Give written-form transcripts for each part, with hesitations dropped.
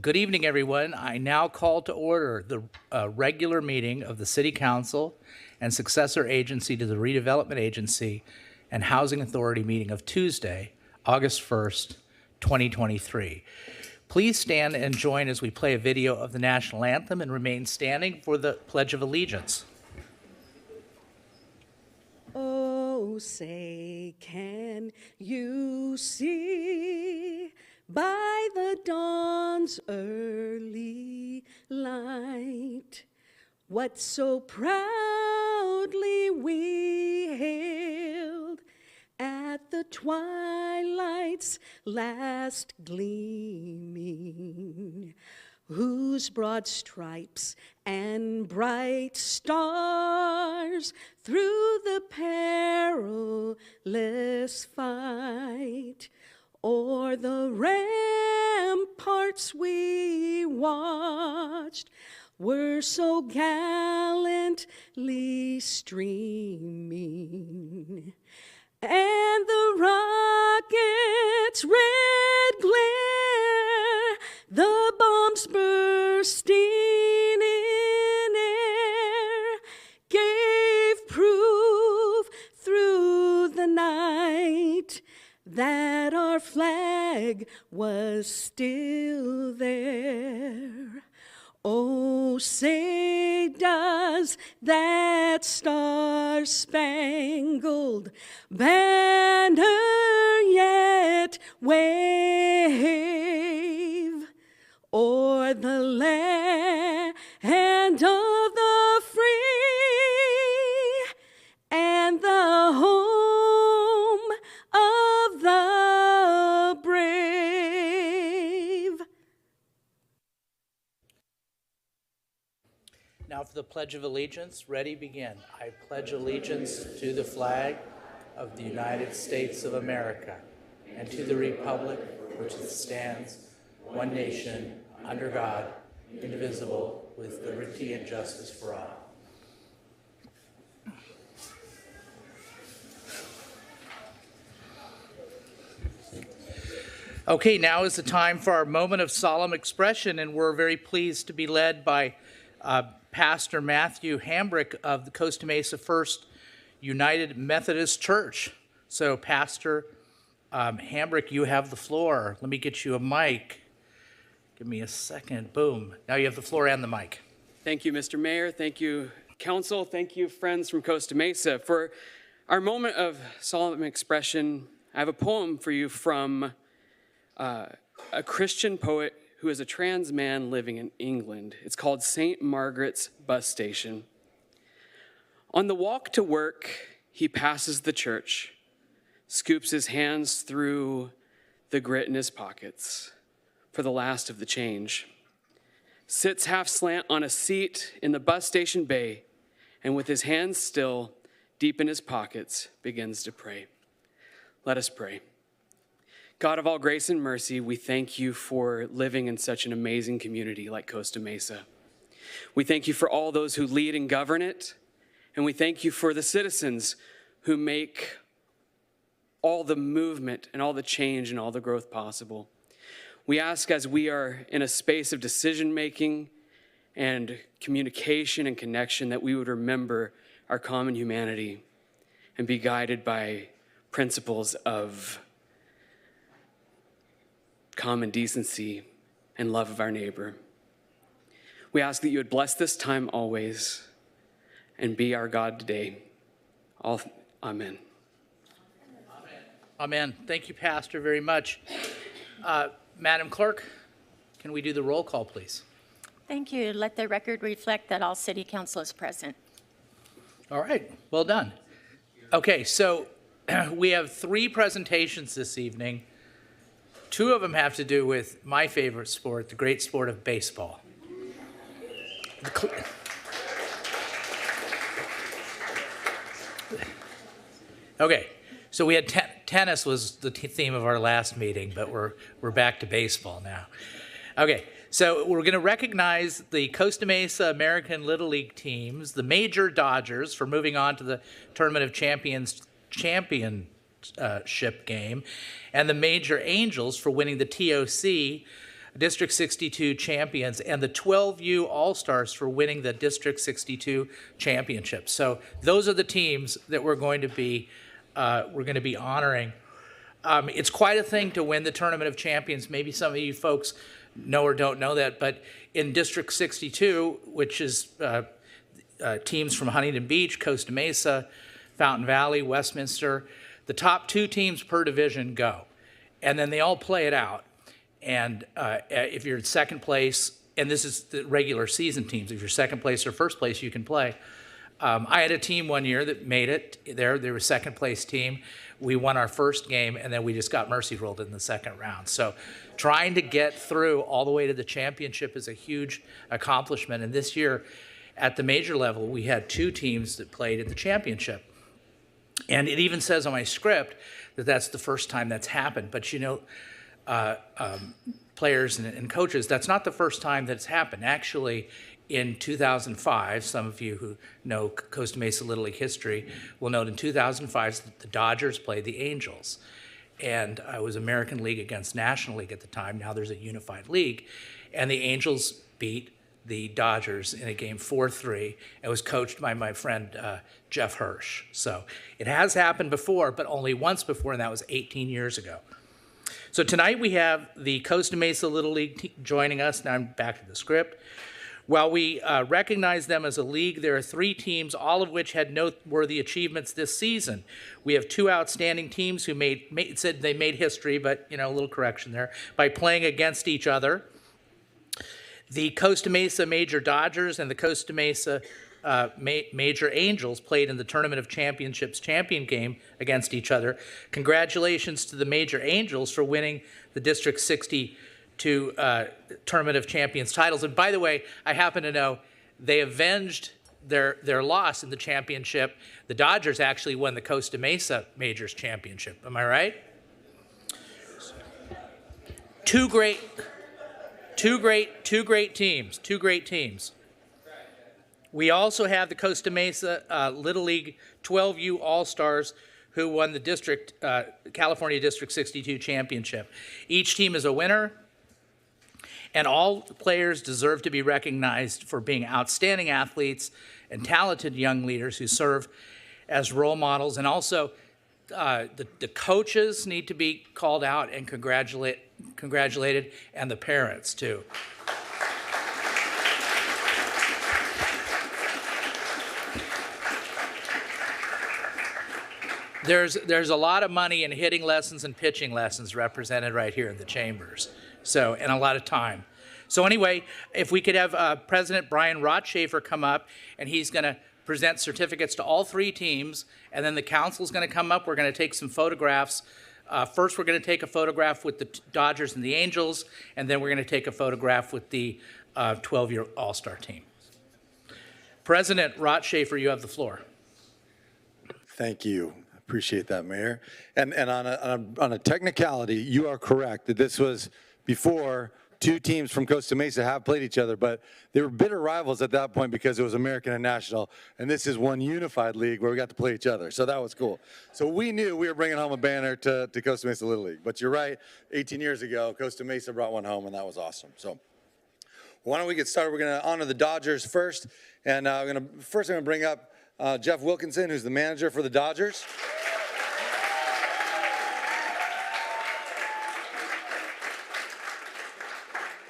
Good evening, everyone. I now call to order the regular meeting of the City Council and successor agency to the Redevelopment Agency and Housing Authority meeting of Tuesday, August 1st, 2023. Please stand and join as we play a video of the national anthem and remain standing for the Pledge of Allegiance. Oh, say, can you see by the dawn's early light what so proudly we hailed at the twilight's last gleaming, whose broad stripes and bright stars through the perilous fight o'er the ramparts we watched were so gallantly streaming, and the rocket's red glare, the bombs bursting in air, gave proof through the night that our flag was still there. Oh, say does that star-spangled banner yet wave o'er the land of the free and the home of the brave? Now for the Pledge of Allegiance, ready, begin. I pledge allegiance to the flag of the United States of America and to the republic which stands, one nation, under God, indivisible, with liberty and justice for all. Okay, now is the time for our moment of solemn expression, and we're very pleased to be led by Pastor Matthew Hambrick of the Costa Mesa First United Methodist Church. So, Pastor Hambrick, you have the floor. Let me get you a mic. Give me a second. Boom. Now you have the floor and the mic. Thank you, Mr. Mayor. Thank you, Council. Thank you, friends from Costa Mesa. For our moment of solemn expression, I have a poem for you from a Christian poet who is a trans man living in England. It's called St. Margaret's Bus Station. On the walk to work, he passes the church, scoops his hands through the grit in his pockets for the last of the change, sits half slant on a seat in the bus station bay, and with his hands still deep in his pockets, begins to pray. Let us pray. God of all grace and mercy, we thank you for living in such an amazing community like Costa Mesa. We thank you for all those who lead and govern it, and we thank you for the citizens who make all the movement and all the change and all the growth possible. We ask, as we are in a space of decision-making and communication and connection, that we would remember our common humanity and be guided by principles of common decency and love of our neighbor. We ask that you would bless this time always and be our God today. Amen. Amen. Thank you, Pastor, very much. Madam Clerk, can we do the roll call, please? Thank you. Let the record reflect that all city council is present. All right, well done. Okay, so we have 3 presentations this evening. 2 of them have to do with my favorite sport, the great sport of baseball. Okay, so we had tennis was the theme of our last meeting, but we're back to baseball now. Okay, so we're going to recognize the Costa Mesa American Little League teams, the Major Dodgers for moving on to the Tournament of Champions championship game, and the Major Angels for winning the TOC District 62 champions, and the 12U All-Stars for winning the District 62 championship. So those are the teams that we're going to be honoring. It's quite a thing to win the Tournament of Champions. Maybe some of you folks know or don't know that, but in District 62, which is teams from Huntington Beach, Costa Mesa, Fountain Valley, Westminster, the top 2 teams per division go. And then they all play it out. And if you're in second place, and this is the regular season teams, if you're second place or first place, you can play. I had a team one year that made it there. They were a second place team. We won our first game, and then we just got mercy rolled in the second round. So trying to get through all the way to the championship is a huge accomplishment. And this year at the major level, we had 2 teams that played in the championship. And it even says on my script that that's the first time that's happened. But you know, players and coaches, that's not the first time that's happened. Actually, in 2005, some of you who know Costa Mesa Little League history will note in 2005 the Dodgers played the Angels. And it was American League against National League at the time. Now there's a unified league. And the Angels beat the Dodgers in a game 4-3. It was coached by my friend Jeff Hirsch. So it has happened before, but only once before, and that was 18 years ago. So tonight we have the Costa Mesa Little League joining us. Now I'm back to the script. While we recognize them as a league, there are 3 teams, all of which had noteworthy achievements this season. We have 2 outstanding teams who said they made history, but you know, a little correction there, by playing against each other. The Costa Mesa Major Dodgers and the Costa Mesa Major Angels played in the Tournament of Championships champion game against each other. Congratulations to the Major Angels for winning the District 62 Tournament of Champions titles. And by the way, I happen to know they avenged their loss in the championship. The Dodgers actually won the Costa Mesa Majors championship. Am I right? Two great teams. We also have the Costa Mesa Little League 12U All-Stars who won the California District 62 championship. Each team is a winner, and all players deserve to be recognized for being outstanding athletes and talented young leaders who serve as role models. And also, the coaches need to be called out and congratulated, and the parents too. There's a lot of money in hitting lessons and pitching lessons represented right here in the chambers. So, and a lot of time. So anyway, if we could have President Brian Rotschafer come up, and he's going to present certificates to all 3 teams, and then the council's going to come up. We're going to take some photographs. First, we're going to take a photograph with the Dodgers and the Angels, and then we're going to take a photograph with the 12-year All-Star team. President Rotschafer, you have the floor. Thank you. Appreciate that, Mayor. And on a technicality, you are correct that this was before 2 teams from Costa Mesa have played each other, but they were bitter rivals at that point because it was American and National, and this is one unified league where we got to play each other. So that was cool. So we knew we were bringing home a banner to Costa Mesa Little League. But you're right, 18 years ago, Costa Mesa brought one home, and that was awesome. So why don't we get started? We're going to honor the Dodgers first, and I'm going to bring up Jeff Wilkinson, who's the manager for the Dodgers.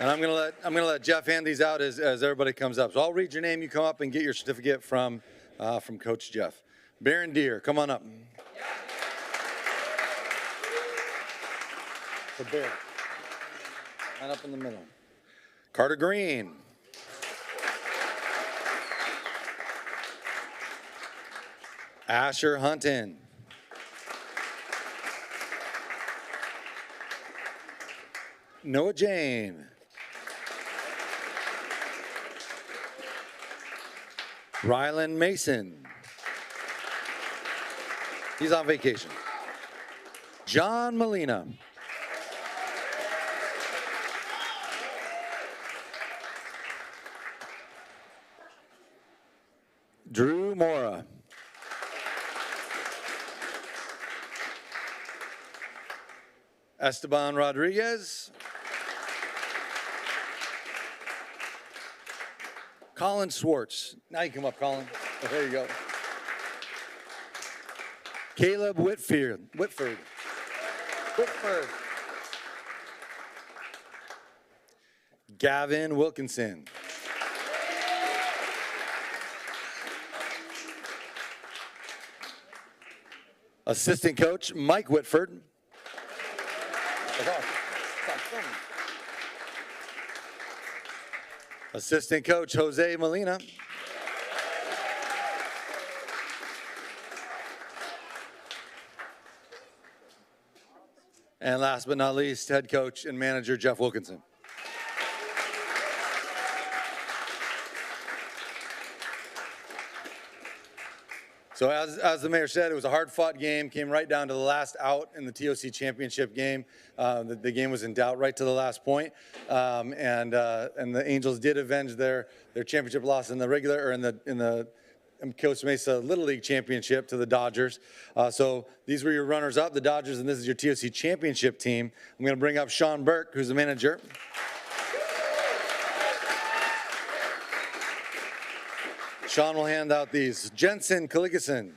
And I'm gonna let Jeff hand these out as everybody comes up. So I'll read your name. You come up and get your certificate from Coach Jeff. Baron Deere, come on up. So Baron, line up in the middle. Carter Green. Asher Hunton. Noah Jane. Rylan Mason. He's on vacation. John Molina. Drew Mora. Esteban Rodriguez. Colin Swartz. Now you come up, Colin. Oh, there you go. Caleb Whitford. Gavin Wilkinson. Assistant coach, Mike Whitford. Assistant coach, Jose Molina. And last but not least, head coach and manager, Jeff Wilkinson. So as the mayor said, it was a hard-fought game, came right down to the last out in the TOC championship game. The game was in doubt right to the last point. And the Angels did avenge their championship loss in the regular, or in the Costa Mesa Little League Championship to the Dodgers. So these were your runners-up, the Dodgers, and this is your TOC championship team. I'm going to bring up Sean Burke, who's the manager. Sean will hand out these. Jensen Kaligason.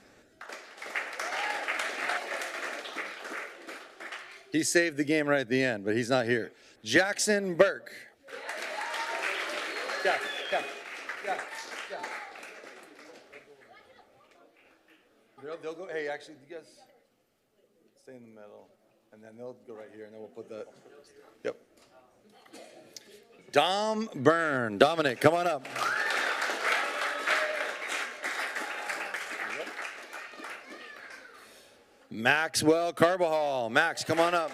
He saved the game right at the end, but he's not here. Jackson Burke. Yeah. They'll go, hey, actually, you guys stay in the middle, and then they'll go right here, and then we'll put that. Yep. Dom Byrne. Dominic, come on up. Maxwell Carbajal. Max, come on up.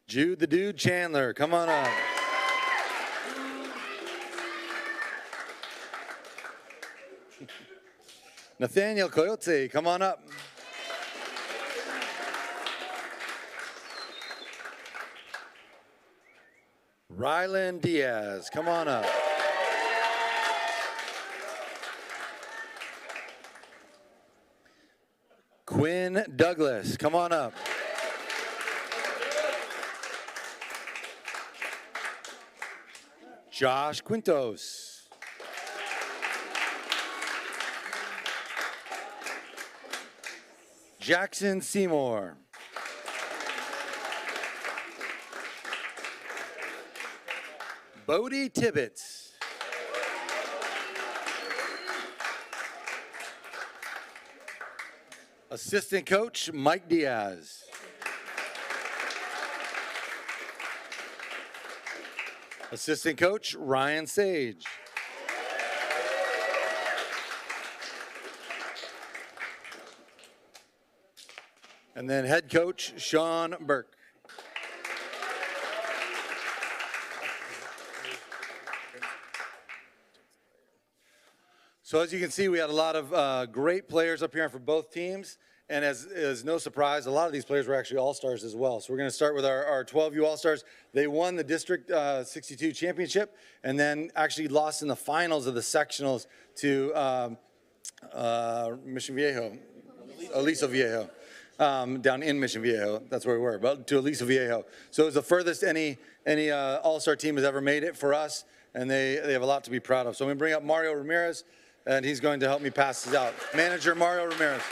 Jude the Dude Chandler, come on up. Nathaniel Coyote, come on up. Rylan Diaz, come on up. Quinn Douglas, come on up. Josh Quintos. Jackson Seymour. Bodie Tibbetts. Assistant coach, Mike Diaz. Assistant coach, Ryan Sage. And then head coach, Sean Burke. So as you can see, we had a lot of great players up here for both teams. And as is no surprise, a lot of these players were actually all-stars as well. So we're going to start with our 12U all-stars. They won the District 62 championship and then actually lost in the finals of the sectionals to Mission Viejo, Aliso Viejo, down in Mission Viejo. That's where we were, but to Aliso Viejo. So it was the furthest any all-star team has ever made it for us, and they have a lot to be proud of. So I'm going to bring up Mario Ramirez, and he's going to help me pass this out. Manager Mario Ramirez.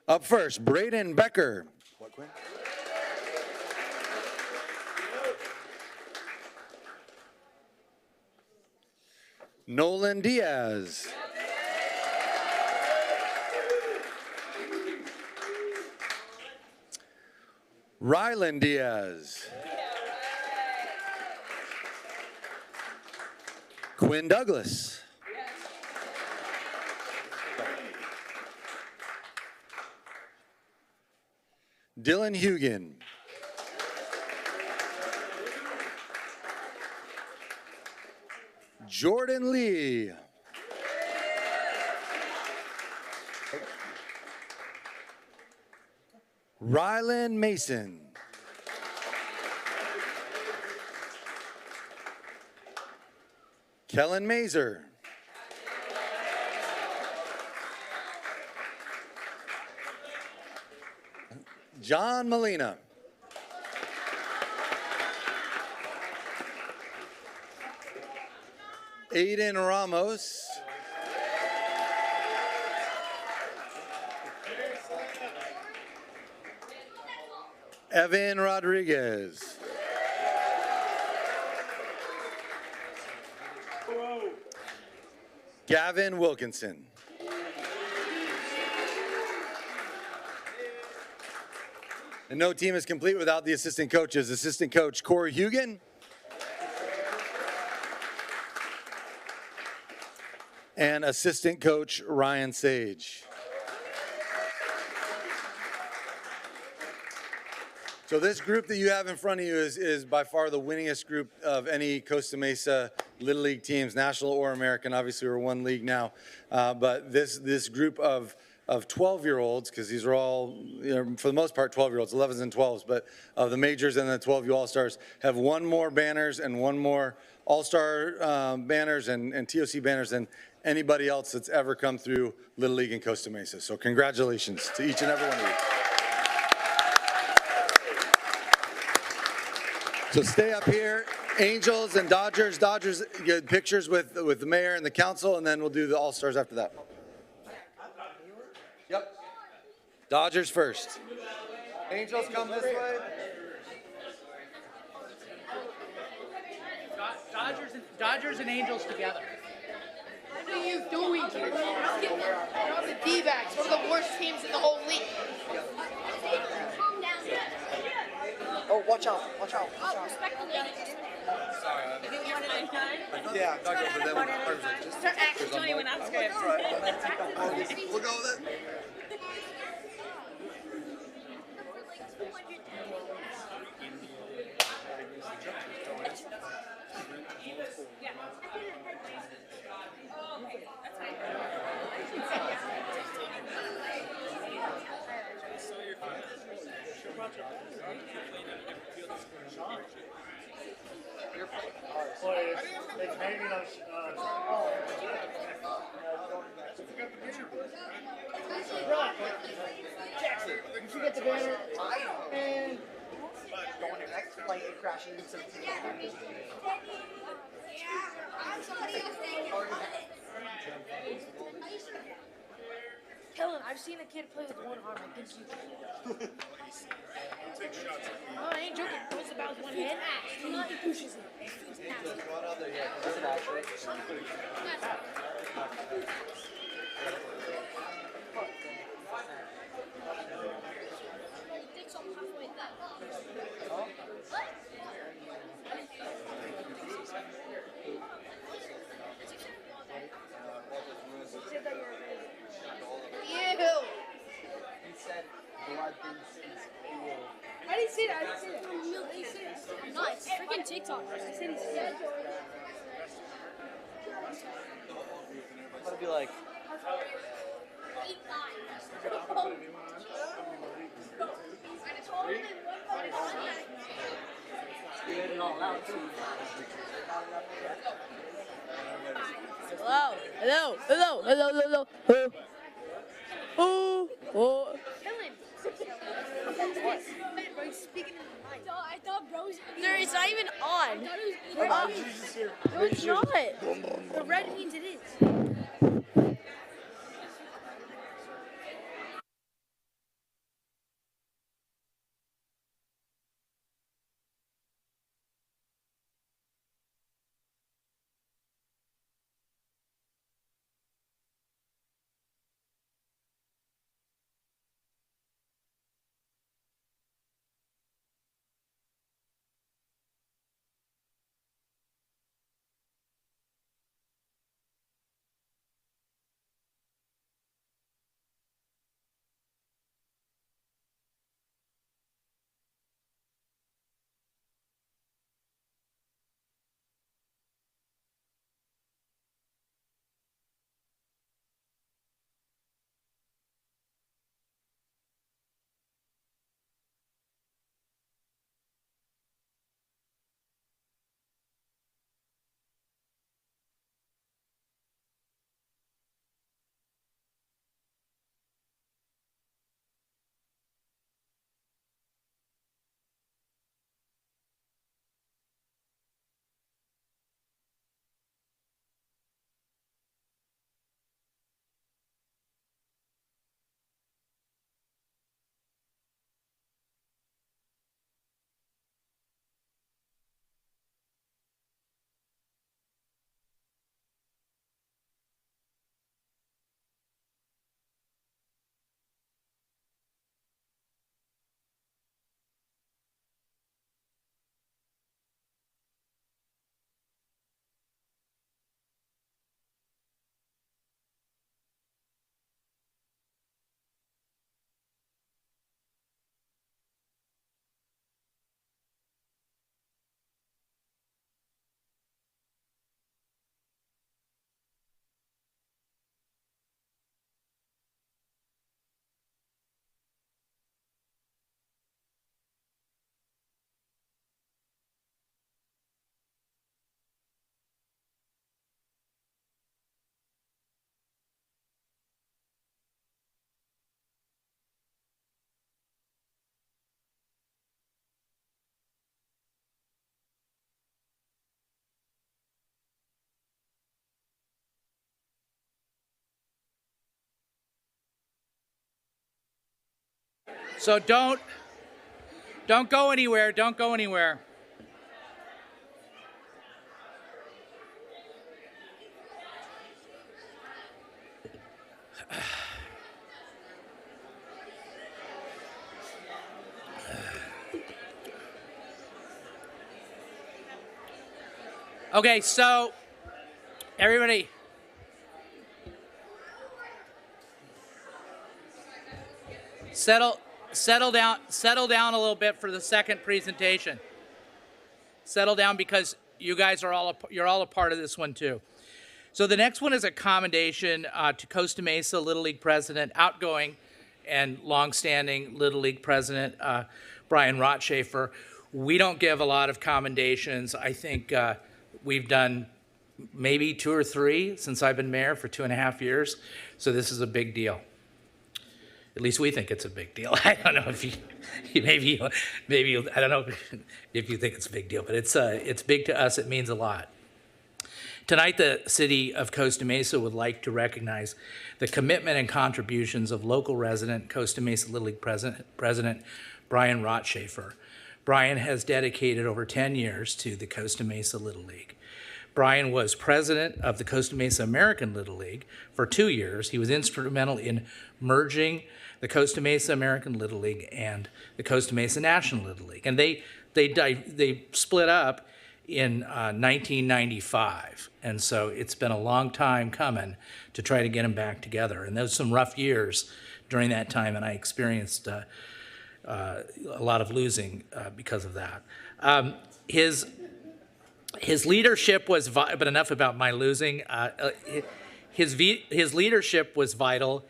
Up first, Braden Becker. What, Quinn? Nolan Diaz. Rylan Diaz. Quinn Douglas. Dylan Hugan. Jordan Lee. Rylan Mason. Kellen Mazer. John Molina. Aiden Ramos. Evan Rodriguez. Gavin Wilkinson. And no team is complete without the assistant coaches. Assistant coach Corey Hugan. And assistant coach Ryan Sage. So this group that you have in front of you is by far the winningest group of any Costa Mesa Little League teams, national or American. Obviously, we're one league now. But this group of 12-year-olds, because these are all, for the most part, 12-year-olds, 11s and 12s, but of the majors and the 12U All-Stars, have won more banners and won more All-Star banners and TOC banners than anybody else that's ever come through Little League in Costa Mesa. So congratulations to each and every one of you. So stay up here. Angels and Dodgers. Dodgers get pictures with the mayor and the council, and then we'll do the All-Stars after that. Yep. Dodgers first. Angels come this way. Dodgers and Angels together. What are you doing here? You're the D-backs, one of the worst teams in the whole league. Oh, watch out, watch out, watch out. Yeah, I'm not going for them. Start acting. Tell you when I'm scared. We'll go with it. It's hanging us. Jackson, you forget the banner, and going to next flight and crashing into some. Kellen, I've seen a kid play with one arm. I think you can. Oh, I ain't joking. It was about one hand. He pushes it. I didn't say that. No, it's freaking TikTok. I said he's scared. I'm gonna be like, get it all out too. Hello, hello, hello, hello, hello, hello. Oh, oh. Kellen. Bro, he's speaking in the mic. I thought bros. It's not even on. No, it's not. The red means it is. So don't go anywhere. Don't go anywhere. Okay, so everybody, settle down a little bit for the second presentation. Settle down because you guys are you're all a part of this one too. So the next one is a commendation to Costa Mesa Little League President, outgoing and longstanding Little League President Brian Rotschafer. We don't give a lot of commendations. I think we've done maybe 2 or 3 since I've been mayor for 2.5 years. So this is a big deal. At least we think it's a big deal. I don't know if maybe I don't know if you think it's a big deal, but it's big to us. It means a lot. Tonight, the city of Costa Mesa would like to recognize the commitment and contributions of local resident Costa Mesa Little League President Brian Rotschafer. Brian has dedicated over 10 years to the Costa Mesa Little League. Brian was president of the Costa Mesa American Little League for 2 years. He was instrumental in merging the Costa Mesa American Little League and the Costa Mesa National Little League. And they split up in 1995. And so it's been a long time coming to try to get them back together. And there was some rough years during that time, and I experienced a lot of losing because of that. His leadership was, but enough about my losing. His leadership was vital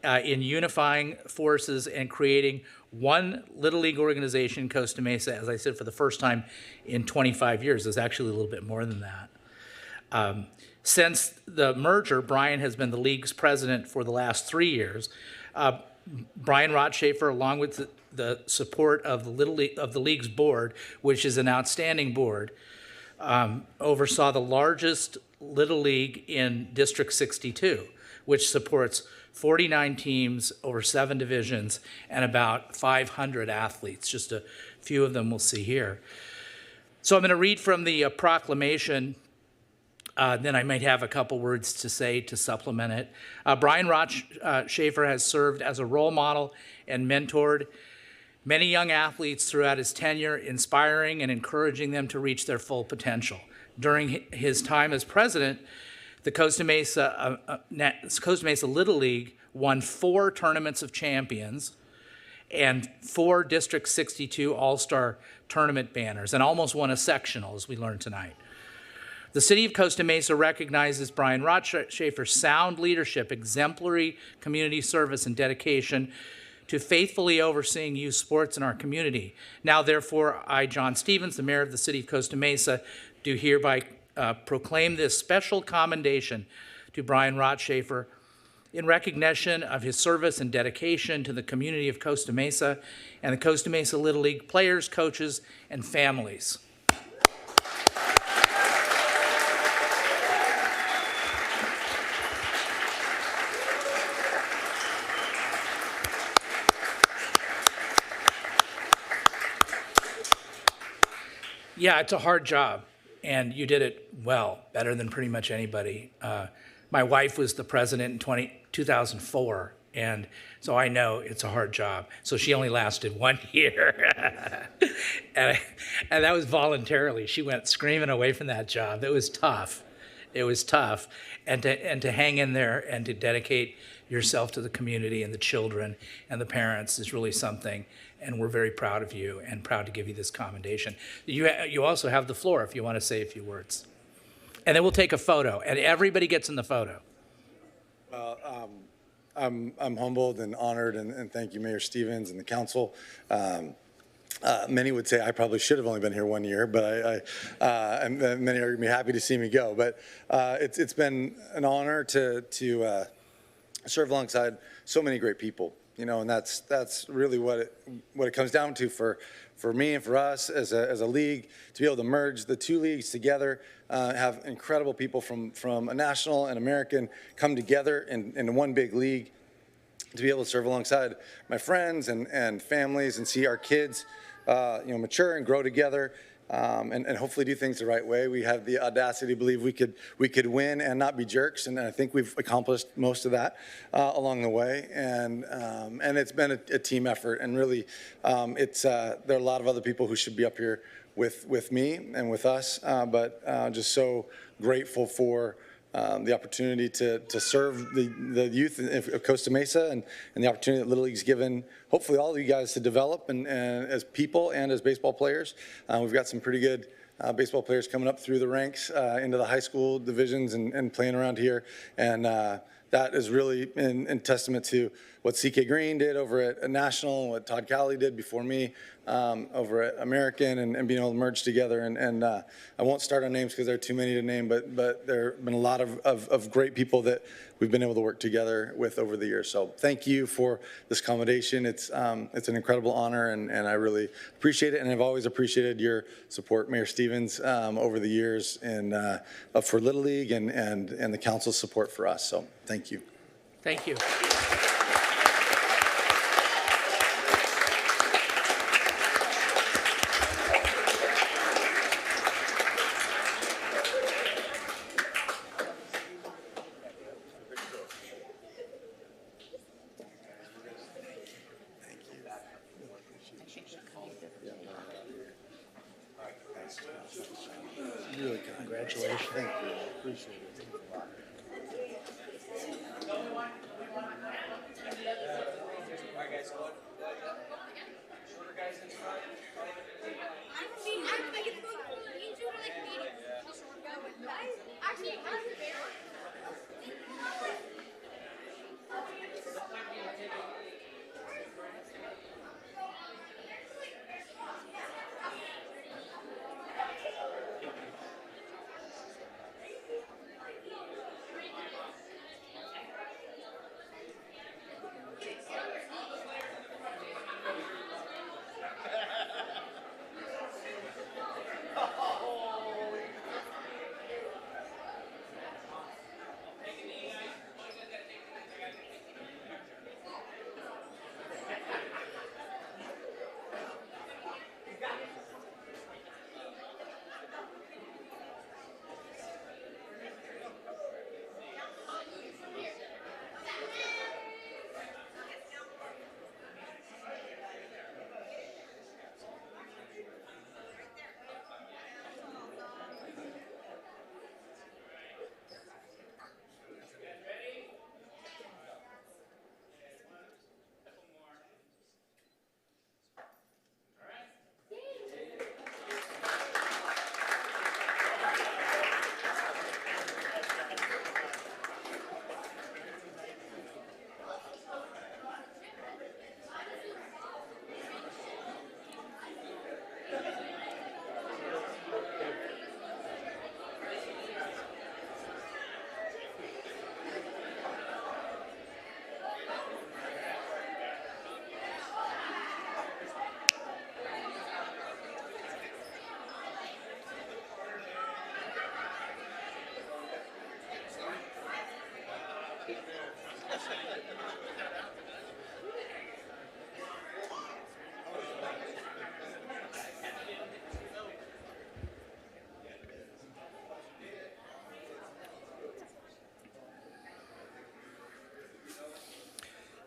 in unifying forces and creating one Little League organization in Costa Mesa, as I said, for the first time in 25 years. There's actually a little bit more than that. Since the merger, Brian has been the league's president for the last 3 years. Brian Rotschafer, along with the support of the league's board, which is an outstanding board, oversaw the largest Little League in District 62, which supports 49 teams over 7 divisions and about 500 athletes. Just a few of them we'll see here. So I'm going to read from the proclamation. Then I might have a couple words to say to supplement it. Brian Rotschafer has served as a role model and mentored many young athletes throughout his tenure, inspiring and encouraging them to reach their full potential. During his time as president, the Costa Mesa Little League won 4 tournaments of champions and 4 District 62 All-Star tournament banners, and almost won a sectional, as we learned tonight. The city of Costa Mesa recognizes Brian Rotschafer's sound leadership, exemplary community service, and dedication to faithfully overseeing youth sports in our community. Now, therefore, I, John Stevens, the mayor of the city of Costa Mesa, do hereby proclaim this special commendation to Brian Rotschafer in recognition of his service and dedication to the community of Costa Mesa and the Costa Mesa Little League players, coaches, and families. Yeah, it's a hard job, and you did it well, better than pretty much anybody. My wife was the president in 2004, and so I know it's a hard job. So she only lasted 1 year, and that was voluntarily. She went screaming away from that job. It was tough. It was tough, and to hang in there and to dedicate yourself to the community and the children and the parents is really something. And we're very proud of you and proud to give you this commendation. You also have the floor if you want to say a few words. And then we'll take a photo, and everybody gets in the photo. Well, I'm humbled and honored, and thank you, Mayor Stevens and the council. Many would say I probably should have only been here 1 year, but and many are going to be happy to see me go. But it's been an honor to serve alongside so many great people. You know, and that's really what it comes down to for me and for us as a league, to be able to merge the 2 leagues together, have incredible people from a national and American come together in one big league. to be able to serve alongside my friends and families and see our kids, mature and grow together. And hopefully do things the right way. We have the audacity to believe we could win and not be jerks, and I think we've accomplished most of that along the way. And it's been a team effort, and really, there are a lot of other people who should be up here with me and with us, but just so grateful for the opportunity to serve the youth of Costa Mesa and the opportunity that Little League's given, hopefully all of you guys to develop and as people and as baseball players. We've got some pretty good baseball players coming up through the ranks into the high school divisions and playing around here. And that is really in testament to what CK Green did over at National and what Todd Cowley did before me over at American and being able to merge together. And I won't start on names because there are too many to name, but there have been a lot of great people that we've been able to work together with over the years. So thank you for this accommodation. It's an incredible honor, and I really appreciate it. And I've always appreciated your support, Mayor Stevens, over the years and for Little League and the council's support for us. So thank you. Thank you. Really kind. Congratulations. Thank you. Appreciate it.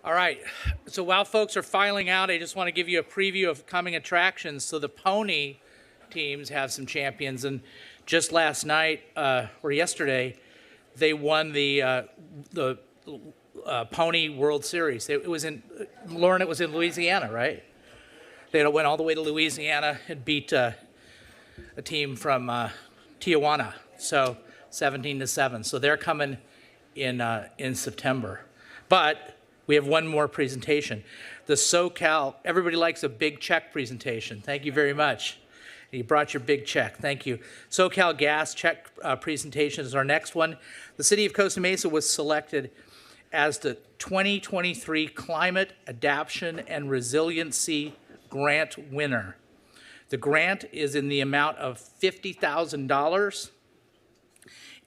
All right, so while folks are filing out, I just want to give you a preview of coming attractions. So the pony teams have some champions, and just last night, or yesterday, they won the Pony World Series. It was in, Lauren, it was in Louisiana, right? They went all the way to Louisiana and beat a team from Tijuana, so 17-7. So they're coming in September. But we have one more presentation. The SoCal, everybody likes a big check presentation. Thank you very much. You brought your big check. Thank you. SoCal Gas check presentation is our next one. The city of Costa Mesa was selected as the 2023 Climate Adaptation and Resiliency Grant winner. The grant is in the amount of $50,000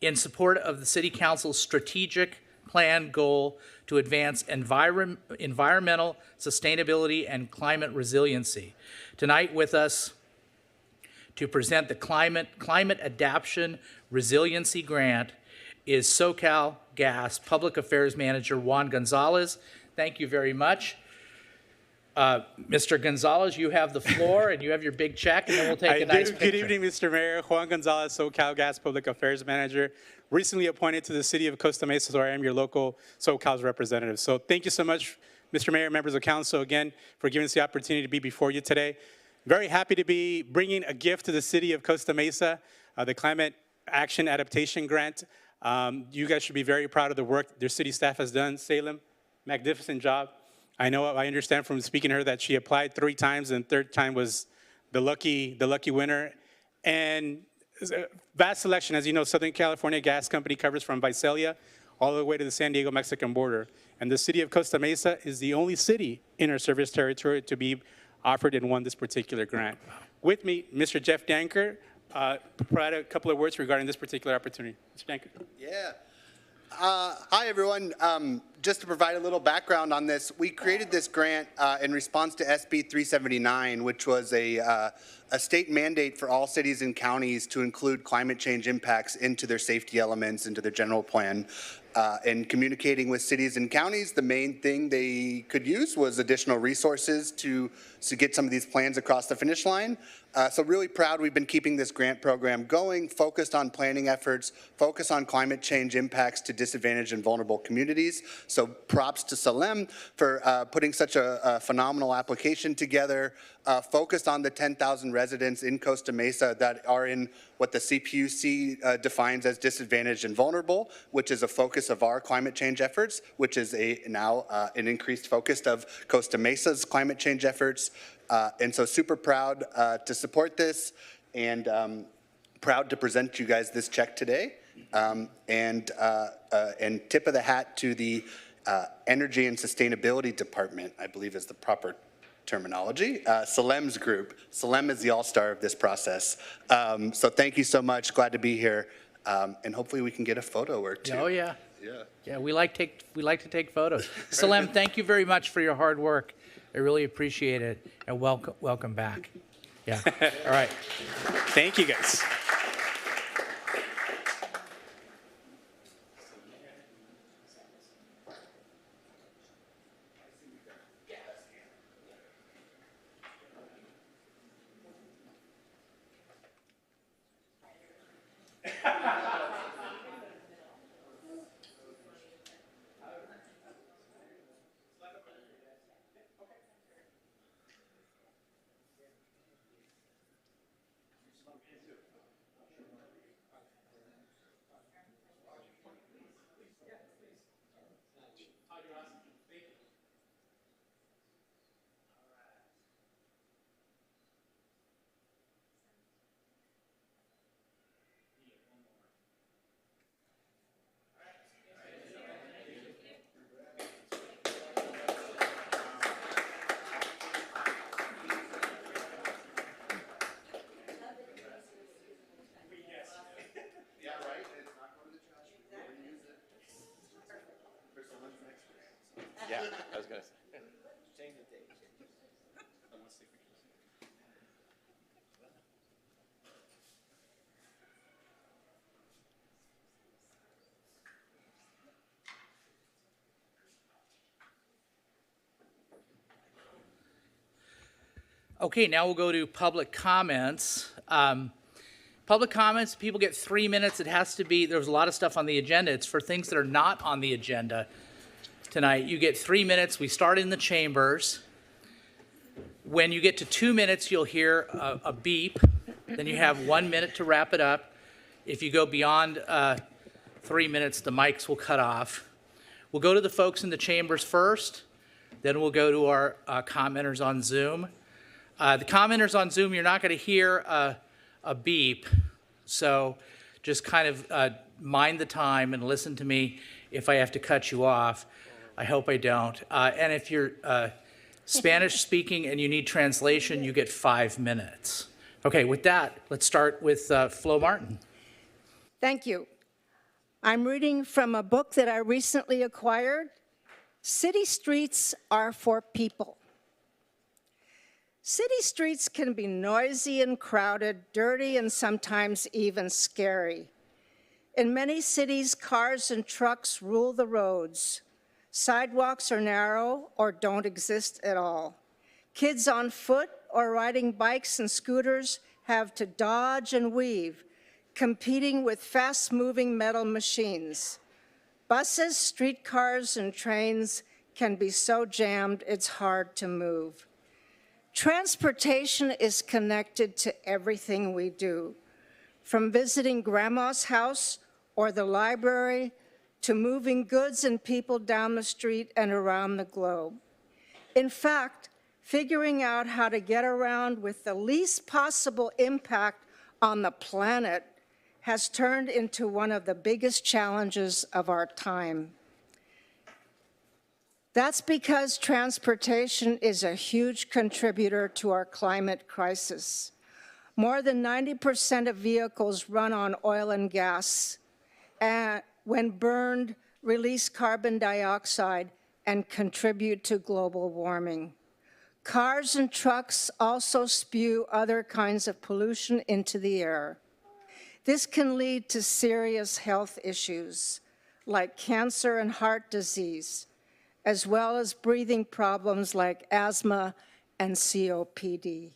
in support of the City Council's strategic plan goal to advance environmental sustainability and climate resiliency. Tonight with us to present the Climate Adaptation Resiliency Grant is SoCal Gas Public Affairs Manager Juan Gonzalez. Thank you very much. Mr. Gonzalez, you have the floor, and you have your big check, and then we'll take a nice picture. Good evening, Mr. Mayor. Juan Gonzalez, SoCal Gas Public Affairs Manager, recently appointed to the city of Costa Mesa, so I am your local SoCal's representative. So thank you so much, Mr. Mayor, members of council, again, for giving us the opportunity to be before you today. Very happy to be bringing a gift to the city of Costa Mesa, the Climate Action Adaptation Grant. You guys should be very proud of the work their city staff has done. Salem, magnificent job. I understand from speaking to her that she applied 3 times, and third time was the lucky winner. And vast selection, as you know, Southern California Gas Company covers from Visalia all the way to the San Diego-Mexican border. And the city of Costa Mesa is the only city in our service territory to be offered and won this particular grant. With me, Mr. Jeff Danker, provide a couple of words regarding this particular opportunity. Mr. Danker. Yeah. Hi, everyone. Just to provide a little background on this, we created this grant in response to SB 379, which was a state mandate for all cities and counties to include climate change impacts into their safety elements, into their general plan. In communicating with cities and counties, the main thing they could use was additional resources to get some of these plans across the finish line. So really proud we've been keeping this grant program going, focused on planning efforts, focused on climate change impacts to disadvantaged and vulnerable communities. So props to Salem for putting such a phenomenal application together, focused on the 10,000 residents in Costa Mesa that are in what the CPUC defines as disadvantaged and vulnerable, which is a focus of our climate change efforts, which is now an increased focus of Costa Mesa's climate change efforts. And so super proud to support this, and proud to present you guys this check today. And tip of the hat to the Energy and Sustainability Department, I believe is the proper terminology, Salem's group. Salem is the all-star of this process. So thank you so much. Glad to be here. And hopefully we can get a photo or two. Oh, yeah. Yeah. Yeah, we like to take photos. Salem, thank you very much for your hard work. I really appreciate it, and welcome back. Yeah, all right. Thank you, guys. Yeah, I was going to say. Okay, now we'll go to public comments. Public comments, people get 3 minutes. It has to be, there's a lot of stuff on the agenda. It's for things that are not on the agenda tonight. You get 3 minutes. We start in the chambers. When you get to 2 minutes, you'll hear a beep. Then you have 1 minute to wrap it up. If you go beyond 3 minutes, the mics will cut off. We'll go to the folks in the chambers first. Then we'll go to our commenters on Zoom. The commenters on Zoom, you're not going to hear a beep. So just kind of mind the time and listen to me if I have to cut you off. I hope I don't. And if you're Spanish speaking and you need translation, you get 5 minutes. Okay, with that, let's start with Flo Martin. Thank you. I'm reading from a book that I recently acquired. City streets are for people. City streets can be noisy and crowded, dirty, and sometimes even scary. In many cities, cars and trucks rule the roads. Sidewalks are narrow or don't exist at all. Kids on foot or riding bikes and scooters have to dodge and weave, competing with fast-moving metal machines. Buses, streetcars, and trains can be so jammed it's hard to move. Transportation is connected to everything we do, from visiting grandma's house or the library to moving goods and people down the street and around the globe. In fact, figuring out how to get around with the least possible impact on the planet has turned into one of the biggest challenges of our time. That's because transportation is a huge contributor to our climate crisis. More than 90% of vehicles run on oil and gas, and when burned, release carbon dioxide and contribute to global warming. Cars and trucks also spew other kinds of pollution into the air. This can lead to serious health issues like cancer and heart disease, as well as breathing problems like asthma and COPD.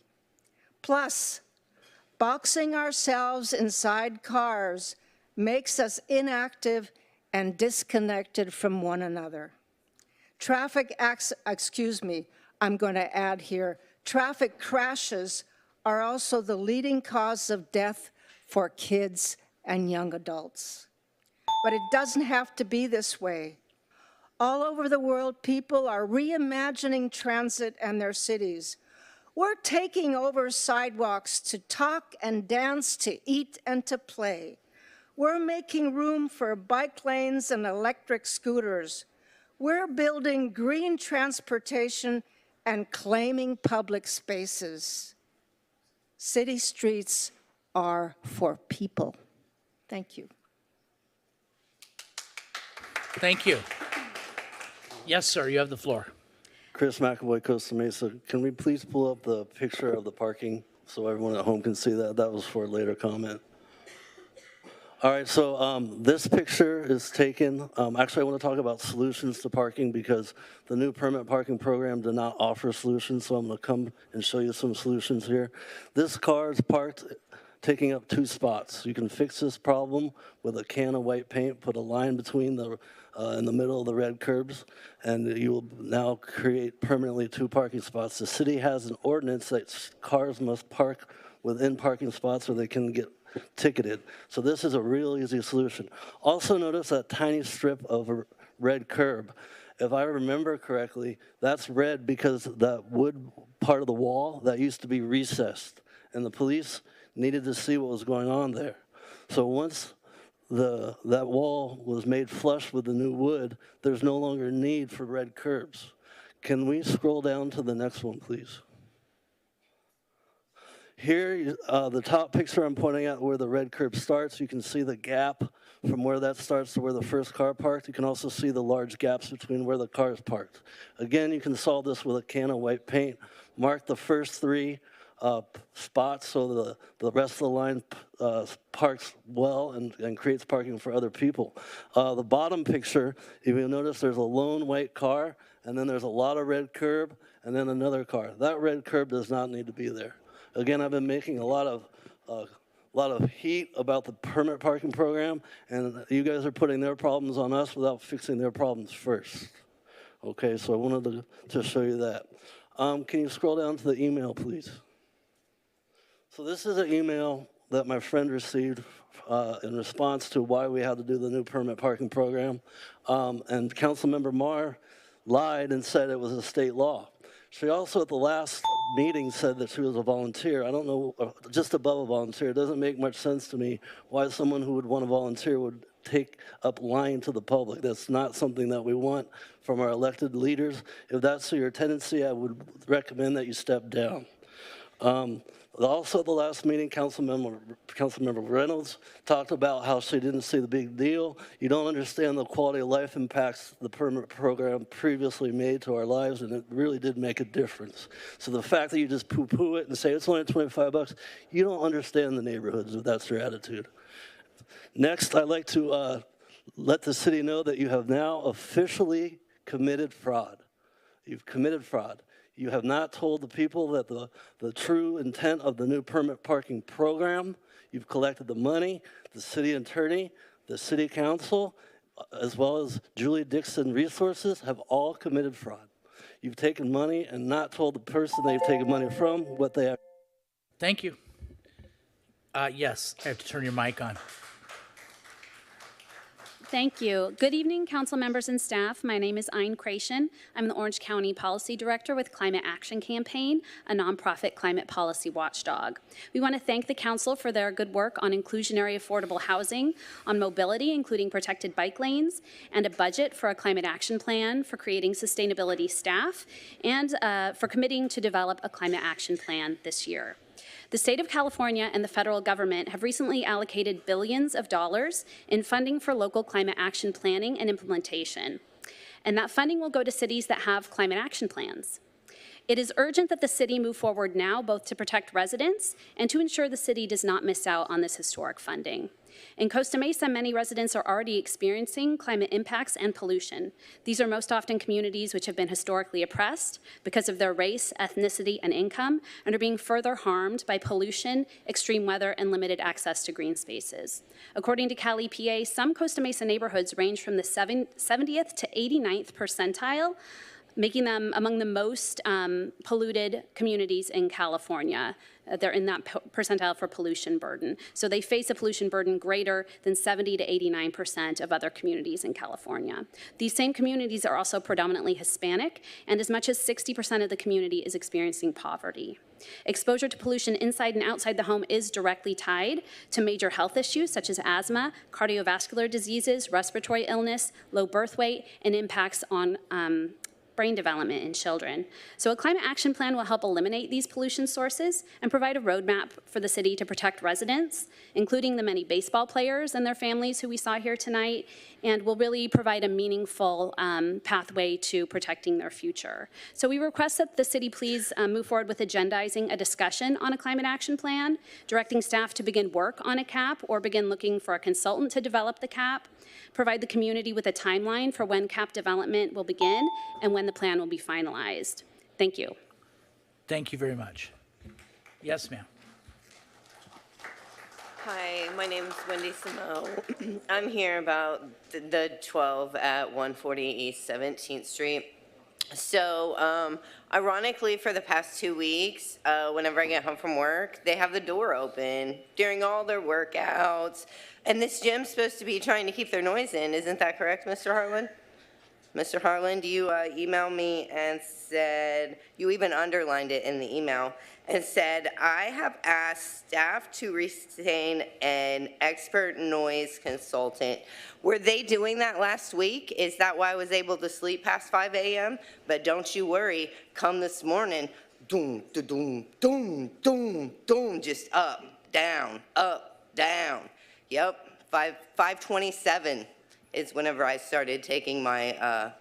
Plus, boxing ourselves inside cars makes us inactive and disconnected from one another. Traffic crashes are also the leading cause of death for kids and young adults. But it doesn't have to be this way. All over the world, people are reimagining transit and their cities. We're taking over sidewalks to talk and dance, to eat and to play. We're making room for bike lanes and electric scooters. We're building green transportation and claiming public spaces. City streets are for people. Thank you. Thank you. Yes, sir, you have the floor. Chris McAvoy, Costa Mesa. Can we please pull up the picture of the parking so everyone at home can see that? That was for later comment. All right, so this picture is taken. Actually, I want to talk about solutions to parking because the new permit parking program did not offer solutions, so I'm going to come and show you some solutions here. This car is parked taking up 2 spots. You can fix this problem with a can of white paint, put a line between in the middle of the red curbs, and you will now create permanently 2 parking spots. The city has an ordinance that cars must park within parking spots or they can get ticketed. So this is a real easy solution. Also notice that tiny strip of a red curb. If I remember correctly, that's red because that wood part of the wall that used to be recessed, and the police needed to see what was going on there. So once that wall was made flush with the new wood, there's no longer need for red curbs. Can we scroll down to the next one, please? Here, the top picture I'm pointing at where the red curb starts, you can see the gap from where that starts to where the first car parked. You can also see the large gaps between where the car is parked. Again, you can solve this with a can of white paint. Mark the first 3 spots so the rest of the line parks well and creates parking for other people. The bottom picture, if you notice, there's a lone white car, and then there's a lot of red curb, and then another car. That red curb does not need to be there. Again, I've been making a lot of heat about the permit parking program, and you guys are putting their problems on us without fixing their problems first. Okay, so I wanted to show you that. Can you scroll down to the email, please? So this is an email that my friend received in response to why we had to do the new permit parking program. And Councilmember Marr lied and said it was a state law. She also at the last meeting said that she was a volunteer. I don't know, just above a volunteer. It doesn't make much sense to me why someone who would want to volunteer would take up lying to the public. That's not something that we want from our elected leaders. If that's your tendency, I would recommend that you step down. Also, at the last meeting, Councilmember Reynolds talked about how she didn't see the big deal. You don't understand the quality of life impacts the permit program previously made to our lives, and it really did make a difference. So the fact that you just poo-poo it and say it's only 25 bucks, you don't understand the neighborhoods if that's your attitude. Next, I'd like to let the city know that you have now officially committed fraud. You've committed fraud. You have not told the people that the true intent of the new permit parking program. You've collected the money, the city attorney, the city council, as well as Julie Dixon Resources have all committed fraud. You've taken money and not told the person they've taken money from what they have. Thank you. Yes, I have to turn your mic on. Thank you. Good evening, council members and staff. My name is Ayn Creation. I'm the Orange County Policy Director with Climate Action Campaign, a nonprofit climate policy watchdog. We want to thank the council for their good work on inclusionary affordable housing, on mobility, including protected bike lanes, and a budget for a climate action plan, for creating sustainability staff, and for committing to develop a climate action plan this year. The state of California and the federal government have recently allocated billions of dollars in funding for local climate action planning and implementation. And that funding will go to cities that have climate action plans. It is urgent that the city move forward now, both to protect residents and to ensure the city does not miss out on this historic funding. In Costa Mesa, many residents are already experiencing climate impacts and pollution. These are most often communities which have been historically oppressed because of their race, ethnicity, and income, and are being further harmed by pollution, extreme weather, and limited access to green spaces. According to Cal EPA, some Costa Mesa neighborhoods range from the 70th to 89th percentile, making them among the most polluted communities in California. They're in that percentile for pollution burden. So they face a pollution burden greater than 70 to 89% of other communities in California. These same communities are also predominantly Hispanic, and as much as 60% of the community is experiencing poverty. Exposure to pollution inside and outside the home is directly tied to major health issues such as asthma, cardiovascular diseases, respiratory illness, low birth weight, and impacts on brain development in children. So a climate action plan will help eliminate these pollution sources and provide a roadmap for the city to protect residents, including the many baseball players and their families who we saw here tonight, and will really provide a meaningful pathway to protecting their future. So we request that the city please move forward with agendizing a discussion on a climate action plan, directing staff to begin work on a CAP or begin looking for a consultant to develop the CAP, provide the community with a timeline for when CAP development will begin and when the plan will be finalized. Thank you. Thank you very much. Yes, ma'am. Hi, my name is Wendy Samo. I'm here about the 12 at 140 East 17th Street. So, ironically, for the past 2 weeks, whenever I get home from work, they have the door open during all their workouts. And this gym's supposed to be trying to keep their noise in. Isn't that correct, Mr. Harlan? Mr. Harlan, you emailed me and said, you even underlined it in the email, and said, I have asked staff to retain an expert noise consultant. Were they doing that last week? Is that why I was able to sleep past 5 a.m.? But don't you worry, come this morning, doom, doom, doom, doom, doom, just up, down, Yep, 5:27 is whenever I started taking my,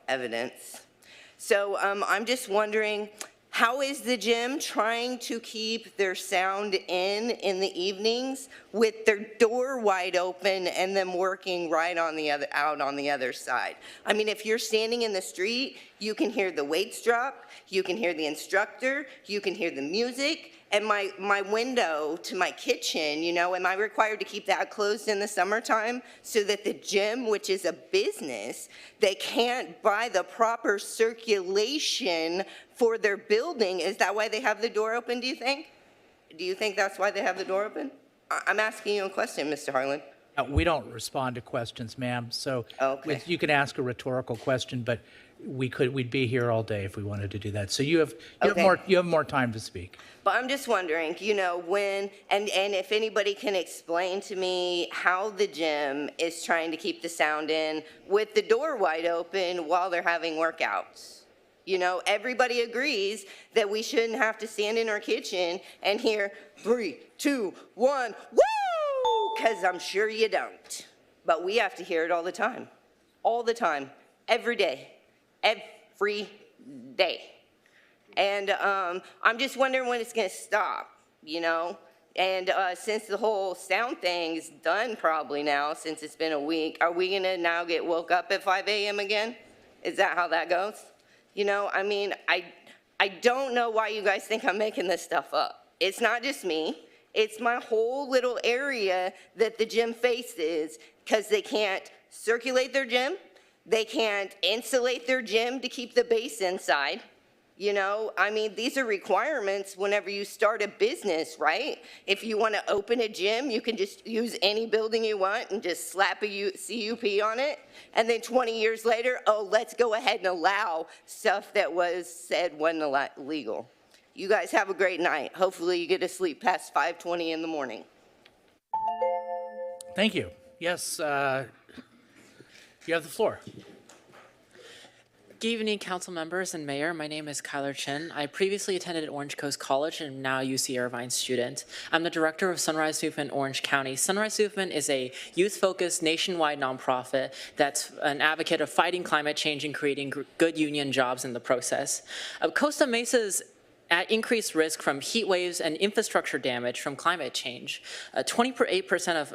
evidence. So I'm just wondering, how is the gym trying to keep their sound in the evenings with their door wide open and them working right on the out on the other side? I mean, if you're standing in the street, you can hear the weights drop, you can hear the instructor, you can hear the music, and my window to my kitchen, am I required to keep that closed in the summertime so that the gym, which is a business, they can't buy the proper circulation for their building? Is that why they have the door open, do you think? Do you think that's why they have the door open? I'm asking you a question, Mr. Harlan. We don't respond to questions, ma'am. So okay. You can ask a rhetorical question, but we'd be here all day if we wanted to do that. So you have more time to speak. But I'm just wondering, when and if anybody can explain to me how the gym is trying to keep the sound in with the door wide open while they're having workouts. You know, everybody agrees that we shouldn't have to stand in our kitchen and hear 3, 2, 1, woo, because I'm sure you don't. But we have to hear it all the time, every day, every day. And I'm just wondering when it's going to stop, you know? And since the whole sound thing is done probably now, since it's been a week, are we going to now get woke up at 5 a.m. again? Is that how that goes? You know, I mean, I don't know why you guys think I'm making this stuff up. It's not just me. It's my whole little area that the gym faces because they can't circulate their gym. They can't insulate their gym to keep the base inside. You know, I mean, these are requirements whenever you start a business, right? If you want to open a gym, you can just use any building you want and just slap a CUP on it. And then 20 years later, oh, let's go ahead and allow stuff that was said wasn't legal. You guys have a great night. Hopefully you get to sleep past 5:20 in the morning. Thank you. Yes, you have the floor. Good evening, council members and mayor. My name is Kyler Chin. I previously attended Orange Coast College and am now a UC Irvine student. I'm the director of Sunrise Movement Orange County. Sunrise Movement is a youth-focused nationwide nonprofit that's an advocate of fighting climate change and creating good union jobs in the process. Costa Mesa is at increased risk from heat waves and infrastructure damage from climate change. 28% of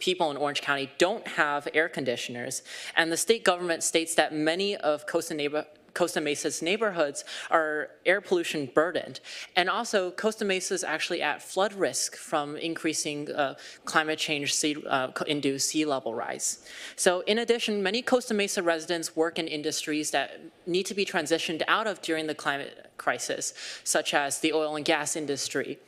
people in Orange County don't have air conditioners, and the state government states that many of Costa Mesa's neighborhoods are air pollution burdened. And also, Costa Mesa is actually at flood risk from increasing climate change induced sea level rise. So in addition, many Costa Mesa residents work in industries that need to be transitioned out of during the climate crisis, such as the oil and gas industry.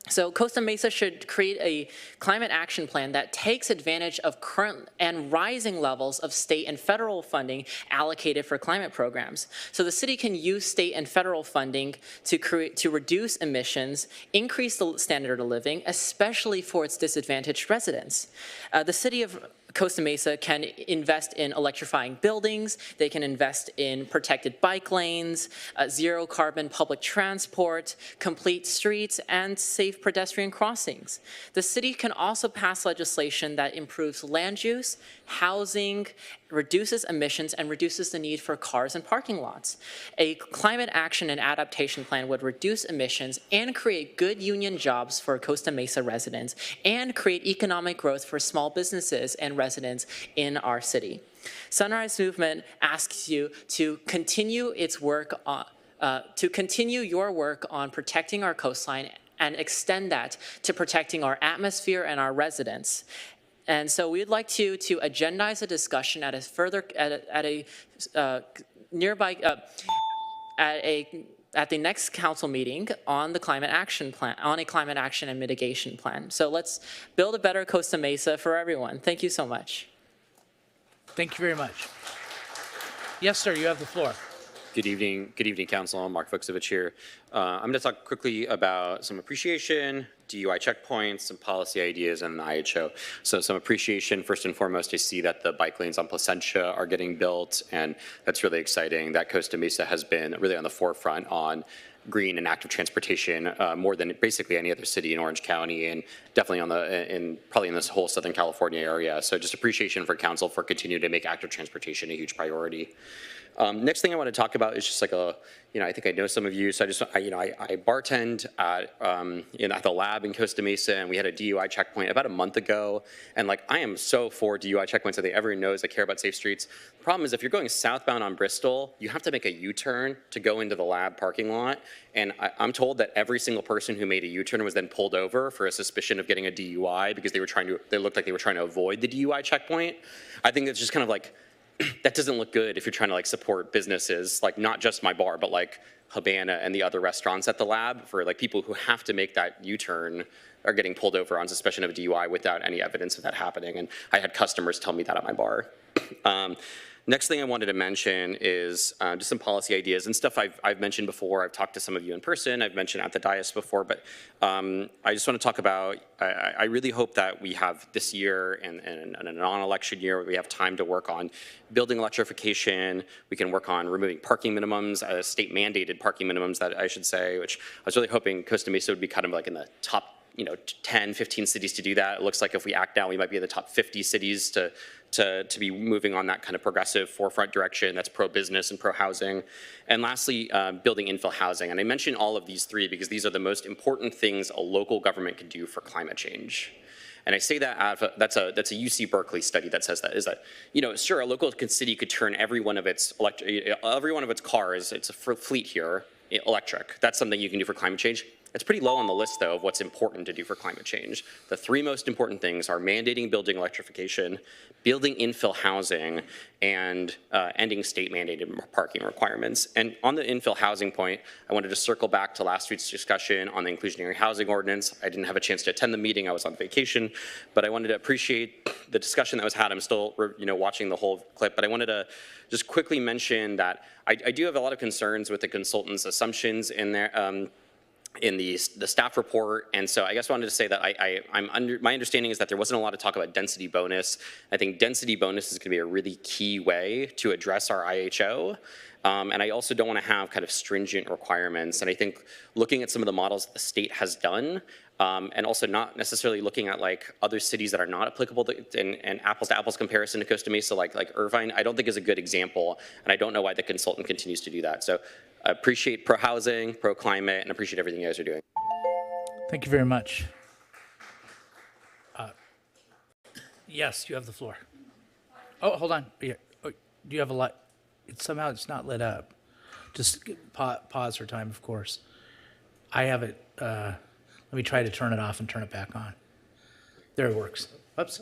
So Costa Mesa should create a climate action plan that takes advantage of current and rising levels of state and federal funding allocated for climate programs. So the city can use state and federal funding to reduce emissions, increase the standard of living, especially for its disadvantaged residents. The city of Costa Mesa can invest in electrifying buildings, they can invest in protected bike lanes, zero carbon public transport, complete streets, and safe pedestrian crossings. The city can also pass legislation that improves land use, housing, reduces emissions, and reduces the need for cars and parking lots. A climate action and adaptation plan would reduce emissions and create good union jobs for Costa Mesa residents and create economic growth for small businesses and residents in our city. Sunrise Movement asks you to continue its work on, your work on protecting our coastline and extend that to protecting our atmosphere and our residents. And so we'd like to agendize a discussion at the next council meeting on the climate action plan, on a climate action and mitigation plan. So let's build a better Costa Mesa for everyone. Thank you so much. Thank you very much. Yes, sir, you have the floor. Good evening, Council. I'm Mark Fuchsovich here. I'm going to talk quickly about some appreciation, DUI checkpoints, some policy ideas, and the IHO. So some appreciation, first and foremost, I see that the bike lanes on Placentia are getting built, and that's really exciting that Costa Mesa has been really on the forefront on green and active transportation more than basically any other city in Orange County, and definitely probably in this whole Southern California area. So just appreciation for council for continuing to make active transportation a huge priority. Next thing I want to talk about is just like I think I know some of you, so I bartend at the lab in Costa Mesa, and we had a DUI checkpoint about a month ago, and I am so for DUI checkpoints. I think everyone knows I care about safe streets. The problem is if you're going southbound on Bristol, you have to make a U-turn to go into the lab parking lot, and I'm told that every single person who made a U-turn was then pulled over for a suspicion of getting a DUI because they looked like they were trying to avoid the DUI checkpoint. I think it's just kind of that doesn't look good if you're trying to support businesses, not just my bar, but Habana and the other restaurants at the lab, for people who have to make that U-turn are getting pulled over on suspicion of a DUI without any evidence of that happening. And I had customers tell me that at my bar. Next thing I wanted to mention is just some policy ideas and stuff I've mentioned before. I've talked to some of you in person. I've mentioned at the dais before, but I just want to talk about, I really hope that we have this year and a non-election year, we have time to work on building electrification. We can work on removing parking minimums, state mandated parking minimums that I should say, which I was really hoping Costa Mesa would be kind of like in the top 10, 15 cities to do that. It looks like if we act now, we might be in the top 50 cities to be moving on that kind of progressive forefront direction that's pro-business and pro-housing. And lastly, building infill housing. And I mention all of these three because these are the most important things a local government can do for climate change. And I say that that's a UC Berkeley study that says that, is that, sure, a local city could turn every one of its cars, it's a fleet here, electric. That's something you can do for climate change. It's pretty low on the list, though, of what's important to do for climate change. The three most important things are mandating building electrification, building infill housing, and ending state-mandated parking requirements. And on the infill housing point, I wanted to circle back to last week's discussion on the inclusionary housing ordinance. I didn't have a chance to attend the meeting. I was on vacation, but I wanted to appreciate the discussion that was had. I'm still, watching the whole clip, but I wanted to just quickly mention that I do have a lot of concerns with the consultant's assumptions in there. In the staff report, and so I guess I wanted to say that my understanding is that there wasn't a lot of talk about density bonus. I think density bonus is going to be a really key way to address our IHO, and I also don't want to have kind of stringent requirements. And I think looking at some of the models that the state has done, and also not necessarily looking at like other cities that are not applicable to, and apples to apples comparison to Costa Mesa, like Irvine, I don't think is a good example, and I don't know why the consultant continues to do that. So I appreciate pro-housing, pro-climate, and appreciate everything you guys are doing. Thank you very much. Yes, you have the floor. Oh, hold on. Do you have a lot? Somehow it's not lit up. Just pause for time, of course. I have it. Let me try to turn it off and turn it back on. There it works. Oops.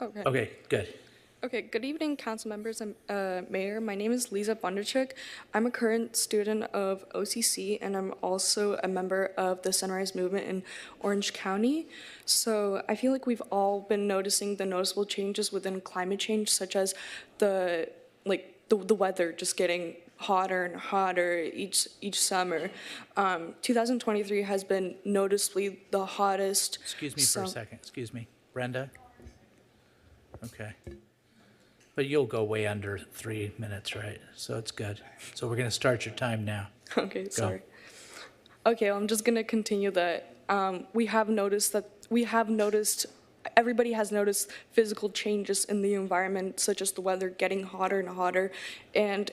Okay. Okay, good. Okay, good evening, council members and mayor. My name is Lisa Bondarchuk. I'm a current student of OCC, and I'm also a member of the Sunrise Movement in Orange County. So I feel like we've all been noticing the noticeable changes within climate change, such as the weather just getting hotter and hotter each summer. 2023 has been noticeably the hottest. Excuse me for a second. Excuse me. Brenda? Okay. But you'll go way under 3 minutes, right? So it's good. So we're going to start your time now. Okay, sorry. Okay, well, I'm just going to continue that. We have noticed, everybody has noticed physical changes in the environment, such as the weather getting hotter and hotter. And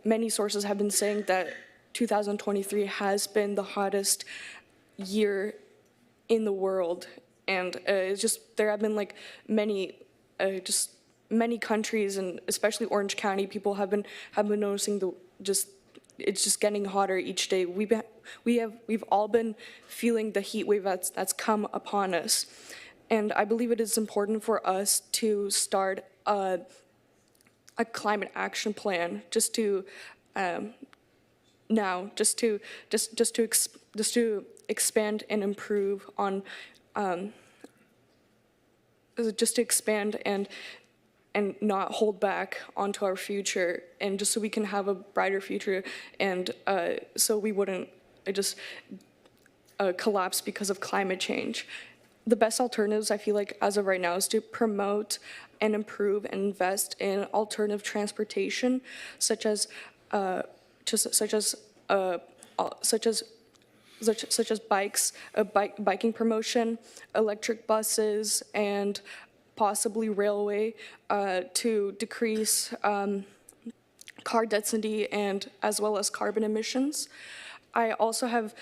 many sources have been saying that 2023 has been the hottest year in the world. And it's just, there have been like many countries, and especially Orange County, people have been noticing it's just getting hotter each day. We've all been feeling the heat wave that's come upon us, and I believe it is important for us to start a climate action plan just to expand and improve on just to expand and not hold back onto our future, and just so we can have a brighter future, and so we wouldn't just collapse because of climate change. The best alternatives, I feel like, as of right now, is to promote and improve and invest in alternative transportation, such as bikes, biking promotion, electric buses, and possibly railway to decrease car density and as well as carbon emissions. I also have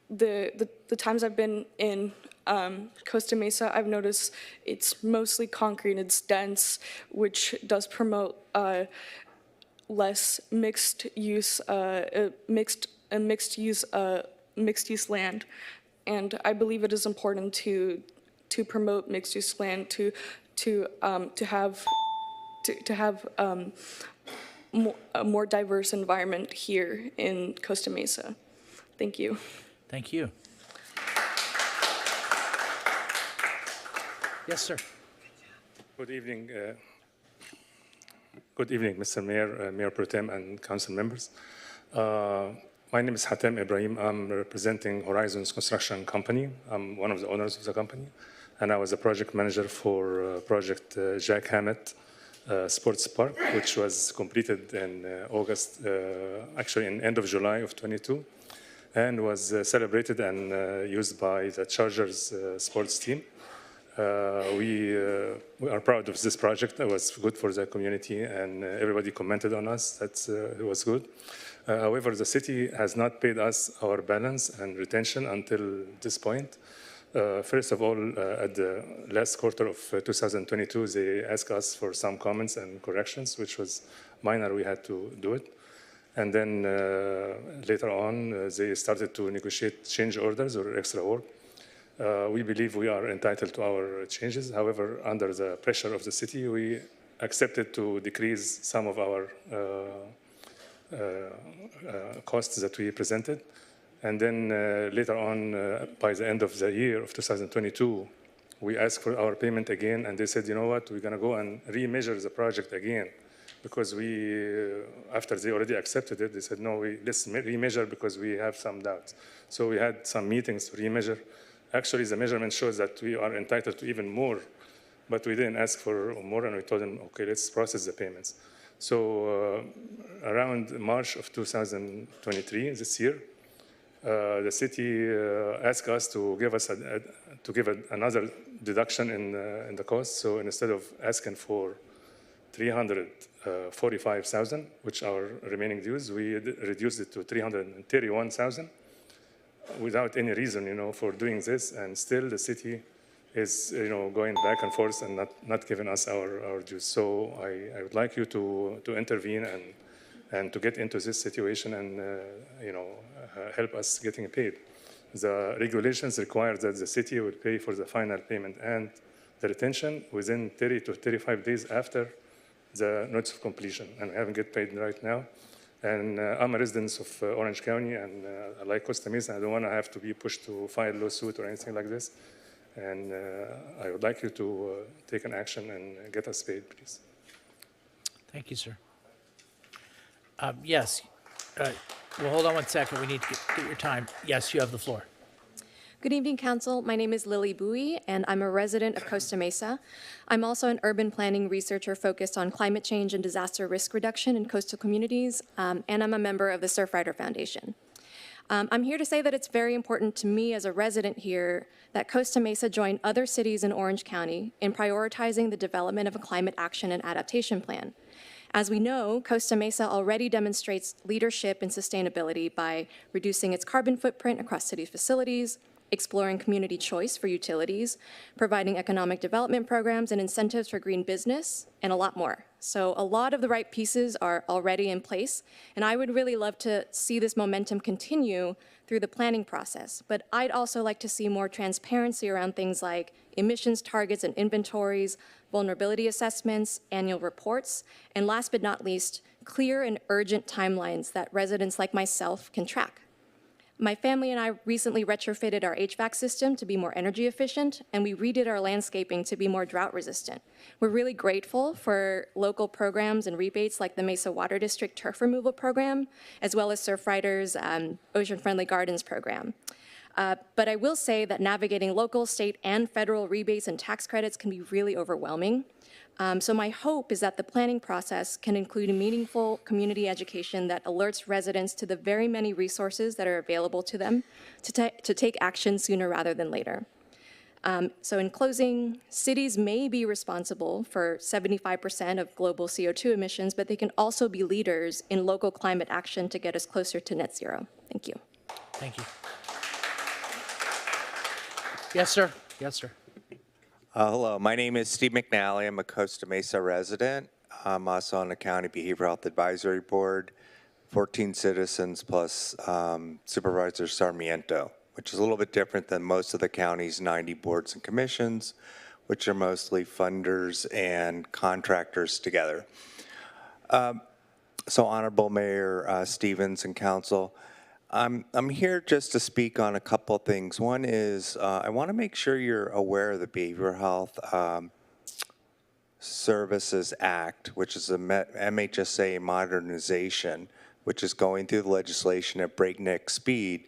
the times I've been in Costa Mesa, I've noticed it's mostly concrete, it's dense, which does promote less mixed use land, and I believe it is important to promote mixed use land to have a more diverse environment here in Costa Mesa. Thank you. Thank you. Yes, sir. Good evening, Good evening, Mr. Mayor, Mayor Pro Tem, and council members. My name is Hatem Ibrahim. I'm representing Horizons Construction Company. I'm one of the owners of the company, and I was a project manager for project Jack Hammett Sports Park, which was completed in August, actually in end of July of 22, and was celebrated and used by the Chargers sports team. We are proud of this project. It was good for the community, and everybody commented on us that it was good. However, the city has not paid us our balance and retention until this point. First of all, at the last quarter of 2022, they asked us for some comments and corrections, which was minor. We had to do it. And then later on, they started to negotiate change orders or extra work. We believe we are entitled to our changes. However, under the pressure of the city, we accepted to decrease some of our costs that we presented. And then later on, by the end of the year of 2022, we asked for our payment again, and they said, you know what, we're going to go and remeasure the project again. Because we, after they already accepted it, they said, no, let's remeasure because we have some doubts. So we had some meetings to remeasure. Actually, the measurement shows that we are entitled to even more, but we didn't ask for more, and we told them, okay, let's process the payments. So around March of 2023, this year, the city asked us to give another deduction in the cost. So instead of asking for 345,000, which are remaining dues, we reduced it to 331,000 without any reason, for doing this. And still the city is, going back and forth and not giving us our dues. So I would like you to intervene and to get into this situation and, help us getting paid. The regulations require that the city will pay for the final payment and the retention within 30 to 35 days after the notice of completion, and we haven't get paid right now. And I'm a resident of Orange County, and I like Costa Mesa. I don't want to have to be pushed to file a lawsuit or anything like this. And I would like you to take an action and get us paid, please. Thank you, sir. Yes. Well, hold on one second. We need to get your time. Yes, you have the floor. Good evening, Council. My name is Lily Bowie, and I'm a resident of Costa Mesa. I'm also an urban planning researcher focused on climate change and disaster risk reduction in coastal communities, and I'm a member of the Surfrider Foundation. I'm here to say that it's very important to me as a resident here that Costa Mesa join other cities in Orange County in prioritizing the development of a climate action and adaptation plan. As we know, Costa Mesa already demonstrates leadership in sustainability by reducing its carbon footprint across city facilities, exploring community choice for utilities, providing economic development programs and incentives for green business, and a lot more. So a lot of the right pieces are already in place, and I would really love to see this momentum continue through the planning process. But I'd also like to see more transparency around things like emissions targets and inventories, vulnerability assessments, annual reports, and last but not least, clear and urgent timelines that residents like myself can track. My family and I recently retrofitted our HVAC system to be more energy efficient, and we redid our landscaping to be more drought resistant. We're really grateful for local programs and rebates like the Mesa Water District Turf Removal Program, as well as Surfrider's Ocean Friendly Gardens program. But I will say that navigating local, state, and federal rebates and tax credits can be really overwhelming. So my hope is that the planning process can include a meaningful community education that alerts residents to the very many resources that are available to them to take action sooner rather than later. So in closing, cities may be responsible for 75% of global CO2 emissions, but they can also be leaders in local climate action to get us closer to net zero. Thank you. Thank you. Yes, sir. Yes, sir. Hello, my name is Steve McNally. I'm a Costa Mesa resident. I'm also on the County Behavioral Health Advisory Board, 14 citizens plus Supervisor Sarmiento, which is a little bit different than most of the county's 90 boards and commissions, which are mostly funders and contractors together. So Honorable Mayor Stevens and Council, I'm here just to speak on a couple of things. One is I want to make sure you're aware of the behavioral health Services Act, which is a MHSA modernization, which is going through the legislation at breakneck speed.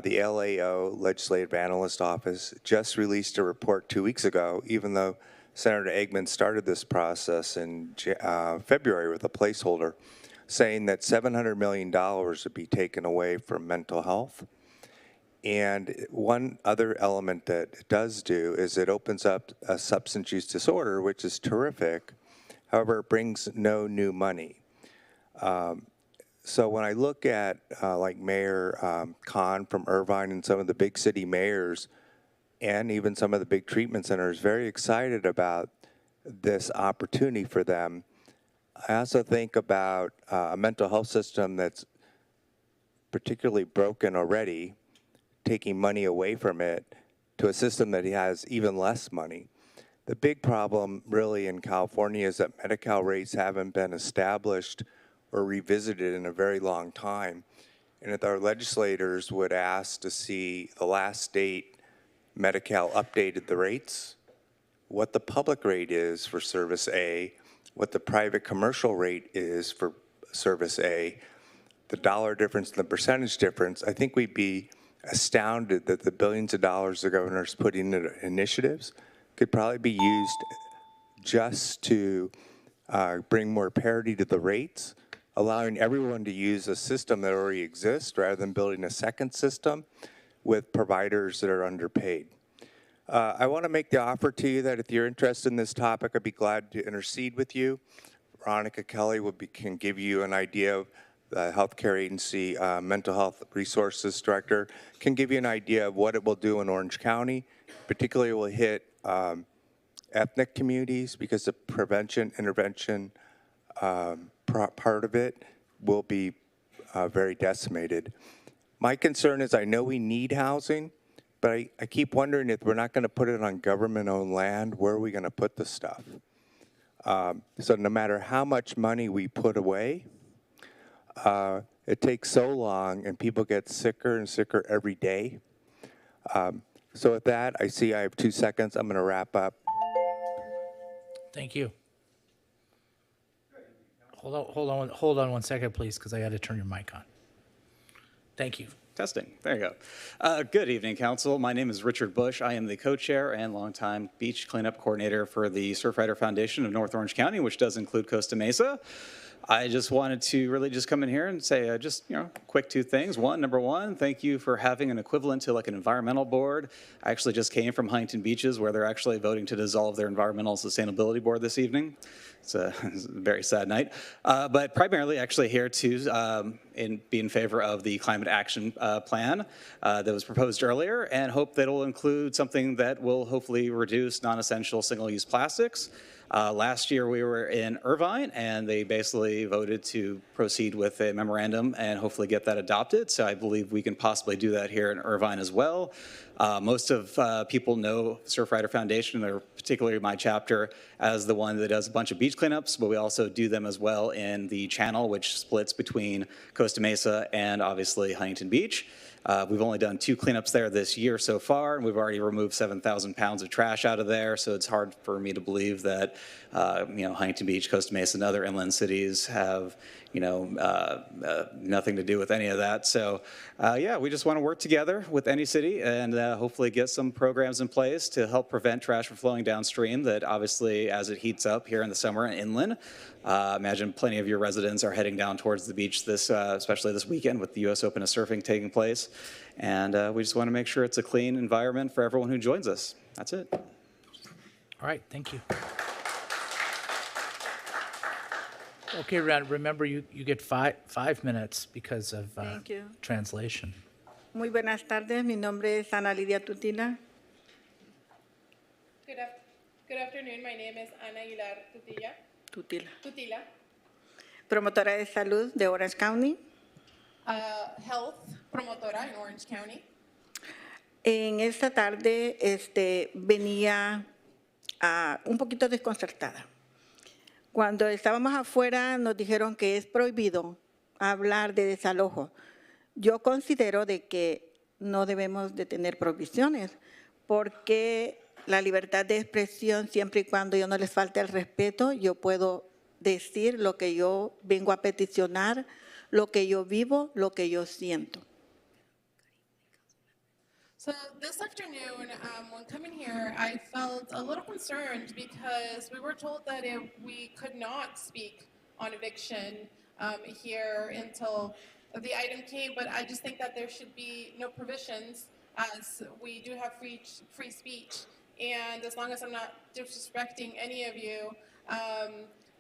The LAO, Legislative Analyst Office, just released a report 2 weeks ago, even though Senator Eggman started this process in February with a placeholder, saying that $700 million would be taken away from mental health. And one other element that it does do is it opens up a substance use disorder, which is terrific. However, it brings no new money. So when I look at like Mayor Khan from Irvine and some of the big city mayors and even some of the big treatment centers very excited about this opportunity for them, I also think about a mental health system that's particularly broken already, taking money away from it to a system that has even less money. The big problem really in California is that Medi-Cal rates haven't been established or revisited in a very long time. And if our legislators would ask to see the last date Medi-Cal updated the rates, what the public rate is for Service A, what the private commercial rate is for Service A, the dollar difference and the percentage difference, I think we'd be astounded that the billions of dollars the governor's putting into initiatives could probably be used just to bring more parity to the rates, allowing everyone to use a system that already exists rather than building a second system with providers that are underpaid. I want to make the offer to you that if you're interested in this topic, I'd be glad to intercede with you. Veronica Kelly can give you an idea of the healthcare agency mental health resources director, can give you an idea of what it will do in Orange County. Particularly, it will hit ethnic communities because the prevention, intervention part of it will be very decimated. My concern is I know we need housing, but I keep wondering if we're not going to put it on government-owned land, where are we going to put the stuff? So no matter how much money we put away, it takes so long and people get sicker and sicker every day. So with that, I see I have 2 seconds. I'm going to wrap up. Thank you. Hold on 1 second, please, because I got to turn your mic on. Thank you. Testing. There you go. Good evening, Council. My name is Richard Bush. I am the co-chair and longtime beach cleanup coordinator for the Surfrider Foundation of North Orange County, which does include Costa Mesa. I just wanted to really just come in here and say just, quick 2 things. Number one, thank you for having an equivalent to like an environmental board. I actually just came from Huntington Beaches where they're actually voting to dissolve their environmental sustainability board this evening. It's a very sad night. But primarily actually here to be in favor of the climate action plan that was proposed earlier and hope that it will include something that will hopefully reduce non-essential single-use plastics. Last year we were in Irvine and they basically voted to proceed with a memorandum and hopefully get that adopted. So I believe we can possibly do that here in Irvine as well. Most of people know Surfrider Foundation, or particularly my chapter, as the one that does a bunch of beach cleanups, but we also do them as well in the channel, which splits between Costa Mesa and obviously Huntington Beach. We've only done 2 cleanups there this year so far, and we've already removed 7,000 pounds of trash out of there, so it's hard for me to believe that, Huntington Beach, Costa Mesa, and other inland cities have, nothing to do with any of that. So, yeah, we just want to work together with any city and hopefully get some programs in place to help prevent trash from flowing downstream that obviously, as it heats up here in the summer and inland, imagine plenty of your residents are heading down towards the beach especially this weekend with the U.S. Open of Surfing taking place. And we just want to make sure it's a clean environment for everyone who joins us. That's it. All right, thank you. Okay, remember you get five minutes because of Thank you. translation. Muy buenas tardes. Mi nombre es Ana Lidia Tutila. Good afternoon. My name is Ana Aguilar Tutila. Promotora de salud de Orange County. Health promotora in Orange County. En esta tarde venía un poquito desconcertada. Cuando estábamos afuera nos dijeron que es prohibido hablar de desalojo. Yo considero de que no debemos de tener prohibiciones porque la libertad de expresión, siempre y cuando yo no les falte el respeto, yo puedo decir lo que yo vengo a peticionar, lo que yo vivo, lo que yo siento. So this afternoon, when coming here, I felt a little concerned because we were told that we could not speak on eviction here until the item came, but I just think that there should be no provisions as we do have free speech. And as long as I'm not disrespecting any of you,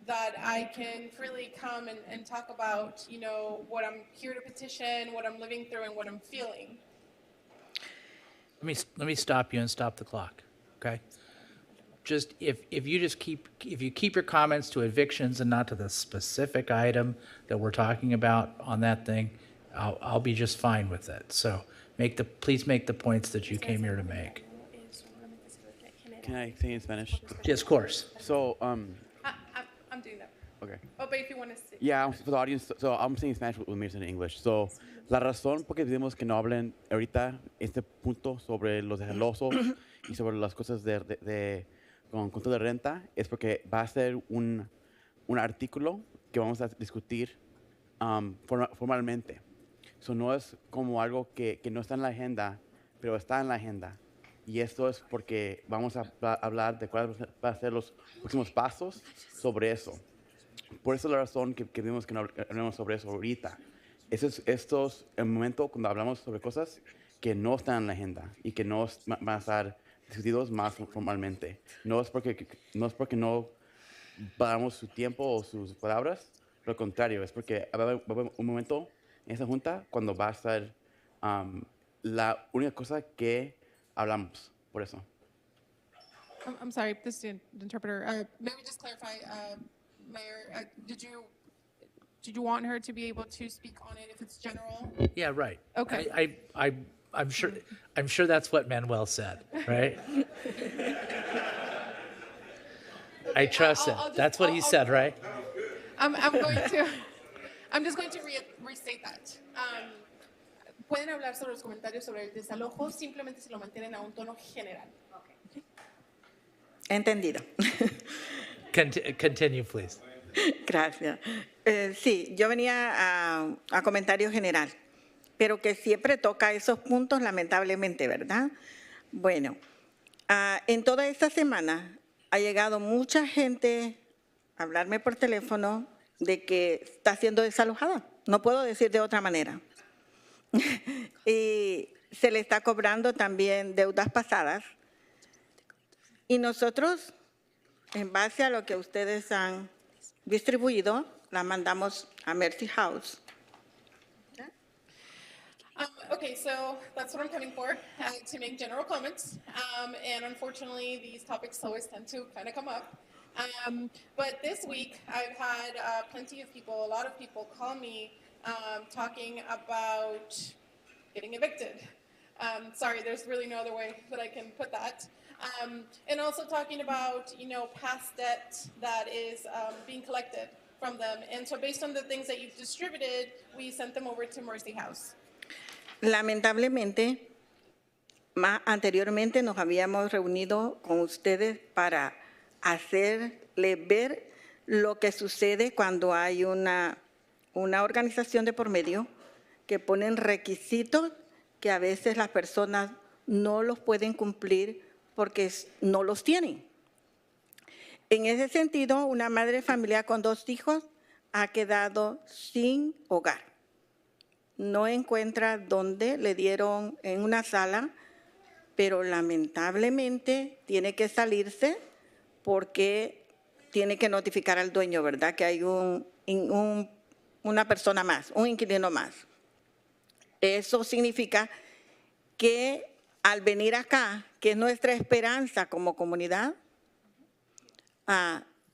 that I can freely come and talk about, you know, what I'm here to petition, what I'm living through, and what I'm feeling. Let me stop you and stop the clock, okay? Just if you keep your comments to evictions and not to the specific item that we're talking about on that thing, I'll be just fine with it. So please make the points that you came here to make. Can I say in Spanish? Yes, of course. So, I'm doing that. okay. Oh, but if you want to say. Yeah, for the audience, so I'm saying Spanish with me in English. So, la razón por que pedimos que no hablen ahorita este punto sobre los celosos y sobre las cosas con control de renta es porque va a ser un artículo que vamos a discutir formalmente. So, no es como algo que no está en la agenda, pero está en la agenda. Y esto es porque vamos a hablar de cuáles van a ser los próximos pasos sobre eso. Por eso es la razón que vimos que no hablemos sobre eso ahorita. Esto es el momento cuando hablamos sobre cosas que no están en la agenda y que no van a estar discutidos más formalmente. No es porque no damos su tiempo o sus palabras, lo contrario, es porque va a haber un momento en esa junta cuando va a ser la única cosa que hablamos, por eso. I'm sorry, this is the interpreter. May we just clarify, Mayor, did you want her to be able to speak on it if it's general? Yeah, right. Okay. I'm sure that's what Manuel said, right? I trust him. That's what he said, right? I'm just going to restate that. Pueden hablar sobre los comentarios sobre el desalojo, simplemente se lo mantienen a un tono general. Entendido. Continue, please. Gracias. Sí, yo venía a comentario general, pero que siempre toca esos puntos, lamentablemente, ¿verdad? Bueno, en toda esta semana ha llegado mucha gente a hablarme por teléfono de que está siendo desalojada. No puedo decir de otra manera. Y se le está cobrando también deudas pasadas. Y nosotros, en base a lo que ustedes han distribuido, la mandamos a Mercy House. Okay, so that's what I'm coming for, to make general comments. And unfortunately, these topics always tend to kind of come up. But this week, I've had plenty of people, a lot of people call me talking about getting evicted. Sorry, there's really no other way that I can put that. And also talking about, you know, past debt that is being collected from them. And so based on the things that you've distributed, we sent them over to Mercy House. Lamentablemente, anteriormente nos habíamos reunido con ustedes para hacerle ver lo que sucede cuando hay una organización de por medio que ponen requisitos que a veces las personas no los pueden cumplir porque no los tienen. En ese sentido, una madre de familia con 2 hijos ha quedado sin hogar. No encuentra dónde, le dieron en una sala, pero lamentablemente tiene que salirse porque tiene que notificar al dueño, ¿verdad? Que hay una persona más, un inquilino más. Eso significa que al venir acá, que es nuestra esperanza como comunidad,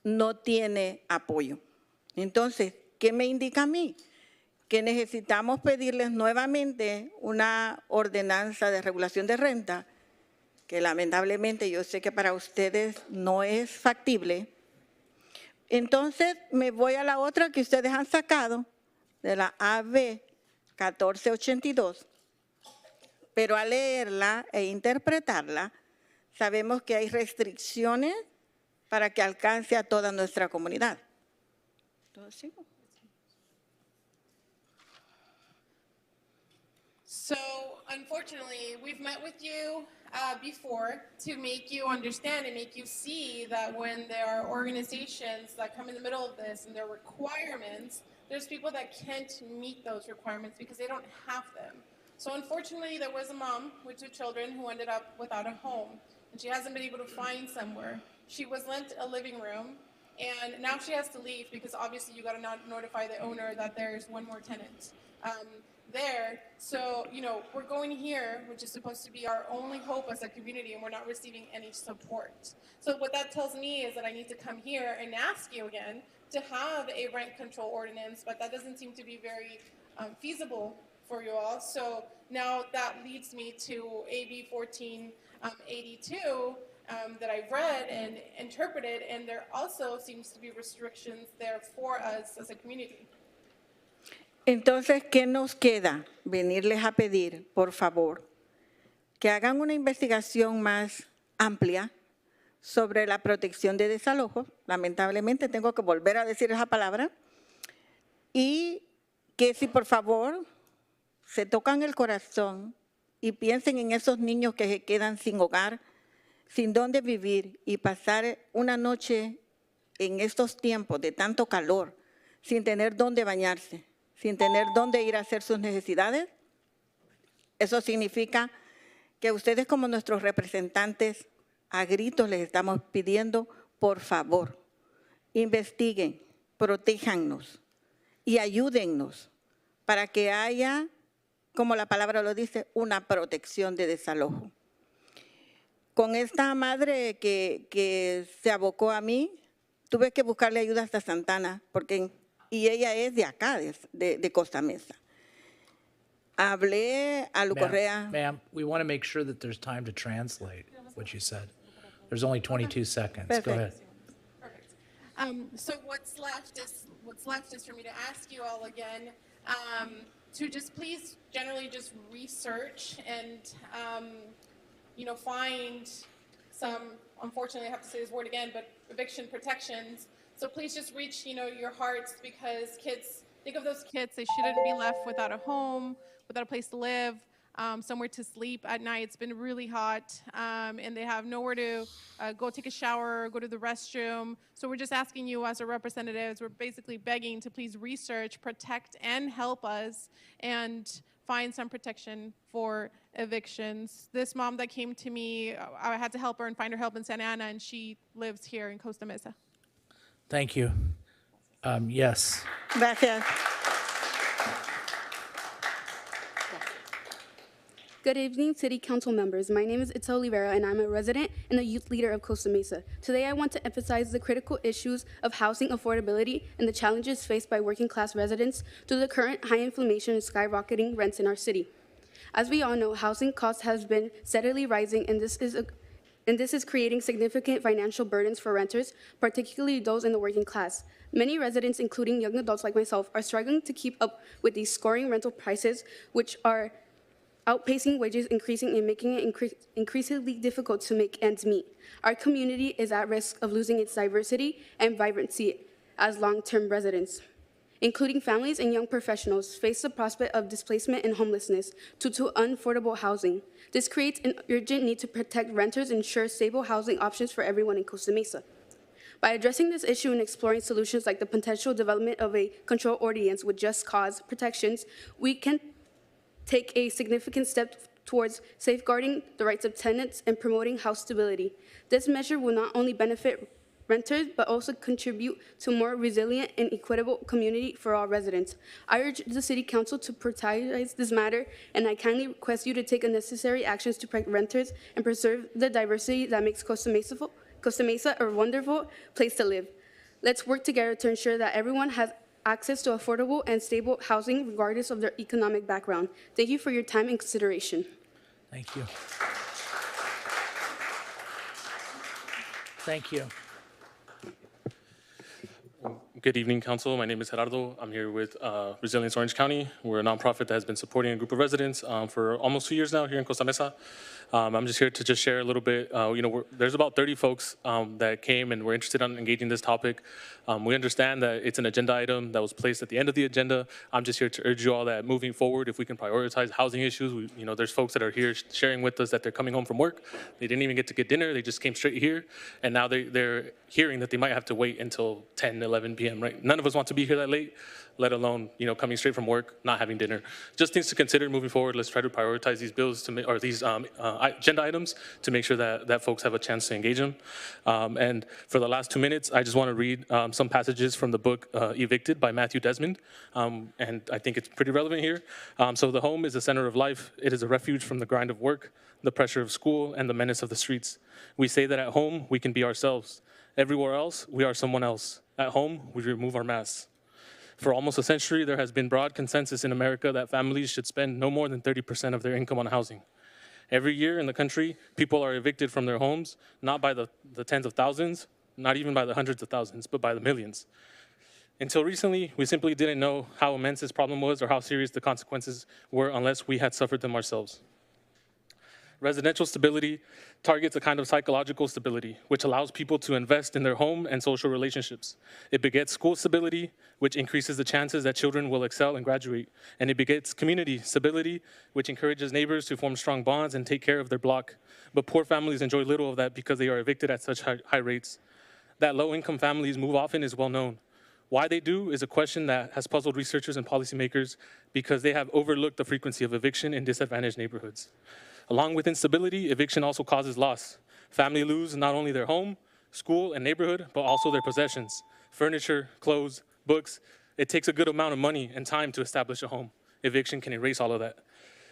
no tiene apoyo. Entonces, ¿qué me indica a mí? Que necesitamos pedirles nuevamente una ordenanza de regulación de renta, que lamentablemente yo sé que para ustedes no es factible. Entonces, me voy a la otra que ustedes han sacado, de la AB 1482, pero al leerla e interpretarla, sabemos que hay restricciones para que alcance a toda nuestra comunidad. Entonces, So, unfortunately, we've met with you before to make you understand and make you see that when there are organizations that come in the middle of this and their requirements, there's people that can't meet those requirements because they don't have them. So, unfortunately, there was a mom with 2 children who ended up without a home, and she hasn't been able to find somewhere. She was lent a living room, and now she has to leave because obviously you got to notify the owner that there's one more tenant there. So, you know, we're going here, which is supposed to be our only hope as a community, and we're not receiving any support. So what that tells me is that I need to come here and ask you again to have a rent control ordinance, but that doesn't seem to be very feasible for you all. So now that leads me to AB 1482 that I've read and interpreted, and there also seems to be restrictions there for us as a community. entonces, ¿qué nos queda? Venirles a pedir, por favor, que hagan una investigación más amplia sobre la protección de desalojos. Lamentablemente tengo que volver a decir esa palabra. Y que si por favor se tocan el corazón y piensen en esos niños que se quedan sin hogar, sin dónde vivir y pasar una noche en estos tiempos de tanto calor, sin tener dónde bañarse, sin tener dónde ir a hacer sus necesidades, eso significa que ustedes como nuestros representantes a gritos les estamos pidiendo, por favor, investiguen, protéjannos y ayúdennos para que haya, como la palabra lo dice, una protección de desalojo. Con esta madre que se abocó a mí, tuve que buscarle ayuda hasta Santana, y ella es de acá, de Costa Mesa. Hablé a Lu Correa. Ma'am, we want to make sure that there's time to translate what you said. There's only 22 seconds. Perfect. Go ahead. Perfect. So what's left is for me to ask you all again to just please generally just research and you know, find some, unfortunately I have to say this word again, but eviction protections. So please just reach, you know, your hearts, because kids, think of those kids, they shouldn't be left without a home, without a place to live, somewhere to sleep at night. It's been really hot, and they have nowhere to go take a shower, go to the restroom. So we're just asking you as our representatives, we're basically begging to please research, protect, and help us, and find some protection for evictions. This mom that came to me, I had to help her and find her help in Santa Ana, and she lives here in Costa Mesa. Thank you. Yes. Gracias. Good evening, City Council members. My name is Itzel Olivera, and I'm a resident and a youth leader of Costa Mesa. Today, I want to emphasize the critical issues of housing affordability and the challenges faced by working-class residents due to the current high inflation and skyrocketing rents in our city. As we all know, housing costs have been steadily rising, and this is creating significant financial burdens for renters, particularly those in the working class. Many residents, including young adults like myself, are struggling to keep up with these soaring rental prices, which are outpacing wages increasing and making it increasingly difficult to make ends meet. Our community is at risk of losing its diversity and vibrancy as long-term residents, including families and young professionals, face the prospect of displacement and homelessness due to unaffordable housing. This creates an urgent need to protect renters and ensure stable housing options for everyone in Costa Mesa. By addressing this issue and exploring solutions like the potential development of a control ordinance with just cause protections, we can take a significant step towards safeguarding the rights of tenants and promoting house stability. This measure will not only benefit renters, but also contribute to a more resilient and equitable community for all residents. I urge the City Council to prioritize this matter, and I kindly request you to take necessary actions to protect renters and preserve the diversity that makes Costa Mesa a wonderful place to live. Let's work together to ensure that everyone has access to affordable and stable housing regardless of their economic background. Thank you for your time and consideration. Thank you. Thank you. Good evening, Council. My name is Gerardo. I'm here with Resilience Orange County. We're a nonprofit that has been supporting a group of residents for almost 2 years now here in Costa Mesa. I'm just here to share a little bit. There's about 30 folks that came and were interested in engaging this topic. We understand that it's an agenda item that was placed at the end of the agenda. I'm just here to urge you all that moving forward, if we can prioritize housing issues, there's folks that are here sharing with us that they're coming home from work. They didn't even get to get dinner. They just came straight here. And now they're hearing that they might have to wait until 10, 11 p.m., right? None of us want to be here that late, let alone, coming straight from work, not having dinner. Just things to consider moving forward. Let's try to prioritize these bills or these agenda items to make sure that folks have a chance to engage them. And for the last 2 minutes, I just want to read some passages from the book Evicted by Matthew Desmond. And I think it's pretty relevant here. So the home is the center of life. It is a refuge from the grind of work, the pressure of school, and the menace of the streets. We say that at home, we can be ourselves. Everywhere else, we are someone else. At home, we remove our masks. For almost a century, there has been broad consensus in America that families should spend no more than 30% of their income on housing. Every year in the country, people are evicted from their homes, not by the tens of thousands, not even by the hundreds of thousands, but by the millions. Until recently, we simply didn't know how immense this problem was or how serious the consequences were unless we had suffered them ourselves. Residential stability targets a kind of psychological stability, which allows people to invest in their home and social relationships. It begets school stability, which increases the chances that children will excel and graduate. And it begets community stability, which encourages neighbors to form strong bonds and take care of their block. But poor families enjoy little of that because they are evicted at such high rates. That low-income families move often is well known. Why they do is a question that has puzzled researchers and policymakers because they have overlooked the frequency of eviction in disadvantaged neighborhoods. Along with instability, eviction also causes loss. Families lose not only their home, school, and neighborhood, but also their possessions, furniture, clothes, books. It takes a good amount of money and time to establish a home. Eviction can erase all of that.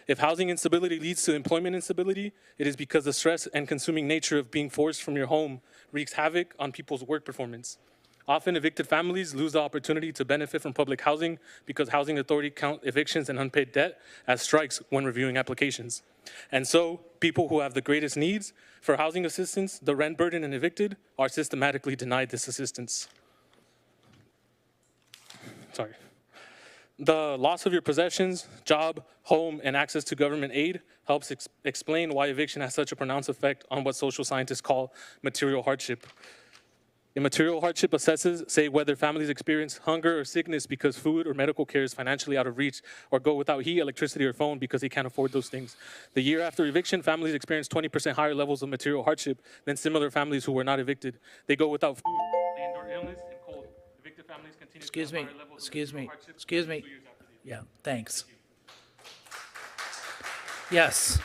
If housing instability leads to employment instability, it is because the stress and consuming nature of being forced from your home wreaks havoc on people's work performance. Often evicted families lose the opportunity to benefit from public housing because housing authority count evictions and unpaid debt as strikes when reviewing applications. And so people who have the greatest needs for housing assistance, the rent burden and evicted, are systematically denied this assistance. Sorry. The loss of your possessions, job, home, and access to government aid helps explain why eviction has such a pronounced effect on what social scientists call material hardship. A material hardship assesses, say, whether families experience hunger or sickness because food or medical care is financially out of reach, or go without heat, electricity, or phone because they can't afford those things. The year after eviction, families experience 20% higher levels of material hardship than similar families who were not evicted. They go without food, they endure illness and cold. Evicted families continue to have higher levels of material hardship Excuse me. 2 years after the eviction. Yeah, thanks. Yes.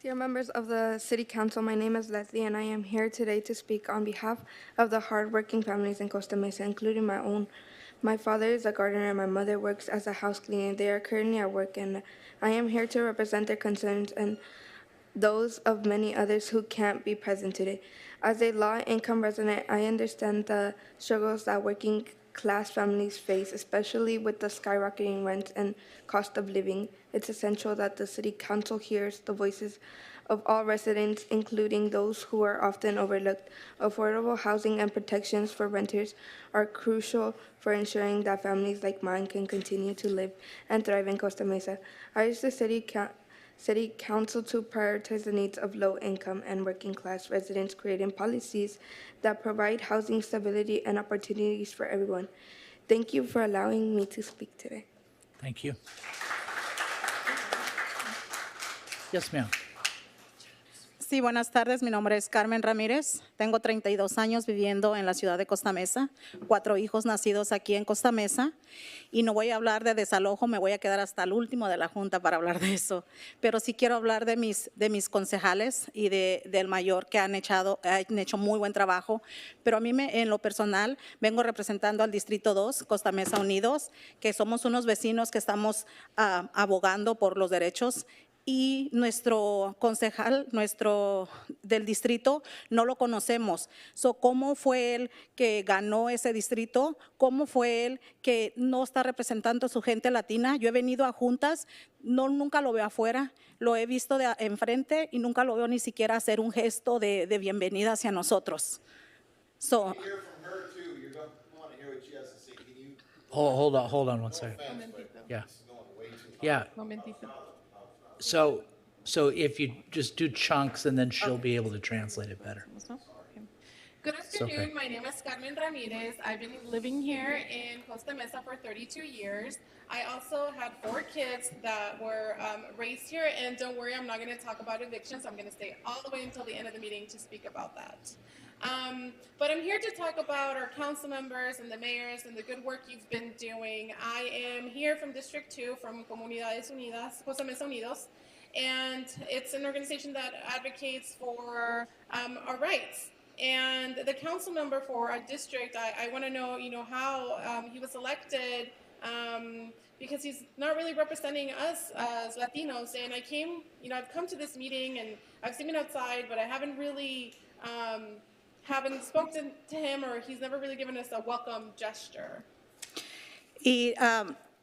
Dear members of the City Council, my name is Leslie, and I am here today to speak on behalf of the hardworking families in Costa Mesa, including my own. My father is a gardener, and my mother works as a house cleaner. They are currently at work, and I am here to represent their concerns and those of many others who can't be present today. As a low-income resident, I understand the struggles that working class families face, especially with the skyrocketing rents and cost of living. It's essential that the City Council hears the voices of all residents, including those who are often overlooked. Affordable housing and protections for renters are crucial for ensuring that families like mine can continue to live and thrive in Costa Mesa. I urge the City Council to prioritize the needs of low-income and working-class residents, creating policies that provide housing stability and opportunities for everyone. Thank you for allowing me to speak today. Thank you. Yes, ma'am. Sí, buenas tardes. Mi nombre es Carmen Ramírez. Tengo 32 años viviendo en la ciudad de Costa Mesa, 4 hijos nacidos aquí en Costa Mesa. Y no voy a hablar de desalojo, me voy a quedar hasta el último de la Junta para hablar de eso. Pero sí quiero hablar de mis concejales y del mayor que han hecho muy buen trabajo. Pero a mí, en lo personal, vengo representando al Distrito 2, Costa Mesa Unidos, que somos unos vecinos que estamos abogando por los derechos. Y nuestro concejal, del distrito, no lo conocemos. ¿Cómo fue él que ganó ese distrito? ¿Cómo fue él que no está representando a su gente latina? Yo he venido a juntas, nunca lo veo afuera, lo he visto de enfrente y nunca lo veo ni siquiera hacer un gesto de bienvenida hacia nosotros. Hold on one second. Yeah. Yeah. So if you just do chunks and then she'll be able to translate it better. Good okay. afternoon. My name is Carmen Ramirez. I've been living here in Costa Mesa for 32 years. I also had 4 kids that were raised here, and don't worry, I'm not going to talk about evictions. I'm going to stay all the way until the end of the meeting to speak about that. But I'm here to talk about our council members and the mayors and the good work you've been doing. I am here from District 2, from Comunidades Unidas, Costa Mesa Unidos, and it's an organization that advocates for our rights. And the council member for our district, I want to know, how he was elected, because he's not really representing us as Latinos. And I've come to this meeting and I've seen him outside, but I haven't really, haven't spoken to him, or he's never really given us a welcome gesture. Y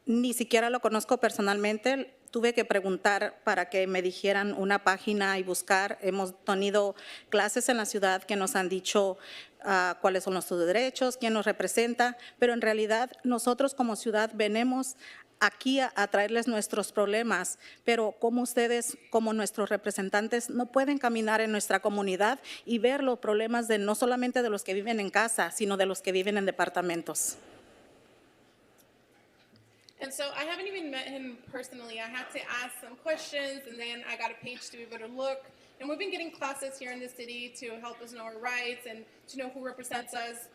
ni siquiera lo conozco personalmente. Tuve que preguntar para que me dijeran una página y buscar. Hemos tenido clases en la ciudad que nos han dicho cuáles son nuestros derechos, quién nos representa, pero en realidad nosotros como ciudad venimos aquí a traerles nuestros problemas, pero como ustedes, como nuestros representantes, no pueden caminar en nuestra comunidad y ver los problemas de no solamente de los que viven en casa, sino de los que viven en departamentos. And so I haven't even met him personally. I had to ask some questions, and then I got a page to be able to look. And we've been getting classes here in the city to help us know our rights and to know who represents us.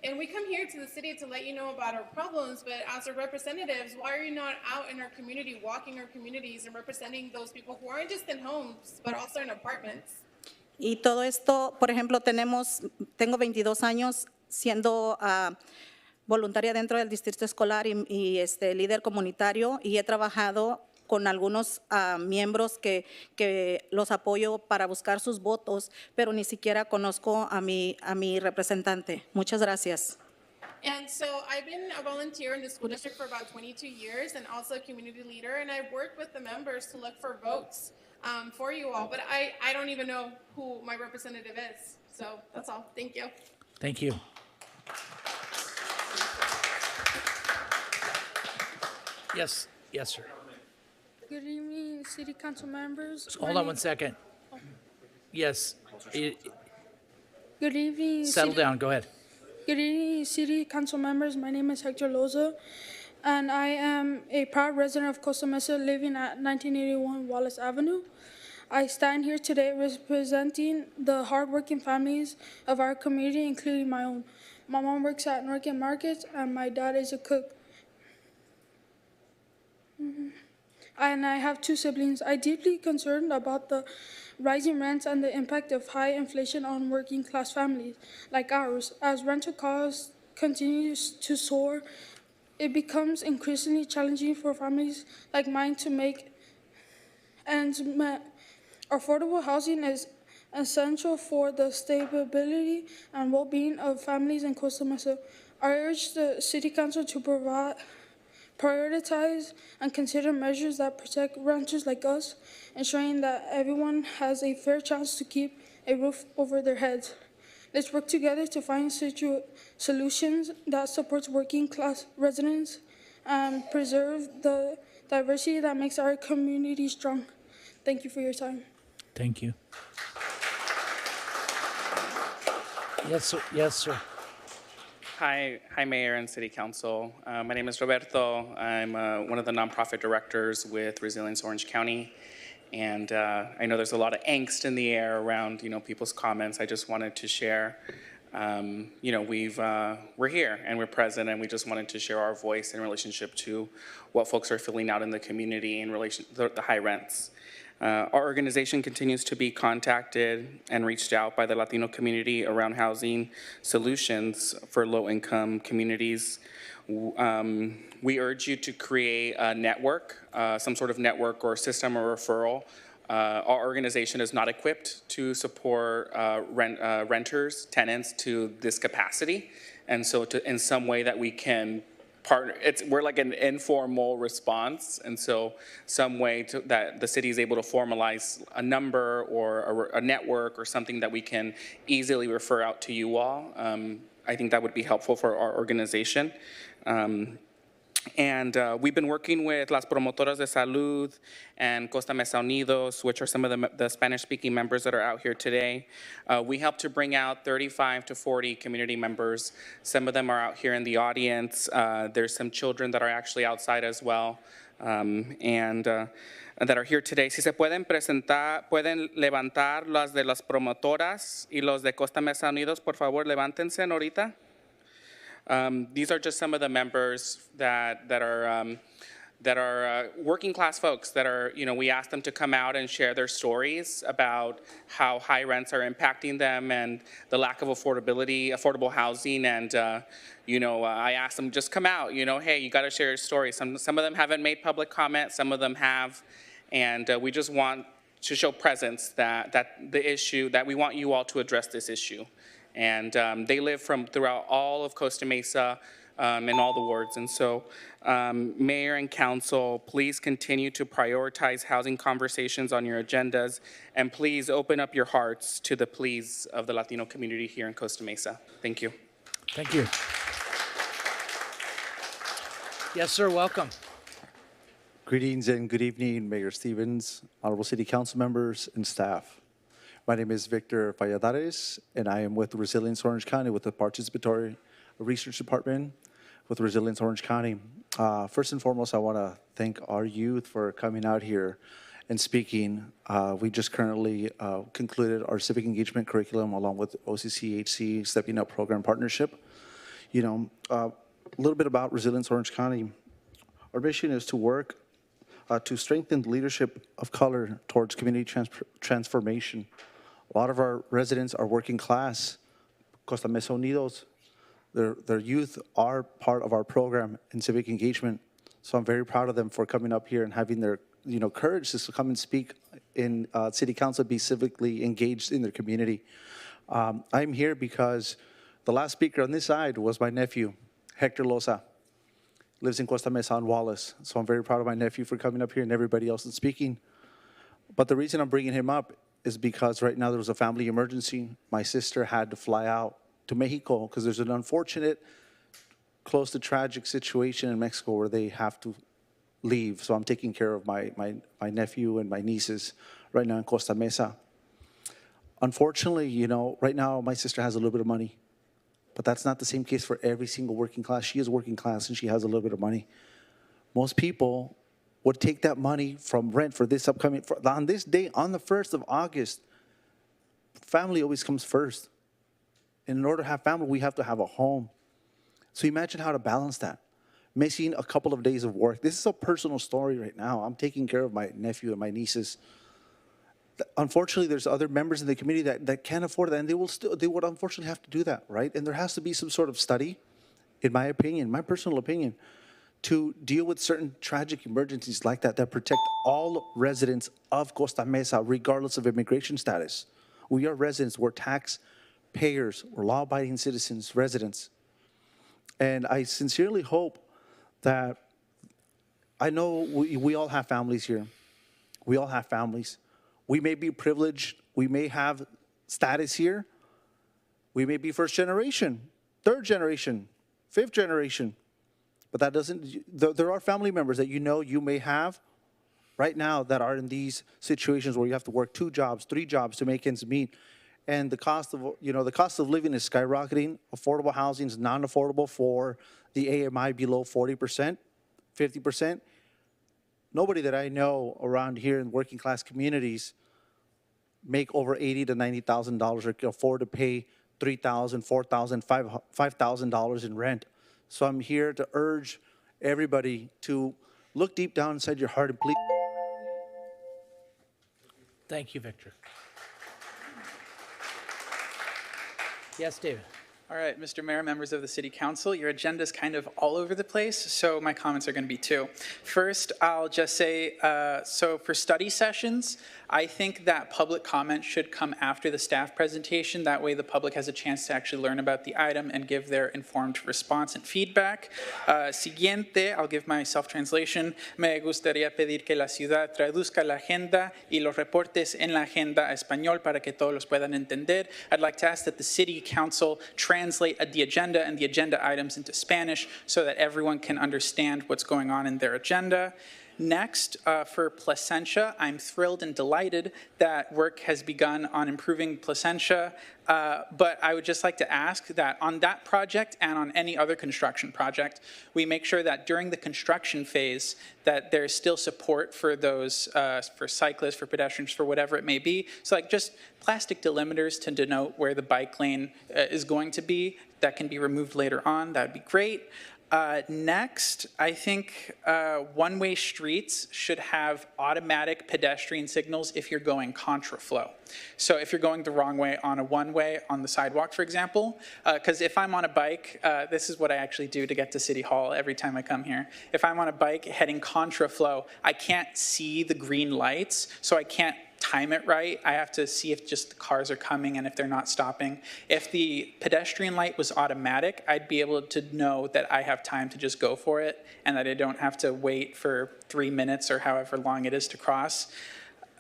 And we come here to the city to let you know about our problems, but as our representatives, why are you not out in our community, walking our communities and representing those people who aren't just in homes, but also in apartments? Y todo esto, por ejemplo, tengo 22 años siendo voluntaria dentro del distrito escolar y líder comunitario, y he trabajado con algunos miembros que los apoyo para buscar sus votos, pero ni siquiera conozco a mi representante. Muchas gracias. And so I've been a volunteer in the school district for about 22 years and also a community leader, and I've worked with the members to look for votes for you all, but I don't even know who my representative is. So that's all. Thank you. Thank you. Yes, sir. Good evening, City Council members. Hold on one second. Yes. Good evening. Settle down. Go ahead. Good evening, City Council members. My name is Hector Loza, and I am a proud resident of Costa Mesa living at 1981 Wallace Avenue. I stand here today representing the hardworking families of our community, including my own. My mom works at Northgate Markets, and my dad is a cook. And I have 2 siblings. I'm deeply concerned about the rising rents and the impact of high inflation on working class families like ours. As rental costs continues to soar, it becomes increasingly challenging for families like mine to make ends meet. Affordable housing is essential for the stability and well-being of families in Costa Mesa. I urge the City Council to prioritize and consider measures that protect renters like us, ensuring that everyone has a fair chance to keep a roof over their heads. Let's work together to find solutions that supports working class residents and preserve the diversity that makes our community strong. Thank you for your time. Thank you. Yes, sir. Yes, sir. Hi, Mayor and City Council. My name is Roberto. I'm one of the nonprofit directors with Resilience Orange County, and I know there's a lot of angst in the air around, people's comments. I just wanted to share, we're here and we're present, and we just wanted to share our voice in relationship to what folks are feeling out in the community in relation to the high rents. Our organization continues to be contacted and reached out by the Latino community around housing solutions for low-income communities. We urge you to create a network, some sort of network or system or referral. Our organization is not equipped to support renters, tenants to this capacity, and so in some way that we can we're like an informal response, and so some way that the city is able to formalize a number or a network or something that we can easily refer out to you all. I think that would be helpful for our organization. And we've been working with Las Promotoras de Salud and Costa Mesa Unidos, which are some of the Spanish-speaking members that are out here today. We help to bring out 35 to 40 community members. Some of them are out here in the audience. There's some children that are actually outside as well, and that are here today. Si se pueden presentar, pueden levantar las de las promotoras y los de Costa Mesa Unidos, por favor, levántense ahorita. These are just some of the members that are working class folks that are, we asked them to come out and share their stories about how high rents are impacting them and the lack of affordable housing. And, I asked them, just come out, hey, you got to share your story. Some of them haven't made public comment, some of them have. And we just want to show presence that we want you all to address this issue. And they live throughout all of Costa Mesa and all the wards. And so, Mayor and Council, please continue to prioritize housing conversations on your agendas, and please open up your hearts to the pleas of the Latino community here in Costa Mesa. Thank you. Thank you. Yes, sir, welcome. Greetings and good evening, Mayor Stevens, honorable city council members, and staff. My name is Victor Valladares, and I am with Resilience Orange County with the Participatory Research Department with Resilience Orange County. First and foremost, I want to thank our youth for coming out here and speaking. We just currently concluded our civic engagement curriculum along with OCCHC Stepping Up Program Partnership. A little bit about Resilience Orange County. Our mission is to work to strengthen the leadership of color towards community transformation. A lot of our residents are working class. Costa Mesa Unidos, their youth are part of our program in civic engagement. So I'm very proud of them for coming up here and having their courage to come and speak in city council, be civically engaged in their community. I'm here because the last speaker on this side was my nephew, Hector Loza. Lives in Costa Mesa on Wallace. So I'm very proud of my nephew for coming up here and everybody else and speaking. But the reason I'm bringing him up is because right now there was a family emergency. My sister had to fly out to Mexico because there's an unfortunate, close to tragic situation in Mexico where they have to leave. So I'm taking care of my nephew and my nieces right now in Costa Mesa. Unfortunately, right now my sister has a little bit of money. But that's not the same case for every single working class. She is working class and she has a little bit of money. Most people would take that money from rent for this upcoming, on this day, on the 1st of August, family always comes first. And in order to have family, we have to have a home. So imagine how to balance that. Missing a couple of days of work. This is a personal story right now. I'm taking care of my nephew and my nieces. Unfortunately, there's other members in the community that can't afford that, and they would unfortunately have to do that, right? And there has to be some sort of study, in my opinion, my personal opinion, to deal with certain tragic emergencies like that protect all residents of Costa Mesa, regardless of immigration status. We are residents, we're taxpayers, we're law-abiding citizens, residents. And I sincerely hope that, I know we all have families here. We all have families. We may be privileged, we may have status here, we may be first generation, third generation, fifth generation, but that doesn't, there are family members that you may have right now that are in these situations where you have to work 2 jobs, 3 jobs to make ends meet. And the cost of living is skyrocketing. Affordable housing is non-affordable for the AMI below 40%, 50%. Nobody that I know around here in working class communities make over $80,000 to $90,000 or can afford to pay $3,000, $4,000, $5,000 in rent. So I'm here to urge everybody to look deep down inside your heart and please. Thank you, Victor. Yes, David. All right, Mr. Mayor, members of the City Council, your agenda is kind of all over the place, so my comments are going to be 2. First, I'll just say, so for study sessions, I think that public comment should come after the staff presentation. That way the public has a chance to actually learn about the item and give their informed response and feedback. Siguiente, I'll give my self-translation. Me gustaría pedir que la ciudad traduzca la agenda y los reportes en la agenda a español para que todos los puedan entender. I'd like to ask that the City Council translate translate the agenda and the agenda items into Spanish so that everyone can understand what's going on in their agenda. Next, for Placentia, I'm thrilled and delighted that work has begun on improving Placentia, but I would just like to ask that on that project and on any other construction project, we make sure that during the construction phase that there's still support for those, for cyclists, for pedestrians, for whatever it may be. So like just plastic delimiters to denote where the bike lane is going to be that can be removed later on, that would be great. Next, I think one-way streets should have automatic pedestrian signals if you're going contraflow. So if you're going the wrong way on a one-way on the sidewalk, for example, because if I'm on a bike, this is what I actually do to get to City Hall every time I come here. If I'm on a bike heading contraflow, I can't see the green lights, so I can't time it right. I have to see if just the cars are coming and if they're not stopping. If the pedestrian light was automatic, I'd be able to know that I have time to just go for it and that I don't have to wait for 3 minutes or however long it is to cross.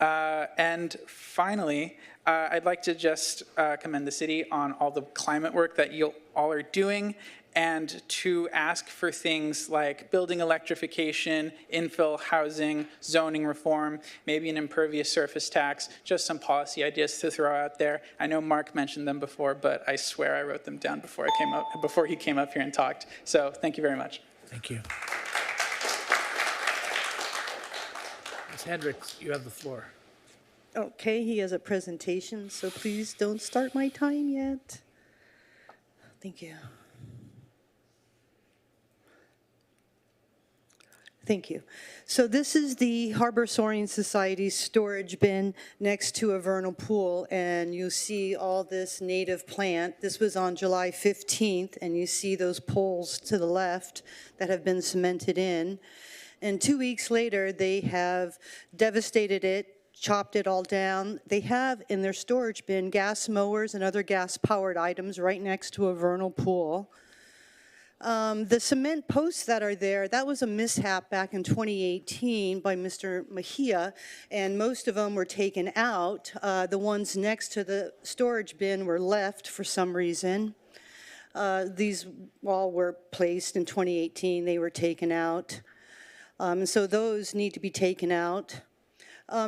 And finally, I'd like to just commend the city on all the climate work that you all are doing, and to ask for things like building electrification, infill housing, zoning reform, maybe an impervious surface tax, just some policy ideas to throw out there. I know Mark mentioned them before, but I swear I wrote them down before he came up here and talked. So thank you very much. Thank you. Ms. Hendricks, you have the floor. Okay, he has a presentation, so please don't start my time yet. Thank you. Thank you. So this is the Harbor Soaring Society's storage bin next to a vernal pool, and you see all this native plant. This was on July 15th, and you see those poles to the left that have been cemented in. And 2 weeks later, they have devastated it, chopped it all down. They have in their storage bin gas mowers and other gas-powered items right next to a vernal pool. The cement posts that are there, that was a mishap back in 2018 by Mr. Mejia, and most of them were taken out. The ones next to the storage bin were left for some reason. These all were placed in 2018. They were taken out. So those need to be taken out.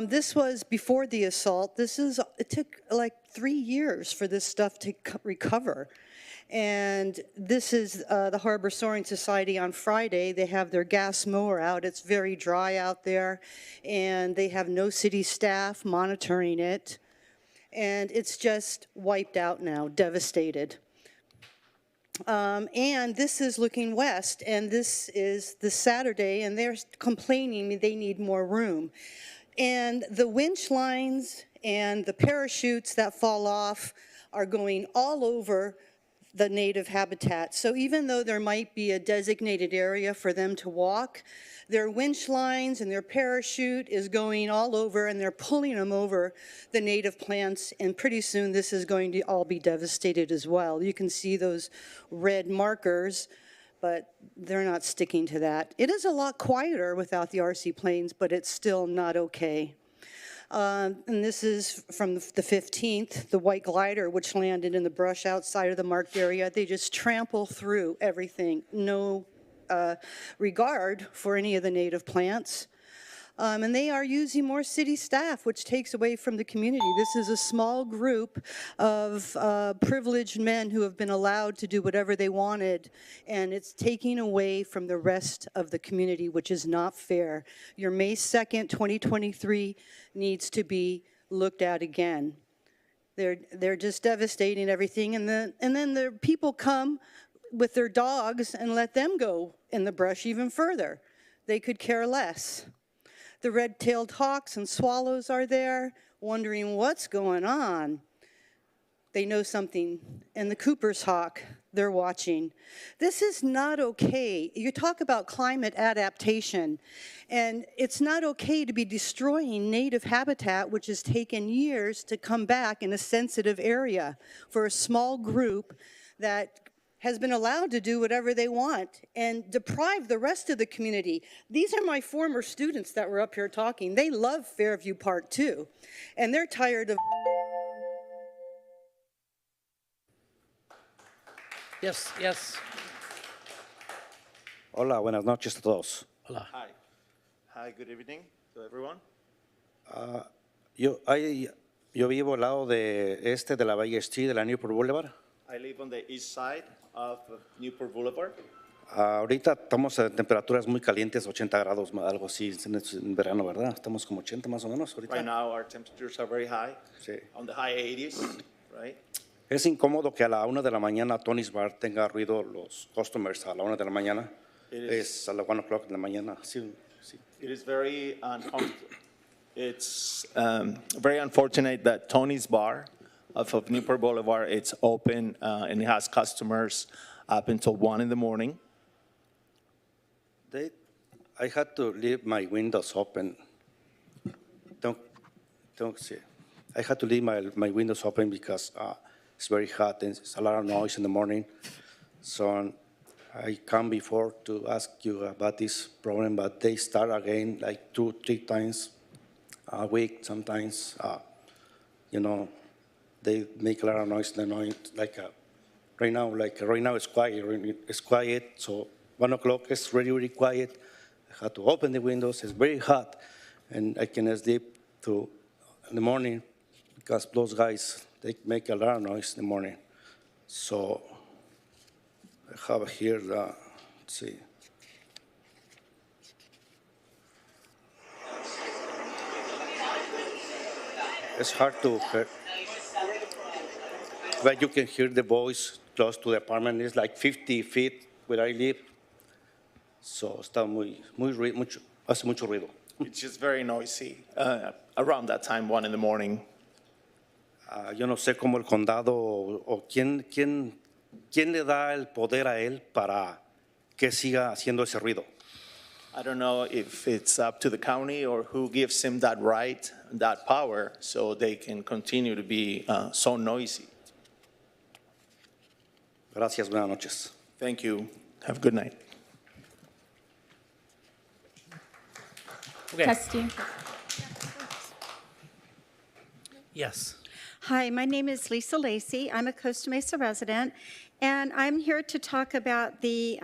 This was before the assault. It took like 3 years for this stuff to recover. And this is the Harbor Soaring Society on Friday. They have their gas mower out. It's very dry out there, and they have no city staff monitoring it. And it's just wiped out now, devastated. And this is looking west, and this is the Saturday, and they're complaining they need more room. And the winch lines and the parachutes that fall off are going all over the native habitat. So even though there might be a designated area for them to walk, their winch lines and their parachute is going all over, and they're pulling them over the native plants, and pretty soon this is going to all be devastated as well. You can see those red markers, but they're not sticking to that. It is a lot quieter without the RC planes, but it's still not okay. And this is from the 15th, the white glider, which landed in the brush outside of the marked area. They just trample through everything, no regard for any of the native plants. And they are using more city staff, which takes away from the community. This is a small group of privileged men who have been allowed to do whatever they wanted, and it's taking away from the rest of the community, which is not fair. Your May 2nd, 2023 needs to be looked at again. They're just devastating everything, and then the people come with their dogs and let them go in the brush even further. They could care less. The red-tailed hawks and swallows are there, wondering what's going on. They know something. And the Cooper's hawk, they're watching. This is not okay. You talk about climate adaptation, and it's not okay to be destroying native habitat, which has taken years to come back in a sensitive area for a small group that has been allowed to do whatever they want and deprive the rest of the community. These are my former students that were up here talking. They love Fairview Park too, and they're tired of Yes, yes. Hola, buenas noches a todos. Hola. Hi. Hi, good evening to everyone. Yo vivo al lado de la Valle Street, de la Newport Boulevard. I live on the east side of Newport Boulevard. Ahorita estamos a temperaturas muy calientes, 80 grados, algo así, en verano, ¿verdad? Estamos como 80 más o menos ahorita. Right now, our temperatures are very high, Sí. on the high 80s, right? Es incómodo que a la 1 de la mañana Tony's Bar tenga ruido los customers a la 1 de la mañana. Es a la 1 o'clock de la mañana. Sí, sí. It is very uncomfortable. It's very unfortunate that Tony's Bar off of Newport Boulevard, it's open and it has customers up until 1 in the morning. I had to leave my windows open. Don't see. I had to leave my windows open because it's very hot and it's a lot of noise in the morning. So I come before to ask you about this problem, but they start again like 2-3 times a week. Sometimes, they make a lot of noise. Right now it's quiet. It's quiet. So 1 o'clock is really, really quiet. I had to open the windows. It's very hot, and I cannot sleep in the morning because those guys, they make a lot of noise in the morning. So I have here let's see. It's hard to hear, but you can hear the voice close to the apartment. It's like 50 feet where I live. So está hace mucho ruido. It's just very noisy around that time, 1 in the morning. Yo no sé cómo el condado o quién le da el poder a él para que siga haciendo ese ruido. I don't know if it's up to the county or who gives him that right, that power, so they can continue to be so noisy. Gracias, buenas noches. Thank you. Have a good night. Okay. Testing. Yes. Hi, my name is Lisa Lacey. I'm a Costa Mesa resident, and I'm here to talk about the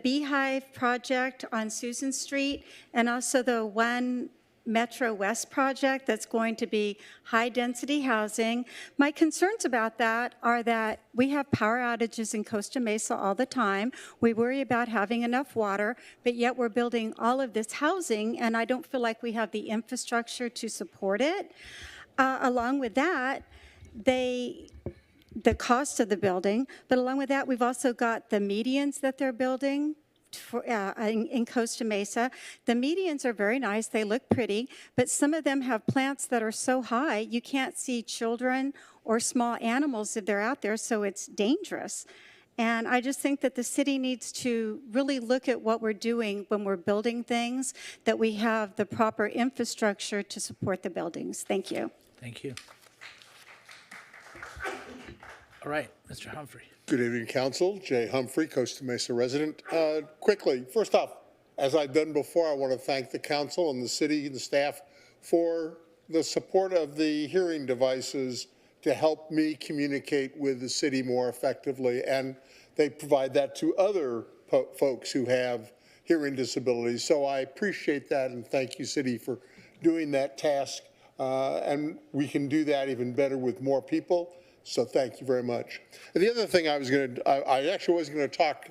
Beehive project on Susan Street and also the One Metro West project that's going to be high-density housing. My concerns about that are that we have power outages in Costa Mesa all the time. We worry about having enough water, but yet we're building all of this housing, and I don't feel like we have the infrastructure to support it. Along with that, the cost of the building, but along with that, we've also got the medians that they're building in Costa Mesa. The medians are very nice, they look pretty, but some of them have plants that are so high, you can't see children or small animals if they're out there, so it's dangerous. And I just think that the city needs to really look at what we're doing when we're building things, that we have the proper infrastructure to support the buildings. Thank you. Thank you. All right, Mr. Humphrey. Good evening, Council. Jay Humphrey, Costa Mesa resident. Quickly, first off, as I've done before, I want to thank the Council and the city and the staff for the support of the hearing devices to help me communicate with the city more effectively. And they provide that to other folks who have hearing disabilities. So I appreciate that, and thank you, city, for doing that task. And we can do that even better with more people. So thank you very much. And the other thing I actually was going to talk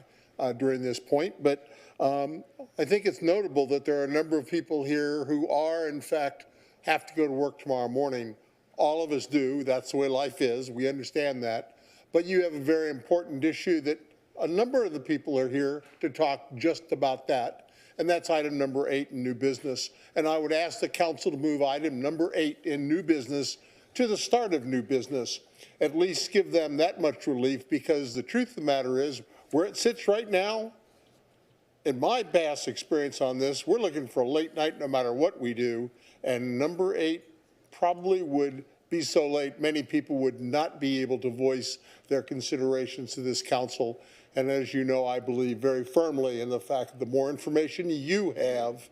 during this point, but I think it's notable that there are a number of people here who are, in fact, have to go to work tomorrow morning. All of us do. That's the way life is. We understand that. But you have a very important issue that a number of the people are here to talk just about that. And that's item number 8 in new business. And I would ask the council to move item number 8 in new business to the start of new business. At least give them that much relief, because the truth of the matter is, where it sits right now, in my past experience on this, we're looking for a late night no matter what we do. And number 8 probably would be so late, many people would not be able to voice their considerations to this council. And as you know, I believe very firmly in the fact that the more information you have,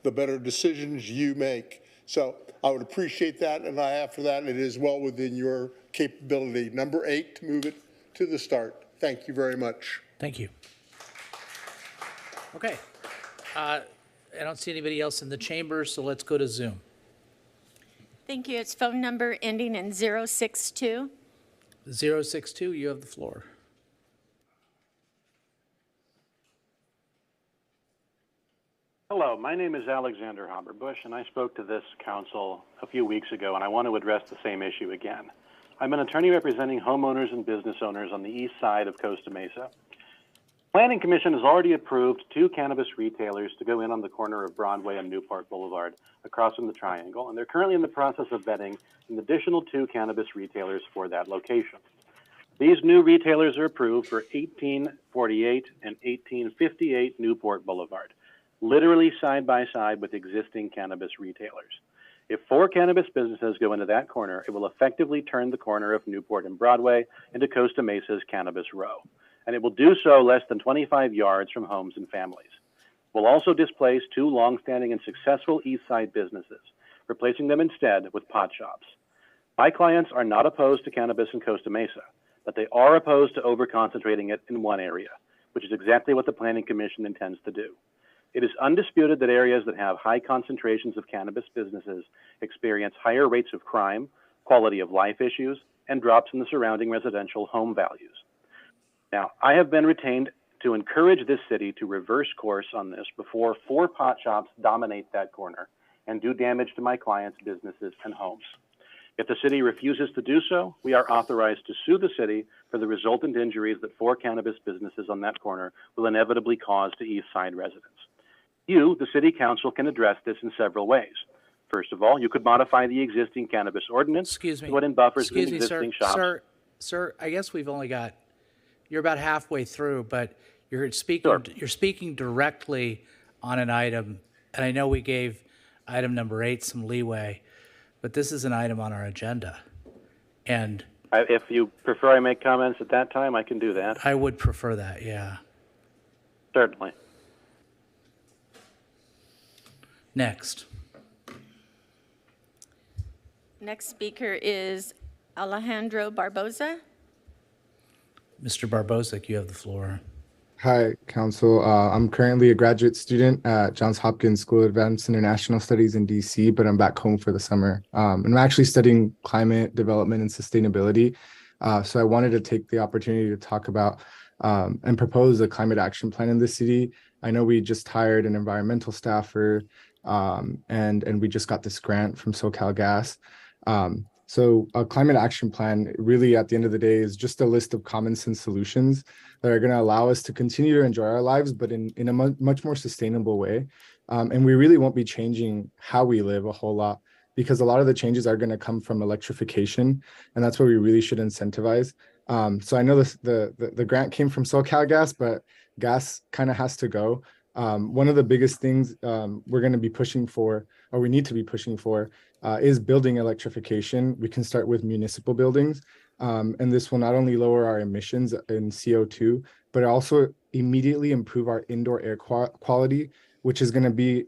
the better decisions you make. So I would appreciate that, and after that, it is well within your capability. Number 8, to move it to the start. Thank you very much. Thank you. Okay. I don't see anybody else in the chamber, so let's go to Zoom. Thank you. It's phone number ending in 062. 062, you have the floor. Hello, my name is Alexander Haberbush, and I spoke to this council a few weeks ago, and I want to address the same issue again. I'm an attorney representing homeowners and business owners on the east side of Costa Mesa. Planning Commission has already approved 2 cannabis retailers to go in on the corner of Broadway and Newport Boulevard across from the Triangle, and they're currently in the process of vetting an additional 2 cannabis retailers for that location. These new retailers are approved for 1848 and 1858 Newport Boulevard, literally side by side with existing cannabis retailers. If 4 cannabis businesses go into that corner, it will effectively turn the corner of Newport and Broadway into Costa Mesa's Cannabis Row, and it will do so less than 25 yards from homes and families. We'll also displace 2 longstanding and successful East Side businesses, replacing them instead with pot shops. My clients are not opposed to cannabis in Costa Mesa, but they are opposed to over-concentrating it in one area, which is exactly what the Planning Commission intends to do. It is undisputed that areas that have high concentrations of cannabis businesses experience higher rates of crime, quality of life issues, and drops in the surrounding residential home values. Now, I have been retained to encourage this city to reverse course on this before 4 pot shops dominate that corner and do damage to my clients' businesses and homes. If the city refuses to do so, we are authorized to sue the city for the resultant injuries that 4 cannabis businesses on that corner will inevitably cause to East Side residents. You, the City Council, can address this in several ways. First of all, you could modify the existing cannabis ordinance to put in buffers in existing shops. Sir, I guess we've only got, you're about halfway through, but you're speaking directly on an item, and I know we gave item number 8 some leeway, but this is an item on our agenda. And If you prefer I make comments at that time, I can do that. I would prefer that, yeah. Certainly. Next. Next speaker is Alejandro Barboza. Mr. Barboza, you have the floor. Hi, Council. I'm currently a graduate student at Johns Hopkins School of Advanced International Studies in DC, but I'm back home for the summer. And I'm actually studying climate development and sustainability. So I wanted to take the opportunity to talk about and propose a climate action plan in the city. I know we just hired an environmental staffer, and we just got this grant from SoCalGas. So a climate action plan really at the end of the day is just a list of common sense solutions that are going to allow us to continue to enjoy our lives, but in a much more sustainable way. And we really won't be changing how we live a whole lot, because a lot of the changes are going to come from electrification, and that's what we really should incentivize. So I know the grant came from SoCalGas, but gas kind of has to go. One of the biggest things we're going to be pushing for, or we need to be pushing for, is building electrification. We can start with municipal buildings, and this will not only lower our emissions in CO2, but also immediately improve our indoor air quality, which is going to be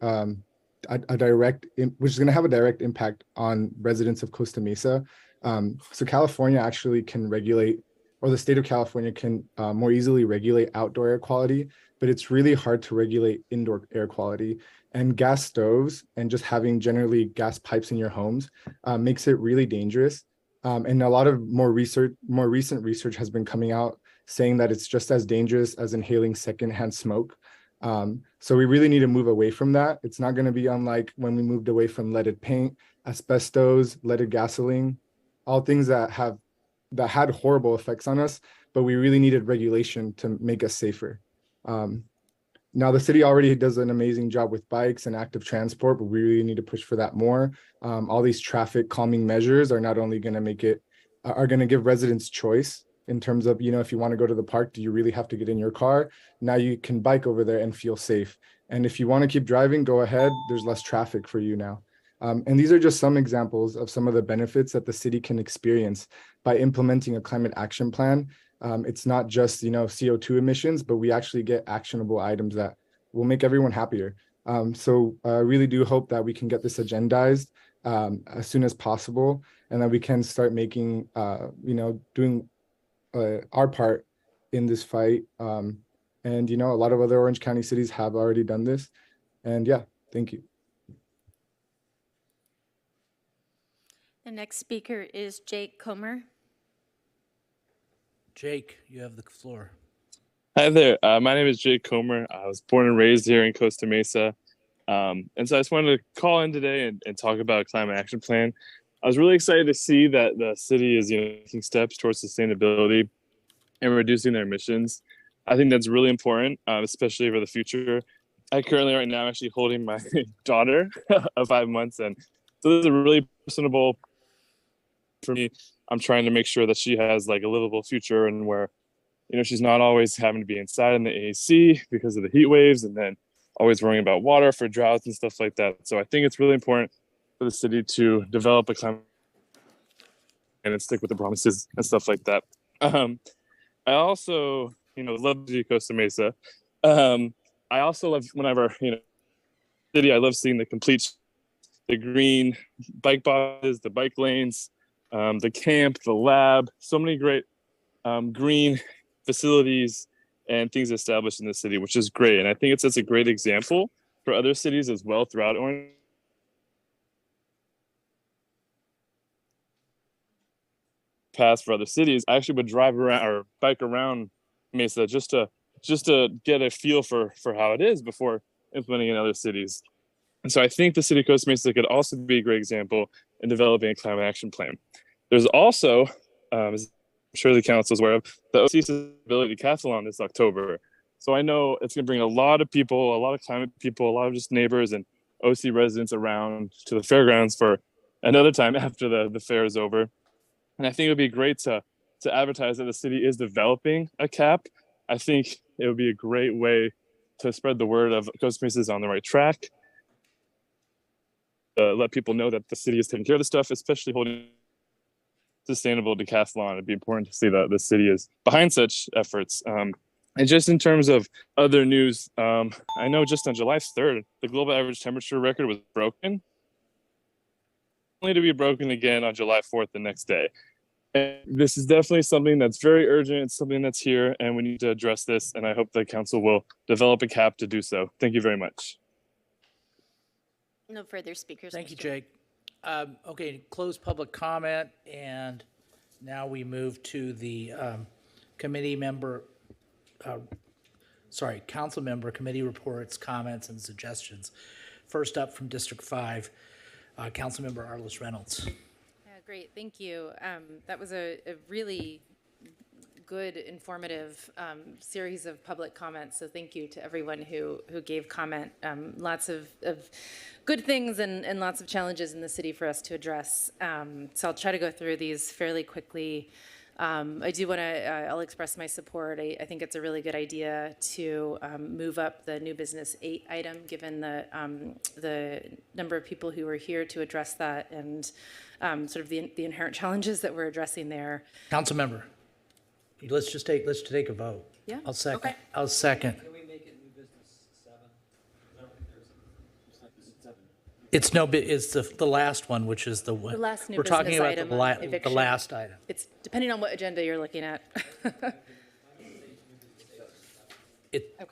which is going to have a direct impact on residents of Costa Mesa. So California actually can regulate, or the state of California can more easily regulate outdoor air quality, but it's really hard to regulate indoor air quality. And gas stoves and just having generally gas pipes in your homes makes it really dangerous. And a lot of more recent research has been coming out saying that it's just as dangerous as inhaling secondhand smoke. So we really need to move away from that. It's not going to be unlike when we moved away from leaded paint, asbestos, leaded gasoline, all things that had horrible effects on us, but we really needed regulation to make us safer. Now the city already does an amazing job with bikes and active transport, but we really need to push for that more. All these traffic calming measures are not only going to are going to give residents choice in terms of, if you want to go to the park, do you really have to get in your car? Now you can bike over there and feel safe. And if you want to keep driving, go ahead. There's less traffic for you now. And these are just some examples of some of the benefits that the city can experience by implementing a climate action plan. It's not just, CO2 emissions, but we actually get actionable items that will make everyone happier. So I really do hope that we can get this agendized as soon as possible, and that we can start making, doing our part in this fight. And, you know, a lot of other Orange County cities have already done this. And yeah, thank you. The next speaker is Jake Comer. Jake, you have the floor. Hi there. My name is Jake Comer. I was born and raised here in Costa Mesa. And so I just wanted to call in today and talk about a climate action plan. I was really excited to see that the city is taking steps towards sustainability and reducing their emissions. I think that's really important, especially for the future. I currently right now actually holding my daughter of 5 months. And so this is a really personable for me. I'm trying to make sure that she has like a livable future and where, she's not always having to be inside in the AC because of the heat waves and then always worrying about water for droughts and stuff like that. So I think it's really important for the city to develop a climate and stick with the promises and stuff like that. I also, love to see Costa Mesa. I also love whenever, city, I love seeing the green bike boxes, the bike lanes, the camp, the lab, so many great green facilities and things established in the city, which is great. And I think it sets a great example for other cities as well throughout Orange. Past for other cities, I actually would drive around or bike around Mesa just to get a feel for how it is before implementing in other cities. And so I think the city of Costa Mesa could also be a great example in developing a climate action plan. There's also, as I'm sure the council is aware of, the OC Sustainability Decathlon this October. So I know it's going to bring a lot of people, a lot of climate people, a lot of just neighbors and OC residents around to the fairgrounds for another time after the fair is over. And I think it would be great to advertise that the city is developing a CAP. I think it would be a great way to spread the word of Costa Mesa is on the right track. Let people know that the city is taking care of the stuff, especially holding sustainable decathlon. It'd be important to see that the city is behind such efforts. And just in terms of other news, I know just on July 3rd, the global average temperature record was broken, only to be broken again on July 4th the next day. And this is definitely something that's very urgent. It's something that's here, and we need to address this. And I hope the council will develop a CAP to do so. Thank you very much. No further speakers. Thank you, Jake. Okay, close public comment, and now we move to the council member committee reports, comments, and suggestions. First up from District 5, Councilmember Arliss Reynolds. Great, thank you. That was a really good, informative series of public comments. So thank you to everyone who gave comment. Lots of good things and lots of challenges in the city for us to address. So I'll try to go through these fairly quickly. I do want to, I'll express my support. I think it's a really good idea to move up the new business 8 item, given the number of people who are here to address that and sort of the inherent challenges that we're addressing there. Council member, let's take a vote. Yeah. I'll second. Okay. I'll second. Can we make it new business 7? It's the last one, which is the one. The last new We're talking business about item the on eviction. last item. It's depending on what agenda you're looking at.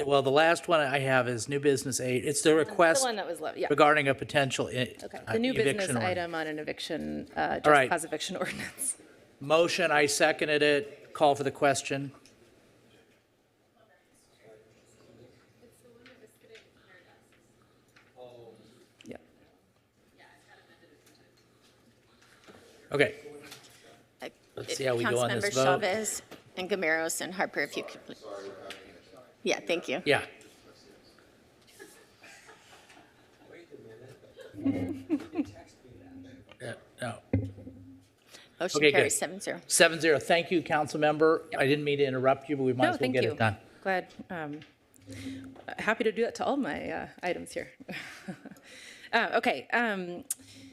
Well, the last one I have is new business 8. It's the request The one that was left, yeah. regarding a potential Okay, the new business eviction order. item on an eviction, just right. cause eviction ordinance. Motion, I seconded it. Call for the question. Yeah. Okay. Let's see how we go on this vote. Councilmember Chavez and Gameros and Harper, if you could. Yeah, thank you. Yeah. No. Motion Okay, carries good. 7-0. 7-0. Thank you, council member. I didn't mean to interrupt you, but we might No, as well thank get you. it done. Glad, happy to do that to all my items here. Okay,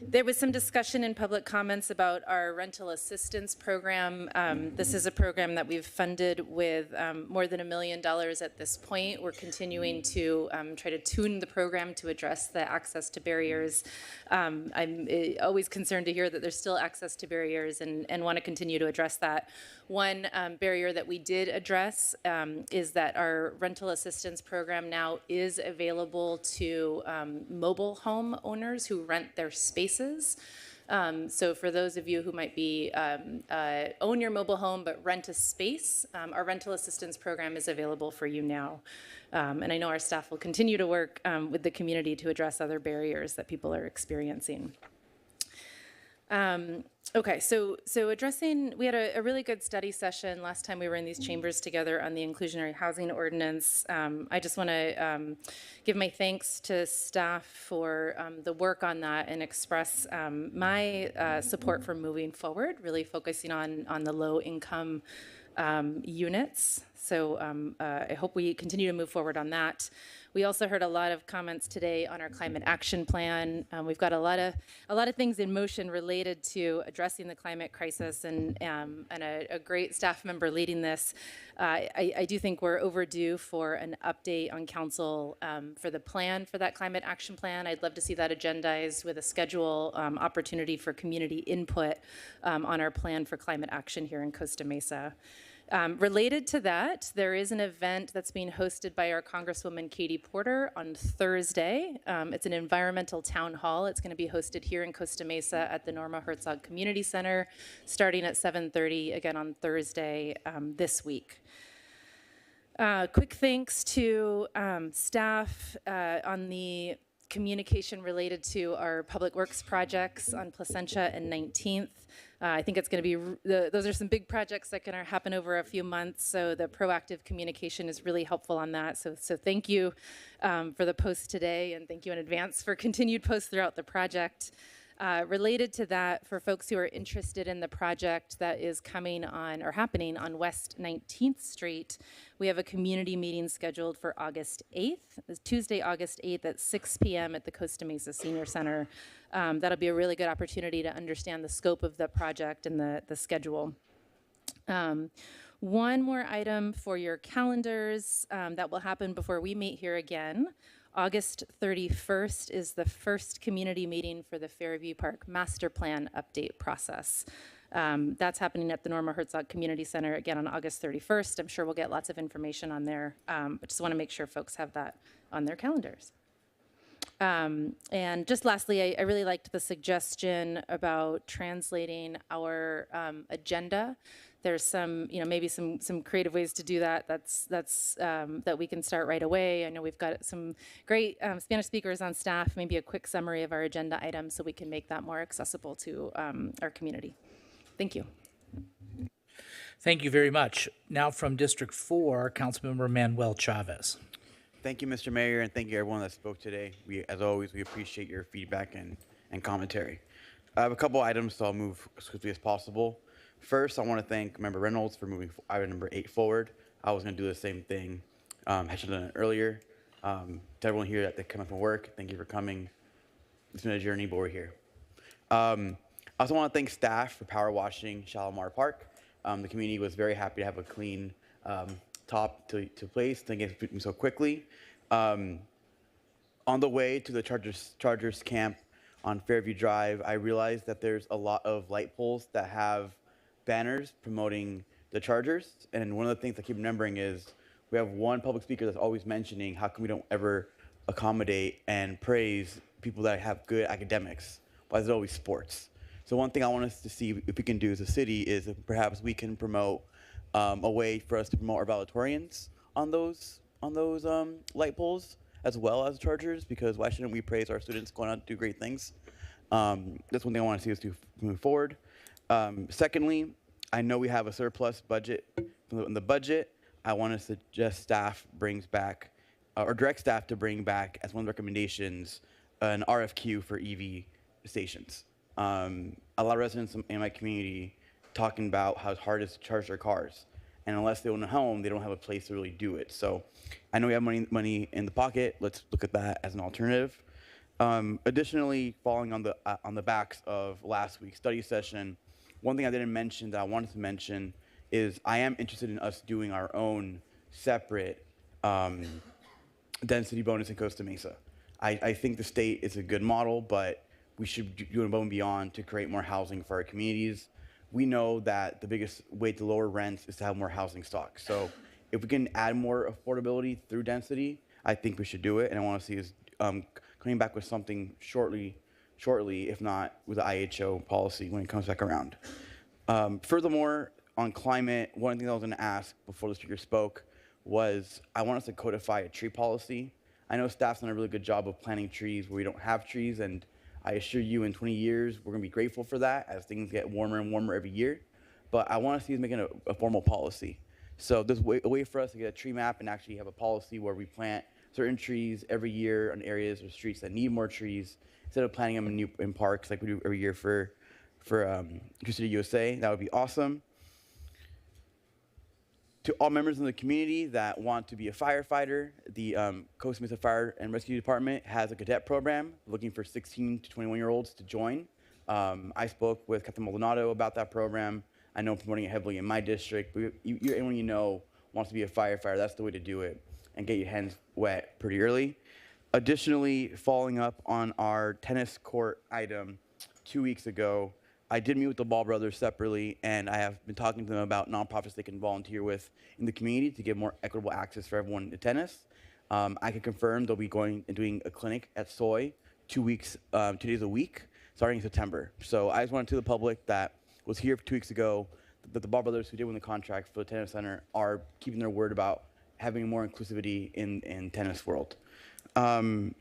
There was some discussion in public comments about our rental assistance program. This is a program that we've funded with more than $1 million at this point. We're continuing to try to tune the program to address the access to barriers. I'm always concerned to hear that there's still access to barriers and want to continue to address that. One barrier that we did address is that our rental assistance program now is available to mobile home owners who rent their spaces. So for those of you who might be own your mobile home but rent a space, our rental assistance program is available for you now. And I know our staff will continue to work with the community to address other barriers that people are experiencing. Okay, so addressing, we had a really good study session last time we were in these chambers together on the inclusionary housing ordinance. I just want to give my thanks to staff for the work on that and express my support for moving forward, really focusing on the low income units. So I hope we continue to move forward on that. We also heard a lot of comments today on our climate action plan. We've got a lot of things in motion related to addressing the climate crisis, and a great staff member leading this. I do think we're overdue for an update on council for the plan for that climate action plan. I'd love to see that agendized with a schedule opportunity for community input on our plan for climate action here in Costa Mesa. Related to that, there is an event that's being hosted by our Congresswoman Katie Porter on Thursday. It's an environmental town hall. It's going to be hosted here in Costa Mesa at the Norma Herzog Community Center, starting at 7:30 again on Thursday this week. Quick thanks to staff on the communication related to our public works projects on Placentia and 19th. I think it's going to be, those are some big projects that can happen over a few months, so the proactive communication is really helpful on that. So thank you for the post today, and thank you in advance for continued posts throughout the project. Related to that, for folks who are interested in the project that is coming on or happening on West 19th Street, we have a community meeting scheduled for August 8th, Tuesday, August 8th at 6 p.m. at the Costa Mesa Senior Center. That'll be a really good opportunity to understand the scope of the project and the schedule. One more item for your calendars that will happen before we meet here again. August 31st is the first community meeting for the Fairview Park Master Plan update process. That's happening at the Norma Herzog Community Center again on August 31st. I'm sure we'll get lots of information on there, but just want to make sure folks have that on their calendars. And just lastly, I really liked the suggestion about translating our agenda. There's some, maybe some creative ways to do that. That we can start right away. I know we've got some great Spanish speakers on staff. Maybe a quick summary of our agenda items so we can make that more accessible to our community. Thank you. Thank you very much. Now from District 4, Councilmember Manuel Chavez. Thank you, Mr. Mayor, and thank you everyone that spoke today. As always, we appreciate your feedback and commentary. I have a couple items, so I'll move as quickly as possible. First, I want to thank Member Reynolds for moving item number 8 forward. I was going to do the same thing. I should have done it earlier. To everyone here that came up from work, thank you for coming. It's been a journey, but we're here. I also want to thank staff for power washing Shalimar Park. The community was very happy to have a clean top to place. Thank you for moving so quickly. On the way to the Chargers camp on Fairview Drive, I realized that there's a lot of light poles that have banners promoting the Chargers. And one of the things I keep remembering is we have one public speaker that's always mentioning how come we don't ever accommodate and praise people that have good academics. Why is it always sports? So one thing I want us to see if we can do as a city is if perhaps we can promote a way for us to promote our valedictorians on those light poles as well as Chargers, because why shouldn't we praise our students going out to do great things? That's one thing I want to see us do move forward. Secondly, I know we have a surplus budget. In the budget, I want to suggest staff brings back, or direct staff to bring back as one of the recommendations, an RFQ for EV stations. A lot of residents in my community talking about how hard it is to charge their cars. And unless they own a home, they don't have a place to really do it. So I know we have money in the pocket. Let's look at that as an alternative. Additionally, following on the backs of last week's study session, one thing I didn't mention that I wanted to mention is I am interested in us doing our own separate density bonus in Costa Mesa. I think the state is a good model, but we should do above and beyond to create more housing for our communities. We know that the biggest way to lower rents is to have more housing stock. So if we can add more affordability through density, I think we should do it. And I want to see us coming back with something shortly, if not with the IHO policy when it comes back around. Furthermore, on climate, one thing I was going to ask before the speaker spoke was I want us to codify a tree policy. I know staff's done a really good job of planting trees where we don't have trees, and I assure you in 20 years, we're going to be grateful for that as things get warmer and warmer every year. But I want to see us making a formal policy. So there's a way for us to get a tree map and actually have a policy where we plant certain trees every year on areas or streets that need more trees instead of planting them in parks like we do every year for Tree City USA. That would be awesome. To all members in the community that want to be a firefighter, the Costa Mesa Fire and Rescue Department has a cadet program looking for 16 to 21-year-olds to join. I spoke with Captain Maldonado about that program. I know I'm promoting it heavily in my district. But anyone you know wants to be a firefighter, that's the way to do it and get your hands wet pretty early. Additionally, following up on our tennis court item 2 weeks ago, I did meet with the Ball brothers separately, and I have been talking to them about nonprofits they can volunteer with in the community to give more equitable access for everyone to tennis. I can confirm they'll be going and doing a clinic at Soy 2 days a week, starting in September. So I just wanted to the public that was here 2 weeks ago that the Ball brothers who did win the contract for the tennis center are keeping their word about having more inclusivity in tennis world. And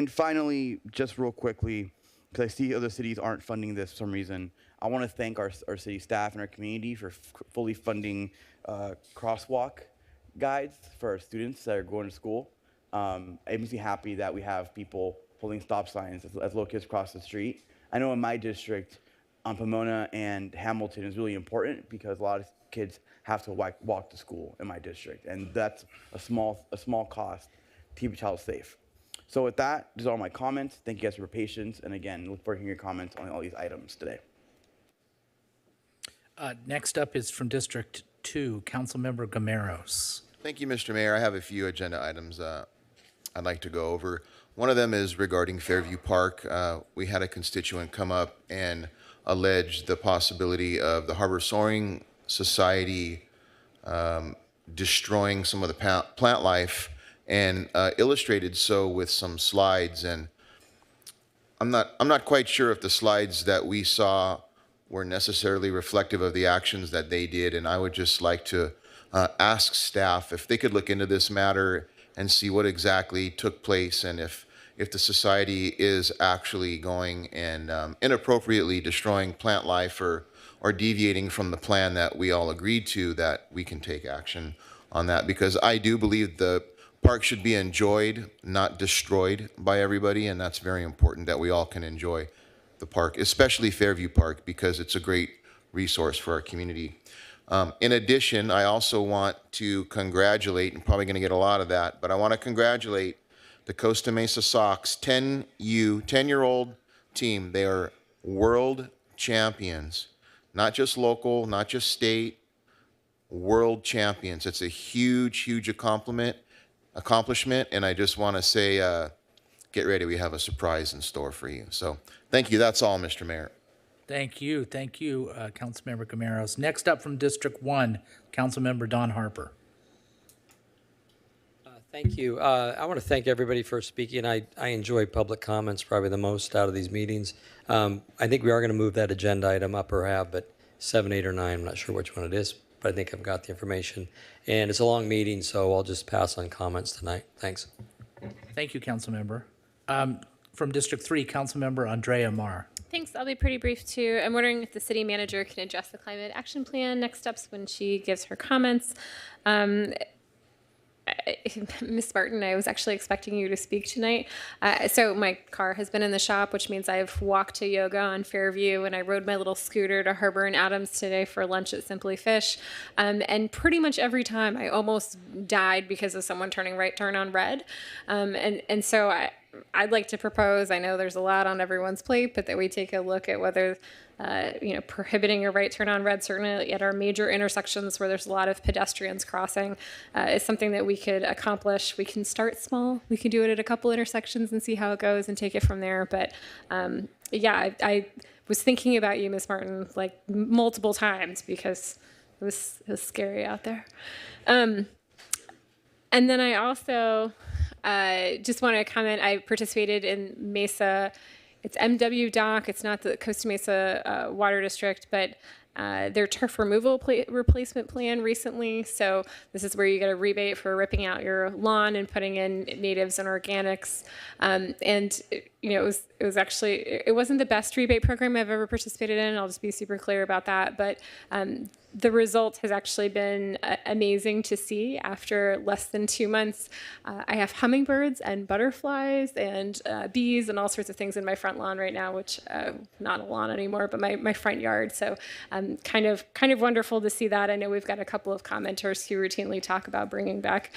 finally, just real quickly, because I see other cities aren't funding this for some reason, I want to thank our city staff and our community for fully funding crosswalk guides for our students that are going to school. It makes me happy that we have people holding stop signs as little kids cross the street. I know in my district, on Pomona and Hamilton is really important because a lot of kids have to walk to school in my district, and that's a small cost to keep a child safe. So with that, these are all my comments. Thank you guys for your patience, and again, look forward to hearing your comments on all these items today. Next up is from District 2, Councilmember Gameros. Thank you, Mr. Mayor. I have a few agenda items I'd like to go over. One of them is regarding Fairview Park. We had a constituent come up and allege the possibility of the Harbor Soaring Society destroying some of the plant life, and illustrated so with some slides. And I'm not quite sure if the slides that we saw were necessarily reflective of the actions that they did. And I would just like to ask staff if they could look into this matter and see what exactly took place, and if the society is actually going and inappropriately destroying plant life or deviating from the plan that we all agreed to, that we can take action on that. Because I do believe the park should be enjoyed, not destroyed by everybody, and that's very important that we all can enjoy the park, especially Fairview Park, because it's a great resource for our community. In addition, I also want to congratulate, and probably going to get a lot of that, but I want to congratulate the Costa Mesa Sox 10-year-old team. They are world champions, not just local, not just state, world champions. It's a huge, huge accomplishment, and I just want to say, get ready. We have a surprise in store for you. So thank you. That's all, Mr. Mayor. Thank you, Councilmember Gameros. Next up from District 1, Councilmember Don Harper. Thank you. I want to thank everybody for speaking. I enjoy public comments probably the most out of these meetings. I think we are going to move that agenda item up, or have, but 7, 8, or 9, I'm not sure which one it is, but I think I've got the information. And it's a long meeting, so I'll just pass on comments tonight. Thanks. Thank you, Councilmember. From District 3, Councilmember Andrea Marr. Thanks. I'll be pretty brief too. I'm wondering if the city manager can address the climate action plan next steps when she gives her comments. Ms. Martin, I was actually expecting you to speak tonight. So my car has been in the shop, which means I've walked to yoga on Fairview, and I rode my little scooter to Harbor and Adams today for lunch at Simply Fish. And pretty much every time I almost died because of someone turning right turn on red. And so I'd like to propose, I know there's a lot on everyone's plate, but that we take a look at whether, prohibiting a right turn on red, certainly at our major intersections where there's a lot of pedestrians crossing, is something that we could accomplish. We can start small. We can do it at a couple intersections and see how it goes and take it from there. But I was thinking about you, Ms. Martin, like multiple times because it was scary out there. And then I also just want to comment, I participated in Mesa. It's MWDOC. It's not the Costa Mesa Water District, but their turf removal replacement plan recently. So this is where you get a rebate for ripping out your lawn and putting in natives and organics. It wasn't the best rebate program I've ever participated in. I'll just be super clear about that. But the result has actually been amazing to see after less than 2 months. I have hummingbirds and butterflies and bees and all sorts of things in my front lawn right now, which not a lawn anymore, but my front yard. So kind of wonderful to see that. I know we've got a couple of commenters who routinely talk about bringing back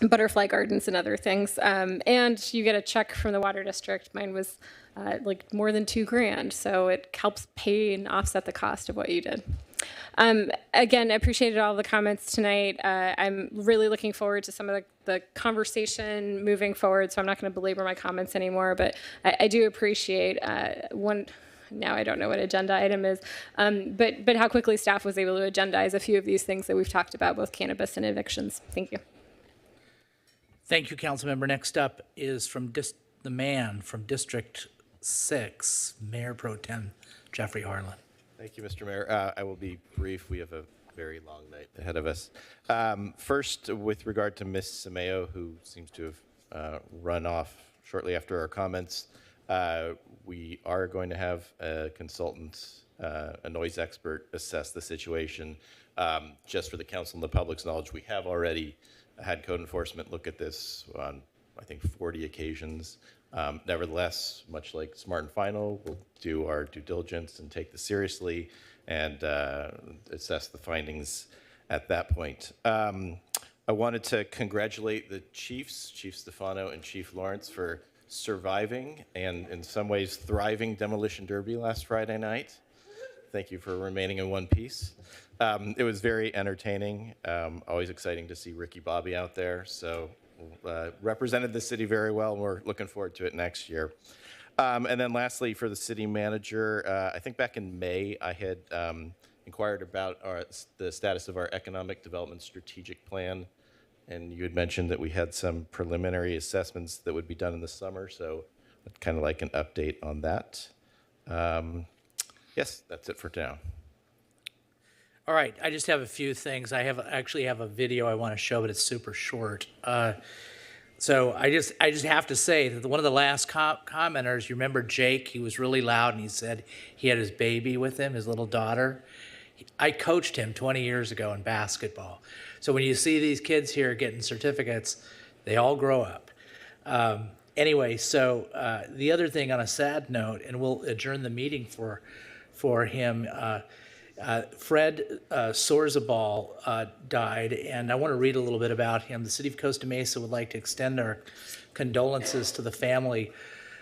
butterfly gardens and other things. And you get a check from the water district. Mine was like more than $2,000. So it helps pay and offset the cost of what you did. Again, I appreciated all the comments tonight. I'm really looking forward to some of the conversation moving forward, so I'm not going to belabor my comments anymore, but I do appreciate now I don't know what agenda item is, but how quickly staff was able to agendize a few of these things that we've talked about, both cannabis and evictions. Thank you. Thank you, Councilmember. Next up is from the man from District 6, Mayor Pro Tem Jeffrey Harlan. Thank you, Mr. Mayor. I will be brief. We have a very long night ahead of us. First, with regard to Ms. Simeo, who seems to have run off shortly after our comments, we are going to have a consultant, a noise expert, assess the situation. Just for the council and the public's knowledge, we have already had code enforcement look at this on, I think, 40 occasions. Nevertheless, much like Smart and Final, we'll do our due diligence and take this seriously and assess the findings at that point. I wanted to congratulate the chiefs, Chief Stefano and Chief Lawrence, for surviving and in some ways thriving Demolition Derby last Friday night. Thank you for remaining in one piece. It was very entertaining. Always exciting to see Ricky Bobby out there. So represented the city very well, and we're looking forward to it next year. And then lastly, for the city manager, I think back in May, I had inquired about the status of our economic development strategic plan, and you had mentioned that we had some preliminary assessments that would be done in the summer, so I'd kind of like an update on that. Yes, that's it for now. All right, I just have a few things. I actually have a video I want to show, but it's super short. So I just have to say that one of the last commenters, you remember Jake? He was really loud and he said he had his baby with him, his little daughter. I coached him 20 years ago in basketball. So when you see these kids here getting certificates, they all grow up. Anyway, so the other thing on a sad note, and we'll adjourn the meeting for him, Fred Sorzabal died, and I want to read a little bit about him. The city of Costa Mesa would like to extend our condolences to the family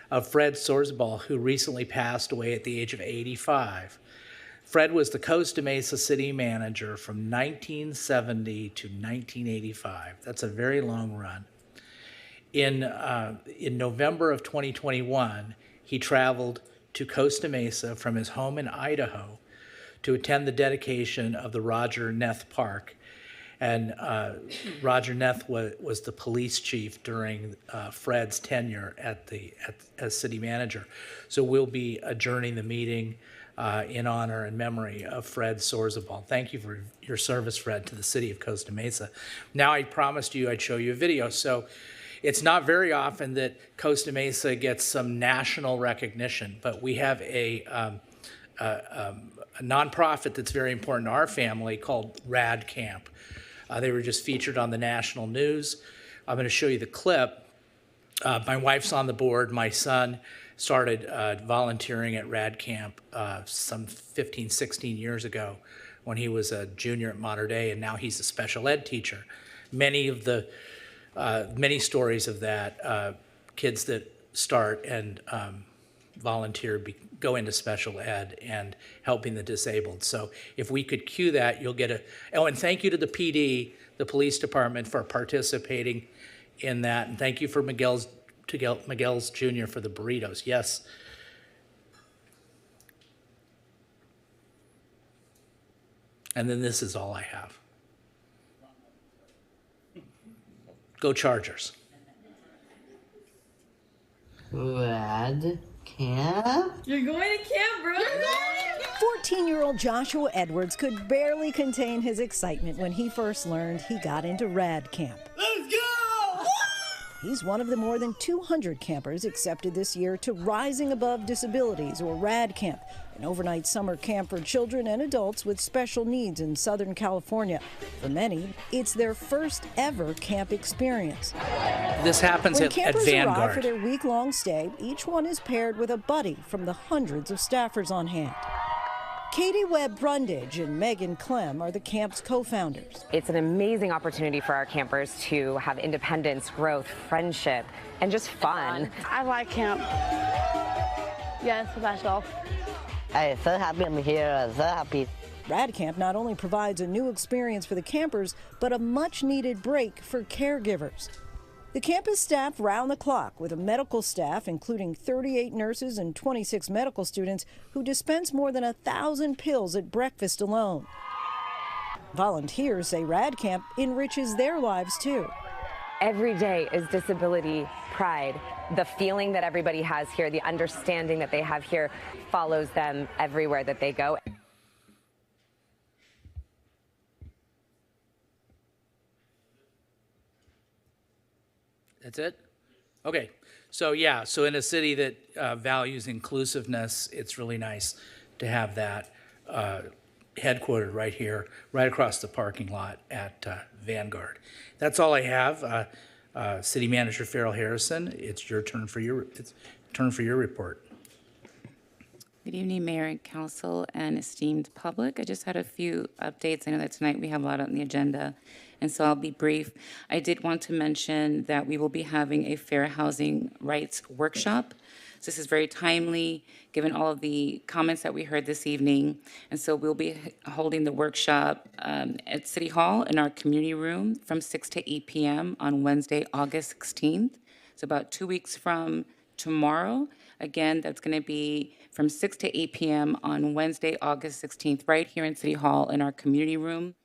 of Fred Sorzabal, who recently passed away at the age of 85. Fred was the Costa Mesa city manager from 1970 to 1985. That's a very long run. In November of 2021, he traveled to Costa Mesa from his home in Idaho to attend the dedication of the Roger Neth Park. And Roger Neth was the police chief during Fred's tenure as city manager. So we'll be adjourning the meeting in honor and memory of Fred Sorzabal. Thank you for your service, Fred, to the city of Costa Mesa. Now, I promised you I'd show you a video. So it's not very often that Costa Mesa gets some national recognition, but we have a nonprofit that's very important to our family called Rad Camp. They were just featured on the national news. I'm going to show you the clip. My wife's on the board. My son started volunteering at Rad Camp some 15, 16 years ago when he was a junior at Mater Dei, and now he's a special ed teacher. Many stories of that kids that start and volunteer, go into special ed and helping the disabled. So if we could cue that, you'll get and thank you to the PD, the police department, for participating in that. And thank you for Miguel's Jr. for the burritos. Yes. And then this is all I have. Go Chargers. Rad camp? You're going to camp, bro. 14-year-old Joshua Edwards could barely contain his excitement when he first learned he got into Rad Camp. Let's go! He's one of the more than 200 campers accepted this year to Rising Above Disabilities, or RAD Camp, an overnight summer camp for children and adults with special needs in Southern California. For many, it's their first ever camp experience. This happens when at campers arrive Vanguard. for their week-long stay, each one is paired with a buddy from the hundreds of staffers on hand. Katie Webb-Brundage and Megan Clem are the camp's co-founders. It's an amazing opportunity for our campers to have independence, growth, friendship, and just fun. I like camp. Yeah, it's the best golf. I'm so happy I'm here, so happy. Rad Camp not only provides a new experience for the campers, but a much-needed break for caregivers. The camp is staffed round the clock with a medical staff, including 38 nurses and 26 medical students who dispense more than 1,000 pills at breakfast alone. Volunteers say Rad Camp enriches their lives too. Every day is disability pride. The feeling that everybody has here, the understanding that they have here, follows them everywhere that they go. That's it? Okay. So yeah, so in a city that values inclusiveness, it's really nice to have that headquartered right here, right across the parking lot at Vanguard. That's all I have. City Manager Farrell Harrison, it's your turn for your report. Good evening, Mayor and Council and esteemed public. I just had a few updates. I know that tonight we have a lot on the agenda, and so I'll be brief. I did want to mention that we will be having a fair housing rights workshop. So this is very timely, given all of the comments that we heard this evening. And so we'll be holding the workshop at City Hall in our community room from 6 to 8 p.m. on Wednesday, August 16th. So about 2 weeks from tomorrow. Again, that's going to be from 6 to 8 p.m. on Wednesday, August 16th, right here in City Hall in our community room.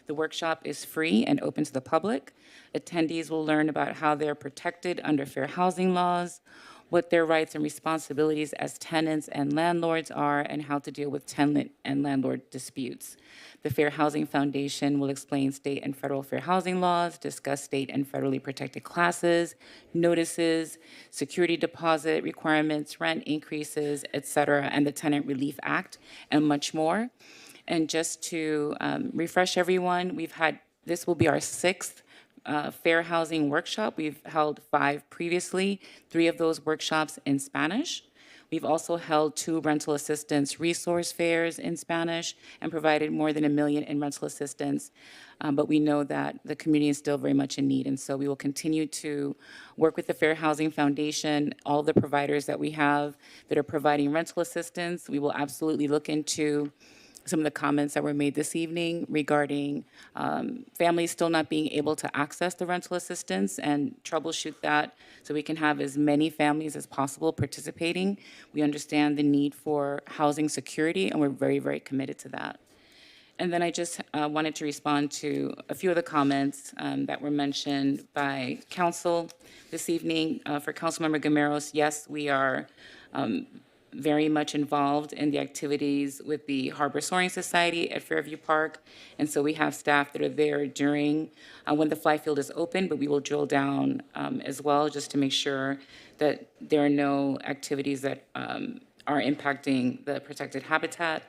The workshop is free and open to the public. Attendees will learn about how they're protected under fair housing laws, what their rights and responsibilities as tenants and landlords are, and how to deal with tenant and landlord disputes. The Fair Housing Foundation will explain state and federal fair housing laws, discuss state and federally protected classes, notices, security deposit requirements, rent increases, et cetera, and the Tenant Relief Act, and much more. And just to refresh everyone, this will be our 6th fair housing workshop. We've held 5 previously, 3 of those workshops in Spanish. We've also held 2 rental assistance resource fairs in Spanish and provided more than $1 million in rental assistance. But we know that the community is still very much in need. And so we will continue to work with the Fair Housing Foundation, all the providers that we have that are providing rental assistance. We will absolutely look into some of the comments that were made this evening regarding families still not being able to access the rental assistance and troubleshoot that so we can have as many families as possible participating. We understand the need for housing security, and we're very, very committed to that. And then I just wanted to respond to a few of the comments that were mentioned by council this evening. For Councilmember Gameros, yes, we are very much involved in the activities with the Harbor Soaring Society at Fairview Park. And so we have staff that are there during when the fly field is open, but we will drill down as well just to make sure that there are no activities that are impacting the protected habitat.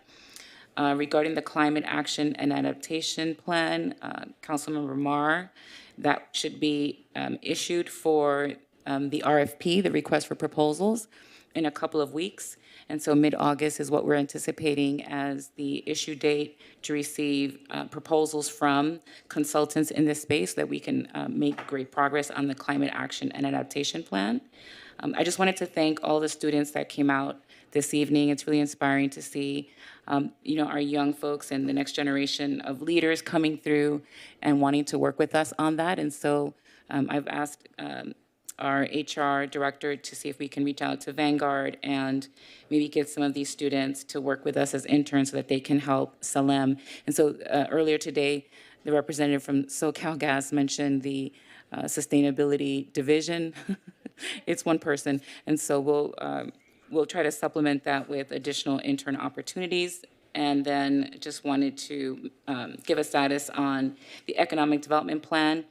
Regarding the Climate Action and Adaptation Plan, Councilmember Marr, that should be issued for the RFP, the request for proposals, in a couple of weeks. And so mid-August is what we're anticipating as the issue date to receive proposals from consultants in this space that we can make great progress on the Climate Action and Adaptation Plan. I just wanted to thank all the students that came out this evening. It's really inspiring to see, our young folks and the next generation of leaders coming through and wanting to work with us on that. And so I've asked our HR director to see if we can reach out to Vanguard and maybe get some of these students to work with us as interns so that they can help Salem. And so earlier today, the representative from SoCalGas mentioned the sustainability division. It's one person. And so we'll try to supplement that with additional intern opportunities. And then just wanted to give a status on the economic development plan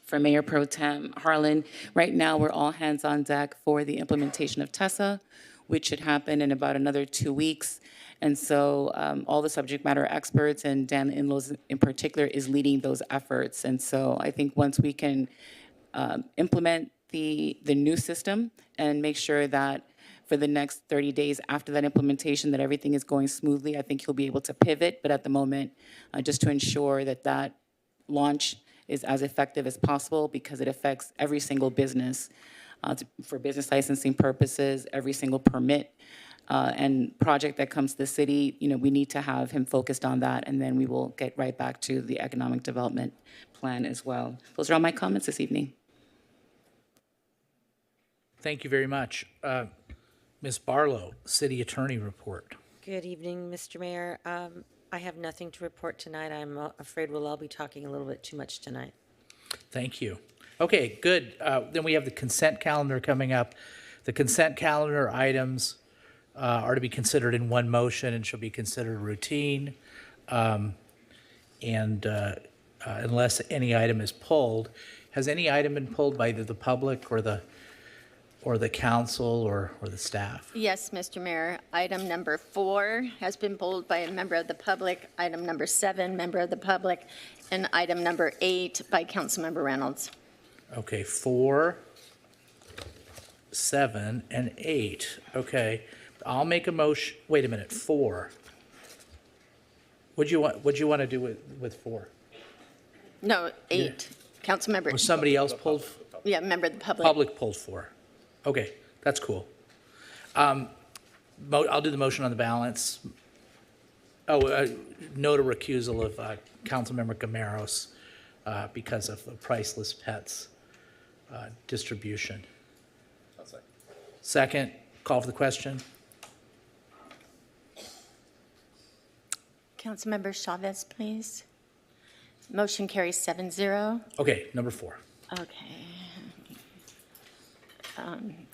for Mayor Pro Tem Harlan. Right now, we're all hands on deck for the implementation of TESA, which should happen in about another 2 weeks. And so all the subject matter experts, and Dan Inlows in particular, is leading those efforts. And so I think once we can implement the new system and make sure that for the next 30 days after that implementation that everything is going smoothly, I think he'll be able to pivot. But at the moment, just to ensure that that launch is as effective as possible, because it affects every single business for business licensing purposes, every single permit and project that comes to the city. We need to have him focused on that, and then we will get right back to the economic development plan as well. Those are all my comments this evening. Thank you very much. Ms. Barlow, City Attorney report. Good evening, Mr. Mayor. I have nothing to report tonight. I'm afraid we'll all be talking a little bit too much tonight. Thank you. Okay, good. Then we have the consent calendar coming up. The consent calendar items are to be considered in one motion and shall be considered routine. Unless any item is pulled. Has any item been pulled by either the public or the council or the staff? Yes, Mr. Mayor. Item number 4 has been pulled by a member of the public. Item number 7, member of the public. And item number 8 by Councilmember Reynolds. Okay, 4, 7, and 8. Okay, I'll make a motion. Wait a minute, 4. What'd you want to do with 4? No, 8. Councilmember. Or somebody else pulled? Yeah, member of the public. Public pulled 4. Okay, that's cool. I'll do the motion on the balance. Note a recusal of Councilmember Gameros because of the priceless pets distribution. Second, call for the question. Councilmember Chavez, please. Motion carries 7-0. Okay, number 4. Okay.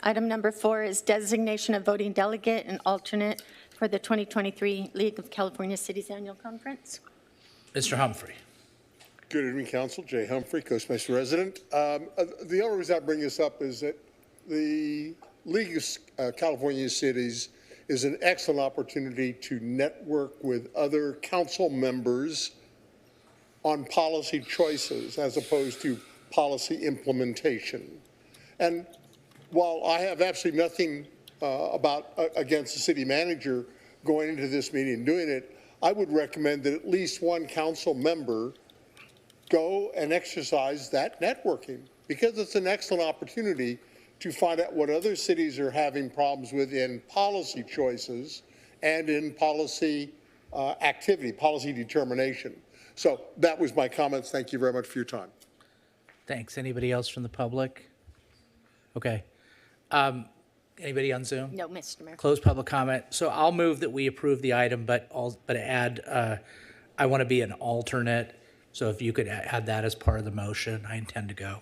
Item number 4 is designation of voting delegate and alternate for the 2023 League of California Cities Annual Conference. Mr. Humphrey. Good evening, Council. Jay Humphrey, Costa Mesa resident. The only reason I bring this up is that the League of California Cities is an excellent opportunity to network with other council members on policy choices as opposed to policy implementation. And while I have absolutely nothing against the city manager going into this meeting and doing it, I would recommend that at least one council member go and exercise that networking, because it's an excellent opportunity to find out what other cities are having problems with in policy choices and in policy activity, policy determination. So that was my comments. Thank you very much for your time. Thanks. Anybody else from the public? Okay. Anybody on Zoom? No, Mr. Mayor. Close public comment. So I'll move that we approve the item, but add, I want to be an alternate. So if you could add that as part of the motion, I intend to go.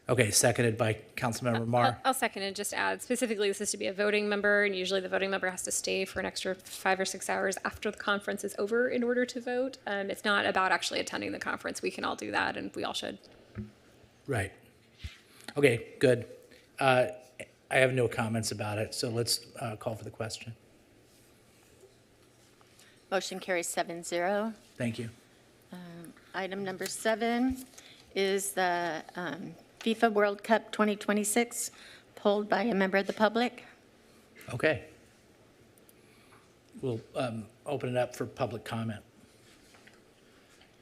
Okay, seconded by Councilmember Mar. I'll second it. Just add specifically, this is to be a voting member, and usually the voting member has to stay for an extra 5 or 6 hours after the conference is over in order to vote. It's not about actually attending the conference. We can all do that, and we all should. Right. Okay, good. I have no comments about it, so let's call for the question. Motion carries 7-0. Thank you. Item number 7 is the FIFA World Cup 2026, pulled by a member of the public. Okay. We'll open it up for public comment.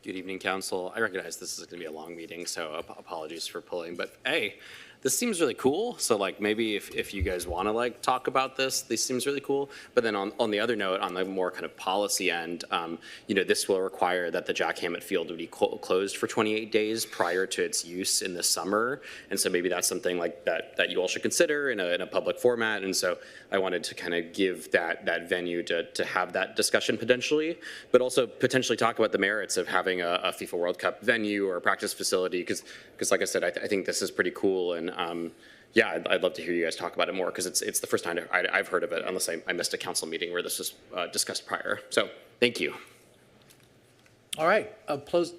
Good evening, Council. I recognize this is going to be a long meeting, so apologies for pulling. But hey, this seems really cool. So like maybe if you guys want to like talk about this seems really cool. But then on the other note, on the more kind of policy end, this will require that the Jack Hammett Field would be closed for 28 days prior to its use in the summer. And so maybe that's something like that you all should consider in a public format. And so I wanted to kind of give that venue to have that discussion potentially, but also potentially talk about the merits of having a FIFA World Cup venue or a practice facility, because like I said, I think this is pretty cool, and I'd love to hear you guys talk about it more, because it's the first time I've heard of it, unless I missed a council meeting where this was discussed prior. So thank you. All right,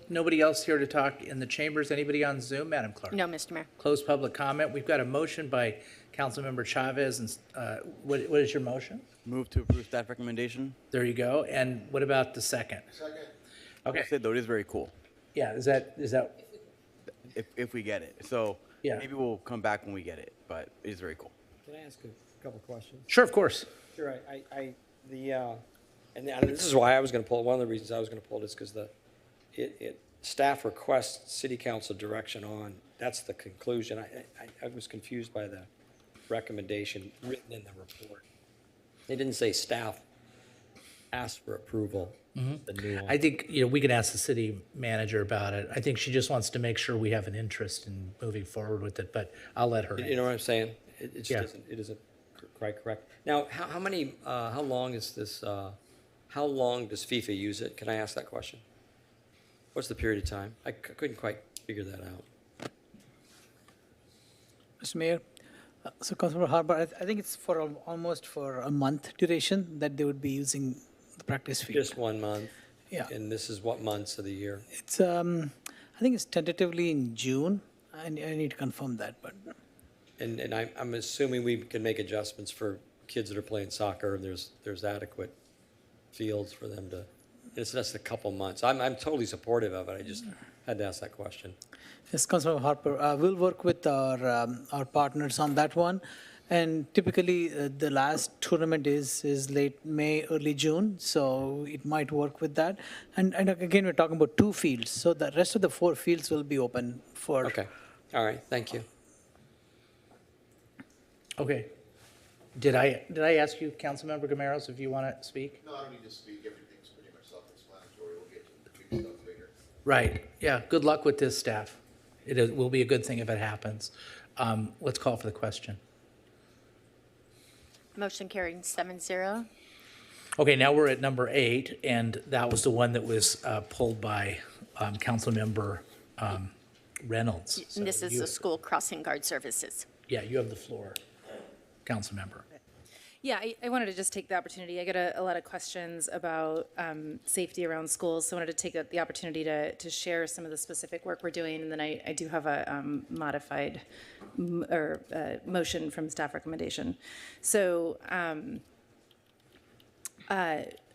nobody else here to talk in the chambers. Anybody on Zoom, Madam Clerk? No, Mr. Mayor. Close public comment. We've got a motion by Councilmember Chavez, and what is your motion? Move to approve staff recommendation. There you go. And what about the second? Second. Okay. I said, though, it is very cool. Yeah, is that if we get it. So Yeah. maybe we'll come back when we get it, but it is very cool. Can I ask a couple questions? Sure, of course. Sure. And this is why I was going to pull it. One of the reasons I was going to pull it is because staff requests city council direction on. That's the conclusion. I was confused by the recommendation written in the report. They didn't say staff asked for approval. The new one. I think, we can ask the city manager about it. I think she just wants to make sure we have an interest in moving forward with it, but I'll let her. You know what I'm saying? It just Yeah. isn't quite correct. Now, how long is this, how long does FIFA use it? Can I ask that question? What's the period of time? I couldn't quite figure that out. Mr. Mayor, so Councilor Harbour, I think it's for almost for a month duration that they would be using the practice field. Just 1 month? Yeah. And this is what months of the year? It's, I think it's tentatively in June. I need to confirm that, but. And I'm assuming we can make adjustments for kids that are playing soccer, and there's adequate fields for them to, it's just a couple months. I'm totally supportive of it. I just had to ask that question. Yes, Councilor Harper, we'll work with our partners on that one. And typically, the last tournament is late May, early June, so it might work with that. And again, we're talking about 2 fields, so the rest of the 4 fields will be open for. Okay, all right, thank you. Okay. Did I ask you, Councilmember Gameros, if you want to speak? No, I don't need to speak. Everything's pretty much self-explanatory. We'll get to the big stuff later. Right. Yeah. Good luck with this, staff. It will be a good thing if it happens. Let's call for the question. Motion carried 7-0. Okay, now we're at number 8, and that was the one that was pulled by Councilmember Reynolds. And this is the school crossing guard services. Yeah, you have the floor, Councilmember. Yeah, I wanted to just take the opportunity. I get a lot of questions about safety around schools, so I wanted to take the opportunity to share some of the specific work we're doing, and then I do have a modified motion from staff recommendation. So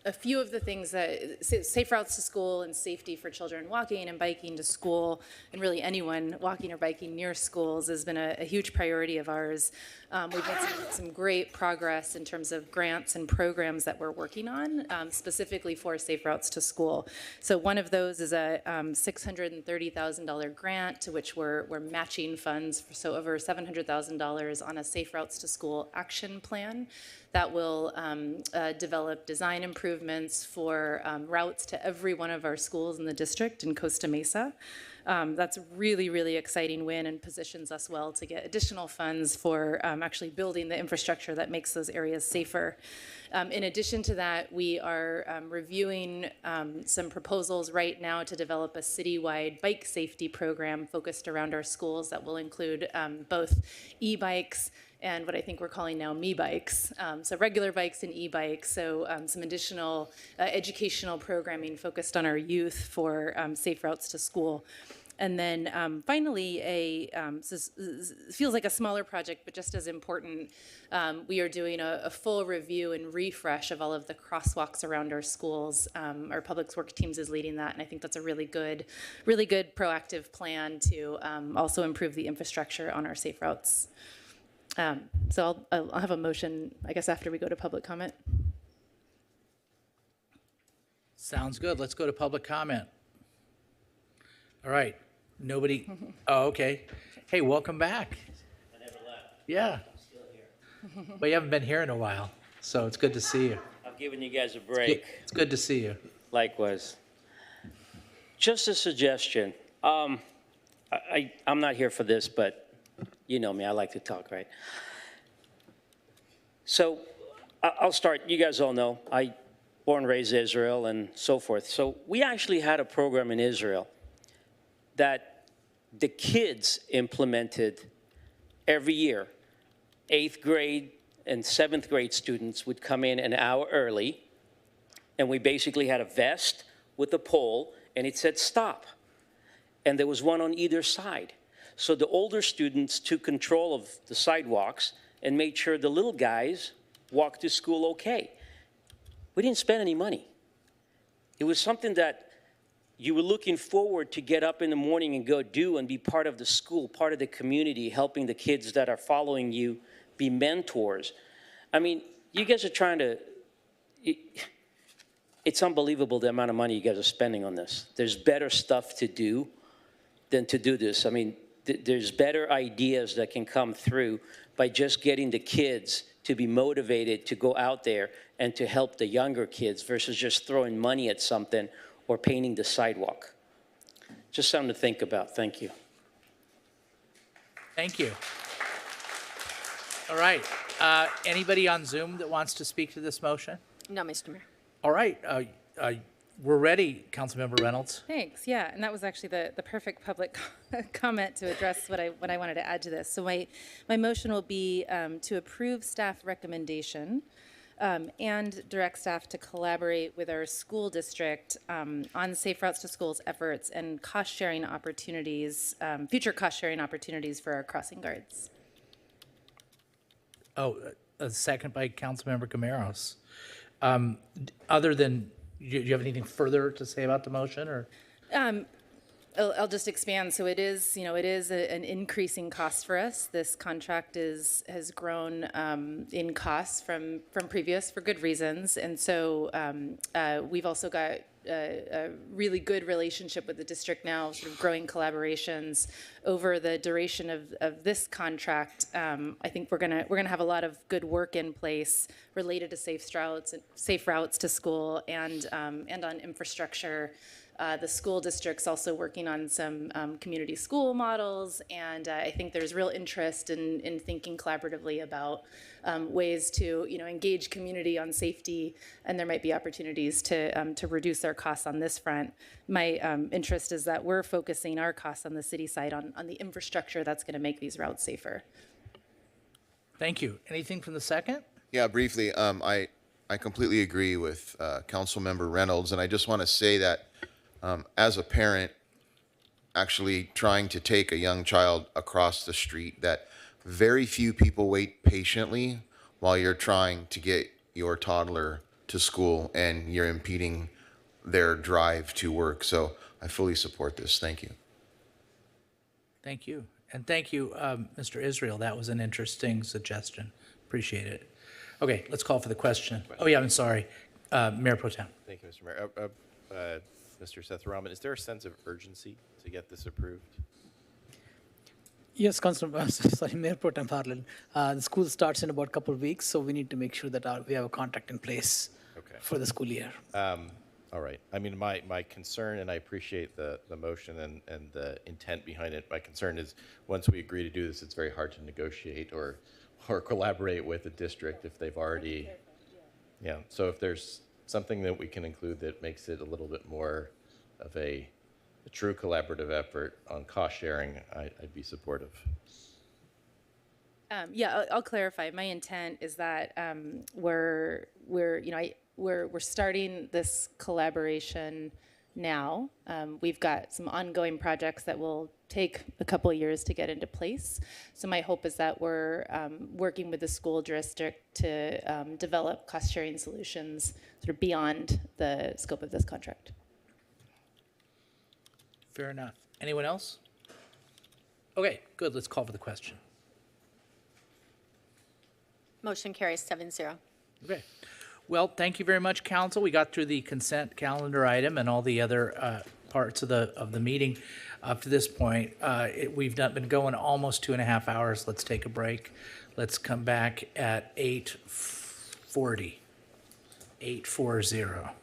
a few of the things that safe routes to school and safety for children walking and biking to school, and really anyone walking or biking near schools, has been a huge priority of ours. We've had some great progress in terms of grants and programs that we're working on, specifically for safe routes to school. So one of those is a $630,000 grant to which we're matching funds, so over $700,000 on a safe routes to school action plan that will develop design improvements for routes to every one of our schools in the district in Costa Mesa. That's a really, really exciting win and positions us well to get additional funds for actually building the infrastructure that makes those areas safer. In addition to that, we are reviewing some proposals right now to develop a citywide bike safety program focused around our schools that will include both e-bikes and what I think we're calling now me-bikes. So regular bikes and e-bikes, so some additional educational programming focused on our youth for safe routes to school. And then finally, this feels like a smaller project, but just as important, we are doing a full review and refresh of all of the crosswalks around our schools. Our public works teams is leading that, and I think that's a really good proactive plan to also improve the infrastructure on our safe routes. So I'll have a motion, I guess, after we go to public comment. Sounds good. Let's go to public comment. All right. Nobody. Oh, okay. Hey, welcome back. Yeah. Well, you haven't been here in a while, so it's good to see you. I've given you guys a break. It's good to see you. Likewise. Just a suggestion. I'm not here for this, but you know me, I like to talk, right? So I'll start. You guys all know, I born and raised in Israel and so forth. So we actually had a program in Israel that the kids implemented every year. 8th grade and 7th grade students would come in an hour early, and we basically had a vest with a pole, and it said stop. And there was one on either side. So the older students took control of the sidewalks and made sure the little guys walked to school okay. We didn't spend any money. It was something that you were looking forward to get up in the morning and go do and be part of the school, part of the community, helping the kids that are following you be mentors. I mean, you guys are trying to, it's unbelievable the amount of money you guys are spending on this. There's better stuff to do than to do this. I mean, there's better ideas that can come through by just getting the kids to be motivated to go out there and to help the younger kids versus just throwing money at something or painting the sidewalk. Just something to think about. Thank you. Thank you. All right. Anybody on Zoom that wants to speak to this motion? No, Mr. Mayor. All right. We're ready, Councilmember Reynolds. Thanks. Yeah, and that was actually the perfect public comment to address what I wanted to add to this. So my motion will be to approve staff recommendation and direct staff to collaborate with our school district on Safe Routes to Schools efforts and cost-sharing opportunities, future cost-sharing opportunities for our crossing guards. Oh, a second by Councilmember Camaros. Other than, do you have anything further to say about the motion, or? I'll just expand. So it is, an increasing cost for us. This contract has grown in costs from previous for good reasons, and so we've also got a really good relationship with the district now, sort of growing collaborations over the duration of this contract. I think we're gonna have a lot of good work in place related to safe routes to school and on infrastructure. The school district's also working on some community school models, and I think there's real interest in thinking collaboratively about ways to engage community on safety, and there might be opportunities to reduce our costs on this front. My interest is that we're focusing our costs on the city side on the infrastructure that's going to make these routes safer. Thank you. Anything from the second? Yeah, briefly, I completely agree with Councilmember Reynolds, and I just want to say that as a parent, actually trying to take a young child across the street, that very few people wait patiently while you're trying to get your toddler to school and you're impeding their drive to work. So I fully support this. Thank you. Thank you. And thank you, Mr. Israel. That was an interesting suggestion. Appreciate it. Okay, let's call for the question. Oh, yeah, I'm sorry. Mayor Pro Tem. Thank you, Mr. Mayor. Mr. Seth Rahman, is there a sense of urgency to get this approved? Yes, Mayor Pro Tem Harlan. The school starts in about a couple of weeks, so we need to make sure that we have a contract in place for the school year. All right. I mean, my concern, and I appreciate the motion and the intent behind it, my concern is once we agree to do this, it's very hard to negotiate or collaborate with the district if they've already, so if there's something that we can include that makes it a little bit more of a true collaborative effort on cost sharing, I'd be supportive. Yeah, I'll clarify. My intent is that we're starting this collaboration now. We've got some ongoing projects that will take a couple of years to get into place. So my hope is that we're working with the school district to develop cost-sharing solutions sort of beyond the scope of this contract. Fair enough. Anyone else? Okay, good. Let's call for the question. Motion carries 7-0. Okay. Well, thank you very much, Council. We got through the consent calendar item and all the other parts of the meeting up to this point. We've been going almost 2.5 hours. Let's take a break. Let's come back at 8:40. 8:40.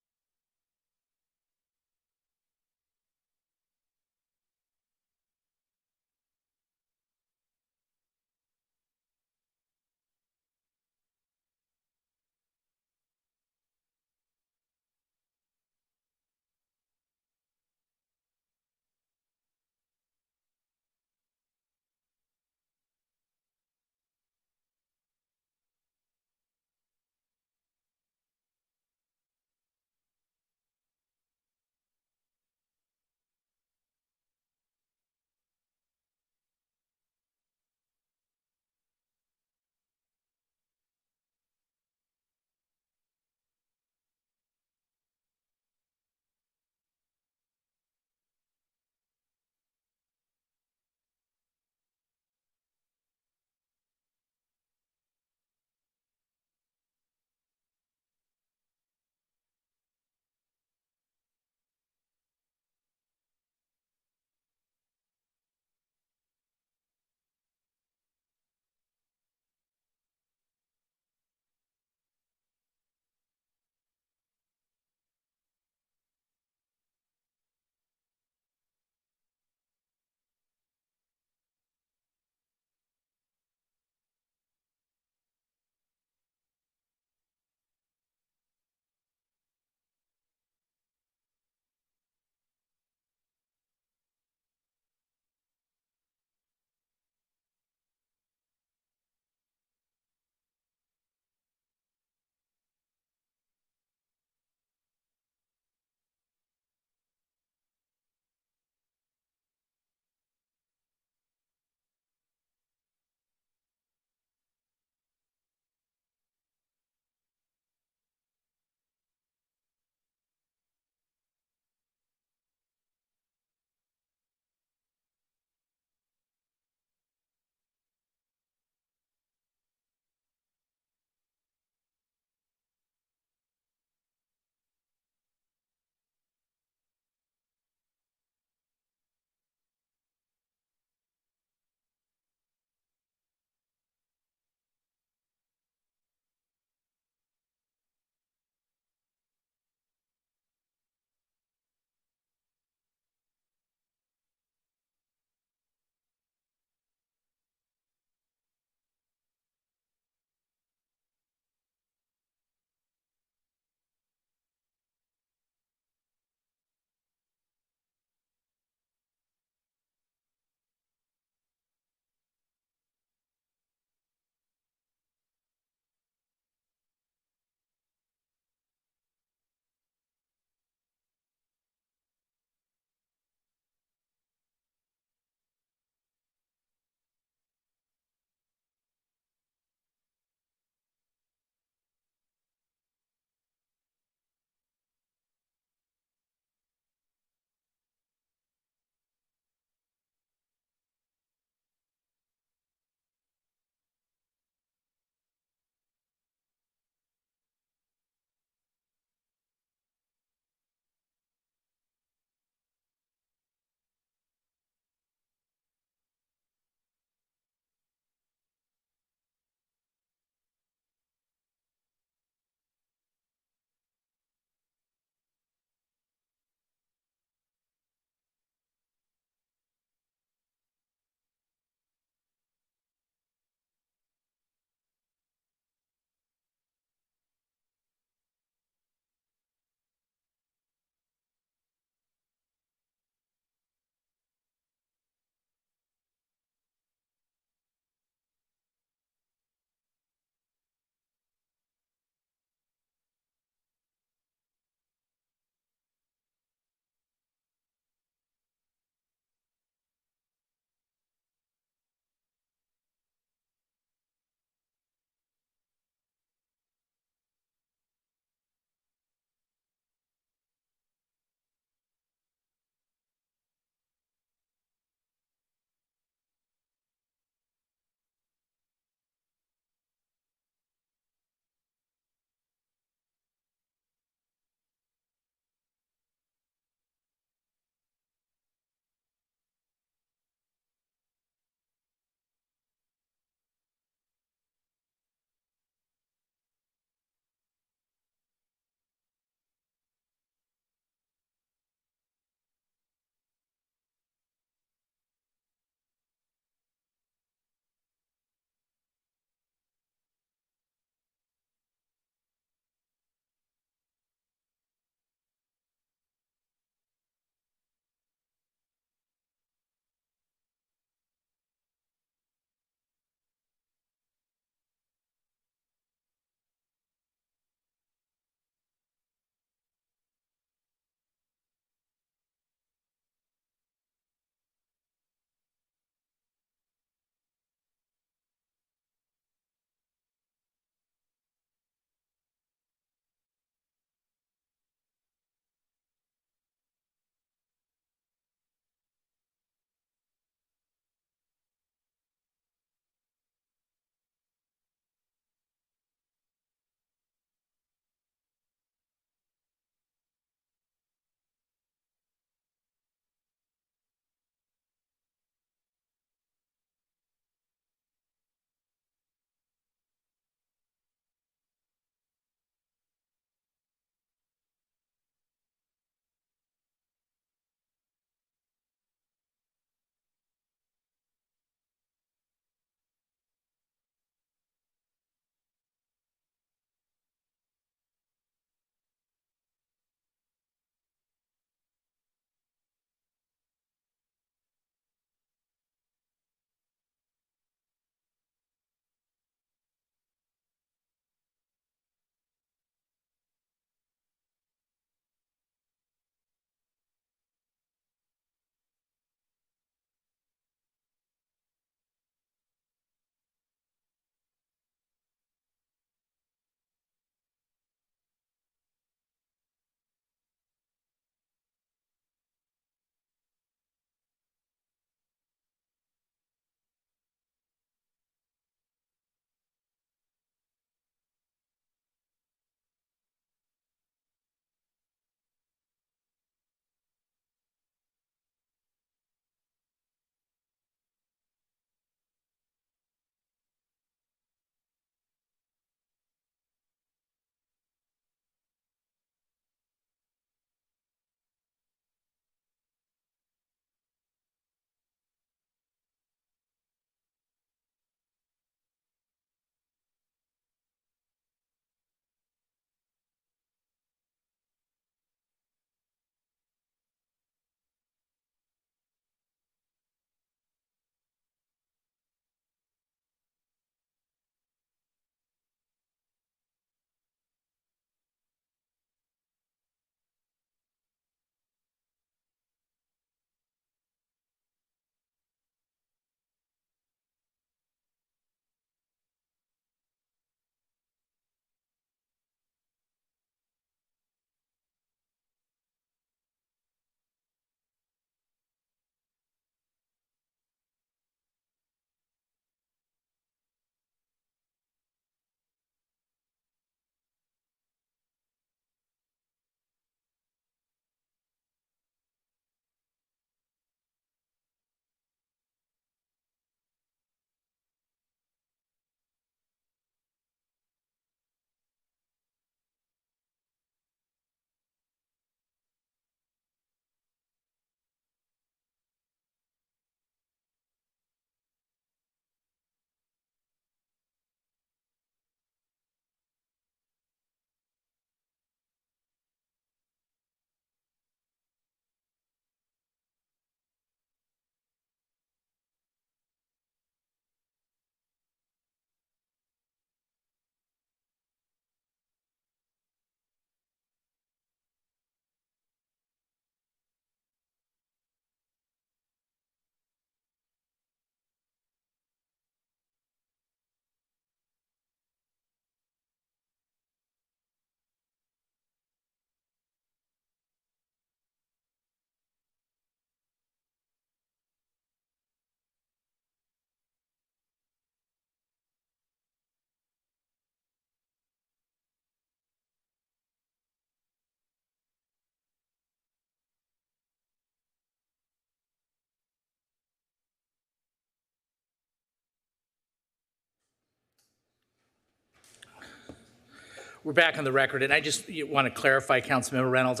we're back on the record, and I just want to clarify, Councilmember Reynolds,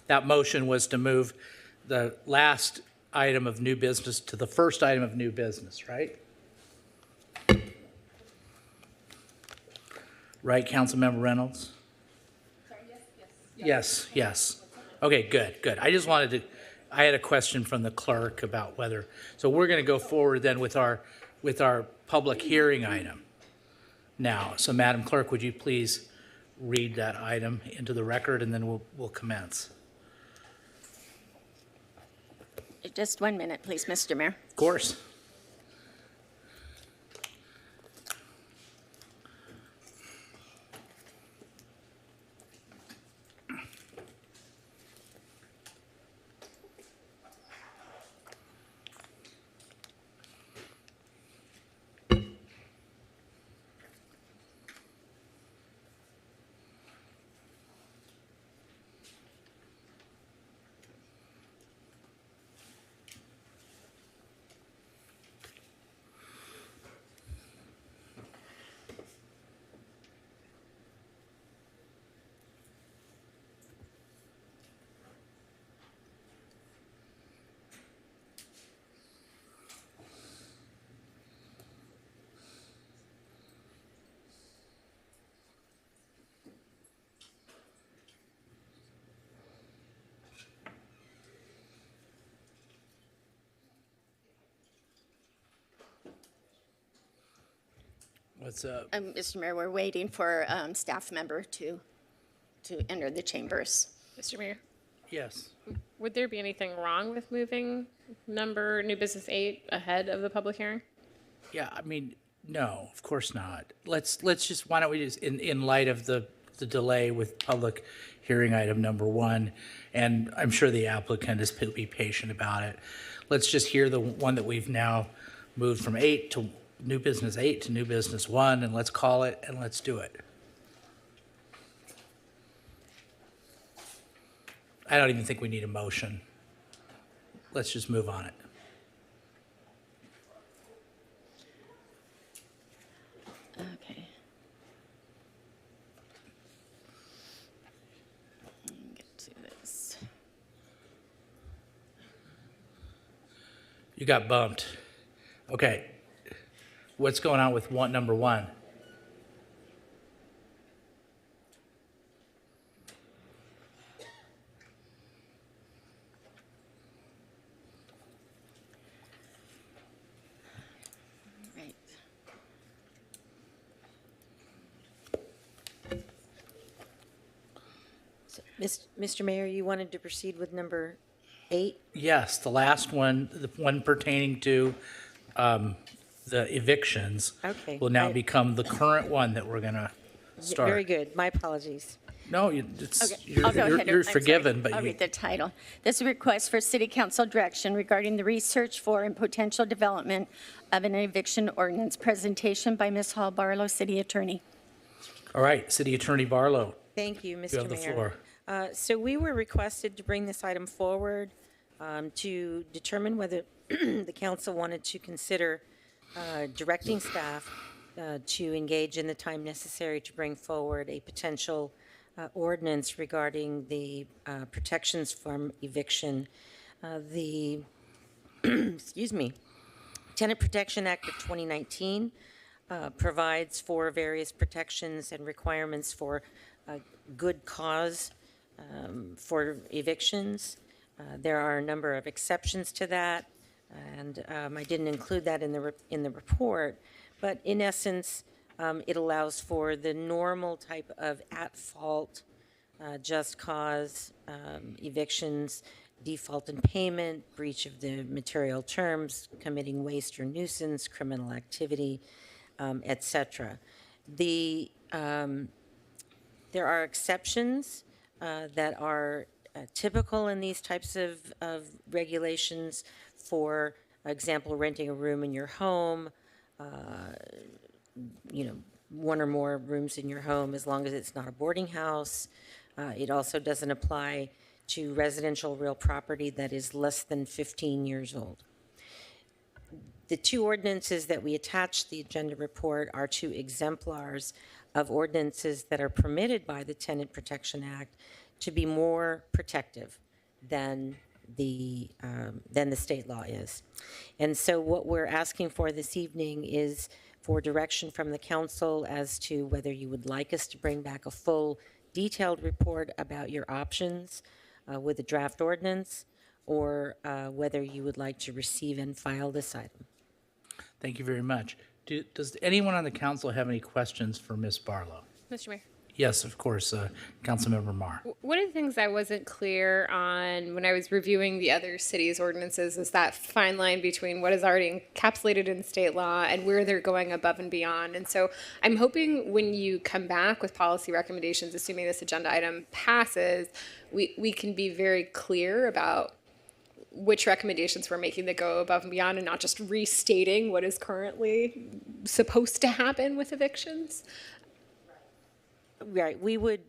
that motion was to move the last item of new business to the first item of new business, right? Right, Councilmember Reynolds? Yes, yes. Okay, good. I just wanted to, I had a question from the clerk about whether, so we're going to go forward then with our public hearing item now. So Madam Clerk, would you please read that item into the record, and then we'll commence. Just 1 minute, please, Mr. Mayor. Of course. What's up? Mr. Mayor, we're waiting for staff member to enter the chambers. Mr. Mayor, Yes. would there be anything wrong with moving new business 8 ahead of the public hearing? Yeah, I mean, no, of course not. Let's just, why don't we just, in light of the delay with public hearing item number 1, and I'm sure the applicant is be patient about it, let's just hear the one that we've now moved from 8 to new business 8 to new business 1, and let's call it and let's do it. I don't even think we need a motion. Let's just move on it. Okay. Get to this. You got bumped. Okay. What's going on with number 1? Right. So, Mr. Mayor, you wanted to proceed with number 8? Yes, the last one, the one pertaining to the evictions, Okay. will now become the current one that we're going to start. Very good. My apologies. No, Okay, you're I'll go ahead. you're I'm sorry. forgiven, but I'll you, read the title. This is a request for City Council direction regarding the research for and potential development of an eviction ordinance. Presentation by Ms. Hall Barlow, City Attorney. all right, City Attorney Barlow, Thank you, Mr. you have the Mayor. floor. So we were requested to bring this item forward to determine whether the council wanted to consider directing staff to engage in the time necessary to bring forward a potential ordinance regarding the protections from eviction. The, excuse me, Tenant Protection Act of 2019 provides for various protections and requirements for good cause for evictions. There are a number of exceptions to that, and I didn't include that in the report. But in essence, it allows for the normal type of at-fault, just cause evictions, default in payment, breach of the material terms, committing waste or nuisance, criminal activity, et cetera. There are exceptions that are typical in these types of regulations. For example, renting a room in your home, one or more rooms in your home, as long as it's not a boarding house. It also doesn't apply to residential real property that is less than 15 years old. The two ordinances that we attached the agenda report are two exemplars of ordinances that are permitted by the Tenant Protection Act to be more protective than the state law is. And so what we're asking for this evening is for direction from the council as to whether you would like us to bring back a full detailed report about your options with a draft ordinance, or whether you would like to receive and file this item. Thank you very much. Does anyone on the council have any questions for Ms. Barlow? Mr. Mayor. Yes, of course, Councilmember Marr. One of the things I wasn't clear on when I was reviewing the other cities' ordinances is that fine line between what is already encapsulated in state law and where they're going above and beyond. And so I'm hoping when you come back with policy recommendations, assuming this agenda item passes, we can be very clear about which recommendations we're making that go above and beyond and not just restating what is currently supposed to happen with evictions. Right, we would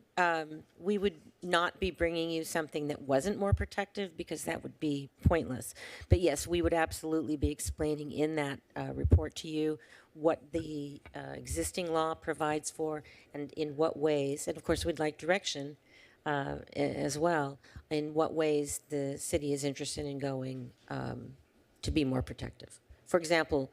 not be bringing you something that wasn't more protective, because that would be pointless. But yes, we would absolutely be explaining in that report to you what the existing law provides for and in what ways, and of course we'd like direction as well, in what ways the city is interested in going to be more protective. For example,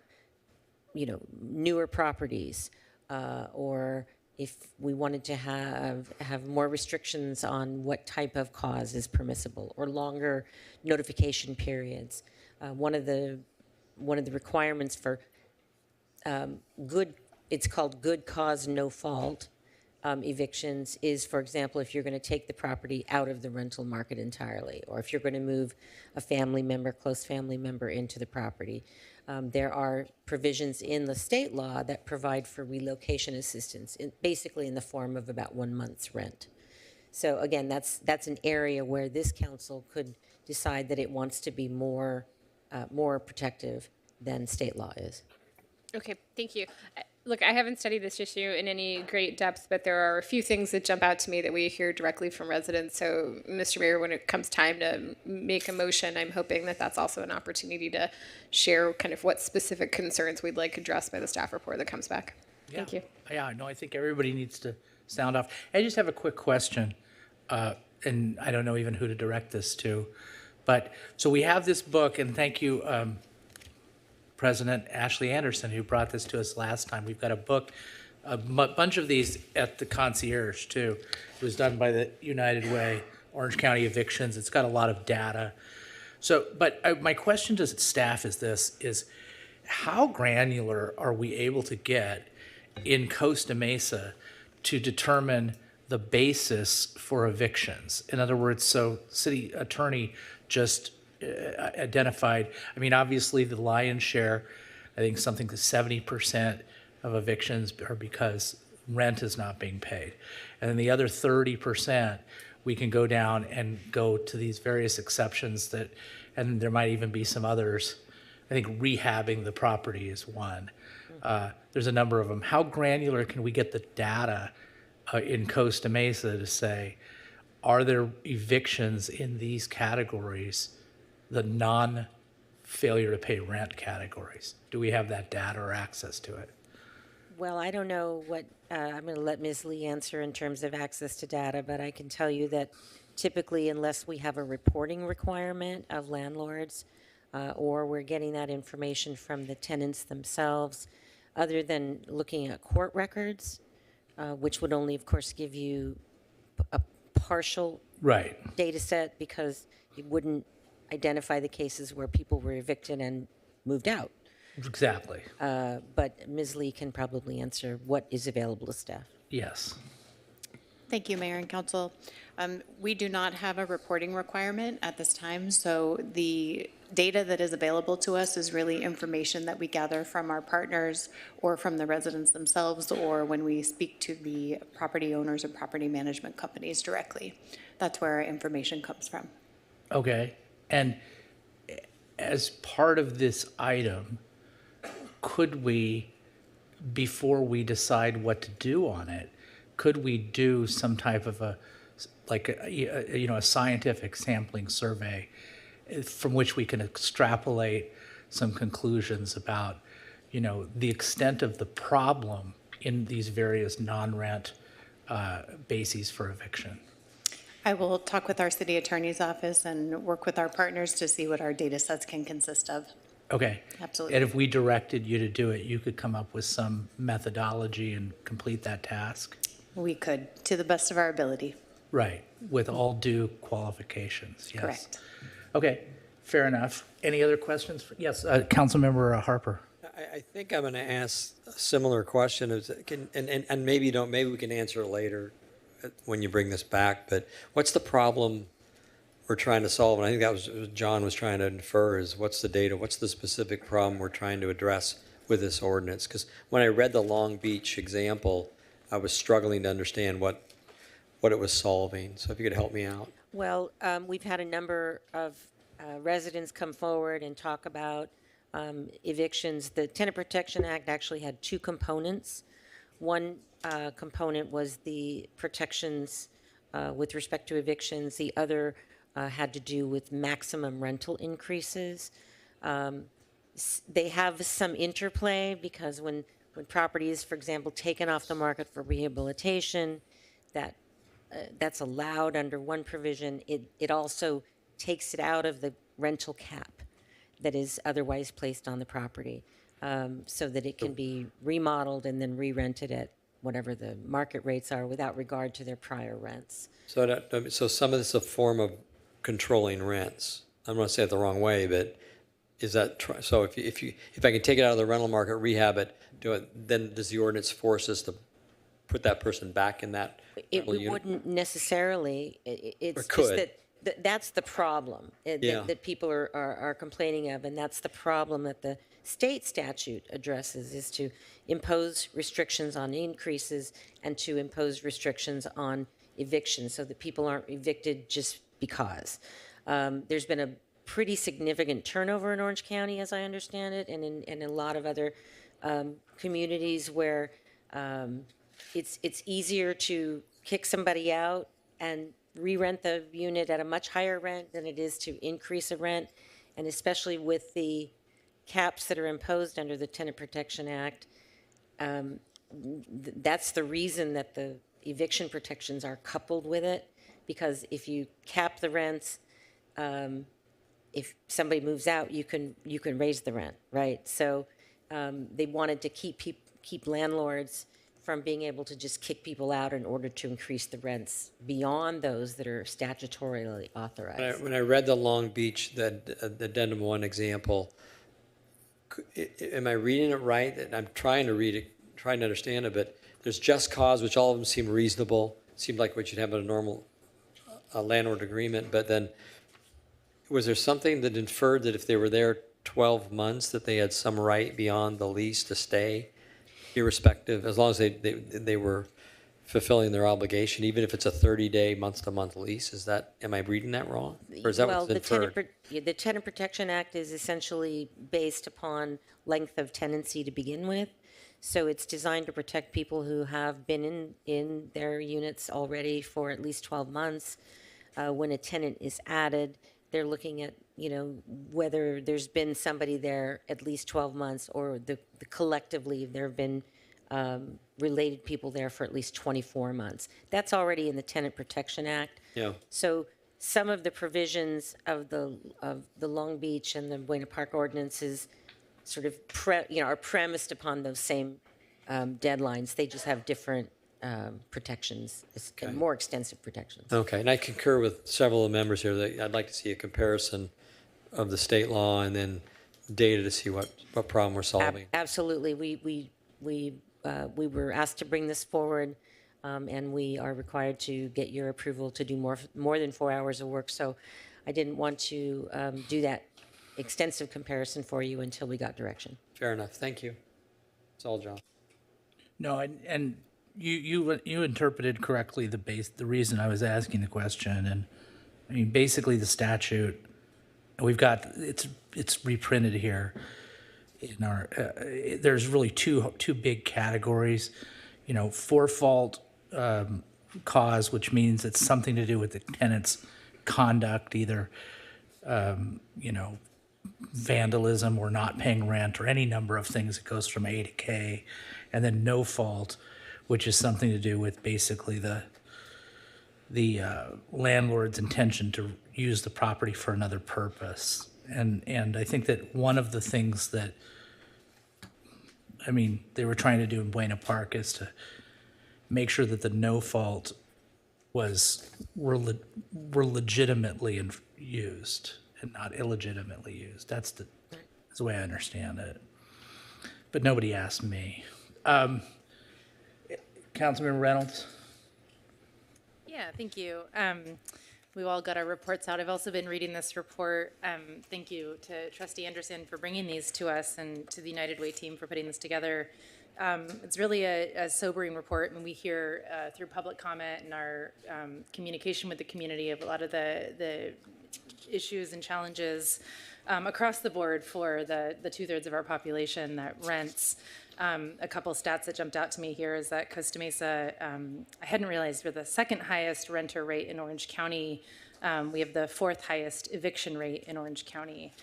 newer properties, or if we wanted to have more restrictions on what type of cause is permissible, or longer notification periods. One of the requirements for it's called good cause, no fault evictions is, for example, if you're going to take the property out of the rental market entirely, or if you're going to move a family member, close family member into the property. There are provisions in the state law that provide for relocation assistance, basically in the form of about 1 month's rent. So again, that's an area where this council could decide that it wants to be more protective than state law is. Okay, thank you. Look, I haven't studied this issue in any great depth, but there are a few things that jump out to me that we hear directly from residents. So, Mr. Mayor, when it comes time to make a motion, I'm hoping that that's also an opportunity to share kind of what specific concerns we'd like addressed by the staff report that comes back. Yeah. Thank you. Yeah, no, I think everybody needs to sound off. I just have a quick question, and I don't know even who to direct this to. But so we have this book, and thank you, President Ashley Anderson, who brought this to us last time. We've got a book, a bunch of these at the concierge, too. It was done by the United Way, Orange County Evictions. It's got a lot of data. So, but my question to staff is how granular are we able to get in Costa Mesa to determine the basis for evictions? In other words, so city attorney just identified, I mean, obviously the lion's share, I think something to 70% of evictions are because rent is not being paid. And then the other 30%, we can go down and go to these various exceptions that, and there might even be some others. I think rehabbing the property is one. There's a number of them. How granular can we get the data in Costa Mesa to say, are there evictions in these categories, the non-failure to pay rent categories? Do we have that data or access to it? Well, I don't know what, I'm going to let Ms. Lee answer in terms of access to data, but I can tell you that typically, unless we have a reporting requirement of landlords, or we're getting that information from the tenants themselves, other than looking at court records, which would only, of course, give you a partial data set, because it wouldn't identify the cases where people were evicted and moved out. Exactly. But Ms. Lee can probably answer what is available to staff. Yes. Thank you, Mayor and Council. We do not have a reporting requirement at this time, so the data that is available to us is really information that we gather from our partners or from the residents themselves, or when we speak to the property owners or property management companies directly. That's where our information comes from. Okay. And as part of this item, could we, before we decide what to do on it, could we do some type of a scientific sampling survey from which we can extrapolate some conclusions about, the extent of the problem in these various non-rent bases for eviction? I will talk with our city attorney's office and work with our partners to see what our data sets can consist of. Okay. Absolutely. And if we directed you to do it, you could come up with some methodology and complete that task? We could, to the best of our ability. Right, with all due qualifications, yes. Correct. Okay, fair enough. Any other questions? Yes, Councilmember Harper. I think I'm going to ask a similar question, and maybe you don't. Maybe we can answer it later when you bring this back. But what's the problem we're trying to solve? And I think that was what John was trying to infer is what's the data? What's the specific problem we're trying to address with this ordinance? Because when I read the Long Beach example, I was struggling to understand what it was solving. So if you could help me out. Well, we've had a number of residents come forward and talk about evictions. The Tenant Protection Act actually had two components. One component was the protections with respect to evictions. The other had to do with maximum rental increases. They have some interplay because when property is, for example, taken off the market for rehabilitation, that's allowed under one provision. It also takes it out of the rental cap that is otherwise placed on the property, so that it can be remodeled and then re-rented at whatever the market rates are without regard to their prior rents. So some of this is a form of controlling rents. I'm going to say it the wrong way, but is that so? If I can take it out of the rental market, rehab it, do it, then does the ordinance force us to put that person back in that rental unit? Wouldn't necessarily. It's Or could. just that's the problem that people are complaining of, and that's the problem that the state statute addresses, is to impose restrictions on increases and to impose restrictions on evictions so that people aren't evicted just because. There's been a pretty significant turnover in Orange County, as I understand it, and in a lot of other communities where it's easier to kick somebody out and re-rent the unit at a much higher rent than it is to increase a rent, and especially with the caps that are imposed under the Tenant Protection Act, that's the reason that the eviction protections are coupled with it, because if you cap the rents, if somebody moves out, you can raise the rent, right? So they wanted to keep landlords from being able to just kick people out in order to increase the rents beyond those that are statutorily authorized. When I read the Long Beach, the addendum 1 example, am I reading it right? And I'm trying to read it, trying to understand it, but there's just cause, which all of them seem reasonable, seemed like what you'd have in a normal landlord agreement, but then was there something that inferred that if they were there 12 months, that they had some right beyond the lease to stay, irrespective, as long as they were fulfilling their obligation, even if it's a 30-day, month-to-month lease? Is that, am I reading that wrong? Or is that what's inferred? The Tenant Protection Act is essentially based upon length of tenancy to begin with. So it's designed to protect people who have been in their units already for at least 12 months. When a tenant is added, they're looking at, whether there's been somebody there at least 12 months or the collectively there have been related people there for at least 24 months. That's already in the Tenant Protection Act. Yeah. So some of the provisions of the Long Beach and the Buena Park ordinances sort of are premised upon those same deadlines. They just have different protections, more extensive protections. Okay, and I concur with several of the members here that I'd like to see a comparison of the state law and then data to see what problem we're solving. Absolutely. We were asked to bring this forward, and we are required to get your approval to do more than 4 hours of work. So I didn't want to do that extensive comparison for you until we got direction. Fair enough. Thank you. That's all, John. No, and you interpreted correctly the reason I was asking the question, and I mean basically the statute. We've got it's reprinted here. In our there's really two big categories, for fault cause, which means it's something to do with the tenant's conduct, either vandalism or not paying rent or any number of things that goes from A to K. and then no fault, which is something to do with basically the landlord's intention to use the property for another purpose. And I think that one of the things that, I mean, they were trying to do in Buena Park is to make sure that the no fault were legitimately used and not illegitimately used. That's the way I understand it. But nobody asked me. Councilman Reynolds? Yeah, thank you. We all got our reports out. I've also been reading this report. Thank you to Trustee Anderson for bringing these to us and to the United Way team for putting this together. It's really a sobering report, and we hear through public comment and our communication with the community of a lot of the issues and challenges across the board for the 2/3 of our population that rents. A couple stats that jumped out to me here is that Costa Mesa, I hadn't realized we're the second highest renter rate in Orange County. We have the 4th highest eviction rate in Orange County.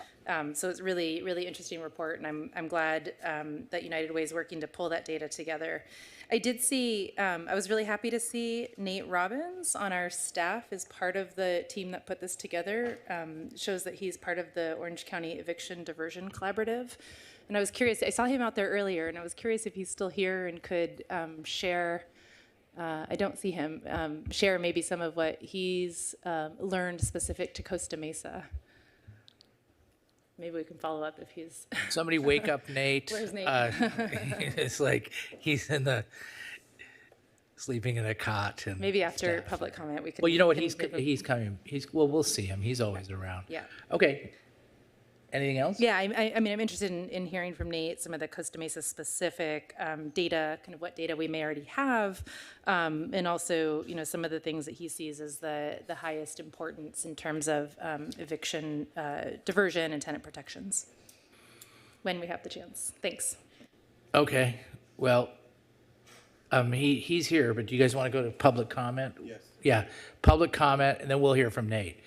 So it's really, really interesting report, and I'm glad that United Way is working to pull that data together. I did see, I was really happy to see Nate Robbins on our staff as part of the team that put this together. Shows that he's part of the Orange County Eviction Diversion Collaborative. And I was curious, I saw him out there earlier, and I was curious if he's still here and could share, I don't see him, share maybe some of what he's learned specific to Costa Mesa. Maybe we can follow up if he's. Somebody wake up Nate. Where's Nate? It's like he's sleeping in a cot. And Maybe after public comment, we could. Well, you know what, can he's give him- coming. Well, we'll see him. He's always around. Yeah. Okay. Anything else? Yeah, I mean, I'm interested in hearing from Nate some of the Costa Mesa specific data, kind of what data we may already have, and also, you know, some of the things that he sees as the highest importance in terms of eviction, diversion, and tenant protections. When we have the chance. Thanks. Okay. Well, he's here, but do you guys want to go to public comment? Yes. Yeah, public comment, and then we'll hear from Nate.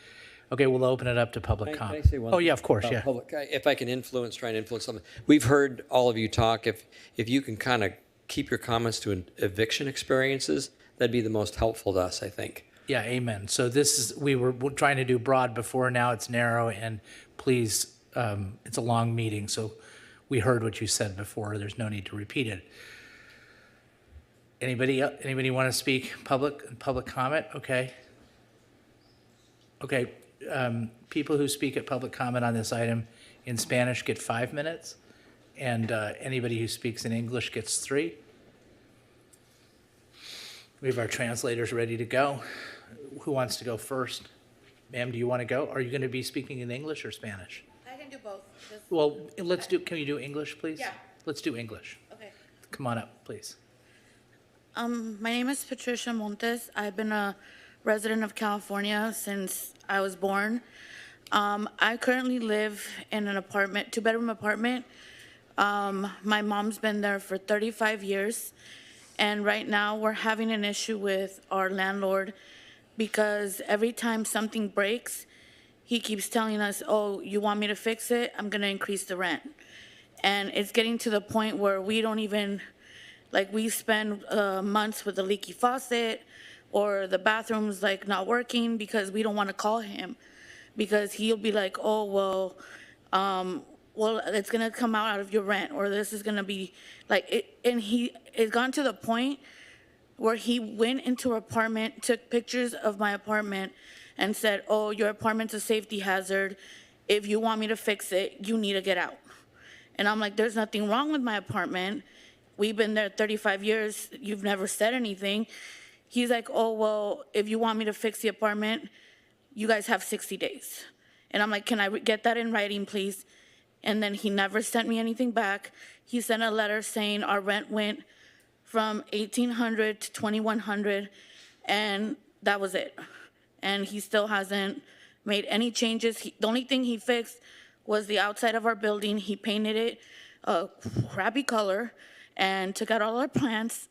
Okay, we'll open it up to public Can I comment. say one Oh, thing yeah, of course, about yeah. public? If I can try and influence something. We've heard all of you talk. If you can kind of keep your comments to eviction experiences, that'd be the most helpful to us, I think. Yeah, amen. So we were trying to do broad before, now it's narrow, and please, it's a long meeting, so we heard what you said before. There's no need to repeat it. Anybody want to speak public comment? Okay. Okay. People who speak at public comment on this item in Spanish get 5 minutes, and anybody who speaks in English gets 3. We have our translators ready to go. Who wants to go first? Ma'am, do you want to go? Are you going to be speaking in English or Spanish? I can do both. Well, can you do English, please? Yeah. Let's do English. Okay. Come on up, please. My name is Patricia Montes. I've been a resident of California since I was born. I currently live in an apartment, 2-bedroom apartment. My mom's been there for 35 years. And right now we're having an issue with our landlord because every time something breaks, he keeps telling us, oh, you want me to fix it? I'm gonna increase the rent. And it's getting to the point where we don't even, like, we spend months with a leaky faucet, or the bathroom's like not working because we don't want to call him because he'll be like, oh, well, it's going to come out of your rent, or this is going to be like it. And it's gone to the point where he went into our apartment, took pictures of my apartment and said, oh, your apartment's a safety hazard. If you want me to fix it, you need to get out. And I'm like, there's nothing wrong with my apartment. We've been there 35 years. You've never said anything. He's like, oh, well, if you want me to fix the apartment, you guys have 60 days. And I'm like, can I get that in writing, please? And then he never sent me anything back. He sent a letter saying our rent went from $1,800 to $2,100, and that was it. And he still hasn't made any changes. The only thing he fixed was the outside of our building. He painted it a crappy color and took out all our plants.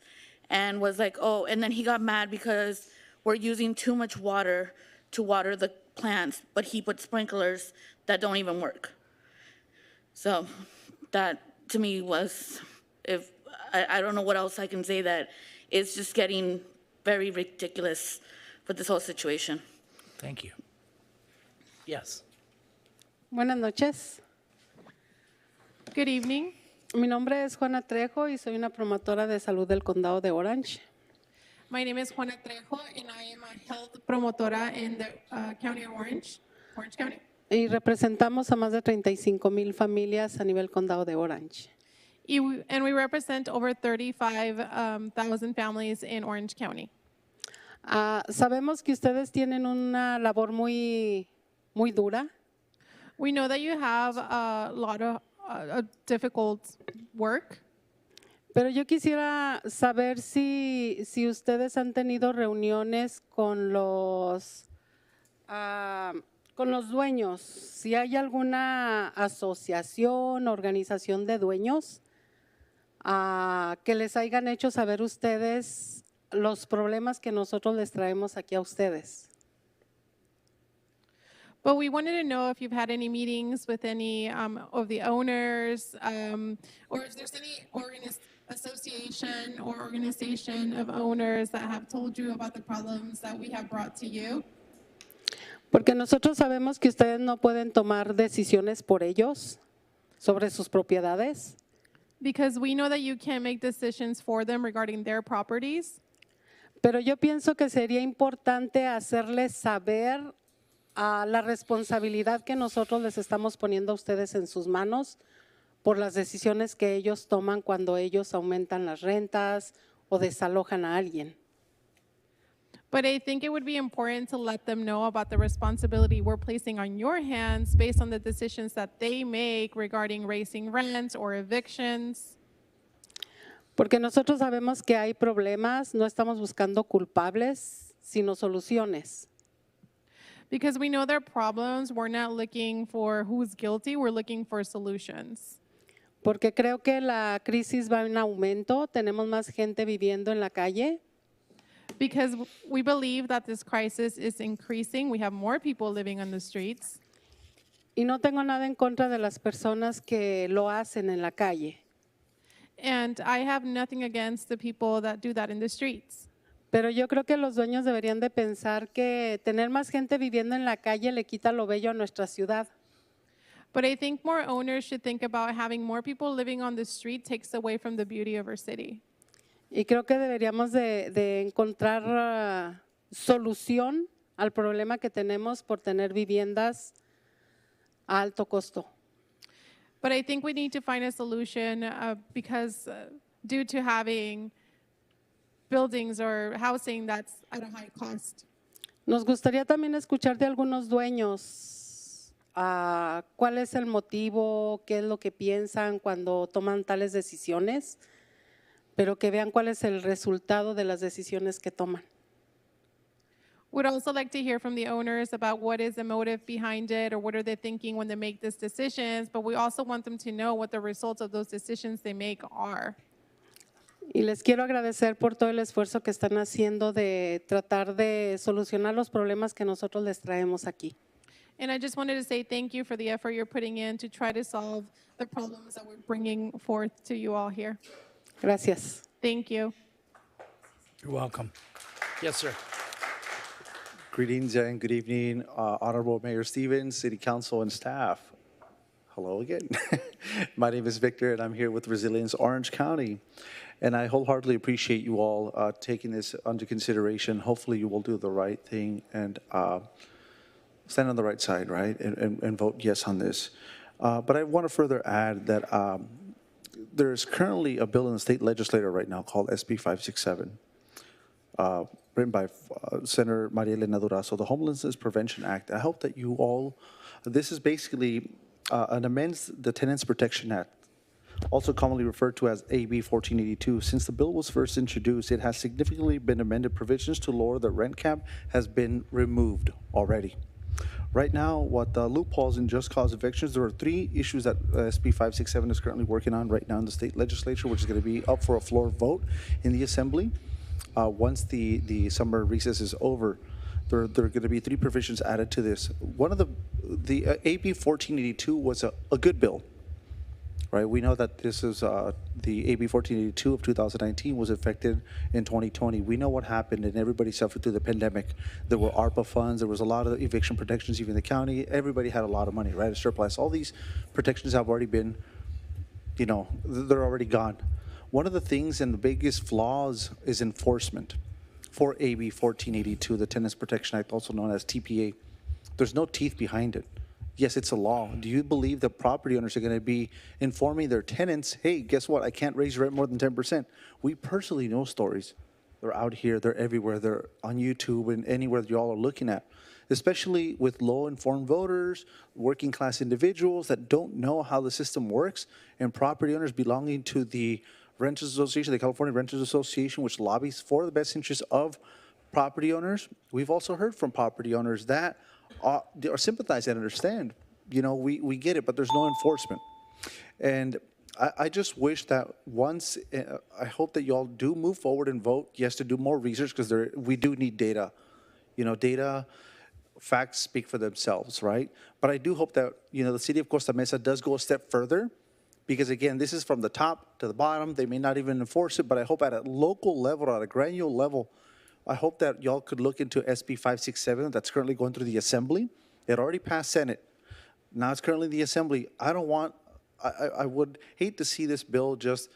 And was like, oh, and then he got mad because we're using too much water to water the plants, but he put sprinklers that don't even work. So that to me was, if I don't know what else I can say, that it's just getting very ridiculous with this whole situation. Thank you. Yes. Buenas noches. Good evening. Mi nombre es Juana Trejo y soy una promotora de salud del condado de Orange. My name is Juana Trejo, and I am a health promotora in the county of Orange County. Y representamos a más de 35,000 familias a nivel condado de Orange. And we represent over 35,000 families in Orange County. Sabemos que ustedes tienen una labor muy dura. We know that you have a lot of difficult work. Pero yo quisiera saber si ustedes han tenido reuniones con los dueños, si hay alguna asociación, organización de dueños que les hayan hecho saber ustedes los problemas que nosotros les traemos aquí a ustedes. But we wanted to know if you've had any meetings with any of the owners, or if there's any association or organization of owners that have told you about the problems that we have brought to you. Porque nosotros sabemos que ustedes no pueden tomar decisiones por ellos sobre sus propiedades. Because we know that you can't make decisions for them regarding their properties. Pero yo pienso que sería importante hacerles saber la responsabilidad que nosotros les estamos poniendo a ustedes en sus manos por las decisiones que ellos toman cuando ellos aumentan las rentas o desalojan a alguien. But I think it would be important to let them know about the responsibility we're placing on your hands based on the decisions that they make regarding raising rents or evictions. Porque nosotros sabemos que hay problemas, no estamos buscando culpables, sino soluciones. Because we know there are problems, we're not looking for who's guilty, we're looking for solutions. Porque creo que la crisis va en aumento, tenemos más gente viviendo en la calle. Because we believe that this crisis is increasing, we have more people living on the streets. Y no tengo nada en contra de las personas que lo hacen en la calle. And I have nothing against the people that do that in the streets. Pero yo creo que los dueños deberían de pensar que tener más gente viviendo en la calle le quita lo bello a nuestra ciudad. But I think more owners should think about having more people living on the street takes away from the beauty of our city. Y creo que deberíamos de encontrar solución al problema que tenemos por tener viviendas a alto costo. But I think we need to find a solution because due to having buildings or housing that's at a high cost. Nos gustaría también escuchar de algunos dueños cuál es el motivo, qué es lo que piensan cuando toman tales decisiones, pero que vean cuál es el resultado de las decisiones que toman. Would also like to hear from the owners about what is the motive behind it or what are they thinking when they make these decisions, but we also want them to know what the results of those decisions they make are. Y les quiero agradecer por todo el esfuerzo que están haciendo de tratar de solucionar los problemas que nosotros les traemos aquí. And I just wanted to say thank you for the effort you're putting in to try to solve the problems that we're bringing forth to you all here. Gracias. Thank you. You're welcome. Yes, sir. Greetings and good evening, Honorable Mayor Stevens, City Council, and staff. Hello again. My name is Victor, and I'm here with Resilience Orange County. And I wholeheartedly appreciate you all taking this under consideration. Hopefully you will do the right thing and stand on the right side, right, and vote yes on this. But I want to further add that there's currently a bill in the state legislature right now called SB 567, written by Senator Maria Elena Durazo, the Homelessness Prevention Act. I hope that you all, this is basically an amends the Tenants Protection Act, also commonly referred to as AB 1482. Since the bill was first introduced, it has significantly been amended. Provisions to lower the rent cap has been removed already. Right now, what the loopholes in just cause evictions, there are 3 issues that SB 567 is currently working on right now in the state legislature, which is going to be up for a floor vote in the assembly. Once the summer recess is over, there are going to be 3 provisions added to this. One of the AB 1482 was a good bill, right? We know that this is the AB 1482 of 2019 was affected in 2020. We know what happened, and everybody suffered through the pandemic. There were ARPA funds. There was a lot of eviction protections, even the county. Everybody had a lot of money, right? A surplus. All these protections have already been, you know, they're already gone. One of the things and the biggest flaws is enforcement for AB 1482, the Tenants Protection Act, also known as TPA. There's no teeth behind it. Yes, it's a law. Do you believe that property owners are going to be informing their tenants, hey, guess what? I can't raise rent more than 10%. We personally know stories. They're out here. They're everywhere. They're on YouTube and anywhere that y'all are looking at, especially with low-informed voters, working-class individuals that don't know how the system works, and property owners belonging to the Renters Association, the California Renters Association, which lobbies for the best interests of property owners. We've also heard from property owners that they are sympathize and understand. You know, we get it, but there's no enforcement. And I just wish that once, I hope that y'all do move forward and vote yes to do more research, because we do need data. You know, data, facts speak for themselves, right? But I do hope that, you know, the city of Costa Mesa does go a step further, because again, this is from the top to the bottom. They may not even enforce it, but I hope at a local level, at a granular level, I hope that y'all could look into SB 567 that's currently going through the Assembly. It already passed Senate. Now it's currently in the Assembly. I would hate to see this bill just,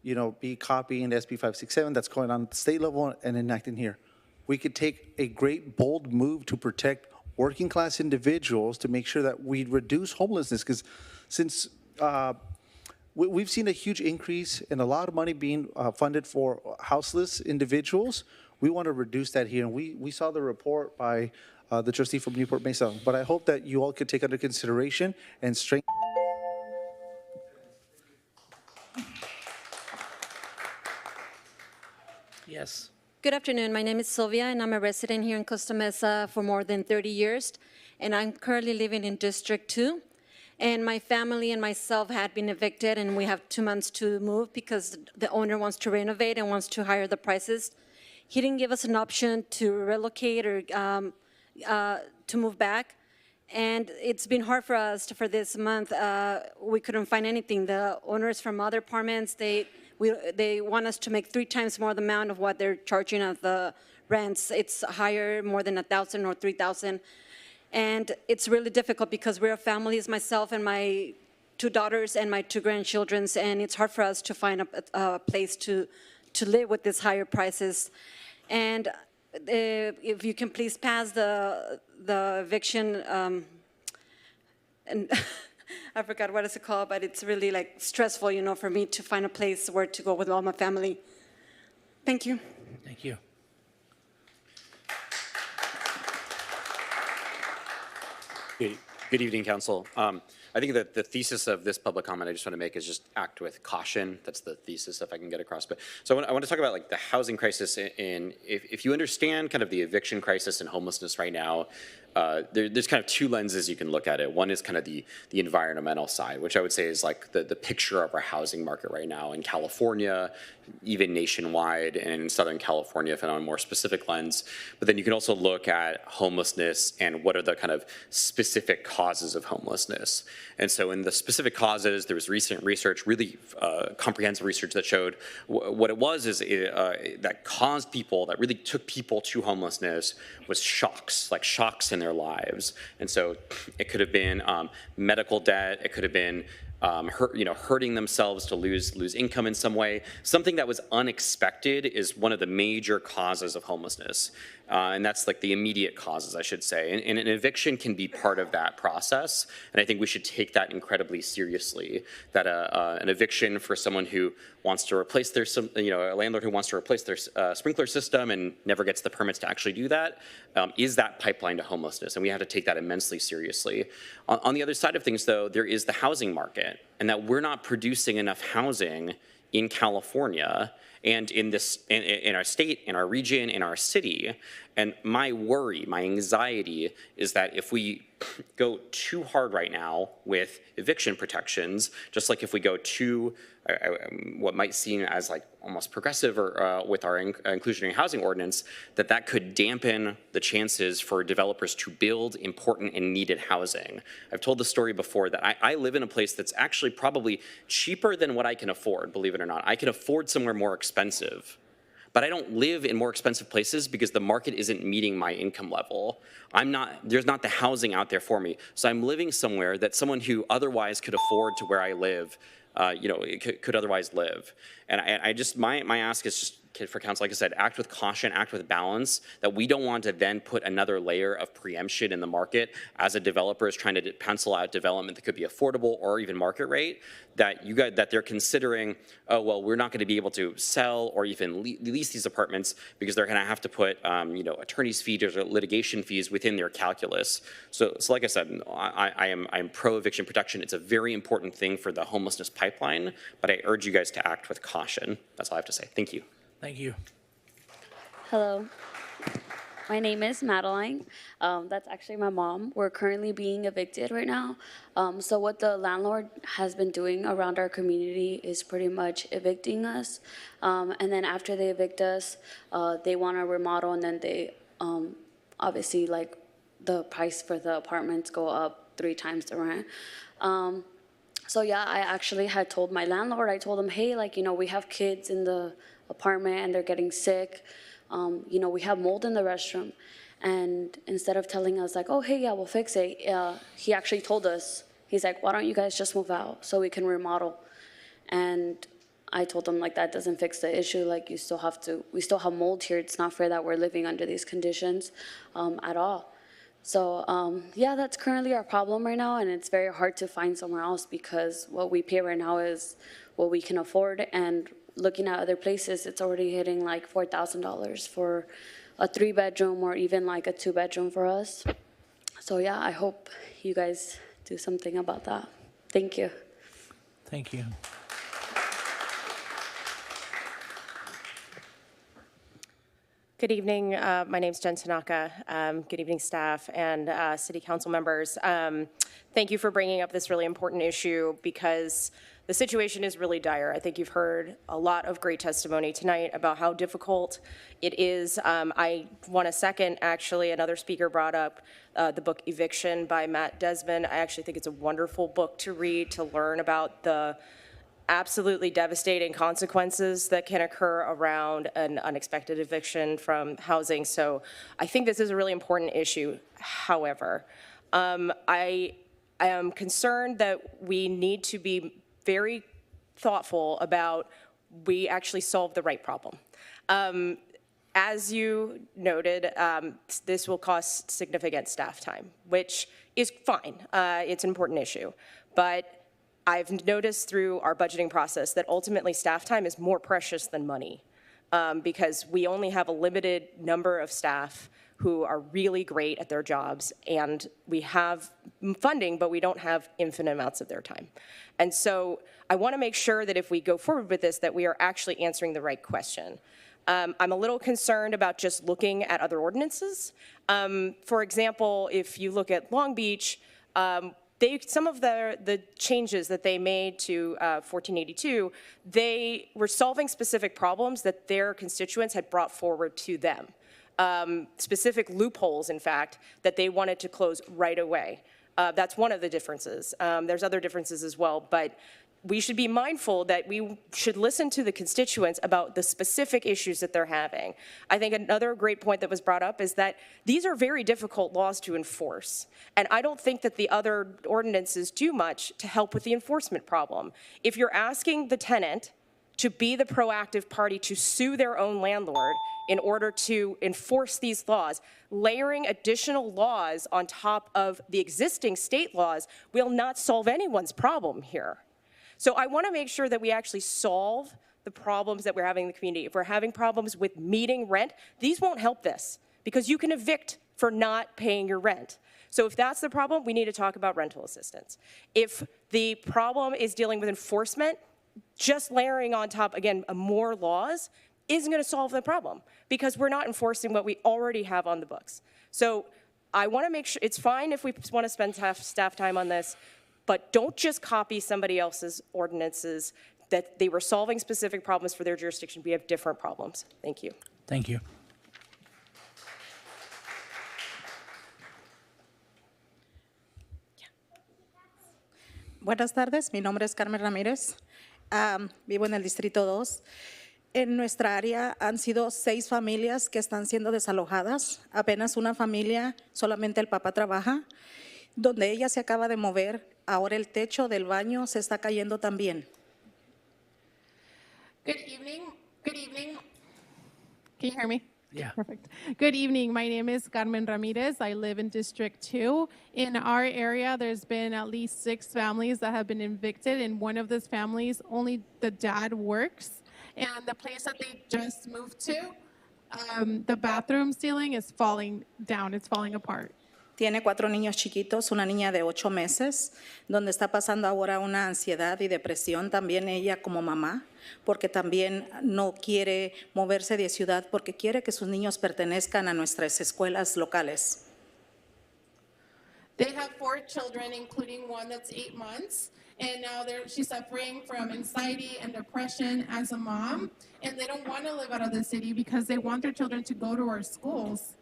you know, be copying SB 567 that's going on at the state level and enacting here. We could take a great, bold move to protect working class individuals to make sure that we reduce homelessness, because since we've seen a huge increase in a lot of money being funded for houseless individuals. We want to reduce that here. And we saw the report by the trustee from Newport Mesa. But I hope that you all could take under consideration and strengthen. Yes. Good afternoon. My name is Sylvia, and I'm a resident here in Costa Mesa for more than 30 years. And I'm currently living in District 2. And my family and myself had been evicted, and we have 2 months to move because the owner wants to renovate and wants to higher the prices. He didn't give us an option to relocate or to move back. And it's been hard for us for this month. We couldn't find anything. The owners from other apartments, they want us to make 3 times more the amount of what they're charging of the rents. It's higher, more than 1,000 or 3,000. And it's really difficult because we're families, myself and my 2 daughters and my 2 grandchildren, and it's hard for us to find a place to live with these higher prices. And if you can please pass the eviction, and I forgot what it's called, but it's really like stressful, you know, for me to find a place where to go with all my family. Thank you. Thank you. Good evening, Council. I think that the thesis of this public comment I just want to make is just act with caution. That's the thesis, if I can get across. But so I want to talk about like the housing crisis. If you understand kind of the eviction crisis and homelessness right now, there's kind of 2 lenses you can look at it. One is kind of the environmental side, which I would say is like the picture of our housing market right now in California, even nationwide, and in Southern California, if on a more specific lens. But then you can also look at homelessness and what are the kind of specific causes of homelessness. And so in the specific causes, there was recent research, really comprehensive research that showed what it was is that caused people, that really took people to homelessness was shocks, like shocks in their lives. And so it could have been medical debt, it could have been hurting themselves to lose income in some way. Something that was unexpected is one of the major causes of homelessness. And that's like the immediate causes, I should say. And an eviction can be part of that process. And I think we should take that incredibly seriously, that an eviction for someone who wants to replace their, a landlord who wants to replace their sprinkler system and never gets the permits to actually do that, is that pipeline to homelessness. And we have to take that immensely seriously. On the other side of things, though, there is the housing market, and that we're not producing enough housing in California. and in our state, in our region, in our city. And my worry, my anxiety is that if we go too hard right now with eviction protections, just like if we go too what might seem as like almost progressive or with our inclusionary housing ordinance, that could dampen the chances for developers to build important and needed housing. I've told the story before that I live in a place that's actually probably cheaper than what I can afford, believe it or not. I can afford somewhere more expensive. But I don't live in more expensive places because the market isn't meeting my income level. There's not the housing out there for me. So I'm living somewhere that someone who otherwise could afford to where I live, could otherwise live. And I just, my ask is just for council, like I said, act with caution, act with balance, that we don't want to then put another layer of preemption in the market as a developer is trying to pencil out development that could be affordable or even market rate, that they're considering, oh, well, we're not going to be able to sell or even lease these apartments because they're going to have to put, attorney's fees or litigation fees within their calculus. So like I said, I am pro eviction protection. It's a very important thing for the homelessness pipeline, but I urge you guys to act with caution. That's all I have to say. Thank you. Thank you. Hello, my name is Madeline. That's actually my mom. We're currently being evicted right now. So what the landlord has been doing around our community is pretty much evicting us. And then after they evict us, they want to remodel, and then they obviously like the price for the apartments go up 3 times the rent. So yeah, I actually had told my landlord, I told him, hey, we have kids in the apartment and they're getting sick. We have mold in the restroom. And instead of telling us like, oh, hey, yeah, we'll fix it, he actually told us, he's like, why don't you guys just move out so we can remodel? And I told him like, that doesn't fix the issue. Like we still have mold here. It's not fair that we're living under these conditions at all. So yeah, that's currently our problem right now. And it's very hard to find somewhere else because what we pay right now is what we can afford. And looking at other places, it's already hitting like $4,000 for a 3-bedroom or even like a 2-bedroom for us. So yeah, I hope you guys do something about that. Thank you. Thank you. Good evening. My name is Jen Tanaka. Good evening, staff and city council members. Thank you for bringing up this really important issue because the situation is really dire. I think you've heard a lot of great testimony tonight about how difficult it is. I want to second, actually, another speaker brought up the book Eviction by Matt Desmond. I actually think it's a wonderful book to read, to learn about the absolutely devastating consequences that can occur around an unexpected eviction from housing. So I think this is a really important issue. However, I am concerned that we need to be very thoughtful about we actually solve the right problem. As you noted, this will cost significant staff time, which is fine. It's an important issue. But I've noticed through our budgeting process that ultimately staff time is more precious than money because we only have a limited number of staff who are really great at their jobs, and we have funding, but we don't have infinite amounts of their time. And so I want to make sure that if we go forward with this, that we are actually answering the right question. I'm a little concerned about just looking at other ordinances. For example, if you look at Long Beach, some of the changes that they made to 1482, they were solving specific problems that their constituents had brought forward to them. Specific loopholes, in fact, that they wanted to close right away. That's one of the differences. There's other differences as well, but we should be mindful that we should listen to the constituents about the specific issues that they're having. I think another great point that was brought up is that these are very difficult laws to enforce. And I don't think that the other ordinances do much to help with the enforcement problem. If you're asking the tenant to be the proactive party to sue their own landlord in order to enforce these laws, layering additional laws on top of the existing state laws will not solve anyone's problem here. So I want to make sure that we actually solve the problems that we're having in the community. If we're having problems with meeting rent, these won't help this because you can evict for not paying your rent. So if that's the problem, we need to talk about rental assistance. If the problem is dealing with enforcement, just layering on top, again, more laws isn't going to solve the problem because we're not enforcing what we already have on the books. So I want to make sure, it's fine if we want to spend staff time on this, but don't just copy somebody else's ordinances that they were solving specific problems for their jurisdiction. We have different problems. Thank you. Thank you. Buenas tardes, mi nombre es Carmen Ramírez, vivo en el Distrito 2. En nuestra área han sido 6 familias que están siendo desalojadas, apenas una familia, solamente el papá trabaja, donde ella se acaba de mover, ahora el techo del baño se está cayendo también. Good evening. Good evening. Can you hear me? Yeah. Perfect. Good evening. My name is Carmen Ramirez. I live in District 2. In our area, there's been at least 6 families that have been evicted. In one of those families, only the dad works. And the place that they just moved to, the bathroom ceiling is falling down. It's falling apart. Tiene 4 niños chiquitos, una niña de 8 meses, donde está pasando ahora una ansiedad y depresión, también ella como mamá, porque también no quiere moverse de ciudad, porque quiere que sus niños pertenezcan a nuestras escuelas locales. They have 4 children, including one that's 8 months. And now she's suffering from anxiety and depression as a mom. And they don't want to live out of the city because they want their children to go to our schools.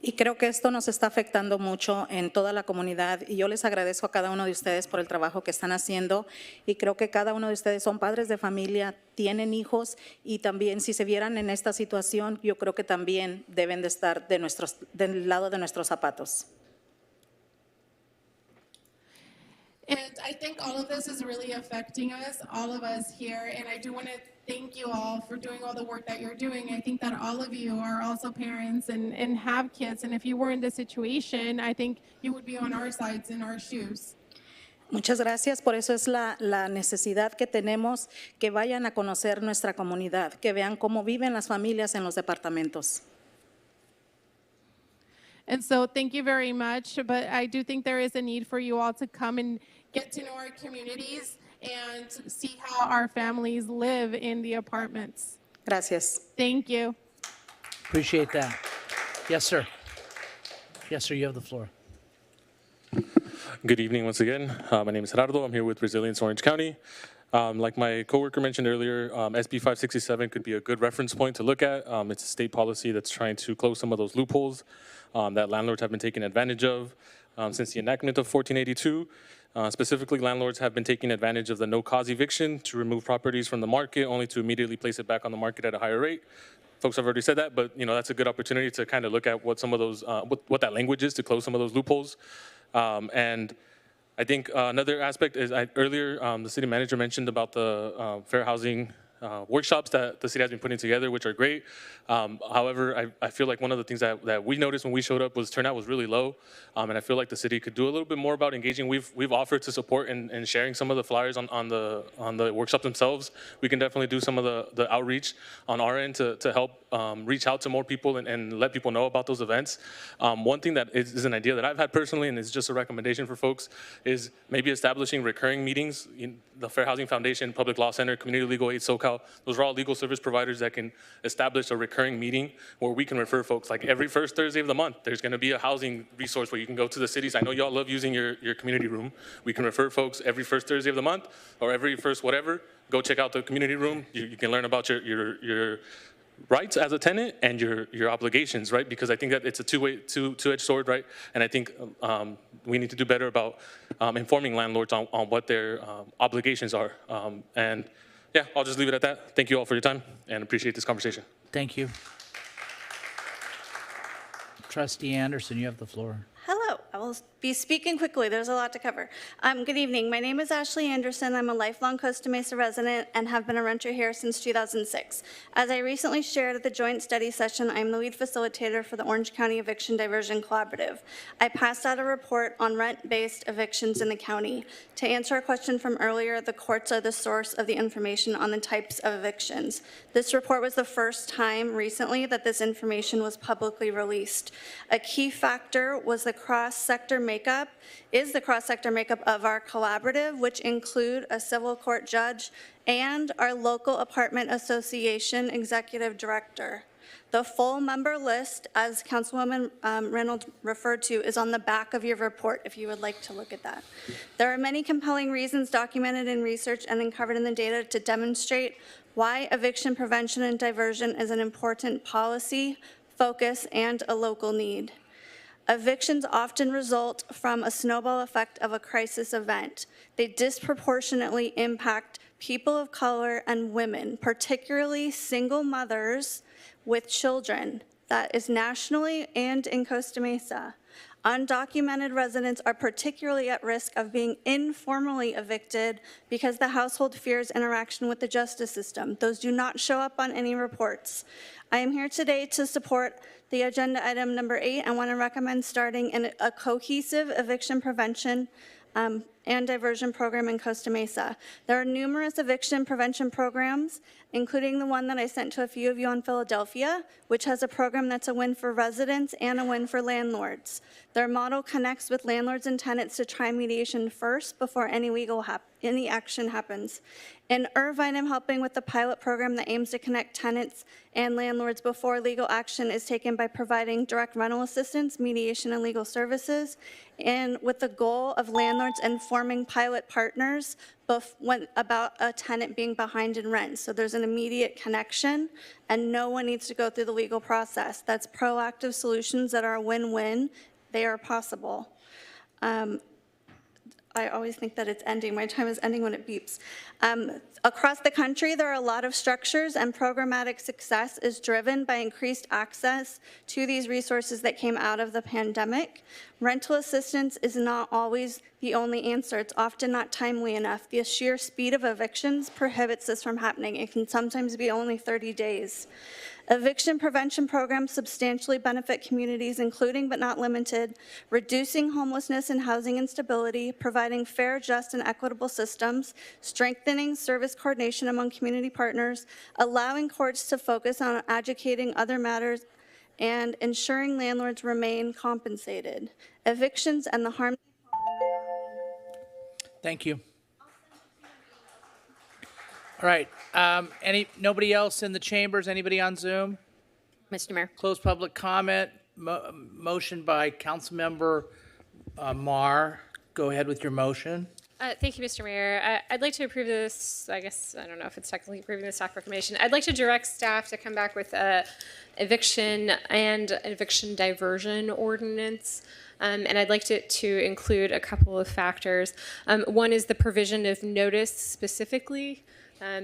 Y creo que esto nos está afectando mucho en toda la comunidad y yo les agradezco a cada uno de ustedes por el trabajo que están haciendo y creo que cada uno de ustedes son padres de familia, tienen hijos y también si se vieran en esta situación, yo creo que también deben de estar del lado de nuestros zapatos. And I think all of this is really affecting us, all of us here, and I do want to thank you all for doing all the work that you're doing. I think that all of you are also parents and have kids, and if you were in this situation, I think you would be on our sides, in our shoes. Muchas gracias, por eso es la necesidad que tenemos que vayan a conocer nuestra comunidad, que vean cómo viven las familias en los departamentos. And so thank you very much, but I do think there is a need for you all to come and get to know our communities and see how our families live in the apartments. Gracias. Thank you. Appreciate that. Yes, sir. Yes, sir, you have the floor. Good evening once again. My name is Gerardo. I'm here with Resilience Orange County. Like my coworker mentioned earlier, SB 567 could be a good reference point to look at. It's a state policy that's trying to close some of those loopholes that landlords have been taking advantage of since the enactment of 1482. Specifically, landlords have been taking advantage of the no-cause eviction to remove properties from the market, only to immediately place it back on the market at a higher rate. Folks have already said that, but that's a good opportunity to kind of look at what some of those, what that language is to close some of those loopholes. And I think another aspect is earlier the city manager mentioned about the fair housing workshops that the city has been putting together, which are great. However, I feel like one of the things that we noticed when we showed up was turnout was really low, and I feel like the city could do a little bit more about engaging. We've offered to support and sharing some of the flyers on the workshops themselves. We can definitely do some of the outreach on our end to help reach out to more people and let people know about those events. One thing that is an idea that I've had personally, and it's just a recommendation for folks, is maybe establishing recurring meetings. The Fair Housing Foundation, Public Law Center, Community Legal Aid SoCal, those are all legal service providers that can establish a recurring meeting where we can refer folks. Like every first Thursday of the month, there's going to be a housing resource where you can go to the cities. I know y'all love using your community room. We can refer folks every first Thursday of the month or every first whatever. Go check out the community room. You can learn about your rights as a tenant and your obligations, right? Because I think that it's a two-edged sword, right? And I think we need to do better about informing landlords on what their obligations are. And yeah, I'll just leave it at that. Thank you all for your time and appreciate this conversation. Thank you. Trustee Anderson, you have the floor. Hello, I will be speaking quickly. There's a lot to cover. Good evening. My name is Ashley Anderson. I'm a lifelong Costa Mesa resident and have been a renter here since 2006. As I recently shared at the joint study session, I'm the lead facilitator for the Orange County Eviction Diversion Collaborative. I passed out a report on rent-based evictions in the county. To answer a question from earlier, the courts are the source of the information on the types of evictions. This report was the first time recently that this information was publicly released. A key factor was the cross cross-sector makeup is the cross-sector makeup of our collaborative, which include a civil court judge and our local apartment association executive director. The full member list, as Councilwoman Reynolds referred to, is on the back of your report if you would like to look at that. There are many compelling reasons documented in research and then covered in the data to demonstrate why eviction prevention and diversion is an important policy, focus, and a local need. Evictions often result from a snowball effect of a crisis event. They disproportionately impact people of color and women, particularly single mothers with children. That is nationally and in Costa Mesa. Undocumented residents are particularly at risk of being informally evicted because the household fears interaction with the justice system. Those do not show up on any reports. I am here today to support the agenda item number 8. I want to recommend starting a cohesive eviction prevention and diversion program in Costa Mesa. There are numerous eviction prevention programs, including the one that I sent to a few of you on Philadelphia, which has a program that's a win for residents and a win for landlords. Their model connects with landlords and tenants to try mediation first before any any action happens. In Irvine, I'm helping with the pilot program that aims to connect tenants and landlords before legal action is taken by providing direct rental assistance, mediation, and legal services, and with the goal of landlords informing pilot partners about a tenant being behind in rent. So there's an immediate connection, and no one needs to go through the legal process. That's proactive solutions that are a win-win. They are possible. I always think that it's ending. My time is ending when it beeps. Across the country, there are a lot of structures, and programmatic success is driven by increased access to these resources that came out of the pandemic. Rental assistance is not always the only answer. It's often not timely enough. The sheer speed of evictions prohibits this from happening. It can sometimes be only 30 days. Eviction prevention programs substantially benefit communities, including but not limited, reducing homelessness and housing instability, providing fair, just, and equitable systems, strengthening service coordination among community partners, allowing courts to focus on educating other matters, and ensuring landlords remain compensated. Evictions and the harm. Thank you. All right. Nobody else in the chambers? Anybody on Zoom? Mr. Mayor. Close public comment. Motion by Councilmember Marr. Go ahead with your motion. Thank you, Mr. Mayor. I'd like to approve this. I guess, I don't know if it's technically approving the staff recommendation. I'd like to direct staff to come back with a eviction and an eviction diversion ordinance. And I'd like to include a couple of factors. One is the provision of notice specifically.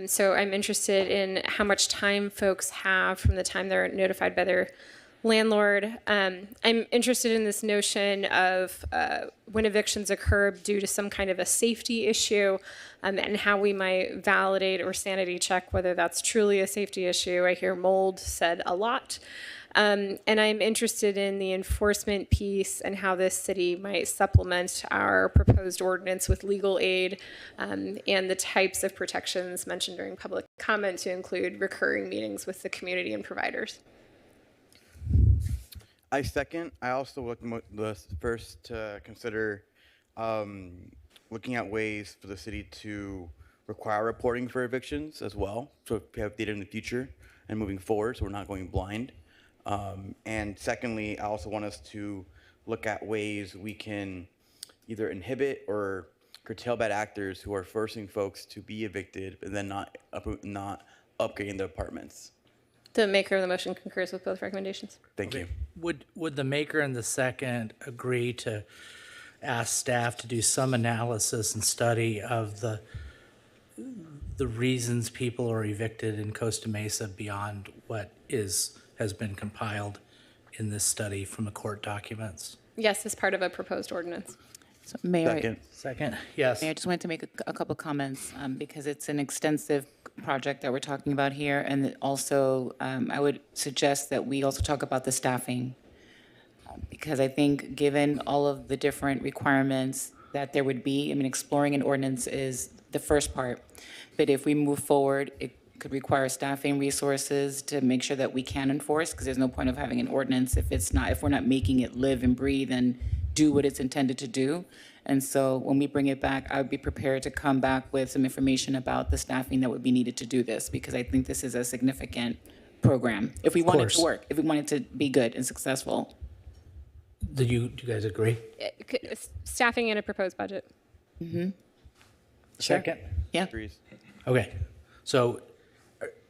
So I'm interested in how much time folks have from the time they're notified by their landlord. I'm interested in this notion of when evictions occur due to some kind of a safety issue, and how we might validate or sanity check whether that's truly a safety issue. I hear mold said a lot. And I'm interested in the enforcement piece and how this city might supplement our proposed ordinance with legal aid, and the types of protections mentioned during public comment to include recurring meetings with the community and providers. I second. I also would first to consider looking at ways for the city to require reporting for evictions as well, so we have data in the future and moving forward, so we're not going blind. And secondly, I also want us to look at ways we can either inhibit or curtail bad actors who are forcing folks to be evicted and then not upgrading their apartments. The maker of the motion concurs with both recommendations. Thank you. Would the maker and the second agree to ask staff to do some analysis and study of the reasons people are evicted in Costa Mesa beyond what has been compiled in this study from the court documents? Yes, as part of a proposed ordinance. So, Mayor, Second, yes. Mayor, I just wanted to make a couple comments because it's an extensive project that we're talking about here. And also, I would suggest that we also talk about the staffing because I think given all of the different requirements that there would be, I mean, exploring an ordinance is the first part. But if we move forward, it could require staffing resources to make sure that we can enforce, because there's no point of having an ordinance if we're not making it live and breathe and do what it's intended to do. And so when we bring it back, I would be prepared to come back with some information about the staffing that would be needed to do this, because I think this is a significant program. If we want it course. to work, if we want it to be good and successful. Do you guys agree? Staffing and a proposed budget. Second? Yeah. Agrees. Okay. So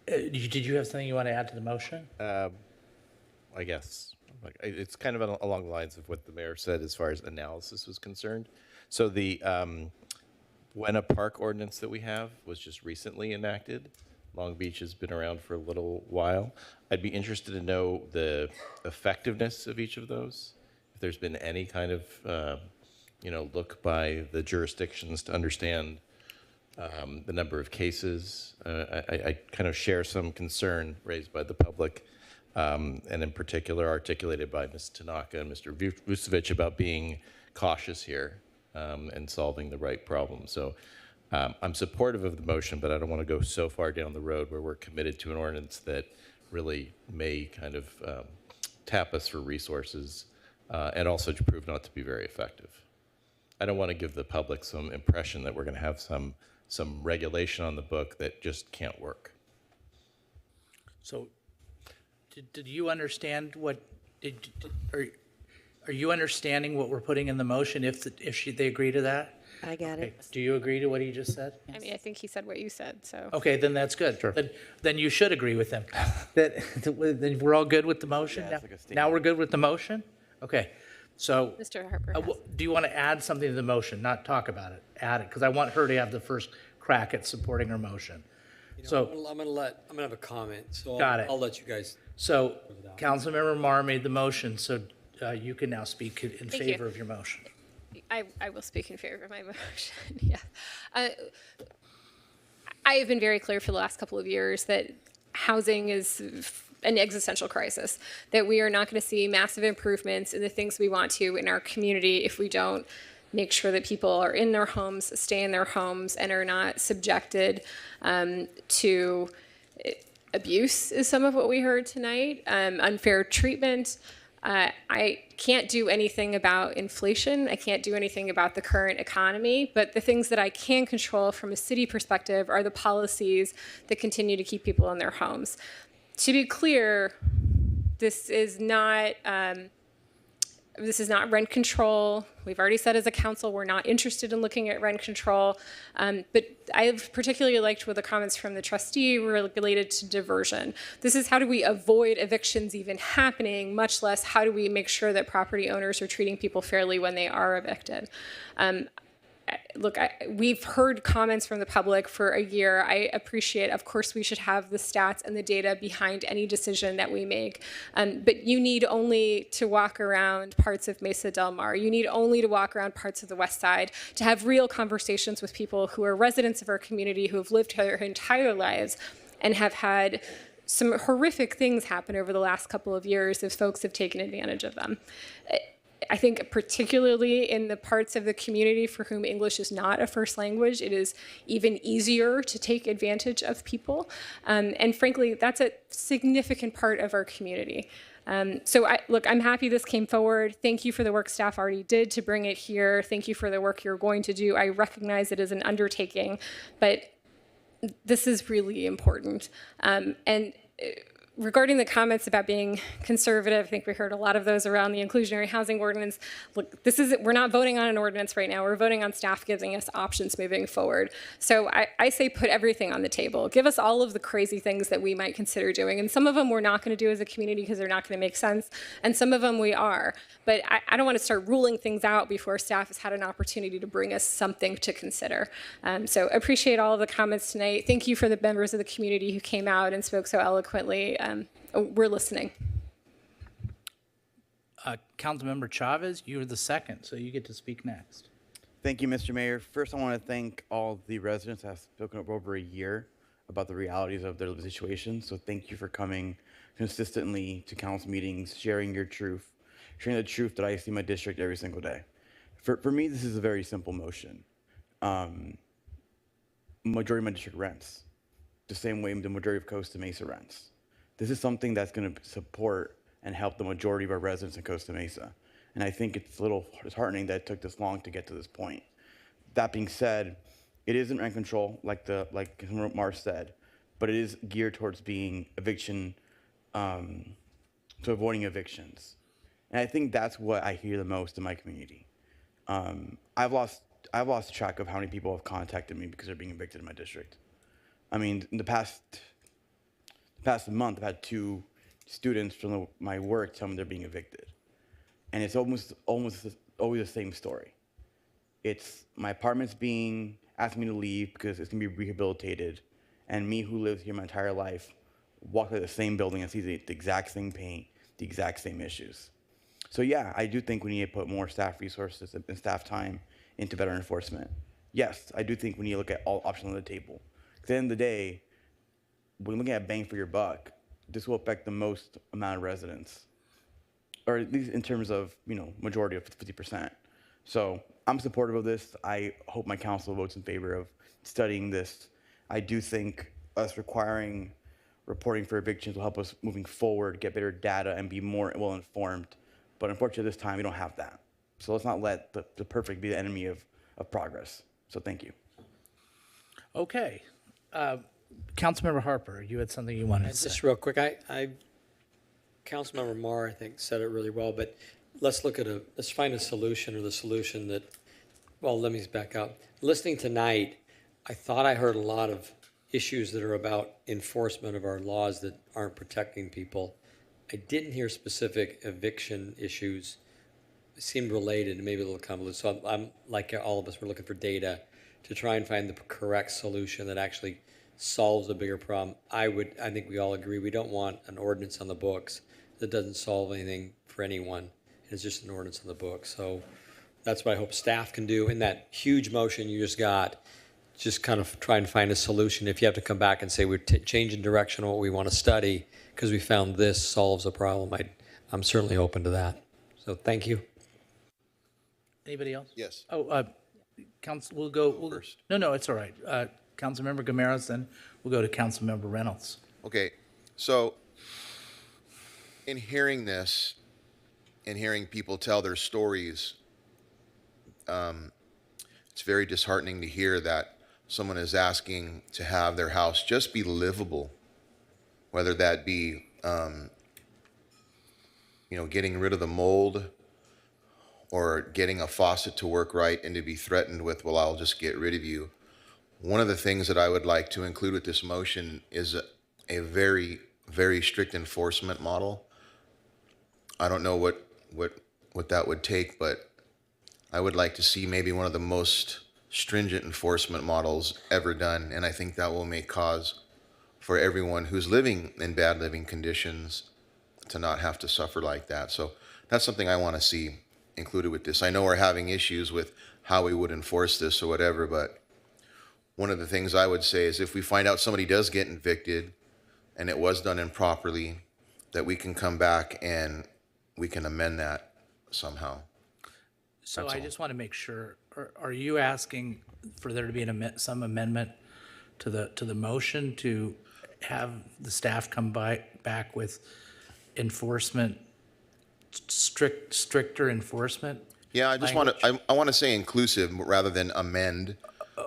did you have something you want to add to the motion? I guess it's kind of along the lines of what the mayor said as far as analysis was concerned. So the Buena Park ordinance that we have was just recently enacted. Long Beach has been around for a little while. I'd be interested to know the effectiveness of each of those. If there's been any kind of look by the jurisdictions to understand the number of cases. I kind of share some concern raised by the public, and in particular articulated by Ms. Tanaka and Mr. Vucevic about being cautious here and solving the right problem. So I'm supportive of the motion, but I don't want to go so far down the road where we're committed to an ordinance that really may kind of tap us for resources and also to prove not to be very effective. I don't want to give the public some impression that we're going to have some regulation on the book that just can't work. So did you understand what, are you understanding what we're putting in the motion if they agree to that? I got Okay. it. Do you agree to what he just said? I mean, I think he said what you said, so. Okay, then that's good. Sure. Then you should agree with them. Then we're all good with the motion? Yeah, it's like a statement. Now we're good with the motion? Okay, so Mr. Harper. do you want to add something to the motion, not talk about it? Add it, because I want her to have the first crack at supporting her motion. So, I'm gonna have a comment, so Got it. I'll let you guys. so Councilmember Marr made the motion, so you can now speak in Thank favor you. of your motion. I will speak in favor of my motion. Yeah. I have been very clear for the last couple of years that housing is an existential crisis, that we are not going to see massive improvements in the things we want to in our community if we don't make sure that people are in their homes, stay in their homes, and are not subjected to abuse, is some of what we heard tonight, unfair treatment. I can't do anything about inflation. I can't do anything about the current economy, but the things that I can control from a city perspective are the policies that continue to keep people in their homes. To be clear, this is not rent control. We've already said as a council we're not interested in looking at rent control. But I've particularly liked what the comments from the trustee were related to diversion. This is how do we avoid evictions even happening, much less how do we make sure that property owners are treating people fairly when they are evicted. Look, we've heard comments from the public for a year. I appreciate, of course, we should have the stats and the data behind any decision that we make. But you need only to walk around parts of Mesa Del Mar. You need only to walk around parts of the West Side to have real conversations with people who are residents of our community, who have lived their entire lives and have had some horrific things happen over the last couple of years if folks have taken advantage of them. I think particularly in the parts of the community for whom English is not a first language, it is even easier to take advantage of people. And frankly, that's a significant part of our community. So I'm happy this came forward. Thank you for the work staff already did to bring it here. Thank you for the work you're going to do. I recognize it as an undertaking, but this is really important. Regarding the comments about being conservative, I think we heard a lot of those around the inclusionary housing ordinance. Look, we're not voting on an ordinance right now. We're voting on staff giving us options moving forward. So I say put everything on the table. Give us all of the crazy things that we might consider doing. And some of them we're not going to do as a community because they're not going to make sense. And some of them we are. But I don't want to start ruling things out before staff has had an opportunity to bring us something to consider. So appreciate all of the comments tonight. Thank you for the members of the community who came out and spoke so eloquently. We're listening. Councilmember Chavez, you're the second, so you get to speak next. Thank you, Mr. Mayor. First, I want to thank all the residents that have spoken up over a year about the realities of their situation. So thank you for coming consistently to council meetings, sharing your truth, sharing the truth that I see in my district every single day. For me, this is a very simple motion. Majority of my district rents the same way the majority of Costa Mesa rents. This is something that's going to support and help the majority of our residents in Costa Mesa. And I think it's a little disheartening that it took this long to get to this point. That being said, it isn't rent control like Mar said, but it is geared towards being eviction, to avoiding evictions. And I think that's what I hear the most in my community. I've lost track of how many people have contacted me because they're being evicted in my district. I mean, in the past month, I've had 2 students from my work tell me they're being evicted, and it's almost always the same story. It's my apartment's being asking me to leave because it's gonna be rehabilitated, and me who lives here my entire life walk out the same building and see the exact same pain, the exact same issues. So yeah, I do think we need to put more staff resources and staff time into better enforcement. Yes, I do think we need to look at all options on the table. At the end of the day, when looking at bang for your buck, this will affect the most amount of residents, or at least in terms of, majority of 50%. So I'm supportive of this. I hope my council votes in favor of studying this. I do think us requiring reporting for evictions will help us moving forward, get better data, and be more well-informed. But unfortunately, this time we don't have that. So let's not let the perfect be the enemy of progress. So thank you. Okay. Councilmember Harper, you had something you wanted to say. Just real quick, Councilmember Marr, I think, said it really well, but let's find a solution, or the solution that, well, let me back up. Listening tonight, I thought I heard a lot of issues that are about enforcement of our laws that aren't protecting people. I didn't hear specific eviction issues. It seemed related, maybe a little convoluted. So I'm like all of us, we're looking for data to try and find the correct solution that actually solves a bigger problem. I think we all agree we don't want an ordinance on the books that doesn't solve anything for anyone. It's just an ordinance on the books. So that's what I hope staff can do in that huge motion you just got. Just kind of try and find a solution. If you have to come back and say we're changing direction on what we want to study because we found this solves a problem, I'm certainly open to that. So thank you. Anybody else? Yes. Oh, Council, we'll go first. No, it's all right. Councilmember Gameros, then we'll go to Councilmember Reynolds. Okay, so in hearing this and hearing people tell their stories, it's very disheartening to hear that someone is asking to have their house just be livable, whether that be, getting rid of the mold or getting a faucet to work right, and to be threatened with, well, I'll just get rid of you. One of the things that I would like to include with this motion is a very, very strict enforcement model. I don't know what that would take, but I would like to see maybe one of the most stringent enforcement models ever done, and I think that will make cause for everyone who's living in bad living conditions to not have to suffer like that. So that's something I want to see included with this. I know we're having issues with how we would enforce this or whatever, but one of the things I would say is if we find out somebody does get evicted and it was done improperly, that we can come back and we can amend that somehow. So I just want to make sure, are you asking for there to be some amendment to the motion to have the staff come back with enforcement, stricter enforcement? Yeah, I just want to, I want to say inclusive rather than amend.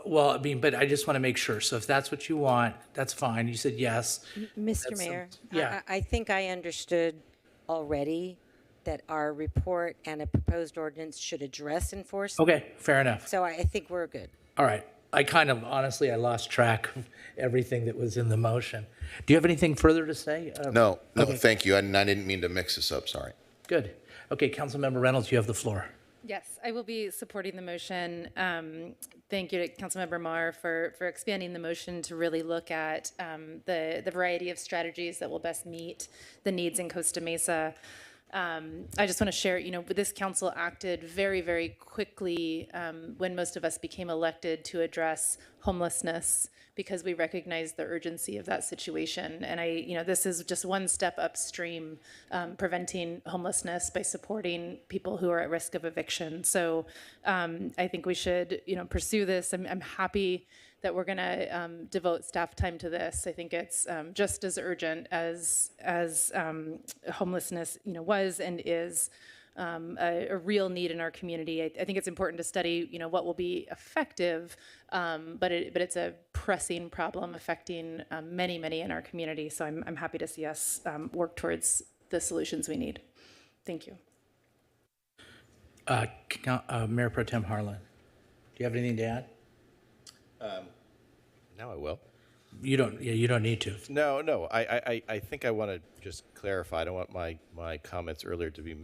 Well, I mean, but I just want to make sure. So if that's what you want, that's fine. You said yes. Mr. Mayor, yeah. I think I understood already that our report and a proposed ordinance should address enforcement. Okay, fair enough. So I think we're good. All right. Honestly, I lost track of everything that was in the motion. Do you have anything further to say? No, okay. Thank you. I didn't mean to mix this up, sorry. Good. Okay, Councilmember Reynolds, you have the floor. Yes, I will be supporting the motion. Thank you to Councilmember Marr for expanding the motion to really look at the variety of strategies that will best meet the needs in Costa Mesa. I just want to share, this council acted very, very quickly when most of us became elected to address homelessness because we recognized the urgency of that situation. And this is just one step upstream, preventing homelessness by supporting people who are at risk of eviction. So I think we should, pursue this. I'm happy that we're going to devote staff time to this. I think it's just as urgent as homelessness, was and is. a real need in our community. I think it's important to study, what will be effective, but it's a pressing problem affecting many, many in our community. So I'm happy to see us work towards the solutions we need. Thank you. Mayor Pro Tem Harlan, do you have anything to add? Now I will. You don't need to. No. I think I want to just clarify. I don't want my comments earlier to be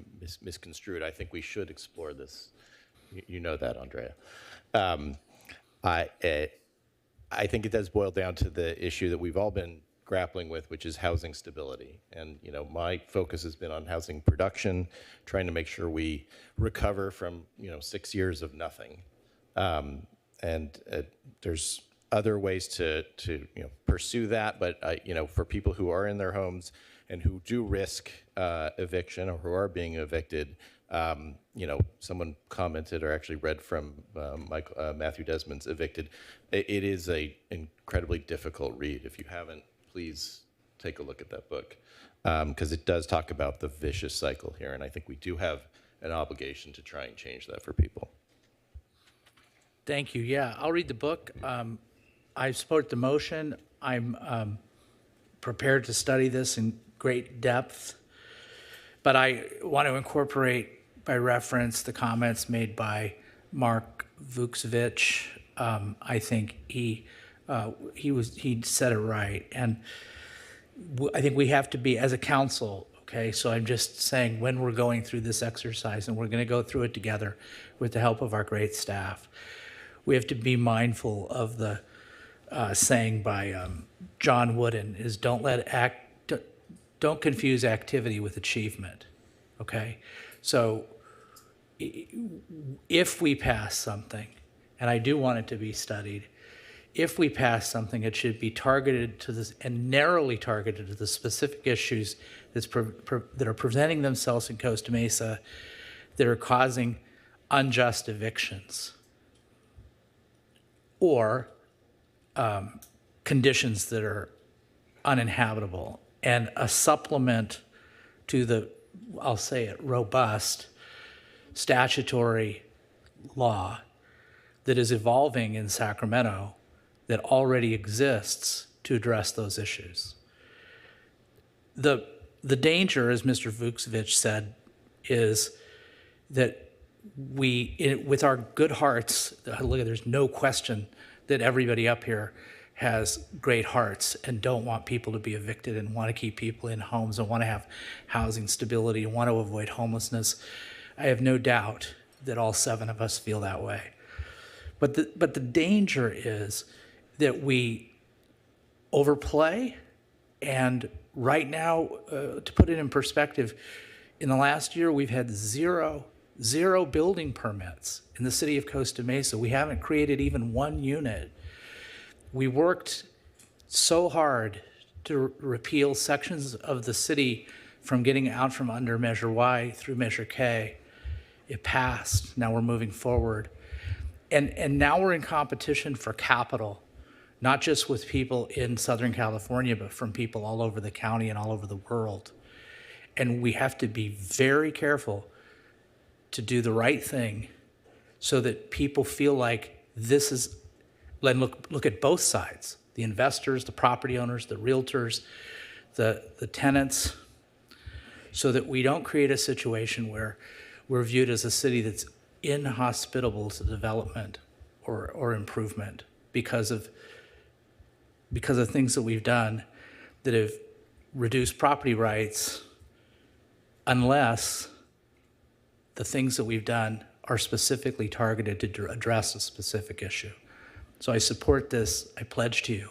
misconstrued. I think we should explore this. You know that, Andrea. I think it does boil down to the issue that we've all been grappling with, which is housing stability. And my focus has been on housing production, trying to make sure we recover from 6 years of nothing. And there's other ways to pursue that, but for people who are in their homes and who do risk eviction or who are being evicted, someone commented or actually read from Matthew Desmond's Evicted. It is a incredibly difficult read. If you haven't, please take a look at that book, because it does talk about the vicious cycle here, and I think we do have an obligation to try and change that for people. Thank you. Yeah, I'll read the book. I support the motion. I'm prepared to study this in great depth, but I want to incorporate by reference the comments made by Mark Vucevic. I think he said it right, and I think we have to be, as a council, okay, so I'm just saying, when we're going through this exercise, and we're going to go through it together with the help of our great staff, we have to be mindful of the saying by John Wooden is don't confuse activity with achievement, okay? So if we pass something, and I do want it to be studied, if we pass something, it should be targeted to this and narrowly targeted to the specific issues that are presenting themselves in Costa Mesa that are causing unjust evictions or conditions that are uninhabitable, and a supplement to the, I'll say it, robust statutory law that is evolving in Sacramento that already exists to address those issues. The danger, as Mr. Vucevic said, is that with our good hearts, look, there's no question that everybody up here has great hearts and don't want people to be evicted and want to keep people in homes and want to have housing stability and want to avoid homelessness. I have no doubt that all 7 of us feel that way. But the danger is that we overplay, and right now, to put it in perspective, in the last year we've had zero building permits in the city of Costa Mesa. We haven't created even one unit. We worked so hard to repeal sections of the city from getting out from under Measure Y through Measure K. It passed. Now we're moving forward. And now we're in competition for capital, not just with people in Southern California, but from people all over the county and all over the world. And we have to be very careful to do the right thing so that people feel like this is, and look at both sides, the investors, the property owners, the realtors, the tenants, so that we don't create a situation where we're viewed as a city that's inhospitable to development or improvement because of things that we've done that have reduced property rights, unless the things that we've done are specifically targeted to address a specific issue. So I support this. I pledge to you.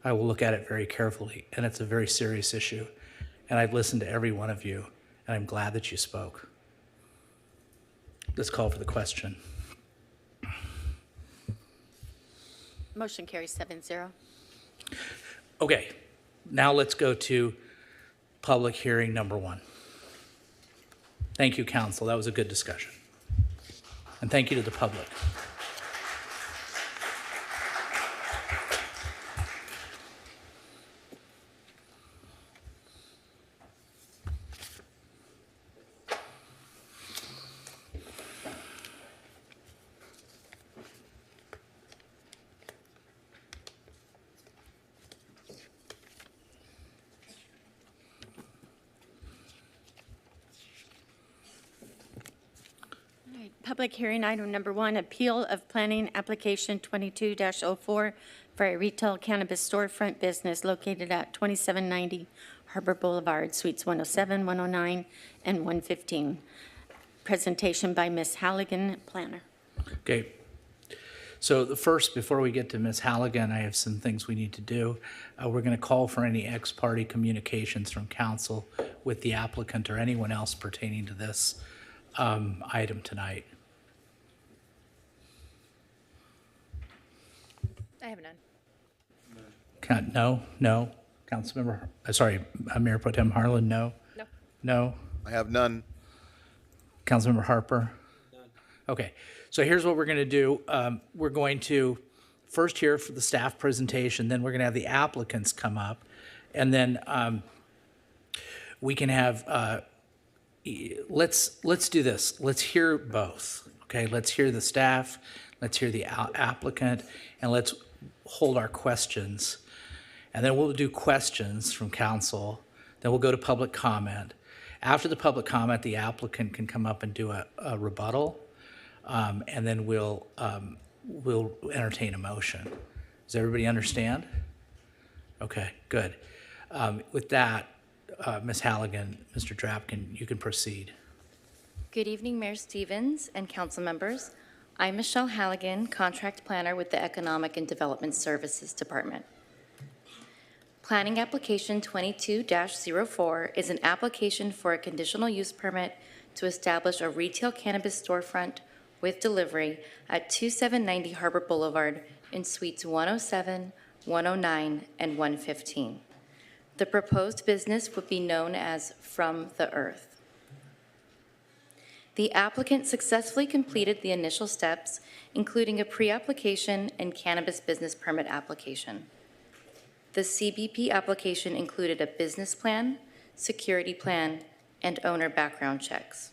I will look at it very carefully, and it's a very serious issue. And I've listened to every one of you, and I'm glad that you spoke. Let's call for the question. Motion carries 7-0. Okay, now let's go to public hearing number 1. Thank you, council. That was a good discussion. And thank you to the public. public hearing item number 1, appeal of planning application 22-04 for a retail cannabis storefront business located at 2790 Harbor Boulevard, Suites 107, 109, and 115. Presentation by Ms. Halligan, planner. Okay. So the first, before we get to Ms. Halligan, I have some things we need to do. We're going to call for any ex parte communications from council with the applicant or anyone else pertaining to this item tonight. I have none. No. Councilmember, Mayor Pro Tem Harlan, no? No. No? I have none. Councilmember Harper? None. Okay, so here's what we're going to do. We're going to first hear for the staff presentation, then we're going to have the applicants come up, and then we can have, let's do this. Let's hear both, okay? Let's hear the staff, let's hear the applicant, and let's hold our questions. And then we'll do questions from council, then we'll go to public comment. After the public comment, the applicant can come up and do a rebuttal, and then we'll entertain a motion. Does everybody understand? Okay, good. With that, Ms. Halligan, Mr. Drapkin, you can proceed. Good evening, Mayor Stevens and council members. I'm Michelle Halligan, contract planner with the Economic and Development Services Department. Planning application 22-04 is an application for a conditional use permit to establish a retail cannabis storefront with delivery at 2790 Harbor Boulevard in Suites 107, 109, and 115. The proposed business would be known as From the Earth. The applicant successfully completed the initial steps, including a pre-application and cannabis business permit application. The CBP application included a business plan, security plan, and owner background checks.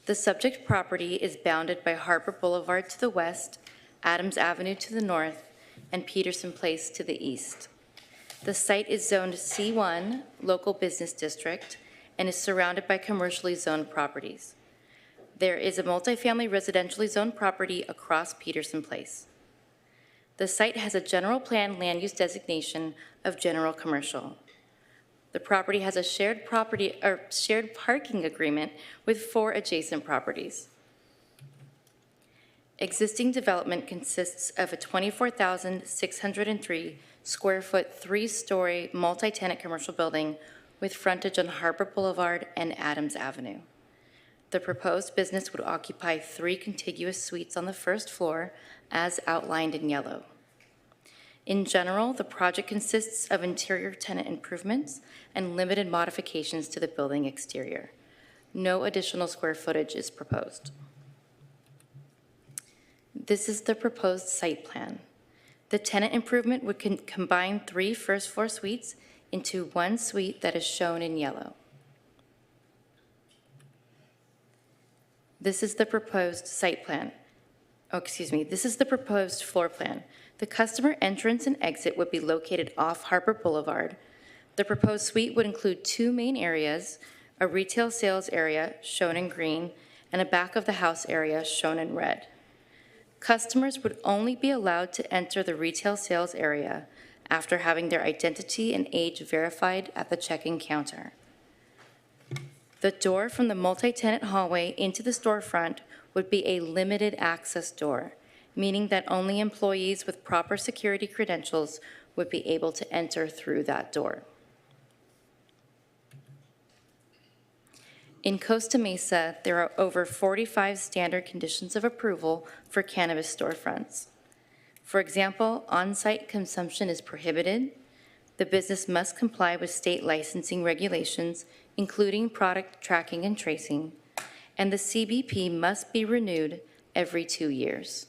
The subject property is bounded by Harbor Boulevard to the west, Adams Avenue to the north, and Peterson Place to the east. The site is zoned C1, Local Business District, and is surrounded by commercially zoned properties. There is a multifamily residentially zoned property across Peterson Place. The site has a general plan land use designation of general commercial. The property has a shared parking agreement with 4 adjacent properties. Existing development consists of a 24,603 square foot, 3-story multi-tenant commercial building with frontage on Harbor Boulevard and Adams Avenue. The proposed business would occupy 3 contiguous suites on the first floor, as outlined in yellow. In general, the project consists of interior tenant improvements and limited modifications to the building exterior. No additional square footage is proposed. This is the proposed site plan. The tenant improvement would combine 3 first-floor suites into 1 suite that is shown in yellow. This is the proposed site plan. This is the proposed floor plan. The customer entrance and exit would be located off Harbor Boulevard. The proposed suite would include 2 main areas, a retail sales area, shown in green, and a back of the house area, shown in red. Customers would only be allowed to enter the retail sales area after having their identity and age verified at the check-in counter. The door from the multi-tenant hallway into the storefront would be a limited access door, meaning that only employees with proper security credentials would be able to enter through that door. In Costa Mesa, there are over 45 standard conditions of approval for cannabis storefronts. For example, on-site consumption is prohibited. The business must comply with state licensing regulations, including product tracking and tracing, and the CBP must be renewed every 2 years.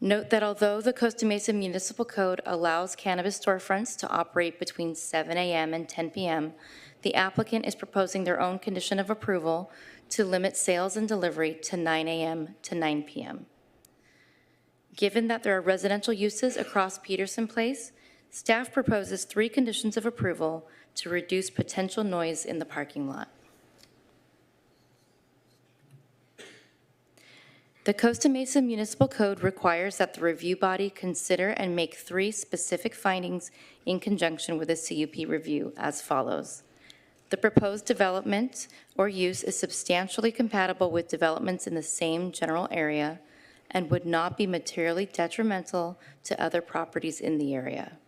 Note that although the Costa Mesa Municipal Code allows cannabis storefronts to operate between 7 a.m. and 10 p.m., the applicant is proposing their own condition of approval to limit sales and delivery to 9 a.m. to 9 p.m. Given that there are residential uses across Peterson Place, staff proposes 3 conditions of approval to reduce potential noise in the parking lot. The Costa Mesa Municipal Code requires that the review body consider and make 3 specific findings in conjunction with a CUP review as follows. The proposed development or use is substantially compatible with developments in the same general area and would not be materially detrimental to other properties in the area.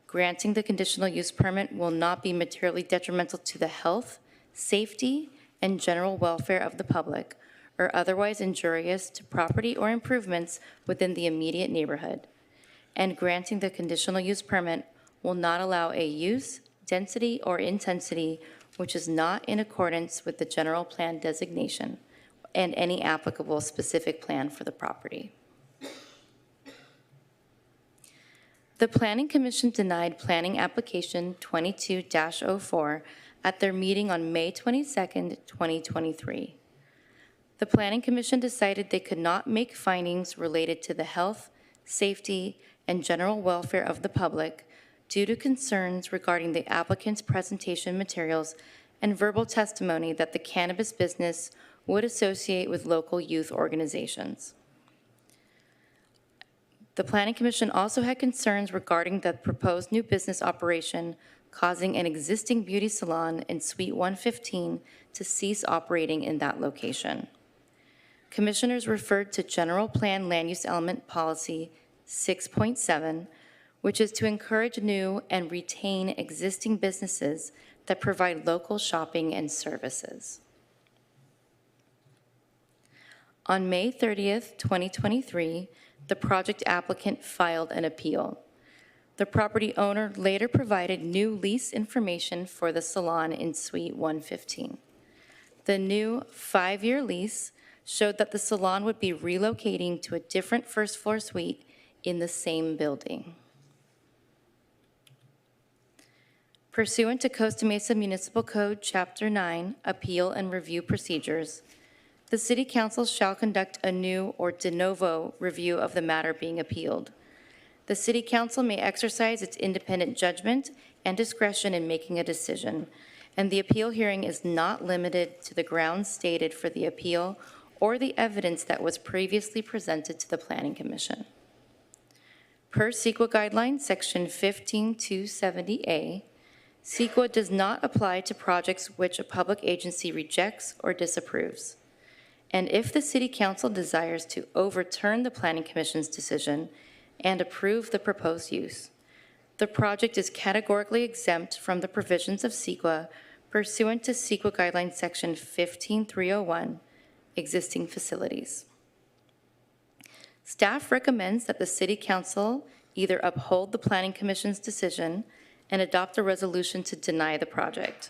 Granting the conditional use permit will not be materially detrimental to the health, safety, and general welfare of the public, or otherwise injurious to property or improvements within the immediate neighborhood. And granting the conditional use permit will not allow a use, density, or intensity which is not in accordance with the general plan designation and any applicable specific plan for the property. The Planning Commission denied planning application 22-04 at their meeting on May 22nd, 2023. The Planning Commission decided they could not make findings related to the health, safety, and general welfare of the public due to concerns regarding the applicant's presentation materials and verbal testimony that the cannabis business would associate with local youth organizations. The Planning Commission also had concerns regarding the proposed new business operation causing an existing beauty salon in Suite 115 to cease operating in that location. Commissioners referred to General Plan Land Use Element Policy 6.7, which is to encourage new and retain existing businesses that provide local shopping and services. On May 30th, 2023, the project applicant filed an appeal. The property owner later provided new lease information for the salon in Suite 115. The new 5-year lease showed that the salon would be relocating to a different first-floor suite in the same building. Pursuant to Costa Mesa Municipal Code, Chapter 9, Appeal and Review Procedures, the City Council shall conduct a new or de novo review of the matter being appealed. The City Council may exercise its independent judgment and discretion in making a decision, and the appeal hearing is not limited to the grounds stated for the appeal or the evidence that was previously presented to the Planning Commission. Per CEQA Guidelines, Section 15270A, CEQA does not apply to projects which a public agency rejects or disapproves. And if the City Council desires to overturn the Planning Commission's decision and approve the proposed use, the project is categorically exempt from the provisions of CEQA pursuant to CEQA Guidelines Section 15301, Existing Facilities. Staff recommends that the City Council either uphold the Planning Commission's decision and adopt a resolution to deny the project,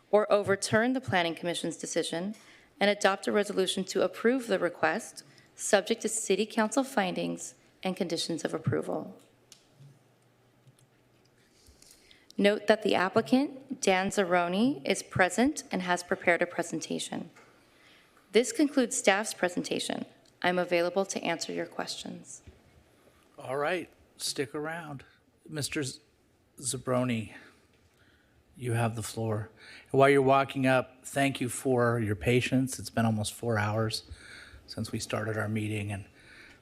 or overturn the Planning Commission's decision and adopt a resolution to approve the request, subject to City Council findings and conditions of approval. Note that the applicant, Dan Zeroni, is present and has prepared a presentation. This concludes staff's presentation. I'm available to answer your questions. All right, stick around. Mr. Zabroni, you have the floor. While you're walking up, thank you for your patience. It's been almost 4 hours since we started our meeting, and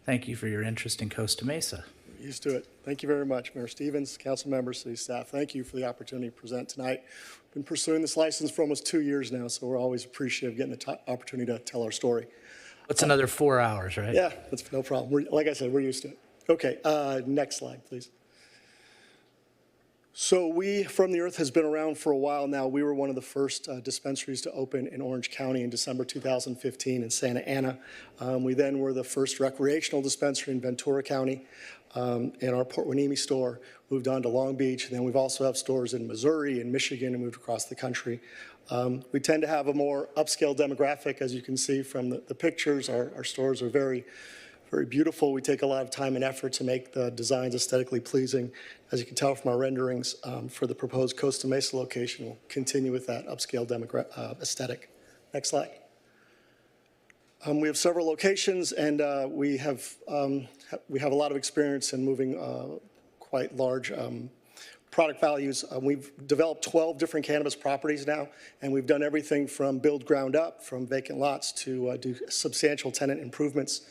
thank you for your interest in Costa Mesa. Used to it. Thank you very much, Mayor Stevens, council members, city staff. Thank you for the opportunity to present tonight. We've been pursuing this license for almost 2 years now, so we're always appreciative of getting the opportunity to tell our story. It's another 4 hours, right? Yeah, that's no problem. Like I said, we're used to it. Okay, next slide, please. So we, From the Earth, has been around for a while now. We were one of the first dispensaries to open in Orange County in December 2015 in Santa Ana. We then were the first recreational dispensary in Ventura County. And our Port Hueneme store moved on to Long Beach. And then we've also have stores in Missouri and Michigan and moved across the country. We tend to have a more upscale demographic, as you can see from the pictures. Our stores are very, very beautiful. We take a lot of time and effort to make the designs aesthetically pleasing. As you can tell from our renderings for the proposed Costa Mesa location, we'll continue with that upscale aesthetic. Next slide. We have several locations, and we have a lot of experience in moving quite large product values. We've developed 12 different cannabis properties now, and we've done everything from build ground up, from vacant lots to do substantial tenant improvements.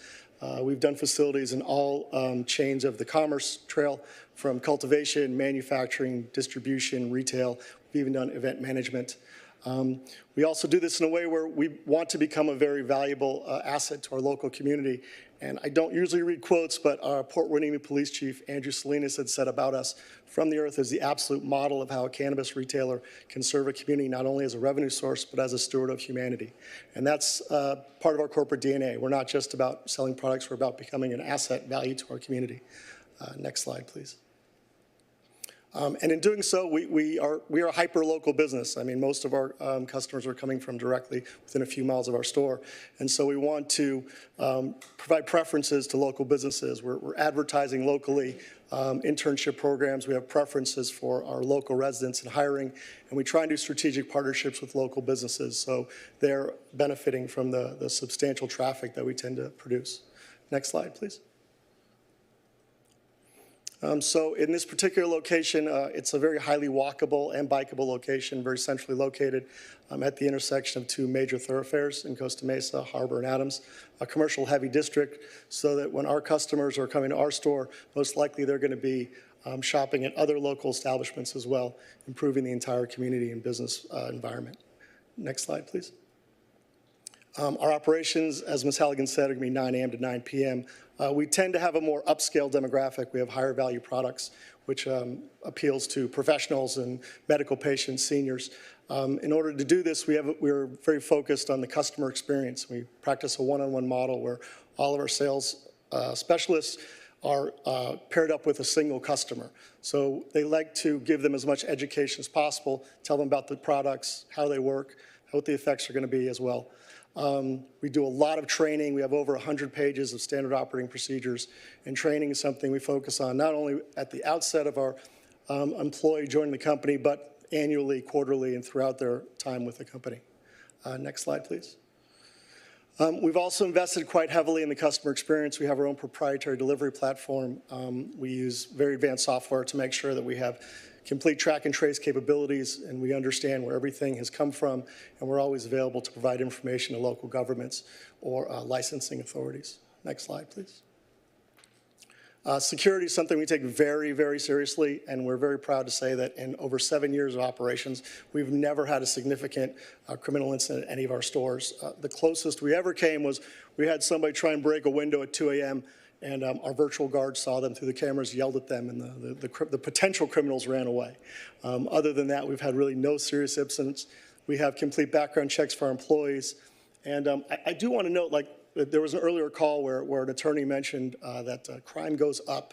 We've done facilities in all chains of the commerce trail, from cultivation, manufacturing, distribution, retail. We've even done event management. We also do this in a way where we want to become a very valuable asset to our local community. And I don't usually read quotes, but our Port Hueneme Police Chief, Andrew Salinas, had said about us, "From the Earth" is the absolute model of how a cannabis retailer can serve a community not only as a revenue source, but as a steward of humanity. And that's part of our corporate DNA. We're not just about selling products, we're about becoming an asset value to our community. Next slide, please. And in doing so, we are a hyper-local business. I mean, most of our customers are coming from directly within a few miles of our store. And so we want to provide preferences to local businesses. We're advertising locally, internship programs. We have preferences for our local residents in hiring. And we try and do strategic partnerships with local businesses, so they're benefiting from the substantial traffic that we tend to produce. Next slide, please. So in this particular location, it's a very highly walkable and bikeable location, very centrally located at the intersection of two major thoroughfares in Costa Mesa, Harbor and Adams, a commercial heavy district, so that when our customers are coming to our store, most likely they're going to be shopping at other local establishments as well, improving the entire community and business environment. Next slide, please. Our operations, as Ms. Halligan said, are going to be 9 a.m. to 9 p.m. We tend to have a more upscale demographic. We have higher value products, which appeals to professionals and medical patients, seniors. In order to do this, we're very focused on the customer experience. We practice a one-on-one model where all of our sales specialists are paired up with a single customer. So they like to give them as much education as possible, tell them about the products, how they work, what the effects are going to be as well. We do a lot of training. We have over 100 pages of standard operating procedures, and training is something we focus on not only at the outset of our employee joining the company, but annually, quarterly, and throughout their time with the company. Next slide, please. We've also invested quite heavily in the customer experience. We have our own proprietary delivery platform. We use very advanced software to make sure that we have complete track and trace capabilities, and we understand where everything has come from, and we're always available to provide information to local governments or licensing authorities. Next slide, please. Security is something we take very, very seriously, and we're very proud to say that in over 7 years of operations, we've never had a significant criminal incident at any of our stores. The closest we ever came was we had somebody try and break a window at 2 a.m., and our virtual guards saw them through the cameras, yelled at them, and the potential criminals ran away. Other than that, we've had really no serious incidents. We have complete background checks for our employees. And I do want to note, like, there was an earlier call where an attorney mentioned that crime goes up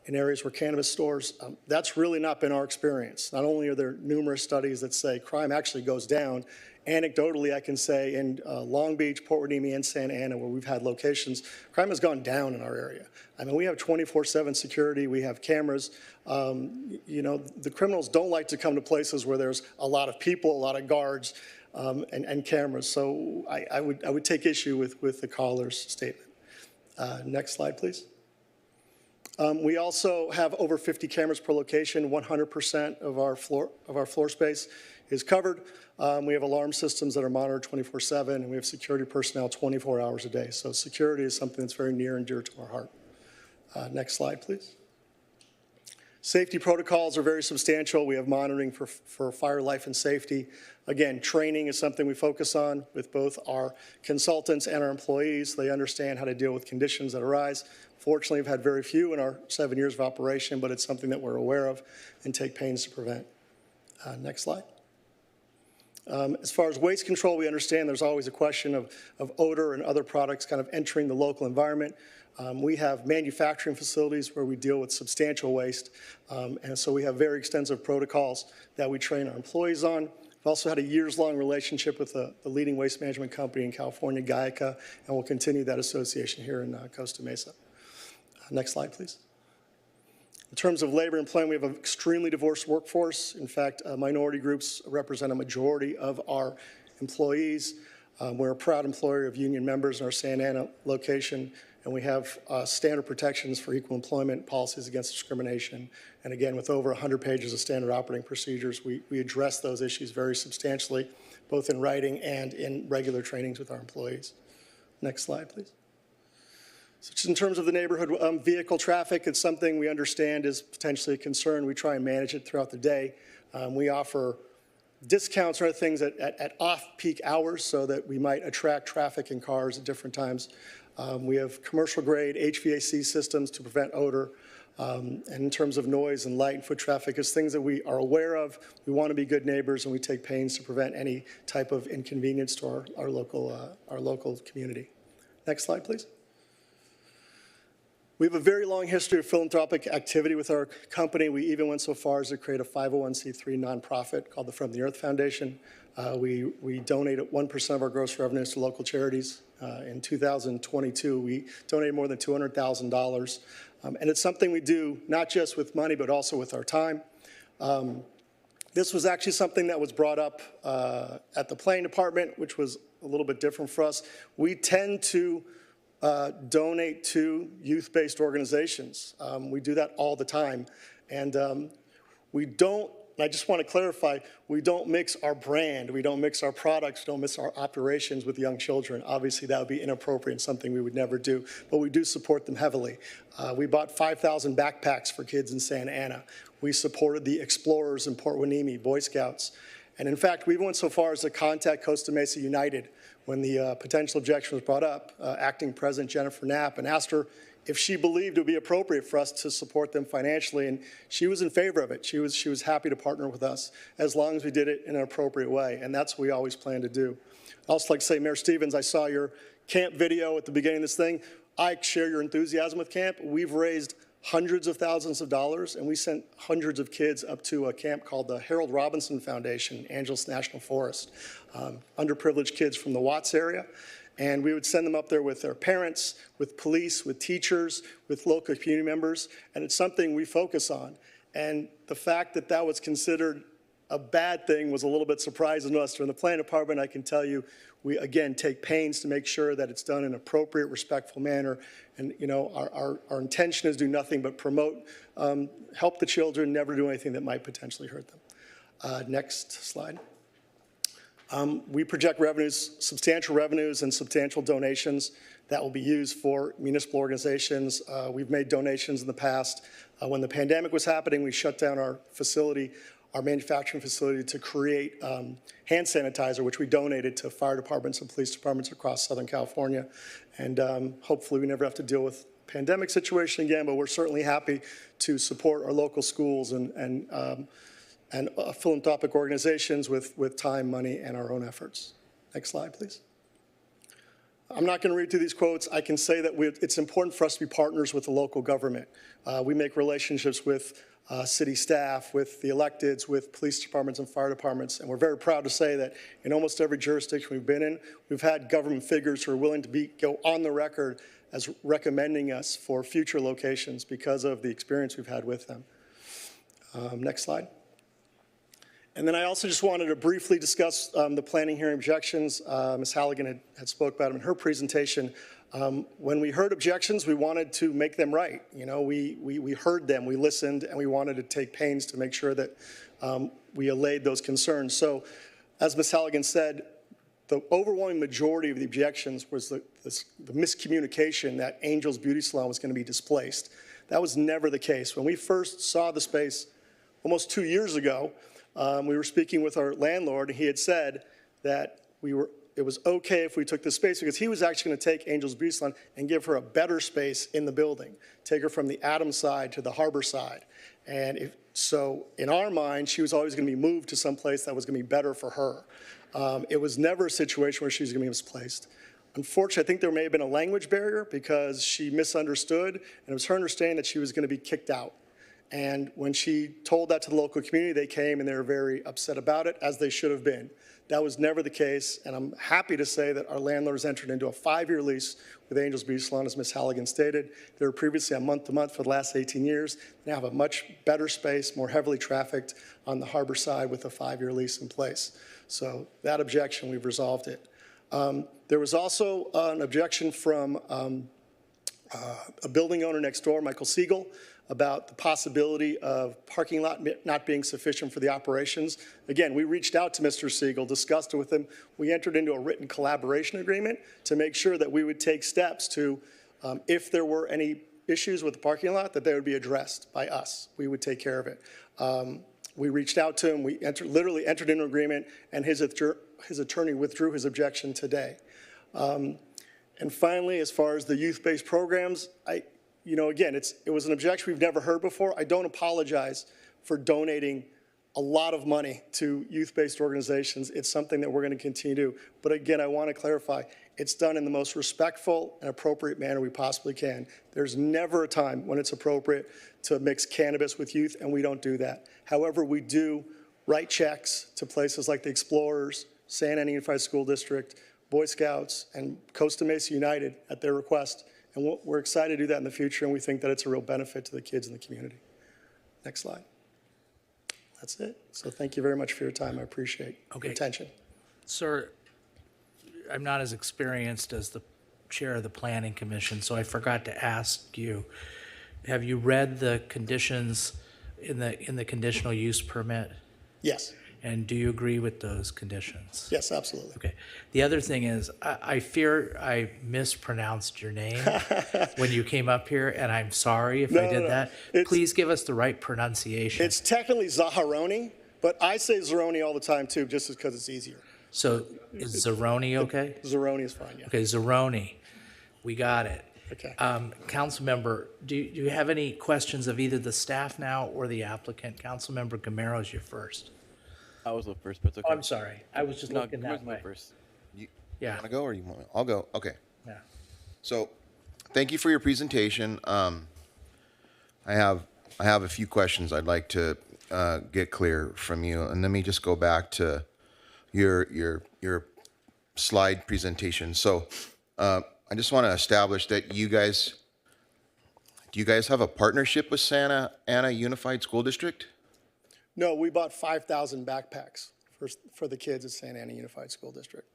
in areas where cannabis stores. That's really not been our experience. Not only are there numerous studies that say crime actually goes down, anecdotally, I can say in Long Beach, Port Hueneme, and Santa Ana, where we've had locations, crime has gone down in our area. I mean, we have 24/7 security. We have cameras. You know, the criminals don't like to come to places where there's a lot of people, a lot of guards, and cameras. So I would take issue with the caller's statement. Next slide, please. We also have over 50 cameras per location. 100% of our floor space is covered. We have alarm systems that are monitored 24/7, and we have security personnel 24 hours a day. So security is something that's very near and dear to our heart. Next slide, please. Safety protocols are very substantial. We have monitoring for fire, life, and safety. Again, training is something we focus on with both our consultants and our employees. They understand how to deal with conditions that arise. Fortunately, we've had very few in our 7 years of operation, but it's something that we're aware of and take pains to prevent. Next slide. As far as waste control, we understand there's always a question of odor and other products kind of entering the local environment. We have manufacturing facilities where we deal with substantial waste, and so we have very extensive protocols that we train our employees on. We've also had a years-long relationship with the leading waste management company in California, Gaika, and we'll continue that association here in Costa Mesa. Next slide, please. In terms of labor and employment, we have an extremely diverse workforce. In fact, minority groups represent a majority of our employees. We're a proud employer of union members in our Santa Ana location, And we have standard protections for equal employment, policies against discrimination. And again, with over 100 pages of standard operating procedures, we address those issues very substantially, both in writing and in regular trainings with our employees. Next slide, please. So just in terms of the neighborhood vehicle traffic, it's something we understand is potentially a concern. We try and manage it throughout the day. We offer discounts or other things at off-peak hours so that we might attract traffic and cars at different times. We have commercial-grade HVAC systems to prevent odor. And in terms of noise and light and foot traffic, it's things that we are aware of. We want to be good neighbors, and we take pains to prevent any type of inconvenience to our local community. Next slide, please. We have a very long history of philanthropic activity with our company. We even went so far as to create a 501c3 nonprofit called the From the Earth Foundation. We donate 1% of our gross revenues to local charities. In 2022, we donated more than $200,000. And it's something we do not just with money, but also with our time. This was actually something that was brought up at the planning department, which was a little bit different for us. We tend to donate to youth-based organizations. We do that all the time. And we don't, and I just want to clarify, we don't mix our brand, we don't mix our products, we don't mix our operations with young children. Obviously, that would be inappropriate and something we would never do, but we do support them heavily. We bought 5,000 backpacks for kids in Santa Ana. We supported the Explorers in Port Hueneme, Boy Scouts. And in fact, we went so far as to contact Costa Mesa United when the potential objection was brought up, acting President Jennifer Knapp, and asked her if she believed it would be appropriate for us to support them financially, and she was in favor of it. She was happy to partner with us as long as we did it in an appropriate way, and that's what we always plan to do. I'd also like to say, Mayor Stevens, I saw your camp video at the beginning of this thing. I share your enthusiasm with camp. We've raised hundreds of thousands of dollars, and we sent hundreds of kids up to a camp called the Harold Robinson Foundation, Angeles National Forest, underprivileged kids from the Watts area. And we would send them up there with their parents, with police, with teachers, with local community members, and it's something we focus on. And the fact that that was considered a bad thing was a little bit surprising to us. In the planning department, I can tell you, we again take pains to make sure that it's done in an appropriate, respectful manner. And you know, our intention is do nothing but promote, help the children, never do anything that might potentially hurt them. Next slide. We project revenues, substantial revenues and substantial donations that will be used for municipal organizations. We've made donations in the past. When the pandemic was happening, we shut down our facility, our manufacturing facility, to create hand sanitizer, which we donated to fire departments and police departments across Southern California. And hopefully we never have to deal with a pandemic situation again, but we're certainly happy to support our local schools and philanthropic organizations with time, money, and our own efforts. Next slide, please. I'm not going to read through these quotes. I can say that it's important for us to be partners with the local government. We make relationships with city staff, with the electeds, with police departments and fire departments, and we're very proud to say that in almost every jurisdiction we've been in, we've had government figures who are willing to go on the record as recommending us for future locations because of the experience we've had with them. Next slide. And then I also just wanted to briefly discuss the planning hearing objections. Ms. Halligan had spoke about them in her presentation. When we heard objections, we wanted to make them right. You know, we heard them, we listened, and we wanted to take pains to make sure that we allayed those concerns. So, as Ms. Halligan said, the overwhelming majority of the objections was the miscommunication that Angel's Beauty Salon was going to be displaced. That was never the case. When we first saw the space almost 2 years ago, we were speaking with our landlord, and he had said that it was okay if we took the space because he was actually going to take Angel's Beauty Salon and give her a better space in the building, take her from the Adams side to the Harbor side. And so in our mind, she was always going to be moved to some place that was going to be better for her. It was never a situation where she was going to be misplaced. Unfortunately, I think there may have been a language barrier because she misunderstood, and it was her understanding that she was going to be kicked out. And when she told that to the local community, they came and they were very upset about it, as they should have been. That was never the case, and I'm happy to say that our landlords entered into a 5-year lease with Angel's Beauty Salon, as Ms. Halligan stated. They were previously on month-to-month for the last 18 years. They now have a much better space, more heavily trafficked on the Harbor side with a 5-year lease in place. So that objection, we've resolved it. There was also an objection from a building owner next door, Michael Siegel, about the possibility of parking lot not being sufficient for the operations. Again, we reached out to Mr. Siegel, discussed it with him. We entered into a written collaboration agreement to make sure that we would take steps to, if there were any issues with the parking lot, that they would be addressed by us. We would take care of it. We reached out to him. We literally entered into an agreement, and his attorney withdrew his objection today. And finally, as far as the youth-based programs, again, it was an objection we've never heard before. I don't apologize for donating a lot of money to youth-based organizations. It's something that we're going to continue to do. But again, I want to clarify, it's done in the most respectful and appropriate manner we possibly can. There's never a time when it's appropriate to mix cannabis with youth, and we don't do that. However, we do write checks to places like the Explorers, Santa Ana Unified School District, Boy Scouts, and Costa Mesa United at their request. And we're excited to do that in the future, and we think that it's a real benefit to the kids in the community. Next slide. That's it. So thank you very much for your time. I appreciate your attention. Sir, I'm not as experienced as the chair of the Planning Commission, so I forgot to ask you, have you read the conditions in the conditional use permit? Yes. And do you agree with those conditions? Yes, absolutely. Okay. The other thing is, I fear I mispronounced your name when you came up here, and I'm sorry if I did that. Please give us the right pronunciation. It's technically Zaharoni, but I say Zeroni all the time too, just because it's easier. So is Zeroni okay? Zeroni is fine, yeah. Okay, Zeroni. We got it. Okay. Council member, do you have any questions of either the staff now or the applicant? Council member Gamero is your first. I was the first, but it's okay. Oh, I'm sorry. I was just looking that Gamero's my way. first. You Yeah. want to go or you want me? I'll go. Okay. Yeah. So, thank you for your presentation. I have a few questions I'd like to get clear from you, and let me just go back to your slide presentation. So, I just want to establish that do you guys have a partnership with Santa Ana Unified School District? No, we bought 5,000 backpacks for the kids at Santa Ana Unified School District.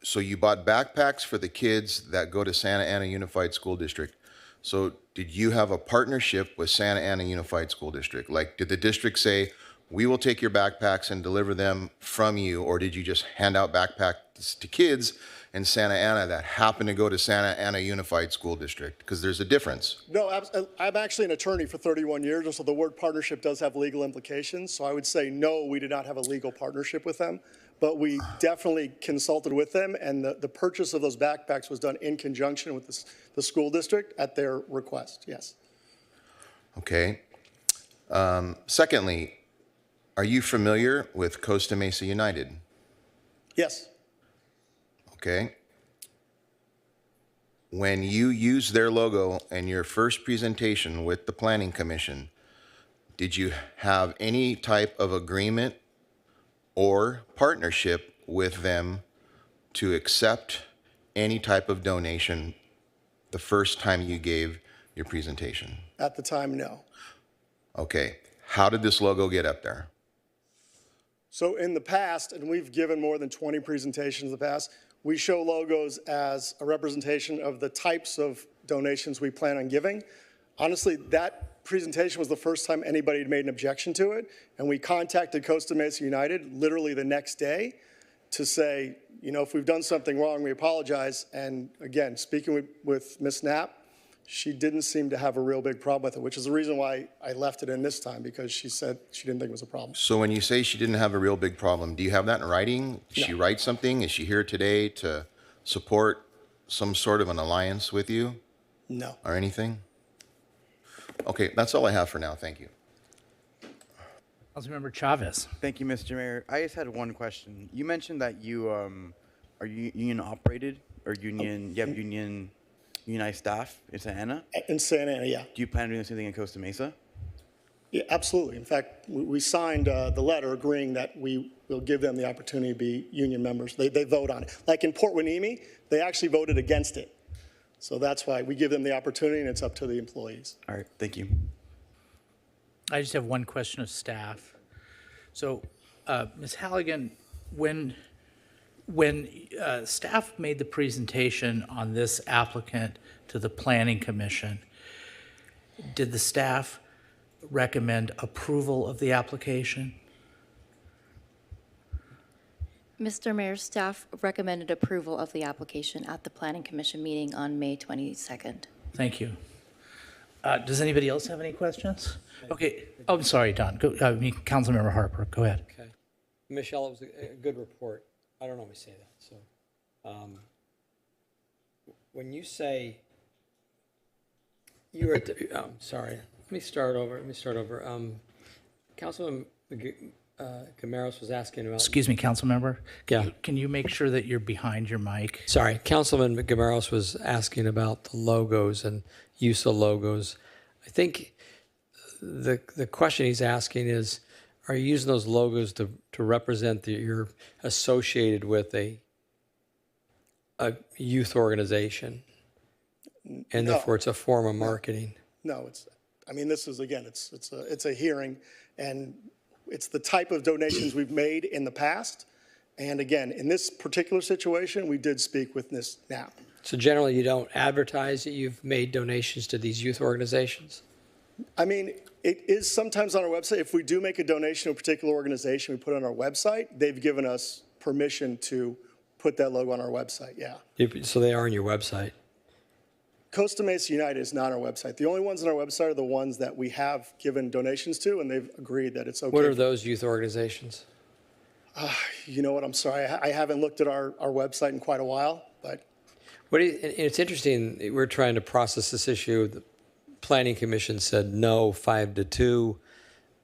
So you bought backpacks for the kids that go to Santa Ana Unified School District. So did you have a partnership with Santa Ana Unified School District? Like, did the district say, we will take your backpacks and deliver them from you, or did you just hand out backpacks to kids in Santa Ana that happen to go to Santa Ana Unified School District? Because there's a difference. No, I'm actually an attorney for 31 years, and so the word partnership does have legal implications. So I would say, no, we did not have a legal partnership with them, but we definitely consulted with them, and the purchase of those backpacks was done in conjunction with the school district at their request, yes. Okay. Secondly, are you familiar with Costa Mesa United? Yes. Okay. When you used their logo in your first presentation with the Planning Commission, did you have any type of agreement or partnership with them to accept any type of donation the first time you gave your presentation? At the time, no. Okay. How did this logo get up there? So in the past, and we've given more than 20 presentations in the past, we show logos as a representation of the types of donations we plan on giving. Honestly, that presentation was the first time anybody had made an objection to it, and we contacted Costa Mesa United literally the next day to say, if we've done something wrong, we apologize. And again, speaking with Ms. Knapp, she didn't seem to have a real big problem with it, which is the reason why I left it in this time, because she said she didn't think it was a problem. So when you say she didn't have a real big problem, do you have that in writing? Did she write something? Is she here today to support some sort of an alliance with you? No. Or anything? Okay, that's all I have for now. Thank you. Councilmember Chavez. Thank you, Mr. Mayor. I just had one question. You mentioned that you are union operated or union, you have unionized staff in Santa Ana? In Santa Ana, yeah. Do you plan on doing the same thing in Costa Mesa? Yeah, absolutely. In fact, we signed the letter agreeing that we will give them the opportunity to be union members. They vote on it. Like in Port Hueneme, they actually voted against it. So that's why we give them the opportunity, and it's up to the employees. All right, thank you. I just have one question of staff. So, Ms. Halligan, when When staff made the presentation on this applicant to the Planning Commission, did the staff recommend approval of the application? Mr. Mayor, staff recommended approval of the application at the Planning Commission meeting on May 22nd. Thank you. Does anybody else have any questions? Okay. Oh, I'm sorry, Don. Councilmember Harper, go ahead. Okay. Michelle, it was a good report. I don't always say that. So when you say you were at the, sorry, let me start over. Councilman Camaros was asking about. Excuse me, Councilmember. Yeah. Can you make sure that you're behind your mic? Sorry, Councilman Camaros was asking about the logos and use of logos. I think the question he's asking is, are you using those logos to represent that you're associated with a youth organization, and therefore it's a form of marketing? No, I mean, this is, again, it's a hearing, and it's the type of donations we've made in the past. And again, in this particular situation, we did speak with this NAP. So generally, you don't advertise that you've made donations to these youth organizations? I mean, it is sometimes on our website. If we do make a donation to a particular organization, we put it on our website. They've given us permission to put that logo on our website, yeah. So they are on your website? Costa Mesa United is not on our website. The only ones on our website are the ones that we have given donations to, and they've agreed that it's okay. What are those youth organizations? You know what, I'm sorry. I haven't looked at our website in quite a while, but. It's interesting, we're trying to process this issue. The Planning Commission said no, 5-2.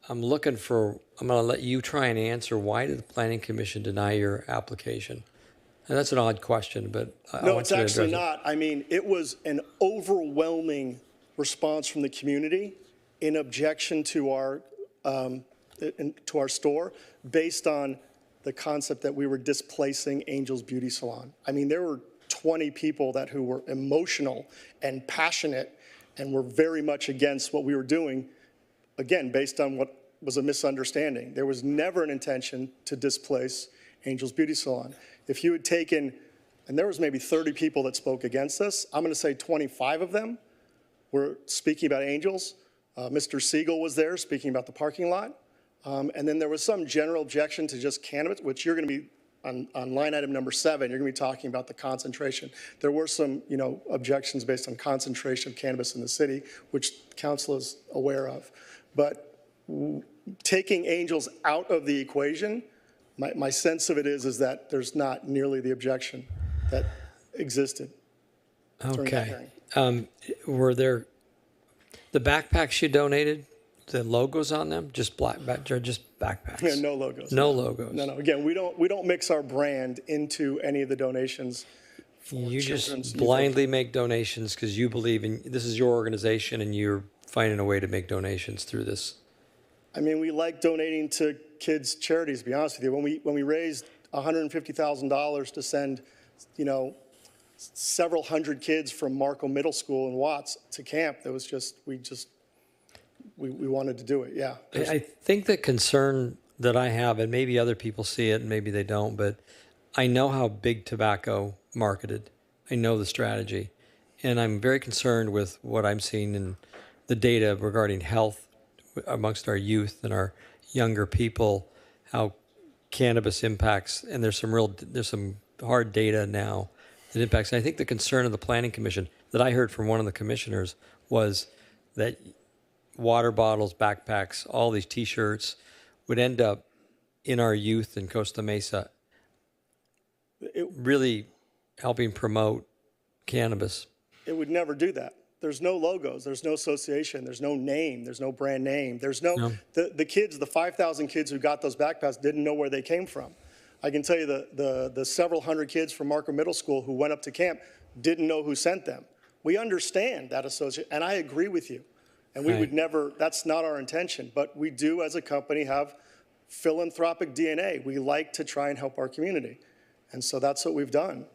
I'm going to let you try and answer, why did the Planning Commission deny your application? And that's an odd question, but I No, want it's you to actually address not. I mean, it was an overwhelming response from the community in objection to our store based on the concept that we were displacing Angel's Beauty Salon. I mean, there were 20 people who were emotional and passionate and were very much against what we were doing, again, based on what was a misunderstanding. There was never an intention to displace Angel's Beauty Salon. If you had taken, and there was maybe 30 people that spoke against us, I'm going to say 25 of them were speaking about Angels. Mr. Siegel was there speaking about the parking lot. And then there was some general objection to just cannabis, which you're going to be, on line item number 7, you're going to be talking about the concentration. There were some, objections based on concentration of cannabis in the city, which council is aware of. But taking Angels out of the equation, my sense of it is that there's not nearly the objection that existed during that Okay. hearing. Were there the backpacks you donated, the logos on them, just just backpacks? Yeah, no logos. No logos. No. Again, we don't mix our brand into any of the donations. You just children's- blindly make donations because you believe in, this is your organization and you're finding a way to make donations through this. I mean, we like donating to kids' charities, to be honest with you. When we raised $150,000 to send, several hundred kids from Marco Middle School in Watts to camp, that was just, we wanted to do it, yeah. I think the concern that I have, and maybe other people see it and maybe they don't, but I know how big tobacco marketed. I know the strategy. And I'm very concerned with what I'm seeing in the data regarding health amongst our youth and our younger people, how cannabis impacts, and there's some hard data now that impacts. And I think the concern of the Planning Commission that I heard from one of the commissioners was that water bottles, backpacks, all these T-shirts would end up in our youth in Costa Mesa, really helping promote cannabis. It would never do that. There's no logos, there's no association, there's no name, there's no brand name. There's no. The kids, the 5,000 kids who got those backpacks didn't know where they came from. I can tell you the several hundred kids from Marco Middle School who went up to camp didn't know who sent them. We understand that association, and I agree with you. And we would never, that's not our intention, but we do as a company have philanthropic DNA. We like to try and help our community. And so that's what we've done.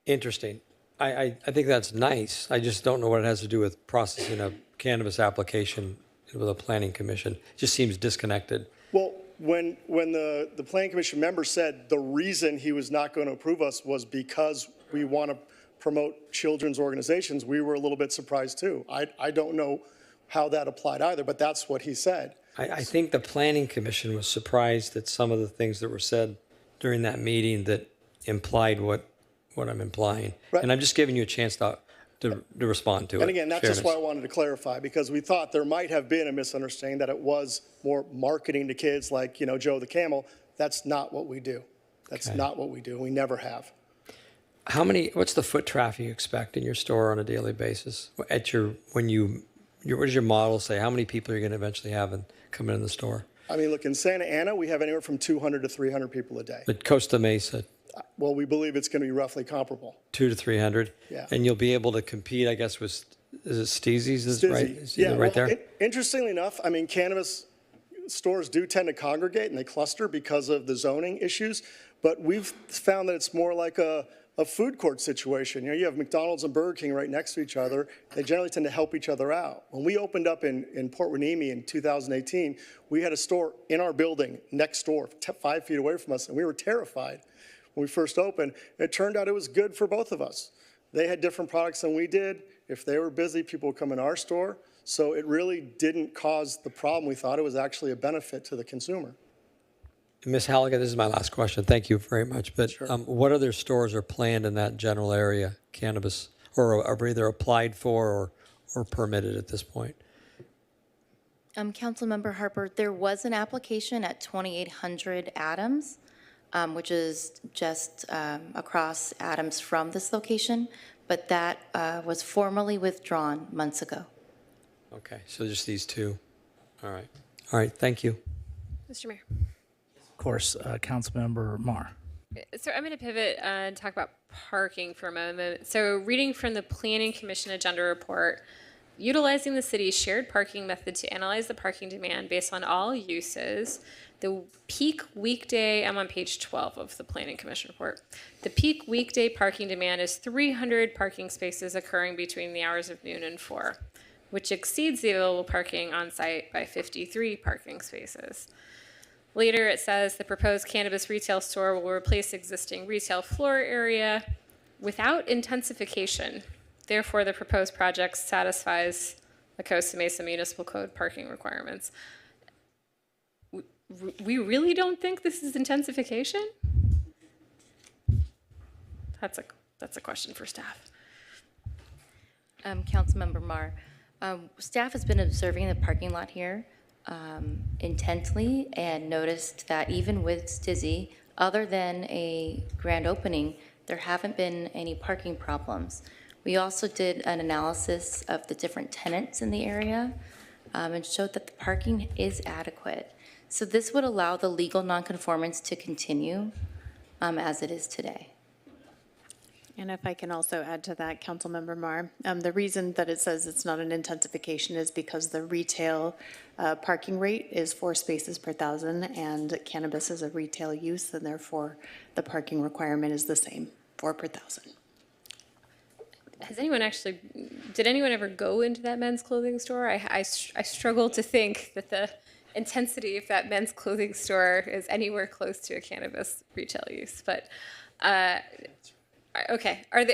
Interesting. I think that's nice. I just don't know what it has to do with processing a cannabis application with a planning commission. It just seems disconnected. Well, when the Planning Commission member said the reason he was not going to approve us was because we want to promote children's organizations, we were a little bit surprised too. I don't know how that applied either, but that's what he said. I think the Planning Commission was surprised at some of the things that were said during that meeting that implied what I'm implying. Right. And I'm just giving you a chance to respond to it. And again, that's just why I Fairness. wanted to clarify, because we thought there might have been a misunderstanding that it was more marketing to kids like, Joe the Camel. That's not what we do. That's Okay. not what we do. We never have. What's the foot traffic you expect in your store on a daily basis? What does your model say? How many people are you going to eventually have coming in the store? I mean, look, in Santa Ana, we have anywhere from 200 to 300 people a day. But Costa Mesa, Well, we believe it's going to be roughly comparable. 200 to 300? Yeah. And you'll be able to compete, I guess, with, is it Steezy's, is Stizzy. right? Is Yeah, it right well, there? Interestingly enough, I mean, cannabis stores do tend to congregate and they cluster because of the zoning issues, but we've found that it's more like a food court situation. You have McDonald's and Burger King right next to each other. They generally tend to help each other out. When we opened up in Port Hueneme in 2018, we had a store in our building next door, 5 feet away from us, and we were terrified when we first opened. It turned out it was good for both of us. They had different products than we did. If they were busy, people would come in our store. So it really didn't cause the problem. We thought it was actually a benefit to the consumer. Ms. Halligan, this is my last question. Thank you very much. But what other stores are planned in that general area, cannabis, or are either applied for or permitted at this point? Councilmember Harper, there was an application at 2800 Adams, which is just across Adams from this location, but that was formally withdrawn months ago. Okay, so just these two. All right, thank you. Mr. Mayor. Of course, Councilmember Marr. So I'm going to pivot and talk about parking for a moment. So reading from the Planning Commission agenda report, utilizing the city's shared parking method to analyze the parking demand based on all uses, the peak weekday, I'm on page 12 of the Planning Commission report. The peak weekday parking demand is 300 parking spaces occurring between the hours of noon and 4, which exceeds the available parking on site by 53 parking spaces. Later, it says the proposed cannabis retail store will replace existing retail floor area without intensification. Therefore, the proposed project satisfies the Costa Mesa Municipal Code parking requirements. We really don't think this is intensification? That's a question for staff. Councilmember Marr, staff has been observing the parking lot here intently and noticed that even with Stizzy, other than a grand opening, there haven't been any parking problems. We also did an analysis of the different tenants in the area and showed that the parking is adequate. So this would allow the legal nonconformance to continue as it is today. And if I can also add to that, Councilmember Marr, the reason that it says it's not an intensification is because the retail parking rate is 4 spaces per 1,000, and cannabis is a retail use, and therefore the parking requirement is the same, 4 per 1,000. Did anyone ever go into that men's clothing store? I struggle to think that the intensity of that men's clothing store is anywhere close to a cannabis retail use, but okay, I've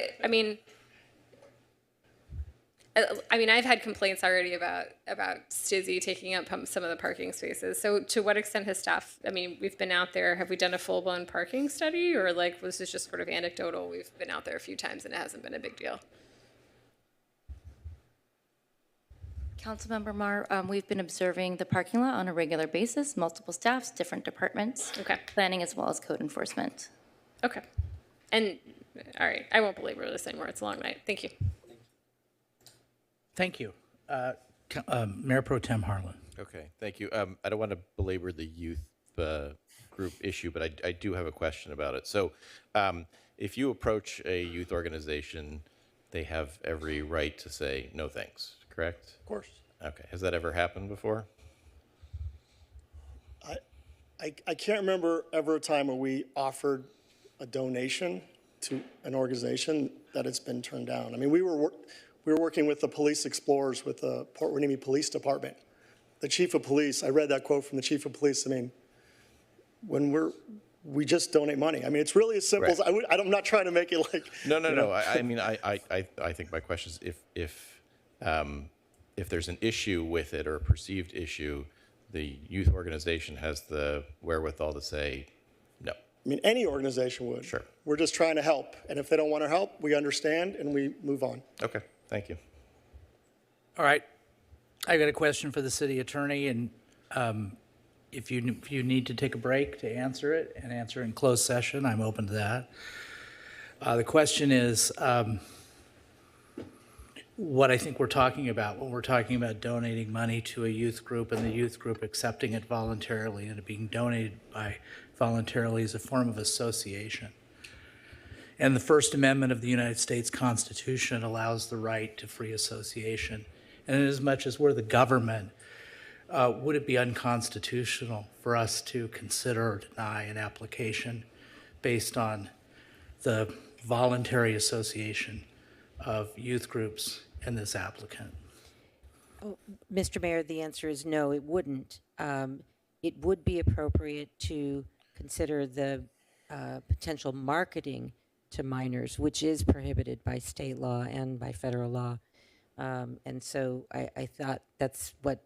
had complaints already about Stizzy taking up some of the parking spaces. So to what extent has staff, we've been out there, have we done a full-blown parking study, or was this just sort of anecdotal? We've been out there a few times and it hasn't been a big deal. Councilmember Marr, we've been observing the parking lot on a regular basis, multiple staffs, different departments, planning as well as code enforcement. Okay. And, all right, I won't belabor this anymore. It's a long night. Thank you. Thank you. Mayor Pro Tem Harlan. Okay, thank you. I don't want to belabor the youth group issue, but I do have a question about it. So if you approach a youth organization, they have every right to say no thanks, correct? Of course. Okay, has that ever happened before? I can't remember ever a time where we offered a donation to an organization that it's been turned down. We were working with the police explorers with the Port Hueneme Police Department. The chief of police, I read that quote from the chief of police. we just donate money. I mean, it's really as simple as, I'm not trying to make it like. No. I mean, I think my question is if there's an issue with it or a perceived issue, the youth organization has the wherewithal to say no. I mean, any organization would. Sure. We're just trying to help. And if they don't want to help, we understand and we move on. Okay, thank you. All right. I got a question for the city attorney, and if you need to take a break to answer it and answer in closed session, I'm open to that. The question is what I think we're talking about when we're talking about donating money to a youth group and the youth group accepting it voluntarily and it being donated by voluntarily as a form of association. And the First Amendment of the United States Constitution allows the right to free association. And as much as we're the government, would it be unconstitutional for us to consider or deny an application based on the voluntary association of youth groups and this applicant? Oh, Mr. Mayor, the answer is no, it wouldn't. It would be appropriate to consider the potential marketing to minors, which is prohibited by state law and by federal law. And so I thought that's what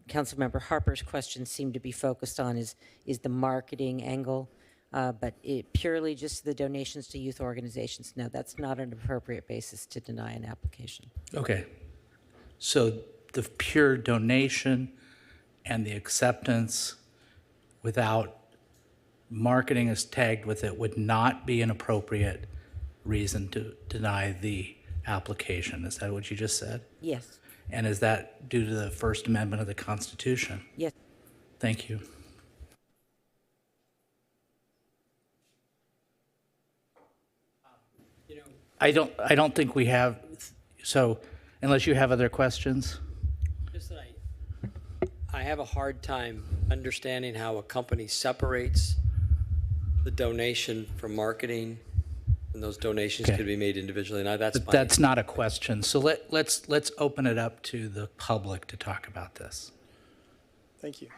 Councilmember Harper's question seemed to be focused on is the marketing angle. But purely just the donations to youth organizations, no, that's not an appropriate basis to deny an application. Okay. So the pure donation and the acceptance without marketing is tagged with it would not be an appropriate reason to deny the application. Is that what you just said? Yes. And is that due to the First Amendment of the Constitution? Yes. Thank you. I don't think we have, so unless you have other questions. Just that I have a hard time understanding how a company separates the donation from marketing, and those donations could be made individually. Now But that's not a question. So let's open it up to the public to talk about this. Thank you.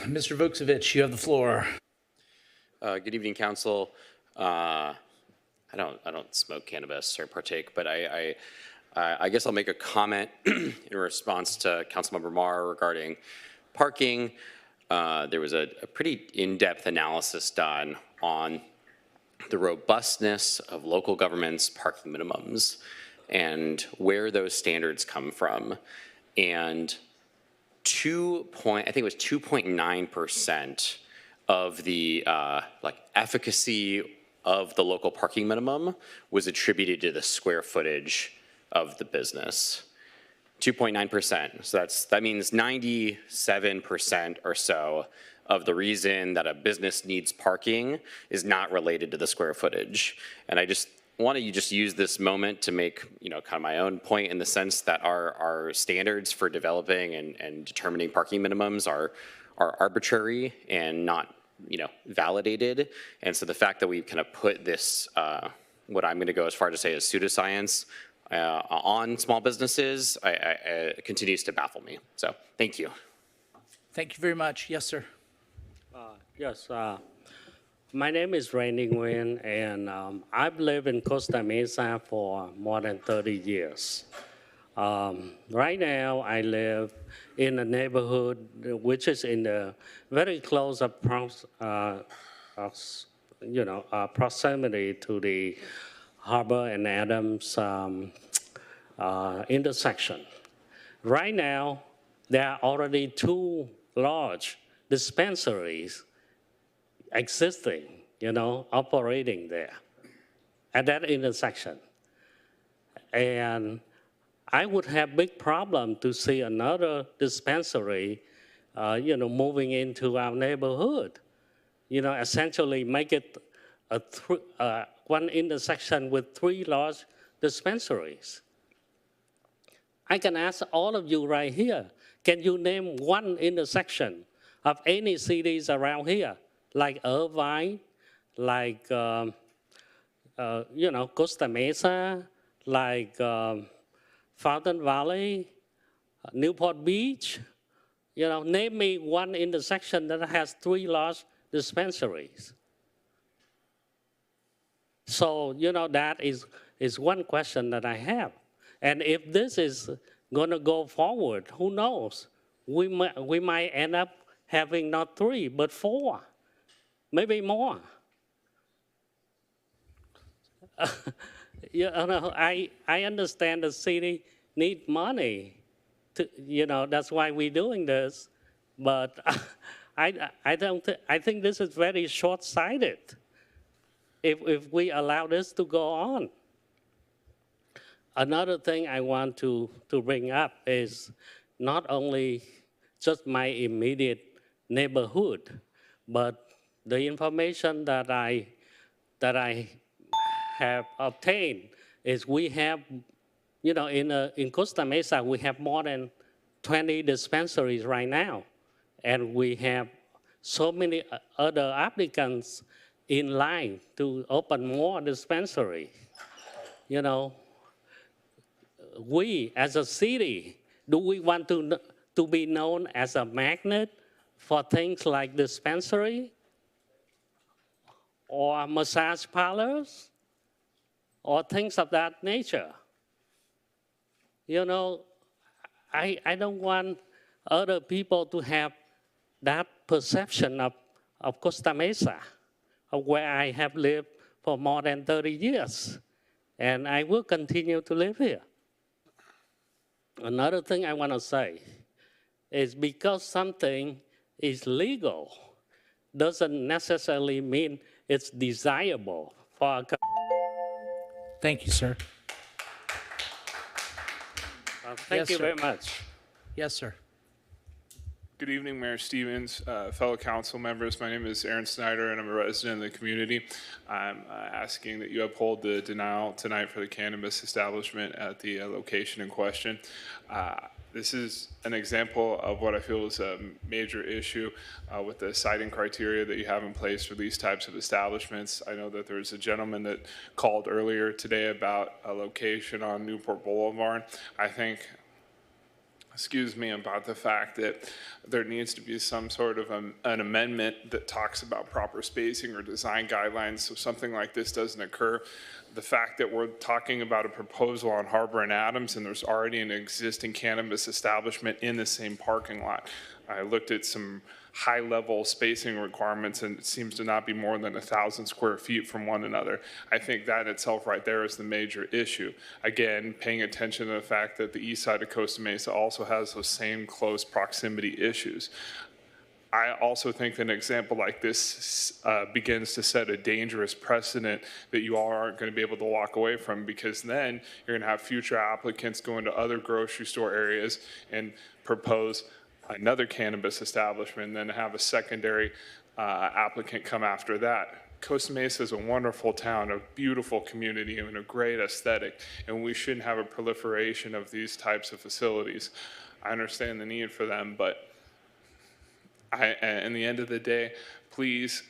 Mr. Vucevic, you have the floor. Good evening, Council. I don't smoke cannabis or partake, but I guess I'll make a comment in response to Councilmember Marr regarding parking. There was a pretty in-depth analysis done on the robustness of local government's parking minimums and where those standards come from. And I think it was 2.9% of the efficacy of the local parking minimum was attributed to the square footage of the business. 2.9%. So that means 97% or so of the reason that a business needs parking is not related to the square footage. And I just want to use this moment to make kind of my own point in the sense that our standards for developing and determining parking minimums are arbitrary and not validated. And so the fact that we kind of put this what I'm going to go as far to say is pseudoscience on small businesses continues to baffle me. So thank you. Thank you very much. Yes, sir. Yes. My name is Randy Nguyen, and I've lived in Costa Mesa for more than 30 years. Right now, I live in a neighborhood which is in the very close proximity to the Harbor and Adams intersection. Right now, there are already 2 large dispensaries existing, operating there at that intersection. And I would have big problem to see another dispensary, moving into our neighborhood. Essentially make it one intersection with 3 large dispensaries. I can ask all of you right here, can you name one intersection of any cities around here, like Irvine, like, Costa Mesa, like Fountain Valley, Newport Beach. Name me one intersection that has 3 large dispensaries. So, that is one question that I have. And if this is going to go forward, who knows? We might end up having not 3, but 4, maybe more. I understand the city need money. That's why we're doing this. But I think this is very short-sighted if we allow this to go on. Another thing I want to bring up is not only just my immediate neighborhood, but the information that I have obtained is we have, in Costa Mesa, we have more than 20 dispensaries right now, and we have so many other applicants in line to open more dispensaries. We as a city, do we want to be known as a magnet for things like dispensary or massage parlors or things of that nature? I don't want other people to have that perception of Costa Mesa, of where I have lived for more than 30 years, and I will continue to live here. Another thing I want to say is because something is legal doesn't necessarily mean it's desirable for a Thank you, sir. Thank Yes, you sir. very much. Yes, sir. Good evening, Mayor Stevens, fellow council members. My name is Aaron Snyder, and I'm a resident of the community. I'm asking that you uphold the denial tonight for the cannabis establishment at the location in question. This is an example of what I feel is a major issue with the citing criteria that you have in place for these types of establishments. I know that there's a gentleman that called earlier today about a location on Newport Boulevard. I think, about the fact that there needs to be some sort of an amendment that talks about proper spacing or design guidelines so something like this doesn't occur. The fact that we're talking about a proposal on Harbor and Adams and there's already an existing cannabis establishment in the same parking lot. I looked at some high-level spacing requirements, and it seems to not be more than 1,000 square feet from one another. I think that itself right there is the major issue. Again, paying attention to the fact that the east side of Costa Mesa also has those same close proximity issues. I also think that an example like this begins to set a dangerous precedent that you all aren't going to be able to walk away from, because then you're going to have future applicants go into other grocery store areas and propose another cannabis establishment, and then have a secondary applicant come after that. Costa Mesa is a wonderful town, a beautiful community, and a great aesthetic, and we shouldn't have a proliferation of these types of facilities. I understand the need for them, but in the end of the day, please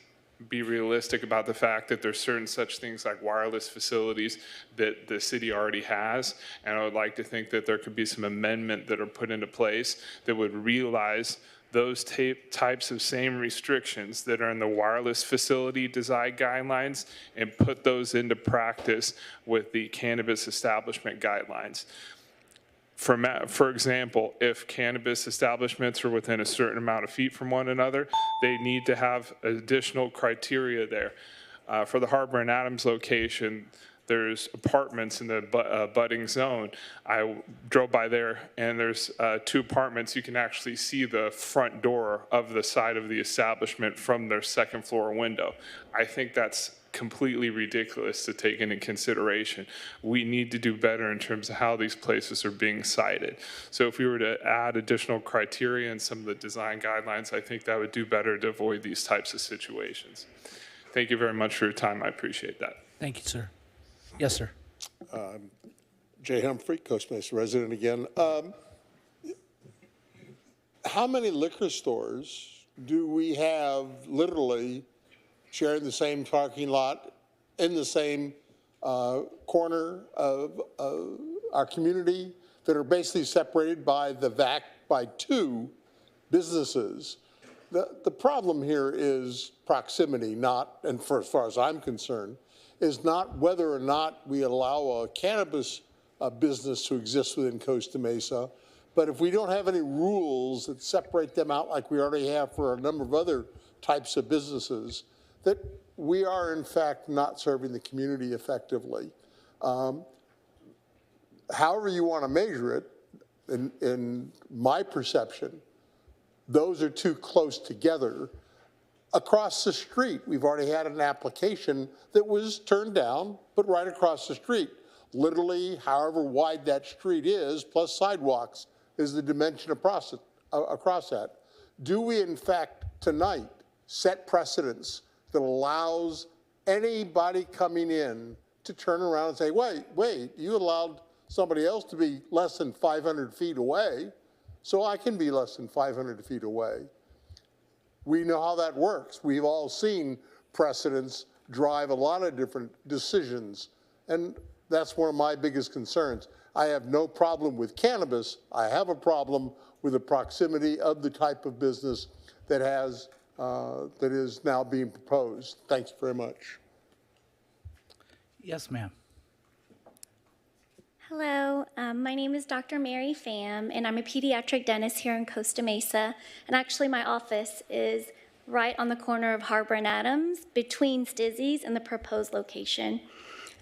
be realistic about the fact that there's certain such things like wireless facilities that the city already has, and I would like to think that there could be some amendment that are put into place that would realize those types of same restrictions that are in the wireless facility design guidelines and put those into practice with the cannabis establishment guidelines. For example, if cannabis establishments are within a certain amount of feet from one another, they need to have additional criteria there. For the Harbor and Adams location, there's apartments in the budding zone. I drove by there, and there's 2 apartments. You can actually see the front door of the side of the establishment from their second floor window. I think that's completely ridiculous to take into consideration. We need to do better in terms of how these places are being cited. So if we were to add additional criteria in some of the design guidelines, I think that would do better to avoid these types of situations. Thank you very much for your time. I appreciate that. Thank you, sir. Yes, sir. Jay Humphrey, Costa Mesa resident again. How many liquor stores do we have literally sharing the same parking lot in the same corner of our community that are basically separated by the VAC by two businesses? The problem here is proximity, not, and for as far as I'm concerned, is not whether or not we allow a cannabis business to exist within Costa Mesa, but if we don't have any rules that separate them out like we already have for a number of other types of businesses, that we are in fact not serving the community effectively. However you want to measure it, in my perception, those are too close together. Across the street, we've already had an application that was turned down, but right across the street, literally however wide that street is, plus sidewalks, is the dimension across that. Do we in fact tonight set precedents that allows anybody coming in to turn around and say, wait, you allowed somebody else to be less than 500 feet away, so I can be less than 500 feet away. We know how that works. We've all seen precedents drive a lot of different decisions, and that's one of my biggest concerns. I have no problem with cannabis. I have a problem with the proximity of the type of business that is now being proposed. Thank you very much. Yes, ma'am. Hello, my name is Dr. Mary Pham, and I'm a pediatric dentist here in Costa Mesa. And actually, my office is right on the corner of Harbor and Adams, between Stizzy's and the proposed location.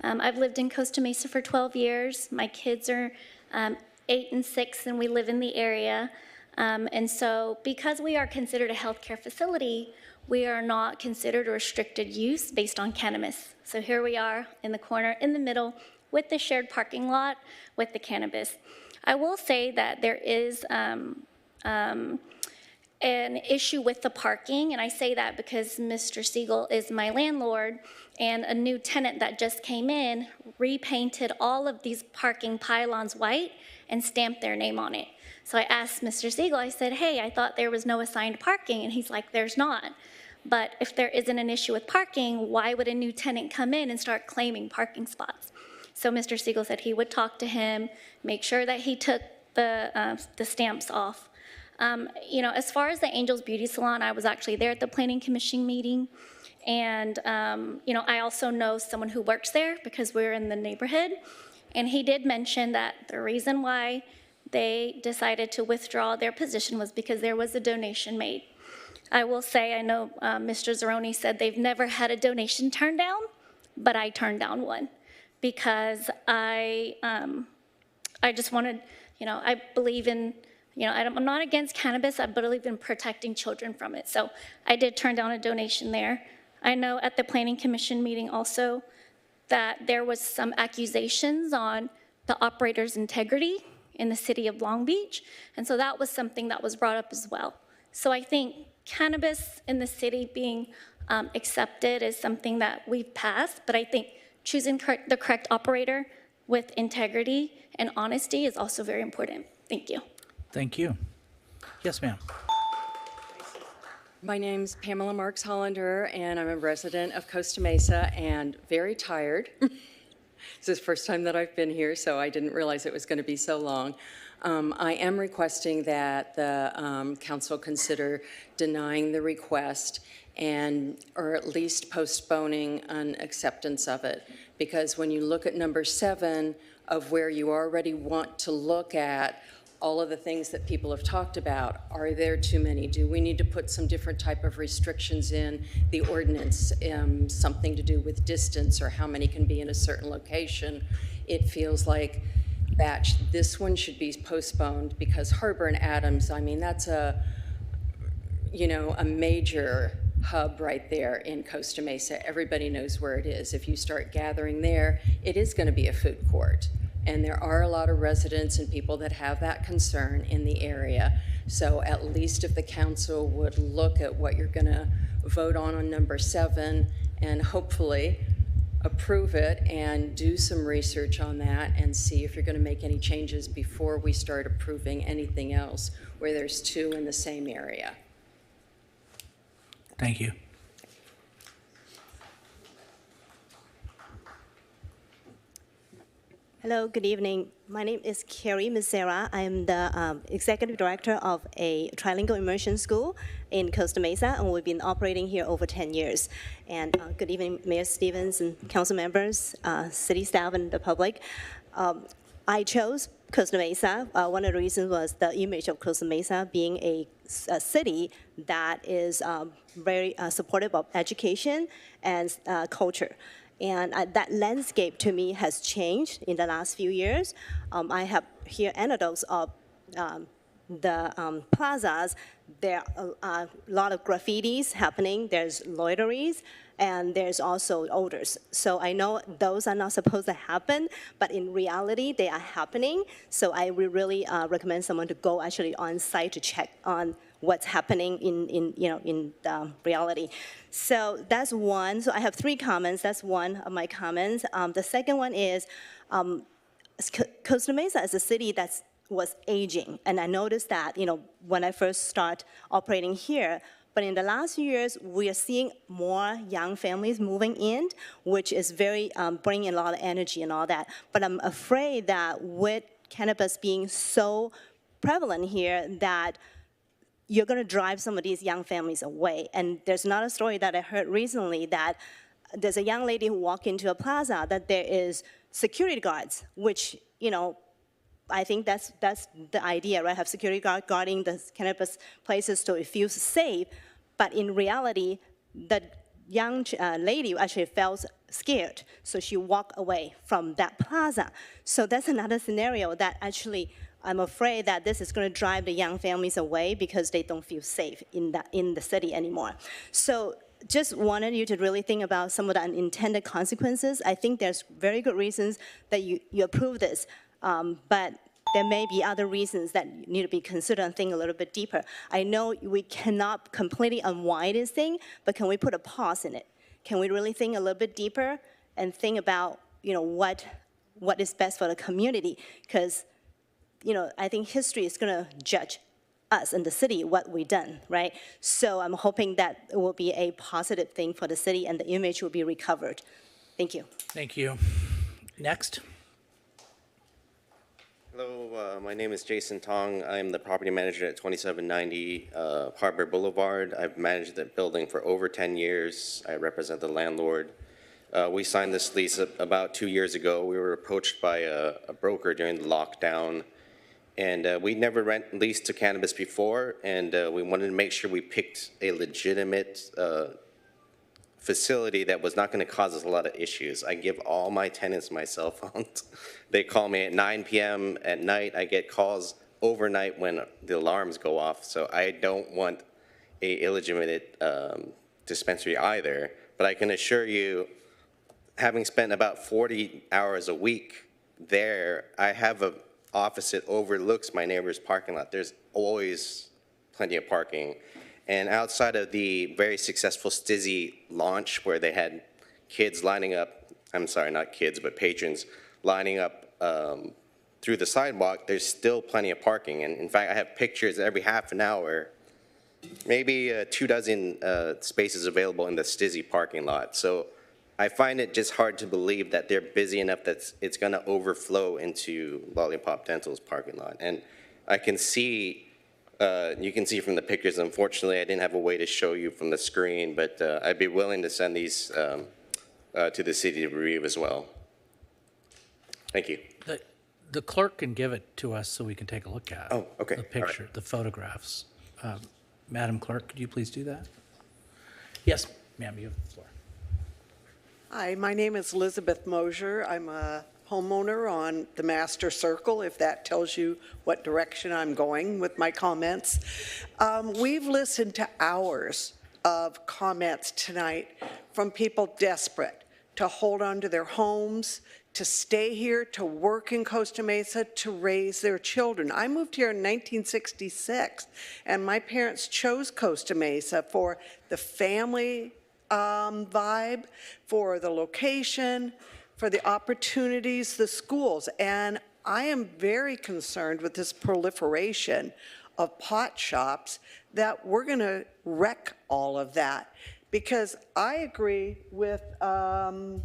I've lived in Costa Mesa for 12 years. My kids are 8 and 6, and we live in the area. And so, because we are considered a healthcare facility, we are not considered a restricted use based on cannabis. So here we are in the corner, in the middle, with the shared parking lot with the cannabis. I will say that there is an issue with the parking, and I say that because Mr. Siegel is my landlord, and a new tenant that just came in repainted all of these parking pylons white and stamped their name on it. So I asked Mr. Siegel, I said, hey, I thought there was no assigned parking, and he's like, there's not. But if there isn't an issue with parking, why would a new tenant come in and start claiming parking spots? So Mr. Siegel said he would talk to him, make sure that he took the stamps off. As far as the Angels Beauty Salon, I was actually there at the Planning Commission meeting. And, I also know someone who works there because we're in the neighborhood. And he did mention that the reason why they decided to withdraw their position was because there was a donation made. I will say, I know Mr. Zeroni said they've never had a donation turned down, but I turned down one. Because I just wanted, I believe in, I'm not against cannabis, I believe in protecting children from it. So I did turn down a donation there. I know at the Planning Commission meeting also that there was some accusations on the operator's integrity in the city of Long Beach. And so that was something that was brought up as well. So I think cannabis in the city being accepted is something that we've passed, but I think choosing the correct operator with integrity and honesty is also very important. Thank you. Thank you. Yes, ma'am. My name's Pamela Marks Hollander, and I'm a resident of Costa Mesa and very tired. This is the first time that I've been here, so I didn't realize it was going to be so long. I am requesting that the council consider denying the request or at least postponing an acceptance of it. Because when you look at number 7 of where you already want to look at all of the things that people have talked about, are there too many? Do we need to put some different type of restrictions in the ordinance, something to do with distance or how many can be in a certain location? It feels like this one should be postponed because Harbor and Adams, I mean, that's a major hub right there in Costa Mesa. Everybody knows where it is. If you start gathering there, it is going to be a food court. And there are a lot of residents and people that have that concern in the area. So at least if the council would look at what you're going to vote on number 7 and hopefully approve it and do some research on that and see if you're going to make any changes before we start approving anything else where there's 2 in the same area. Thank you. Hello, good evening. My name is Carrie Misera. I'm the Executive Director of a trilingual immersion school in Costa Mesa, and we've been operating here over 10 years. And good evening, Mayor Stevens and council members, city staff, and the public. I chose Costa Mesa. One of the reasons was the image of Costa Mesa being a city that is very supportive of education and culture. And that landscape to me has changed in the last few years. I have here anecdotes of the plazas. There are a lot of graffitis happening. There's loiteries, and there's also odors. So I know those are not supposed to happen, but in reality, they are happening. So I would really recommend someone to go actually on site to check on what's happening in reality. So that's one. So I have 3 comments. That's one of my comments. The second one is Costa Mesa is a city that was aging, and I noticed that when I first start operating here. But in the last few years, we are seeing more young families moving in, which is very bringing a lot of energy and all that. But I'm afraid that with cannabis being so prevalent here, that you're going to drive some of these young families away. And there's another story that I heard recently that there's a young lady who walked into a plaza that there is security guards, which, I think that's the idea, right? Have security guard guarding the cannabis places so it feels safe. But in reality, the young lady actually felt scared, so she walked away from that plaza. So that's another scenario that actually I'm afraid that this is going to drive the young families away because they don't feel safe in the city anymore. So just wanted you to really think about some of the unintended consequences. I think there's very good reasons that you approve this, but there may be other reasons that need to be considered and think a little bit deeper. I know we cannot completely unwind this thing, but can we put a pause in it? Can we really think a little bit deeper and think about what is best for the community? Because I think history is going to judge us and the city what we've done, right? So I'm hoping that it will be a positive thing for the city and the image will be recovered. Thank you. Thank you. Next. Hello, my name is Jason Tong. I'm the property manager at 2790 Harbor Boulevard. I've managed the building for over 10 years. I represent the landlord. We signed this lease about 2 years ago. We were approached by a broker during the lockdown, and we never leased to cannabis before, and we wanted to make sure we picked a legitimate facility that was not going to cause us a lot of issues. I give all my tenants my cell phones. They call me at 9 p.m. at night. I get calls overnight when the alarms go off, so I don't want a illegitimate dispensary either. But I can assure you, having spent about 40 hours a week there, I have an office that overlooks my neighbor's parking lot. There's always plenty of parking. And outside of the very successful Stizzy launch where they had kids lining up, I'm sorry, not kids, but patrons lining up through the sidewalk, there's still plenty of parking. And in fact, I have pictures every half an hour, maybe 24 spaces available in the Stizzy parking lot. So I find it just hard to believe that they're busy enough that it's going to overflow into Lollipop Dental's parking lot. And I can see, you can see from the pictures, unfortunately, I didn't have a way to show you from the screen, but I'd be willing to send these to the city to review as well. Thank you. The clerk can give it to us so we can take a look at it. Oh, okay. The picture, the photographs. Madam Clerk, could you please do that? Yes, ma'am, you have the floor. Hi, my name is Elizabeth Mosier. I'm a homeowner on the Master Circle, if that tells you what direction I'm going with my comments. We've listened to hours of comments tonight from people desperate to hold on to their homes, to stay here, to work in Costa Mesa, to raise their children. I moved here in 1966, and my parents chose Costa Mesa for the family vibe, for the location, for the opportunities, the schools. And I am very concerned with this proliferation of pot shops that we're going to wreck all of that. Because I agree with the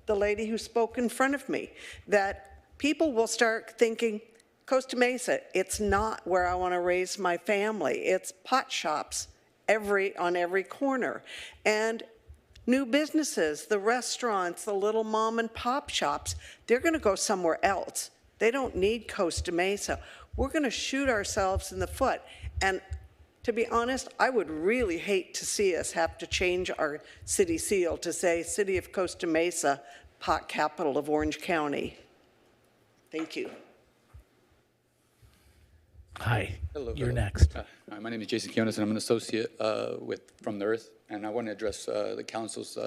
lady who spoke in front of me, that people will start thinking, Costa Mesa, it's not where I want to raise my family. It's pot shops on every corner. And new businesses, the restaurants, the little mom and pop shops, they're going to go somewhere else. They don't need Costa Mesa. We're going to shoot ourselves in the foot. And to be honest, I would really hate to see us have to change our city seal to say City of Costa Mesa, pot capital of Orange County. Thank you. Hi, Hello. you're next. My name is Jason Quinones, and I'm an associate From the Earth, and I want to address the council's,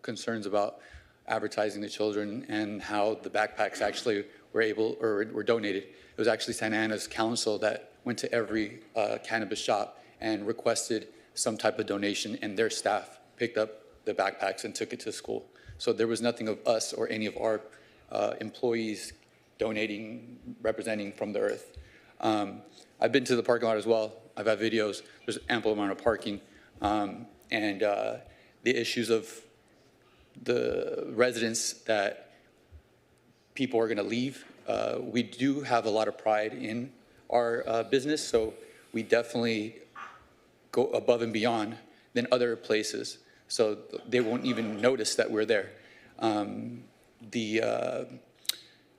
concerns about advertising to children and how the backpacks actually were donated. It was actually Santa Ana's council that went to every cannabis shop and requested some type of donation, and their staff picked up the backpacks and took it to school. So there was nothing of us or any of our employees donating, representing From the Earth. I've been to the parking lot as well. I've had videos. There's ample amount of parking. And the issues of the residents that people are going to leave. We do have a lot of pride in our business, so we definitely go above and beyond than other places. So they won't even notice that we're there.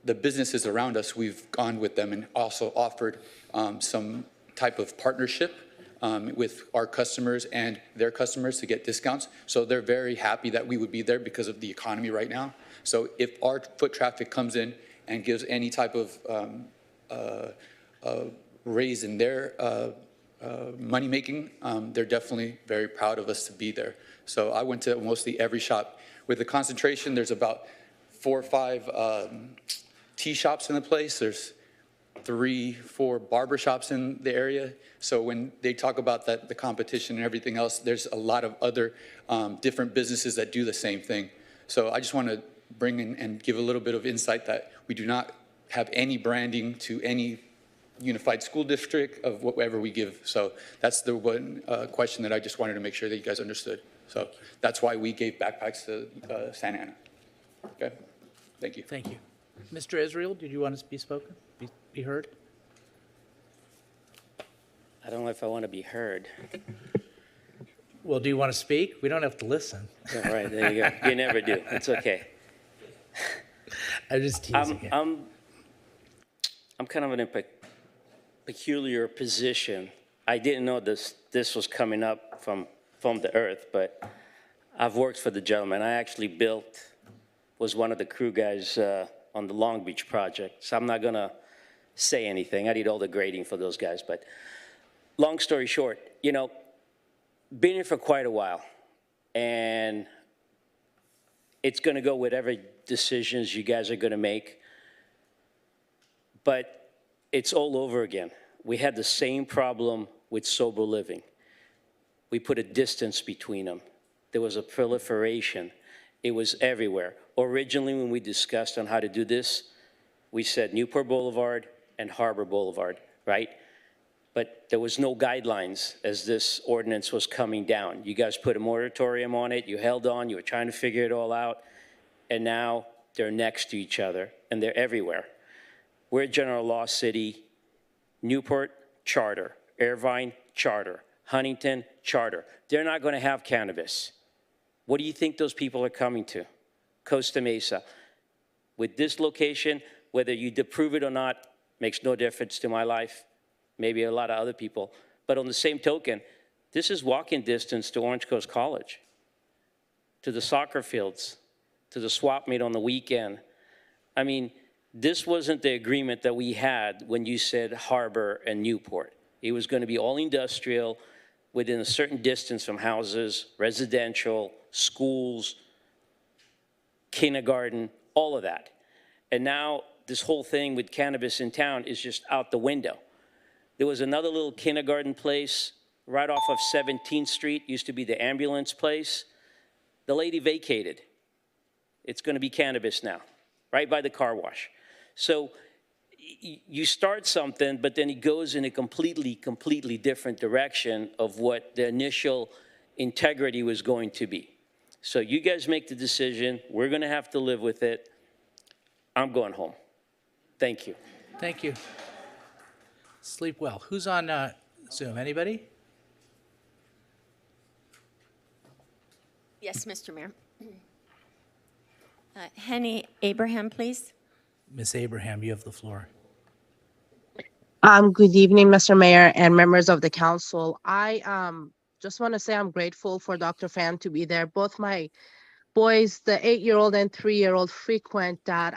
The businesses around us, we've gone with them and also offered some type of partnership with our customers and their customers to get discounts. So they're very happy that we would be there because of the economy right now. So if our foot traffic comes in and gives any type of raise in their money making, they're definitely very proud of us to be there. So I went to mostly every shop. With the concentration, there's about 4 or 5 tea shops in the place. There's 3, 4 barber shops in the area. So when they talk about the competition and everything else, there's a lot of other different businesses that do the same thing. So I just want to bring in and give a little bit of insight that we do not have any branding to any unified school district of whatever we give. So that's the one question that I just wanted to make sure that you guys understood. So that's why we gave backpacks to Santa Ana. Okay, thank you. Thank you. Mr. Israel, did you want to be spoken, be heard? I don't know if I want to be heard. Well, do you want to speak? We don't have to listen. All right, there you go. You never do. It's okay. I'm just teasing you. I'm kind of in a peculiar position. I didn't know this was coming up from the Earth, but I've worked for the gentleman. I actually was one of the crew guys on the Long Beach project, so I'm not going to say anything. I did all the grading for those guys, but long story short, been here for quite a while, and it's going to go whatever decisions you guys are going to make, but it's all over again. We had the same problem with sober living. We put a distance between them. There was a proliferation. It was everywhere. Originally, when we discussed on how to do this, we said Newport Boulevard and Harbor Boulevard, right? But there was no guidelines as this ordinance was coming down. You guys put a moratorium on it, you held on, you were trying to figure it all out, and now they're next to each other, and they're everywhere. We're a general law city. Newport, charter. Irvine, charter. Huntington, charter. They're not going to have cannabis. What do you think those people are coming to? Costa Mesa. With this location, whether you approve it or not, makes no difference to my life, maybe a lot of other people. But on the same token, this is walking distance to Orange Coast College, to the soccer fields, to the swap meet on the weekend. I mean, this wasn't the agreement that we had when you said Harbor and Newport. It was going to be all industrial within a certain distance from houses, residential, schools, kindergarten, all of that. And now this whole thing with cannabis in town is just out the window. There was another little kindergarten place right off of 17th Street, used to be the ambulance place. The lady vacated. It's going to be cannabis now, right by the car wash. So you start something, but then it goes in a completely different direction of what the initial integrity was going to be. So you guys make the decision. We're going to have to live with it. I'm going home. Thank you. Thank you. Sleep well. Who's on Zoom? Anybody? Yes, Mr. Mayor. Henny Abraham, please. Miss Abraham, you have the floor. Good evening, Mr. Mayor and members of the council. I just want to say I'm grateful for Dr. Pham to be there. Both my boys, the 8-year-old and 3-year-old, frequent that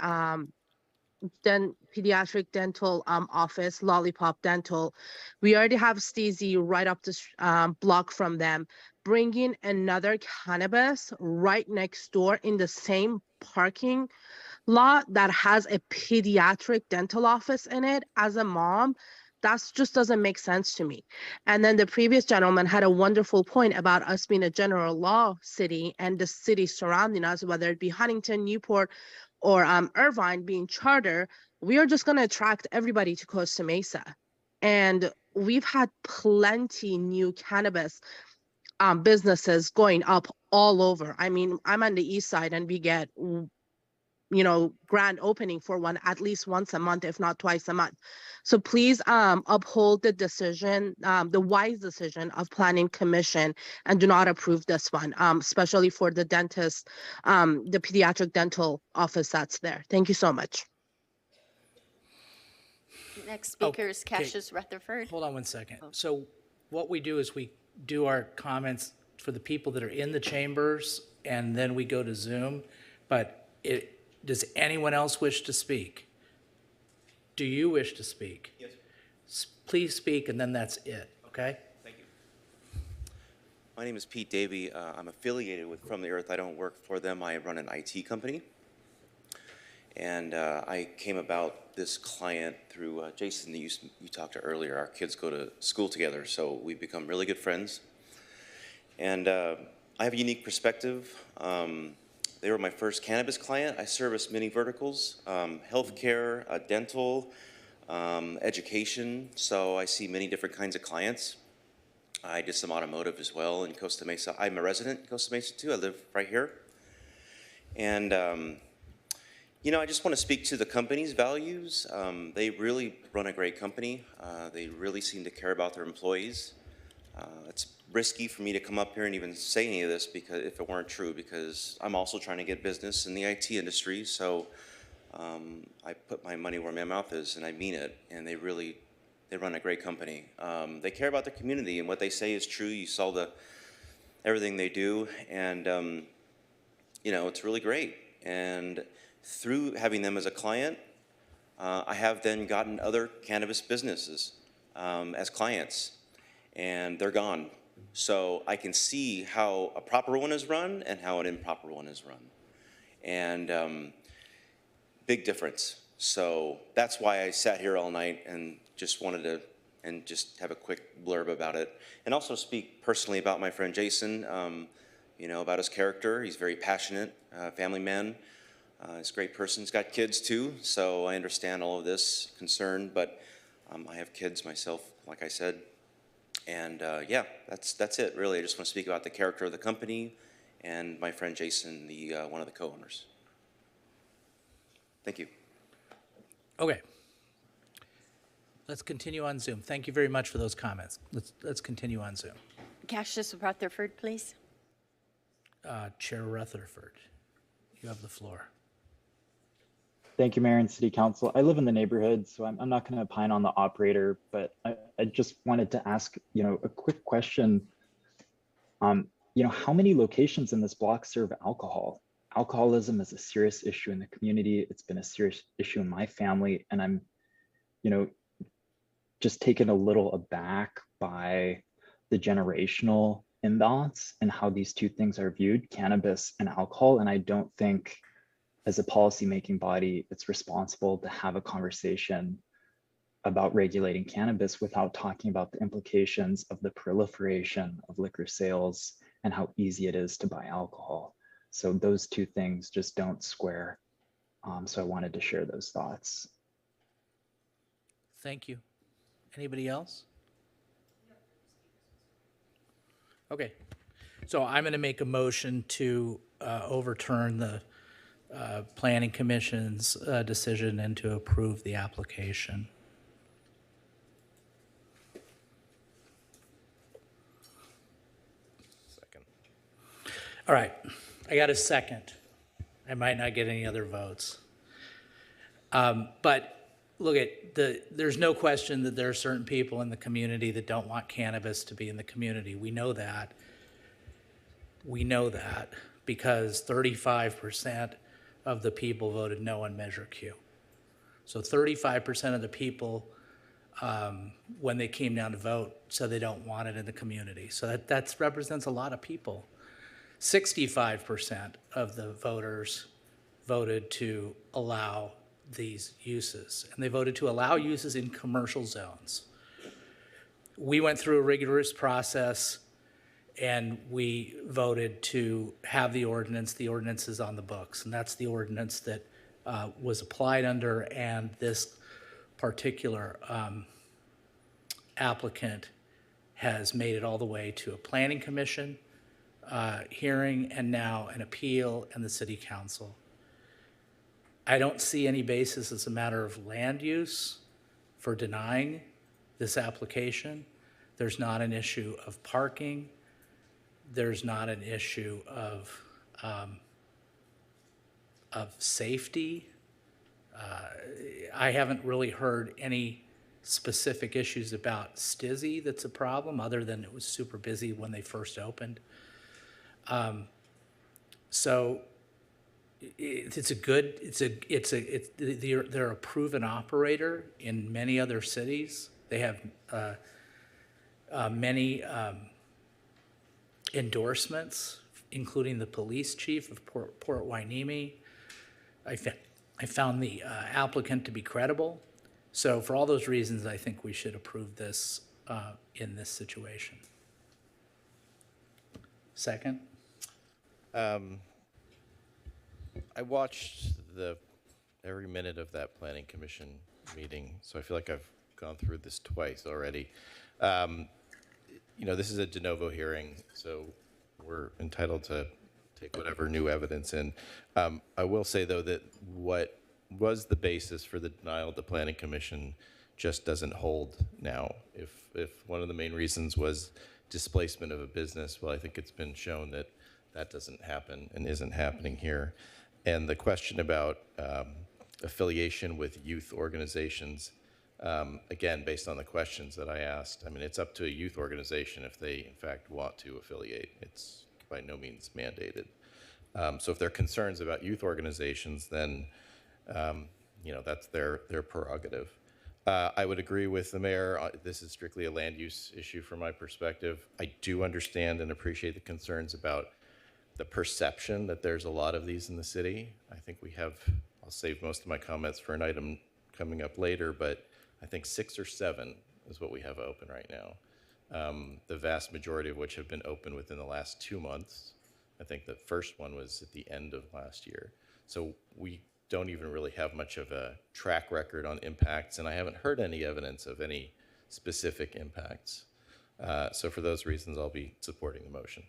pediatric dental office, Lollipop Dental. We already have Steezy right up the block from them. Bringing another cannabis right next door in the same parking lot that has a pediatric dental office in it, as a mom, that just doesn't make sense to me. And then the previous gentleman had a wonderful point about us being a general law city and the cities surrounding us, whether it be Huntington, Newport, or Irvine being charter. We are just going to attract everybody to Costa Mesa. And we've had plenty new cannabis businesses going up all over. I mean, I'm on the east side and we get grand opening for one at least once a month, if not twice a month. So please uphold the decision, the wise decision of Planning Commission, and do not approve this one, especially for the dentist, the pediatric dental office that's there. Thank you so much. Next speaker is Cassius Rutherford. Hold on one second. So what we do is we do our comments for the people that are in the chambers, and then we go to Zoom. But does anyone else wish to speak? Do you wish to speak? Yes. Please speak, and then that's it, okay? Thank you. My name is Pete Davey. I'm affiliated with From the Earth. I don't work for them. I run an IT company. And I came about this client through Jason that you talked to earlier. Our kids go to school together, so we've become really good friends. And I have a unique perspective. They were my first cannabis client. I service many verticals, healthcare, dental, education. So I see many different kinds of clients. I did some automotive as well in Costa Mesa. I'm a resident in Costa Mesa too. I live right here. And I just want to speak to the company's values. They really run a great company. They really seem to care about their employees. It's risky for me to come up here and even say any of this because if it weren't true, because I'm also trying to get business in the IT industry. So I put my money where my mouth is, and I mean it. And they run a great company. They care about their community, and what they say is true. You saw everything they do, and it's really great. And through having them as a client, I have then gotten other cannabis businesses as clients, and they're gone. So I can see how a proper one is run and how an improper one is run. And big difference. So that's why I sat here all night and just wanted to just have a quick blurb about it. And also speak personally about my friend Jason, about his character. He's very passionate, family man. He's a great person. He's got kids too, so I understand all of this concern, but I have kids myself, like I said. And that's it, really. I just want to speak about the character of the company and my friend Jason, one of the co-owners. Thank you. Okay. Let's continue on Zoom. Thank you very much for those comments. Let's continue on Zoom. Cassius Rutherford, please. Chair Rutherford, you have the floor. Thank you, Mayor and City Council. I live in the neighborhood, so I'm not going to opine on the operator, but I just wanted to ask, a quick question. How many locations in this block serve alcohol? Alcoholism is a serious issue in the community. It's been a serious issue in my family, and I'm, just taken a little aback by the generational imbalance and how these two things are viewed, cannabis and alcohol. And I don't think, as a policymaking body, it's responsible to have a conversation about regulating cannabis without talking about the implications of the proliferation of liquor sales and how easy it is to buy alcohol. So those two things just don't square. So I wanted to share those thoughts. Thank you. Anybody else? Okay. So I'm going to make a motion to overturn the Planning Commission's decision and to approve the application. Second. All right. I got a second. I might not get any other votes. But look there's no question that there are certain people in the community that don't want cannabis to be in the community. We know that. We know that because 35% of the people voted no on Measure Q. So 35% of the people, when they came down to vote, said they don't want it in the community. So that represents a lot of people. 65% of the voters voted to allow these uses, and they voted to allow uses in commercial zones. We went through a rigorous process, and we voted to have the ordinance. The ordinance is on the books, and that's the ordinance that was applied under, and this particular applicant has made it all the way to a planning commission hearing, and now an appeal and the city council. I don't see any basis as a matter of land use for denying this application. There's not an issue of parking. There's not an issue of safety. I haven't really heard any specific issues about Stizzy that's a problem, other than it was super busy when they first opened. So they're a proven operator in many other cities. They have many endorsements, including the police chief of Port Hueneme. I found the applicant to be credible. So for all those reasons, I think we should approve this in this situation. Second? I watched every minute of that planning commission meeting, so I feel like I've gone through this twice already. This is a de novo hearing, so we're entitled to take whatever new evidence in. I will say, though, that what was the basis for the denial of the planning commission just doesn't hold now. If one of the main reasons was displacement of a business, well, I think it's been shown that that doesn't happen and isn't happening here. And the question about affiliation with youth organizations, again, based on the questions that I asked, I mean, it's up to a youth organization if they, in fact, want to affiliate. It's by no means mandated. So if there are concerns about youth organizations, then, that's their prerogative. I would agree with the mayor. This is strictly a land use issue from my perspective. I do understand and appreciate the concerns about the perception that there's a lot of these in the city. I think we have, I'll save most of my comments for an item coming up later, but I think 6 or 7 is what we have open right now. The vast majority of which have been open within the last 2 months. I think the first one was at the end of last year. So we don't even really have much of a track record on impacts, and I haven't heard any evidence of any specific impacts. So for those reasons, I'll be supporting the motion.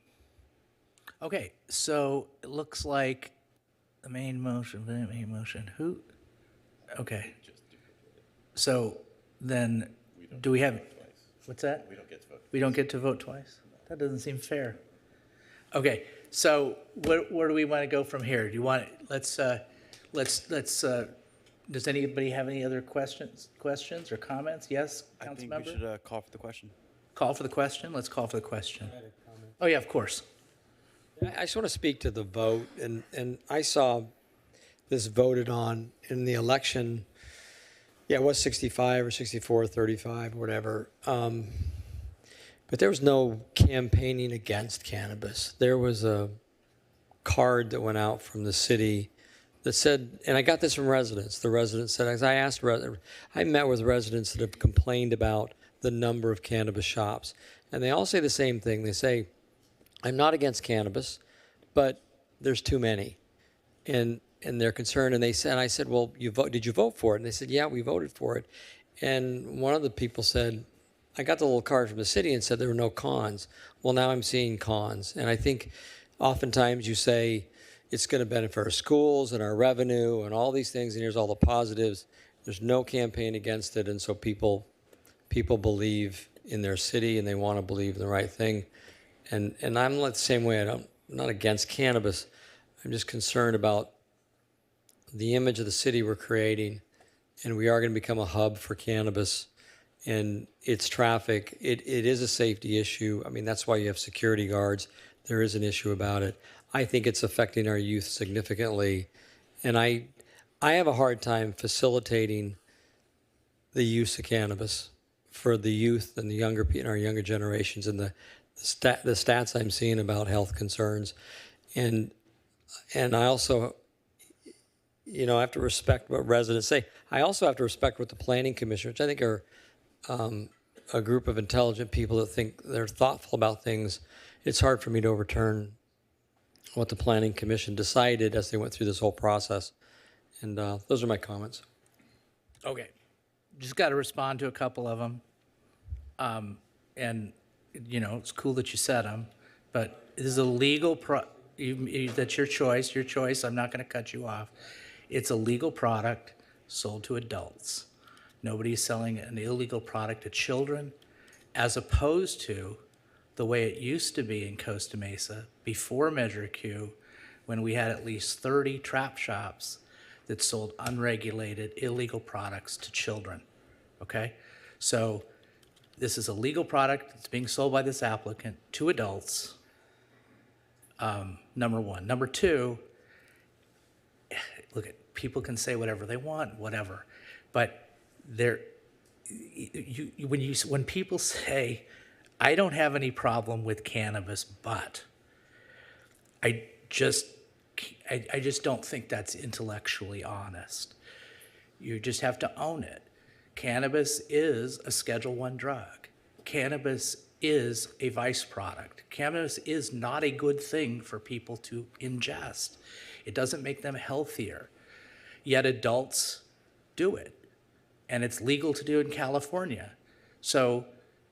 Okay, so it looks like the main motion, who? Okay. So then, do we have, what's that? We don't get to vote. We don't get to vote twice? That doesn't seem fair. Okay, so where do we want to go from here? Do you want, let's, does anybody have any other questions or comments? Yes, council member? I think we should call for the question. Call for the question? Let's call for the question. Oh, yeah, of course. I just want to speak to the vote, and I saw this voted on in the election. Yeah, it was 65 or 64, 35, whatever. But there was no campaigning against cannabis. There was a card that went out from the city that said, and I got this from residents. The residents said, as I met with residents that have complained about the number of cannabis shops, and they all say the same thing. They say, I'm not against cannabis, but there's too many, and they're concerned. And they said, I said, well, did you vote for it? And they said, yeah, we voted for it. And one of the people said, I got the little card from the city and said there were no cons. Well, now I'm seeing cons. And I think oftentimes you say it's going to benefit our schools and our revenue and all these things, and here's all the positives. There's no campaign against it, and so people believe in their city and they want to believe in the right thing. And I'm the same way. I'm not against cannabis. I'm just concerned about the image of the city we're creating, and we are going to become a hub for cannabis and its traffic. It is a safety issue. I mean, that's why you have security guards. There is an issue about it. I think it's affecting our youth significantly, and I have a hard time facilitating the use of cannabis for the youth and the younger in our younger generations, and the stats I'm seeing about health concerns, and I also, I have to respect what residents say. I also have to respect what the Planning Commission, which I think are a group of intelligent people that think they're thoughtful about things. It's hard for me to overturn what the Planning Commission decided as they went through this whole process. And those are my comments. Okay. Just got to respond to a couple of them. And, it's cool that you said them, but this is a legal, that's your choice. I'm not going to cut you off. It's a legal product sold to adults. Nobody's selling an illegal product to children, as opposed to the way it used to be in Costa Mesa before Measure Q, when we had at least 30 trap shops that sold unregulated illegal products to children. Okay? So this is a legal product that's being sold by this applicant to adults, number one. Number two, look, people can say whatever they want, whatever, but when people say, I don't have any problem with cannabis, but I just don't think that's intellectually honest. You just have to own it. Cannabis is a Schedule I drug. Cannabis is a vice product. Cannabis is not a good thing for people to ingest. It doesn't make them healthier. Yet adults do it. And it's legal to do in California. So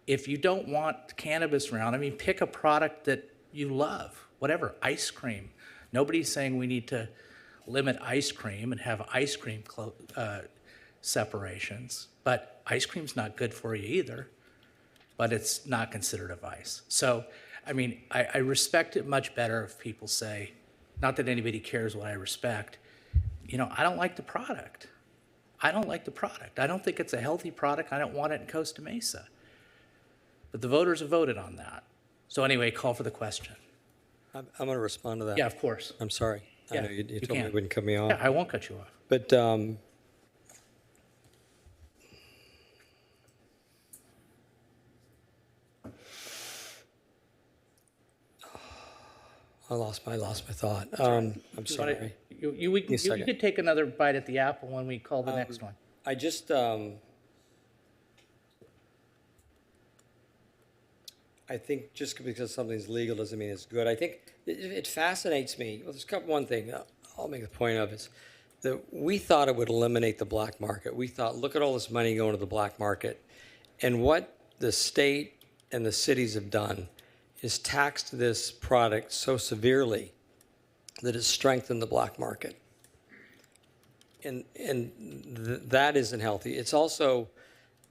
if you don't want cannabis around, pick a product that you love, whatever, ice cream. Nobody's saying we need to limit ice cream and have ice cream separations, but ice cream's not good for you either, but it's not considered a vice. So, I respect it much better if people say, not that anybody cares what I respect, I don't like the product. I don't like the product. I don't think it's a healthy product. I don't want it in Costa Mesa. But the voters have voted on that. So anyway, call for the question. I'm going to respond to that. Yeah, of course. I'm sorry. Yeah, I know you told me can. you wouldn't cut me off. Yeah, I won't cut you off. But I lost my thought. I'm sorry. You could take another bite at the apple when we call the next one. I just I think just because something's legal doesn't mean it's good. I think it fascinates me. Well, there's one thing I'll make a point of is that we thought it would eliminate the black market. We thought, look at all this money going to the black market. And what the state and the cities have done is taxed this product so severely that it's strengthened the black market. And that isn't healthy. It's also,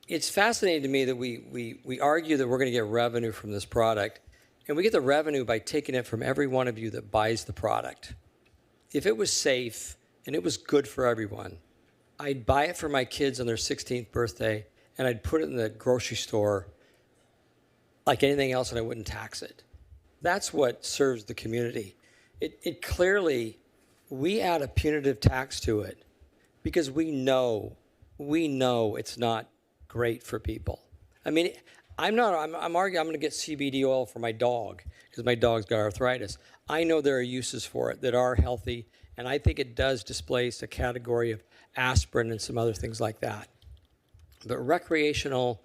it's fascinating to me that we argue that we're going to get revenue from this product, and we get the revenue by taking it from every one of you that buys the product. If it was safe and it was good for everyone, I'd buy it for my kids on their 16th birthday, and I'd put it in the grocery store like anything else, and I wouldn't tax it. That's what serves the community. It clearly, we add a punitive tax to it because we know it's not great for people. I'm arguing I'm going to get CBD oil for my dog because my dog's got arthritis. I know there are uses for it that are healthy, and I think it does displace a category of aspirin and some other things like that. But recreational,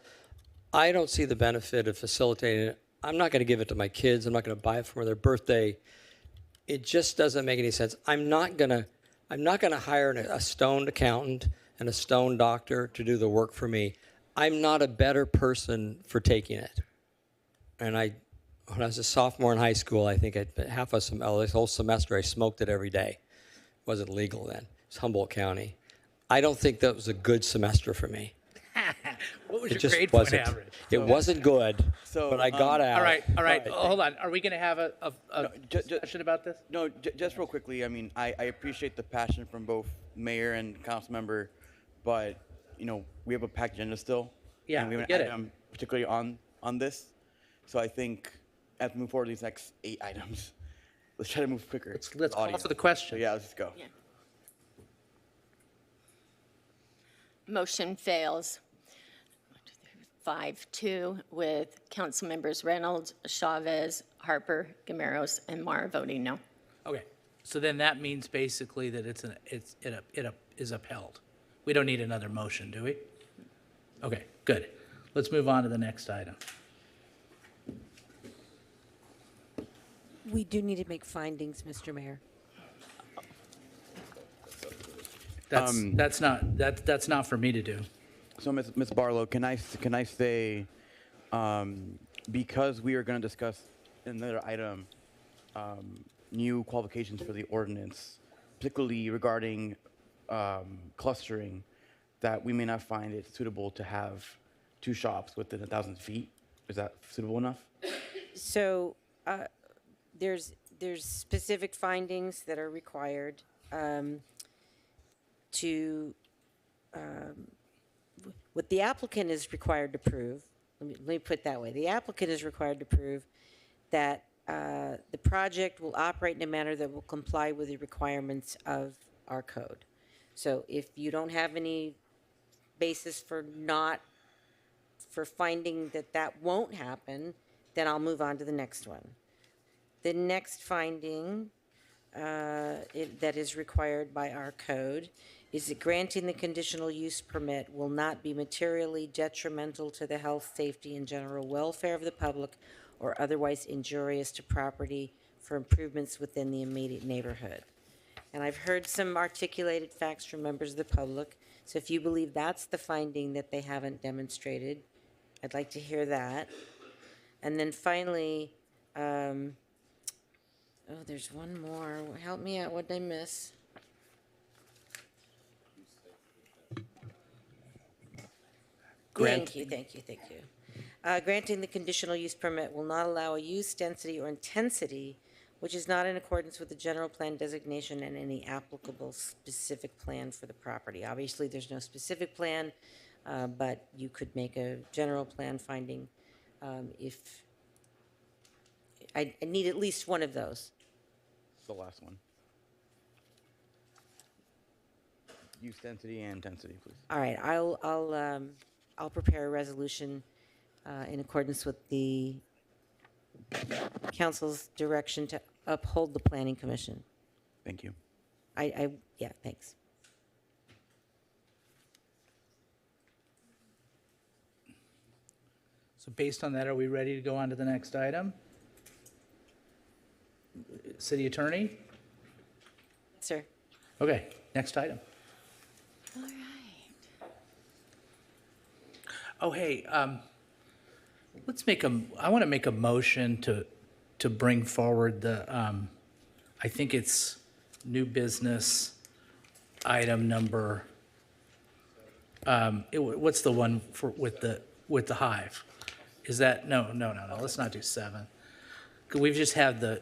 I don't see the benefit of facilitating it. I'm not going to give it to my kids. I'm not going to buy it for their birthday. It just doesn't make any sense. I'm not going to hire a stoned accountant and a stone doctor to do the work for me, I'm not a better person for taking it. And when I was a sophomore in high school, I think this whole semester I smoked it every day. It wasn't legal then. It's Humboldt County. I don't think that was a good semester for me. What was It your just grade point wasn't. average? It wasn't good, but I got out. All right. Hold on. Are we going to have a discussion about this? No, just real quickly, I mean, I appreciate the passion from both mayor and council member, but, you know, we have a packed agenda still. Yeah, and we I have get an it. item particularly on this. So I think as we move forward these next 8 items, let's try to move quicker. Let's call for the question. So yeah, let's just go. Yeah. Motion fails 5-2 with council members Reynolds, Chavez, Harper, Gameros, and Mara voting no. Okay. So then that means basically that it is upheld. We don't need another motion, do we? Okay, good. Let's move on to the next item. We do need to make findings, Mr. Mayor. That's not for me to do. So Ms. Barlow, can I say, because we are going to discuss another item, new qualifications for the ordinance, particularly regarding clustering, that we may not find it suitable to have 2 shops within 1,000 feet? Is that suitable enough? So there's specific findings that are required what the applicant is required to prove, let me put it that way. The applicant is required to prove that the project will operate in a manner that will comply with the requirements of our code. So if you don't have any basis for finding that won't happen, then I'll move on to the next one. The next finding that is required by our code is that granting the conditional use permit will not be materially detrimental to the health, safety, and general welfare of the public or otherwise injurious to property for improvements within the immediate neighborhood. And I've heard some articulated facts from members of the public, so if you believe that's the finding that they haven't demonstrated, I'd like to hear that. And then finally, there's one more. Help me out. What did I miss? Thank you. Granting the conditional use permit will not allow a use, density, or intensity which is not in accordance with the general plan designation and any applicable specific plan for the property. Obviously, there's no specific plan, but you could make a general plan finding if I need at least one of those. The last one. Use density and intensity, please. All right, I'll prepare a resolution in accordance with the council's direction to uphold the planning commission. Thank you. Yeah, thanks. So based on that, are we ready to go on to the next item? City Attorney? Sir. Okay, next item. All right. Oh, hey, I want to make a motion to bring forward the, I think it's new business item number, what's the one with the hive? Is that, no, let's not do 7. We've just had the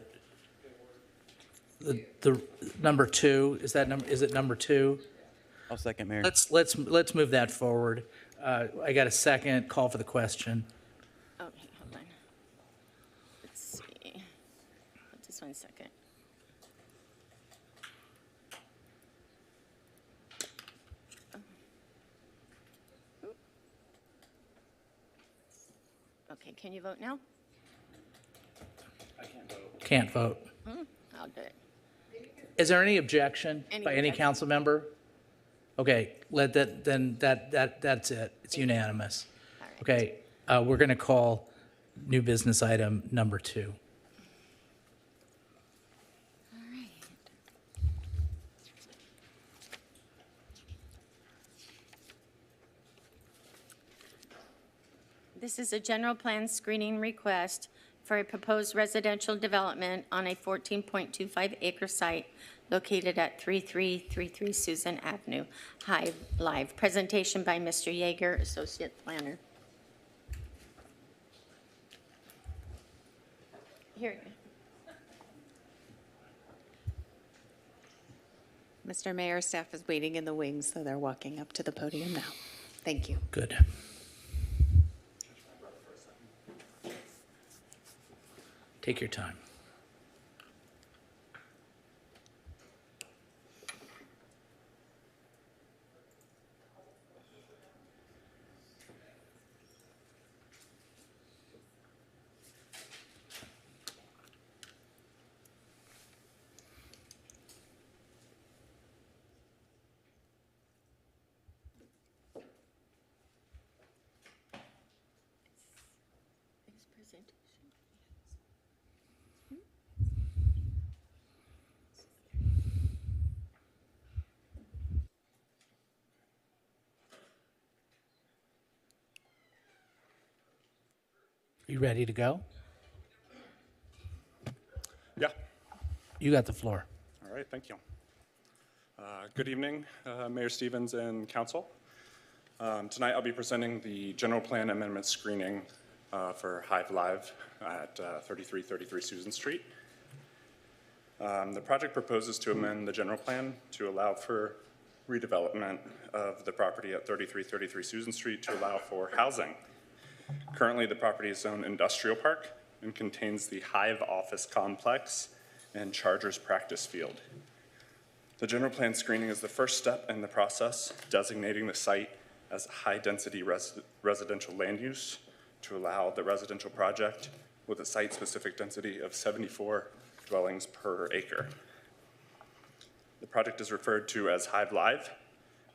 number 2, is it number 2? I'll second, Mayor. Let's move that forward. I got a second, call for the question. Okay, hold on. Let's see. Just 1 second. Okay, can you vote now? Can't vote. I'll do it. Is there any objection Any by any objection? council member? Okay, that's it. It's unanimous. Okay, we're going to call new business item number 2. All right. This is a general plan screening request for a proposed residential development on a 14.25 acre site located at 3333 Susan Avenue, Hive Live. Presentation by Mr. Yeager, Associate Planner. Here. Mr. Mayor, staff is waiting in the wings, so they're walking up to the podium now. Thank you. Good. Take your time. You ready to go? Yeah. You got the floor. All right, thank you. Good evening, Mayor Stevens and Council. Tonight I'll be presenting the general plan amendment screening for Hive Live at 3333 Susan Street. The project proposes to amend the general plan to allow for redevelopment of the property at 3333 Susan Street to allow for housing. Currently, the property is zoned industrial park and contains the Hive office complex and Chargers practice field. The general plan screening is the first step in the process, designating the site as high-density residential land use to allow the residential project with a site-specific density of 74 dwellings per acre. The project is referred to as Hive Live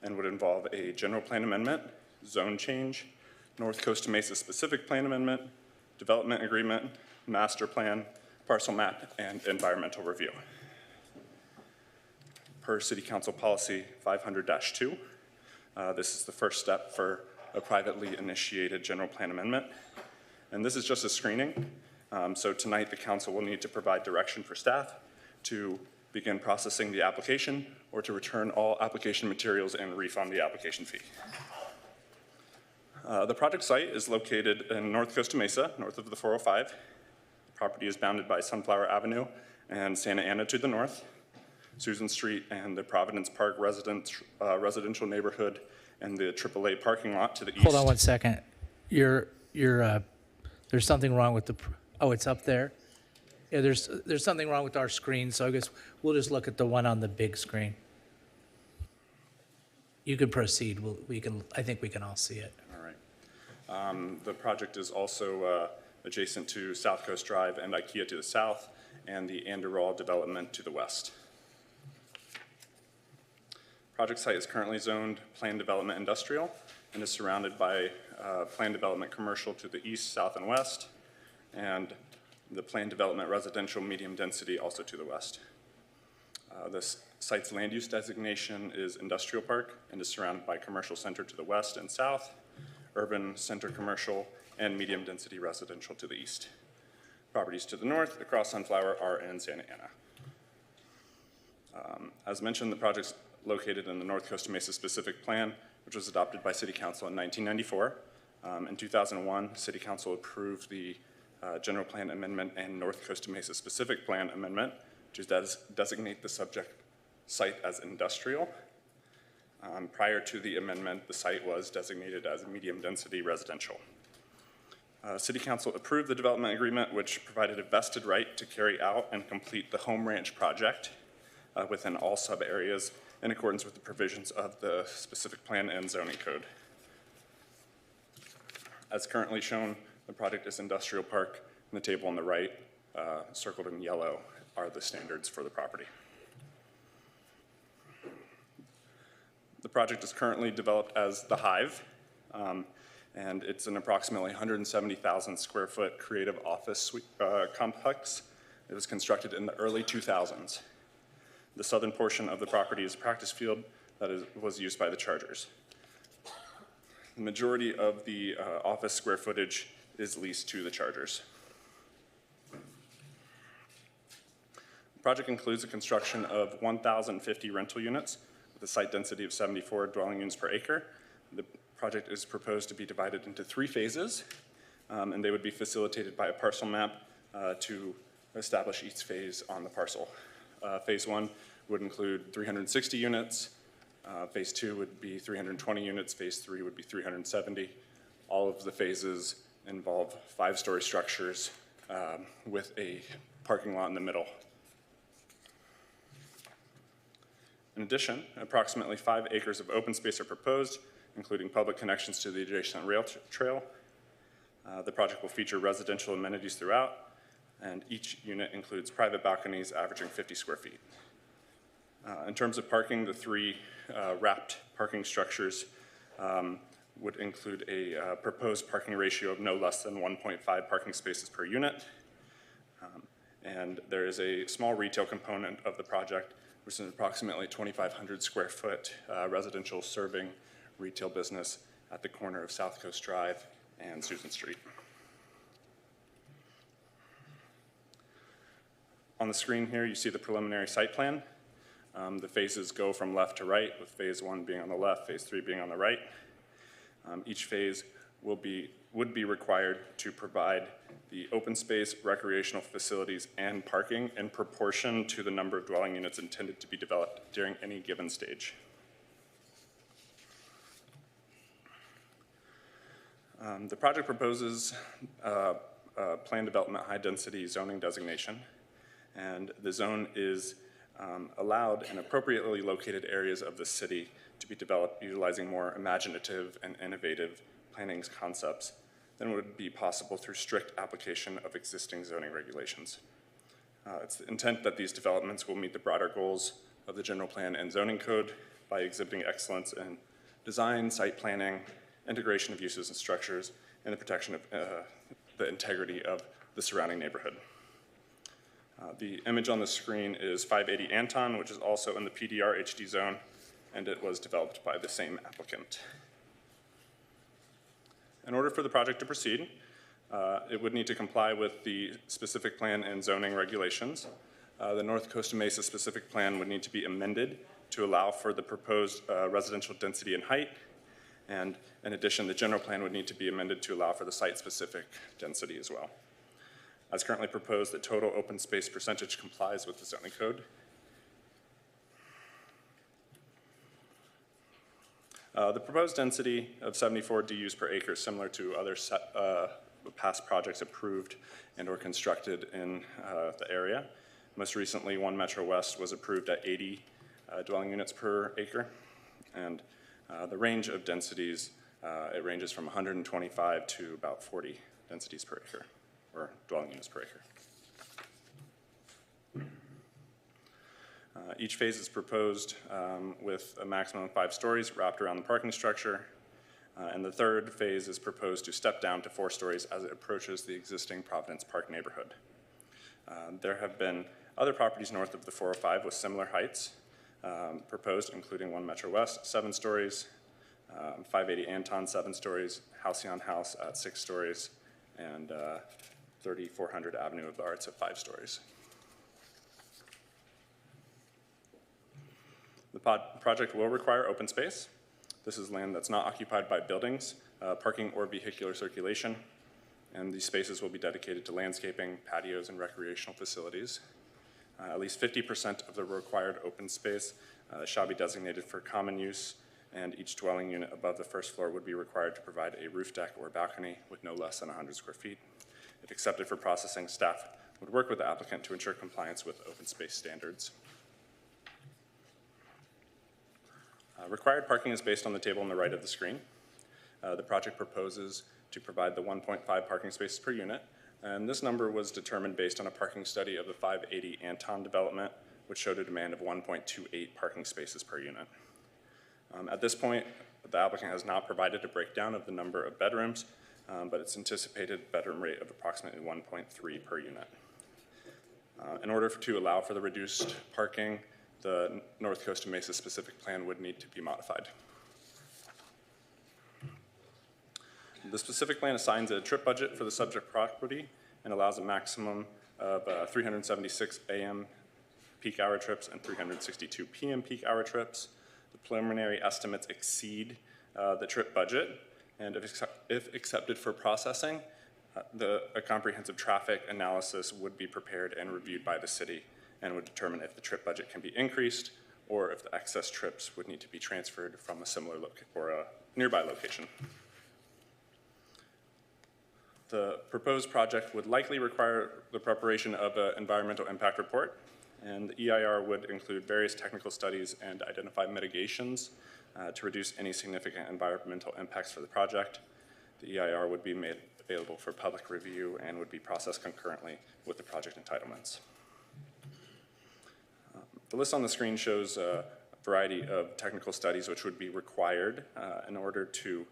and would involve a general plan amendment, zone change, North Costa Mesa specific plan amendment, development agreement, master plan, parcel map, and environmental review. Per City Council Policy 500-2, this is the first step for a privately initiated general plan amendment. And this is just a screening. So tonight the council will need to provide direction for staff to begin processing the application or to return all application materials and refund the application fee. The project site is located in North Costa Mesa, north of the 405. The property is bounded by Sunflower Avenue and Santa Ana to the north, Susan Street and the Providence Park residential neighborhood and the AAA parking lot to the east. Hold on one second. There's something wrong with oh, it's up there? Yeah, there's something wrong with our screen, so I guess we'll just look at the one on the big screen. You can proceed. I think we can all see it. All right. The project is also adjacent to South Coast Drive and IKEA to the south and the Anderall development to the west. Project site is currently zoned planned development industrial and is surrounded by planned development commercial to the east, south, and west, and the planned development residential medium density also to the west. This site's land use designation is industrial park and is surrounded by commercial center to the west and south, urban center commercial, and medium density residential to the east. Properties to the north across Sunflower are in Santa Ana. As mentioned, the project's located in the North Costa Mesa specific plan, which was adopted by City Council in 1994. In 2001, City Council approved the general plan amendment and North Costa Mesa specific plan amendment, which is designate the subject site as industrial. Prior to the amendment, the site was designated as medium density residential. City Council approved the development agreement, which provided a vested right to carry out and complete the Home Ranch project within all sub areas in accordance with the provisions of the specific plan and zoning code. As currently shown, the project is industrial park, and the table on the right, circled in yellow, are the standards for the property. The project is currently developed as the Hive, and it's an approximately 170,000 square foot creative office complex. It was constructed in the early 2000s. The southern portion of the property is a practice field that was used by the Chargers. The majority of the office square footage is leased to the chargers. The project includes the construction of 1,050 rental units with a site density of 74 dwelling units per acre. The project is proposed to be divided into 3 phases, and they would be facilitated by a parcel map to establish each phase on the parcel. Phase 1 would include 360 units. Phase 2 would be 320 units. Phase 3 would be 370. All of the phases involve 5-story structures with a parking lot in the middle. In addition, approximately 5 acres of open space are proposed, including public connections to the adjacent rail trail. The project will feature residential amenities throughout, and each unit includes private balconies averaging 50 square feet. In terms of parking, the 3 wrapped parking structures would include a proposed parking ratio of no less than 1.5 parking spaces per unit. And there is a small retail component of the project, which is an approximately 2,500 square foot residential serving retail business at the corner of South Coast Drive and Susan Street. On the screen here, you see the preliminary site plan. The phases go from left to right, with phase 1 being on the left, phase 3 being on the right. Each phase would be required to provide the open space, recreational facilities, and parking in proportion to the number of dwelling units intended to be developed during any given stage. The project proposes plan development high-density zoning designation, and the zone is allowed in appropriately located areas of the city to be developed utilizing more imaginative and innovative planning concepts than would be possible through strict application of existing zoning regulations. It's the intent that these developments will meet the broader goals of the general plan and zoning code by exhibiting excellence in design, site planning, integration of uses and structures, and the protection of the integrity of the surrounding neighborhood. The image on the screen is 580 Anton, which is also in the PDR HD zone, and it was developed by the same applicant. In order for the project to proceed, it would need to comply with the specific plan and zoning regulations. The North Costa Mesa specific plan would need to be amended to allow for the proposed residential density and height. And in addition, the general plan would need to be amended to allow for the site-specific density as well. As currently proposed, the total open space percentage complies with the zoning code. The proposed density of 74 DUs per acre is similar to other past projects approved and or constructed in the area. Most recently, One Metro West was approved at 80 dwelling units per acre. And the range of densities, it ranges from 125 to about 40 densities per acre, or dwelling units per acre. Each phase is proposed with a maximum of 5 stories wrapped around the parking structure. And the third phase is proposed to step down to 4 stories as it approaches the existing Providence Park neighborhood. There have been other properties north of the 405 with similar heights proposed, including One Metro West, 7 stories, 580 Anton, 7 stories, Halcyon House at 6 stories, and 3400 Avenue of the Arts at 5 stories. The project will require open space. This is land that's not occupied by buildings, parking, or vehicular circulation, and these spaces will be dedicated to landscaping, patios, and recreational facilities. At least 50% of the required open space shall be designated for common use, and each dwelling unit above the first floor would be required to provide a roof deck or balcony with no less than 100 square feet. If accepted for processing, staff would work with the applicant to ensure compliance with open space standards. Required parking is based on the table on the right of the screen. The project proposes to provide the 1.5 parking spaces per unit, and this number was determined based on a parking study of the 580 Anton development, which showed a demand of 1.28 parking spaces per unit. At this point, the applicant has not provided a breakdown of the number of bedrooms, but its anticipated bedroom rate of approximately 1.3 per unit. In order to allow for the reduced parking, the North Costa Mesa specific plan would need to be modified. The specific plan assigns a trip budget for the subject property and allows a maximum of 376 AM peak hour trips and 362 PM peak hour trips. The preliminary estimates exceed the trip budget, and if accepted for processing, a comprehensive traffic analysis would be prepared and reviewed by the city and would determine if the trip budget can be increased or if the excess trips would need to be transferred from a similar or a nearby location. The proposed project would likely require the preparation of an environmental impact report, and the EIR would include various technical studies and identify mitigations to reduce any significant environmental impacts for the project. The EIR would be made available for public review and would be processed concurrently with the project entitlements. The list on the screen shows a variety of technical studies which would be required in order to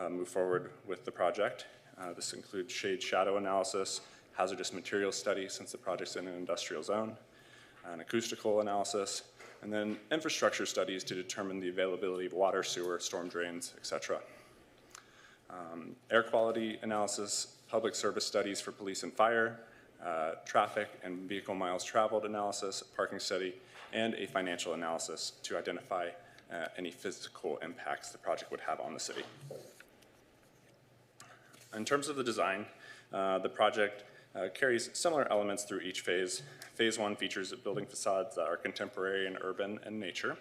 move forward with the project. This includes shade shadow analysis, hazardous materials study since the project's in an industrial zone, an acoustical analysis, and then infrastructure studies to determine the availability of water, sewer, storm drains, etc. Air quality analysis, public service studies for police and fire, traffic and vehicle miles traveled analysis, parking study, and a financial analysis to identify any physical impacts the project would have on the city. In terms of the design, the project carries similar elements through each phase. Phase 1 features building facades that are contemporary and urban in nature.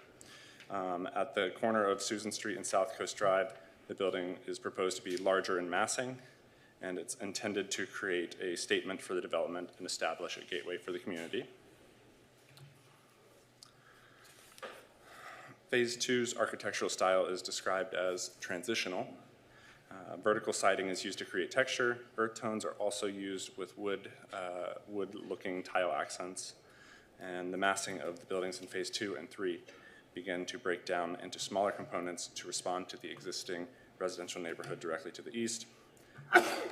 At the corner of Susan Street and South Coast Drive, the building is proposed to be larger in massing, and it's intended to create a statement for the development and establish a gateway for the community. Phase 2's architectural style is described as transitional. Vertical siding is used to create texture. Earth tones are also used with wood-looking tile accents. And the massing of the buildings in Phase 2 and 3 begin to break down into smaller components to respond to the existing residential neighborhood directly to the east.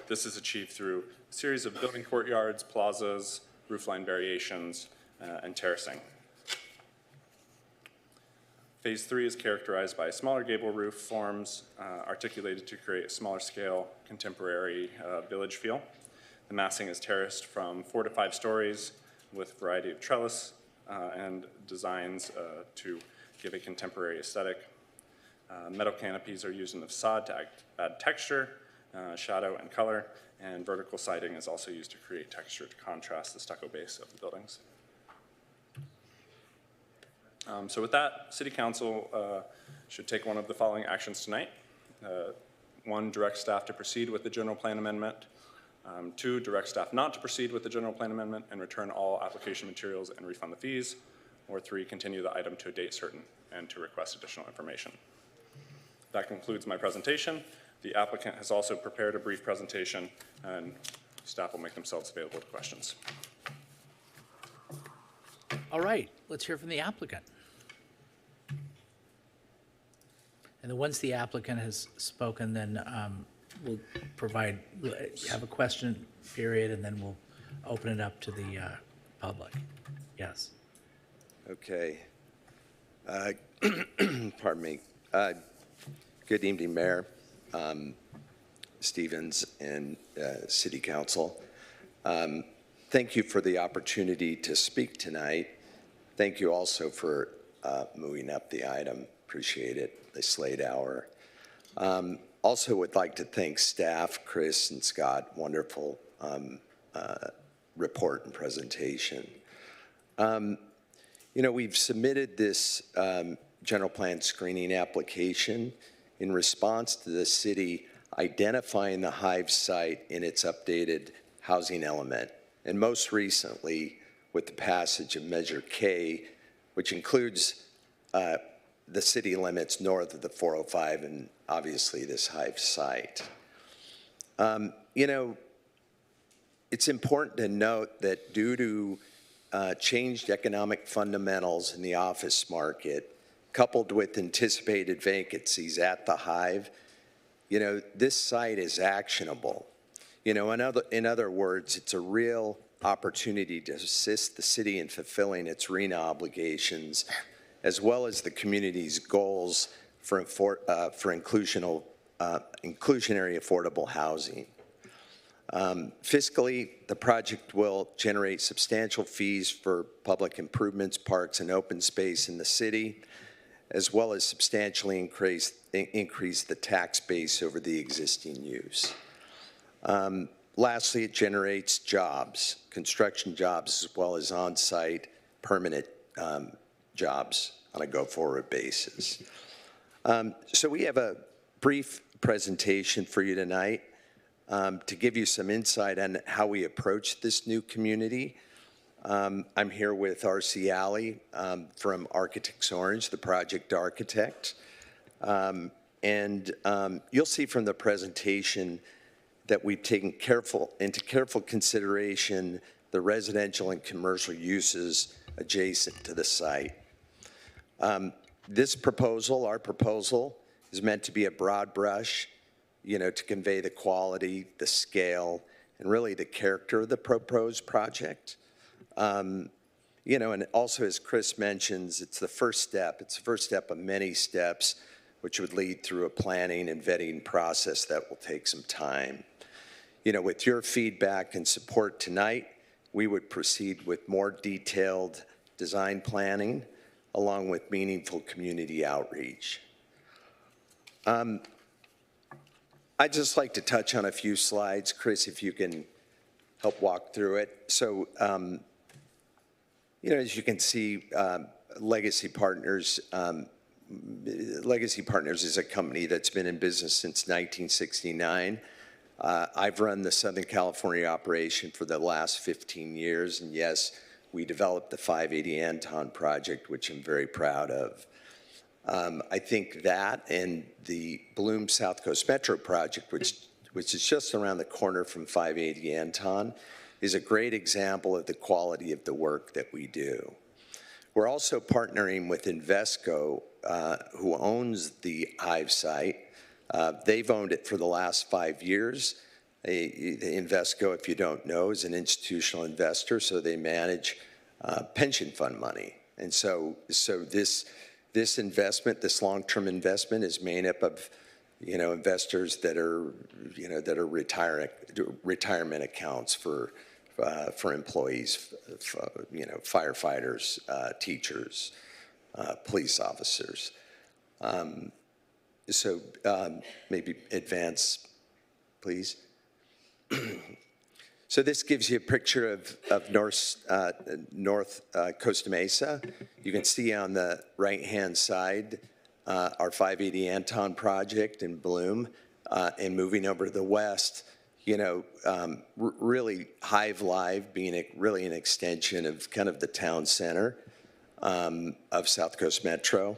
This is achieved through a series of building courtyards, plazas, roofline variations, and terracing. Phase 3 is characterized by smaller gable roof forms articulated to create a smaller scale, contemporary village feel. The massing is terraced from 4 to 5 stories with a variety of trellis and designs to give a contemporary aesthetic. Metal canopies are used in the facade to add texture, shadow, and color, and vertical siding is also used to create texture to contrast the stucco base of the buildings. So with that, City Council should take one of the following actions tonight. 1, direct staff to proceed with the general plan amendment. 2, direct staff not to proceed with the general plan amendment and return all application materials and refund the fees. Or 3, continue the item to a date certain and to request additional information. That concludes my presentation. The applicant has also prepared a brief presentation, and staff will make themselves available to questions. All right, let's hear from the applicant. And then once the applicant has spoken, then we'll have a question period, and then we'll open it up to the public. Yes. Okay. Pardon me. Good evening, Mayor Stevens and City Council. Thank you for the opportunity to speak tonight. Thank you also for moving up the item. Appreciate it, this late hour. Also would like to thank staff, Chris and Scott, wonderful report and presentation. You know, we've submitted this general plan screening application in response to the city identifying the Hive site in its updated housing element, and most recently with the passage of Measure K, which includes the city limits north of the 405 and obviously this Hive site. You know, it's important to note that due to changed economic fundamentals in the office market, coupled with anticipated vacancies at the Hive, you know, this site is actionable. You know, in other words, it's a real opportunity to assist the city in fulfilling its RENA obligations, as well as the community's goals for inclusional inclusionary affordable housing. Fiscally, the project will generate substantial fees for public improvements, parks, and open space in the city, as well as substantially increase the tax base over the existing use. Lastly, it generates jobs, construction jobs, as well as on-site permanent jobs on a go-forward basis. So we have a brief presentation for you tonight to give you some insight on how we approach this new community. I'm here with R.C. Alley from Architects Orange, the project architect. You'll see from the presentation that we've taken into careful consideration the residential and commercial uses adjacent to the site. This proposal, our proposal, is meant to be a broad brush, to convey the quality, the scale, and really the character of the proposed project. And also, as Chris mentions, it's the first step. It's the first step of many steps, which would lead through a planning and vetting process that will take some time. With your feedback and support tonight, we would proceed with more detailed design planning, along with meaningful community outreach. I'd just like to touch on a few slides. Chris, if you can help walk through it. So, as you can see, Legacy Partners is a company that's been in business since 1969. I've run the Southern California operation for the last 15 years, and yes, we developed the 580 Anton project, which I'm very proud of. I think that and the Bloom South Coast Metro project, which is just around the corner from 580 Anton, is a great example of the quality of the work that we do. We're also partnering with Invesco, who owns the Hive site. They've owned it for the last 5 years. Invesco, if you don't know, is an institutional investor, so they manage pension fund money. And so this investment, this long-term investment, is made up of investors that are retirement accounts for employees, firefighters, teachers, police officers. Maybe advance, please. So this gives you a picture of North Costa Mesa. You can see on the right-hand side our 580 Anton project in Bloom, and moving over to the west, really Hive Live being really an extension of kind of the town center of South Coast Metro.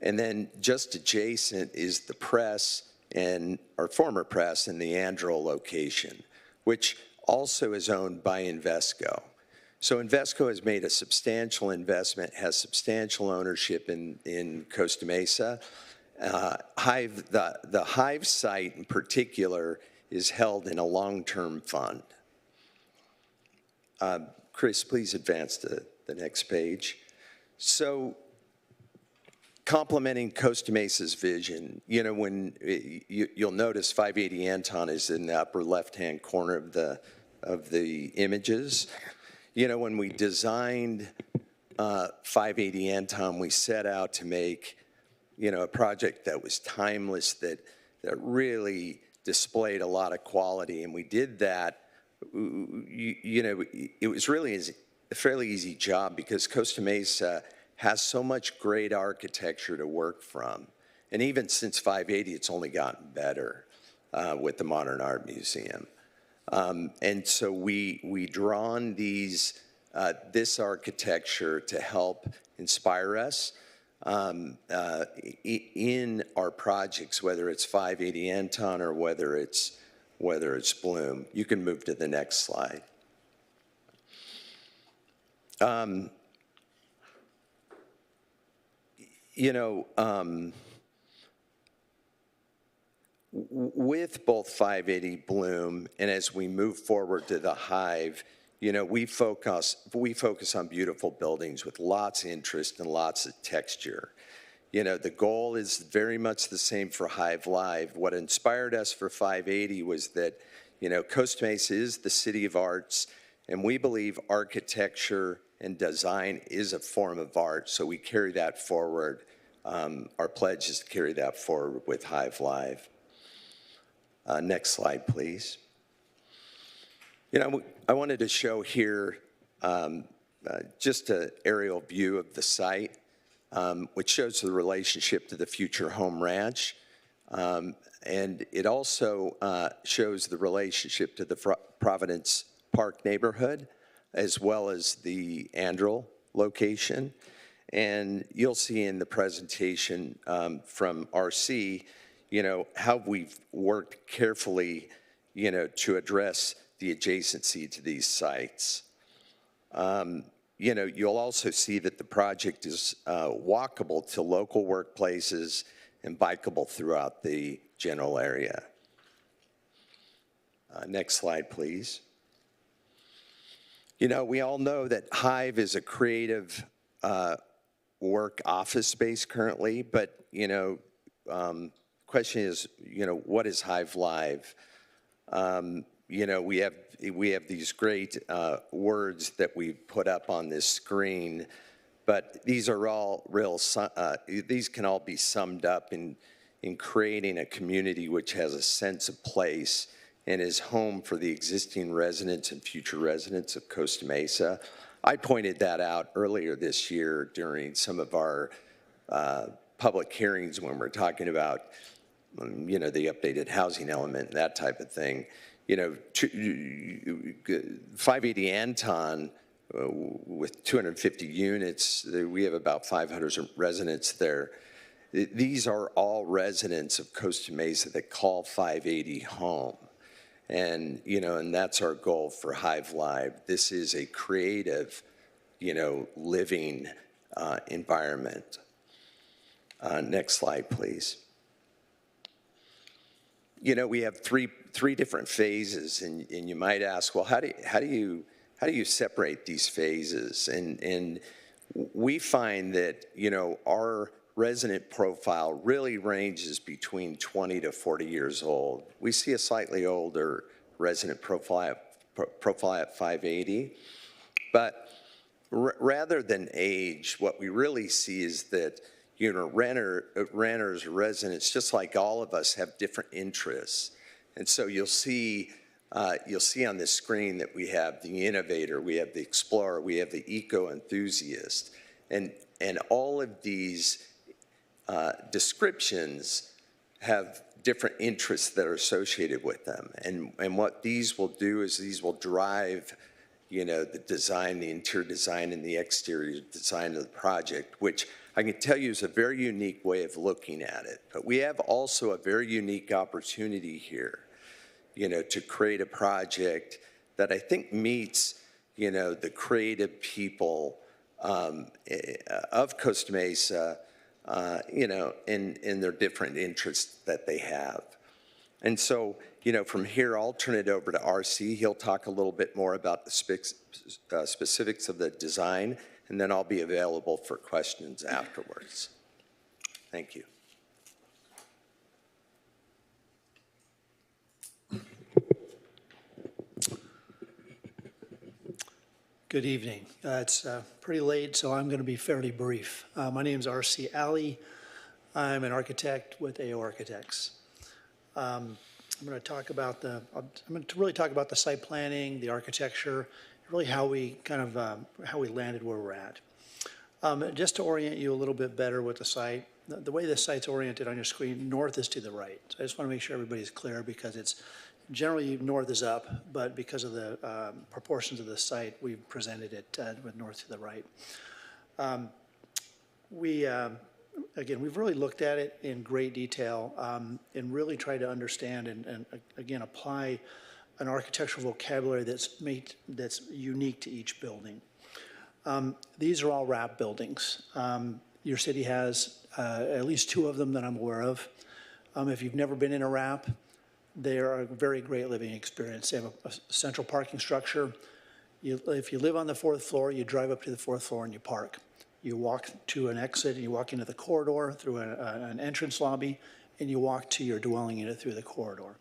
And then just adjacent is the press our former press in the Androl location, which also is owned by Invesco. So Invesco has made a substantial investment, has substantial ownership in Costa Mesa. The Hive site in particular is held in a long-term fund. Chris, please advance to the next page. So, complementing Costa Mesa's vision, when you'll notice 580 Anton is in the upper left-hand corner of the images. When we designed 580 Anton, we set out to make, a project that was timeless, that really displayed a lot of quality, and we did that. It was really a fairly easy job because Costa Mesa has so much great architecture to work from. And even since 580, it's only gotten better with the Modern Art Museum. And so we drawn this architecture to help inspire us in our projects, whether it's 580 Anton or whether it's Bloom. You can move to the next slide. With both 580 Bloom and as we move forward to the Hive, we focus on beautiful buildings with lots of interest and lots of texture. The goal is very much the same for Hive Live. What inspired us for 580 was that, Costa Mesa is the city of arts, and we believe architecture and design is a form of art, so we carry that forward. Our pledge is to carry that forward with Hive Live. Next slide, please. I wanted to show here just an aerial view of the site, which shows the relationship to the future home ranch. And it also shows the relationship to the Providence Park neighborhood, as well as the Andrel location. And you'll see in the presentation from RC, how we've worked carefully, to address the adjacency to these sites. You'll also see that the project is walkable to local workplaces and bikeable throughout the general area. Next slide, please. We all know that Hive is a creative work office space currently, but, question is, what is Hive Live? We have these great words that we put up on this screen, but these are all these can all be summed up in creating a community which has a sense of place and is home for the existing residents and future residents of Costa Mesa. I pointed that out earlier this year during some of our public hearings when we're talking about, the updated housing element, that type of thing. 580 Anton, with 250 units, we have about 500 residents there. These are all residents of Costa Mesa that call 580 home. And, and that's our goal for Hive Live. This is a creative, living environment. Next slide, please. We have three different phases, and you might ask, well, how do you separate these phases? And we find that our resident profile really ranges between 20 to 40 years old. We see a slightly older resident profile at 580, but rather than age, what we really see is that renters, residents, just like all of us, have different interests. And so you'll see on this screen that we have the innovator, we have the explorer, we have the eco-enthusiast. And all of these descriptions have different interests that are associated with them. And what these will do is these will drive the design, the interior design, and the exterior design of the project, which I can tell you is a very unique way of looking at it. But we have also a very unique opportunity here, to create a project that I think meets, the creative people of Costa Mesa, in their different interests that they have. And so, from here, I'll turn it over to RC. He'll talk a little bit more about the specifics of the design, and then I'll be available for questions afterwards. Thank you. Good evening. It's pretty late, so I'm going to be fairly brief. My name is R.C. Alley. I'm an architect with AO Architects. I'm going to really talk about the site planning, the architecture, really how we landed where we're at. Just to orient you a little bit better with the site, the way the site's oriented on your screen, north is to the right. So I just want to make sure everybody's clear, because it's generally north is up, but because of the proportions of the site, we've presented it with north to the right. Again, we've really looked at it in great detail and really tried to understand and again, apply an architectural vocabulary that's unique to each building. These are all wrap buildings. Your city has at least 2 of them that I'm aware of. If you've never been in a wrap, they are a very great living experience. They have a central parking structure. If you live on the 4th floor, you drive up to the 4th floor and you park. You walk to an exit, and you walk into the corridor through an entrance lobby, and you walk to your dwelling unit through the corridor.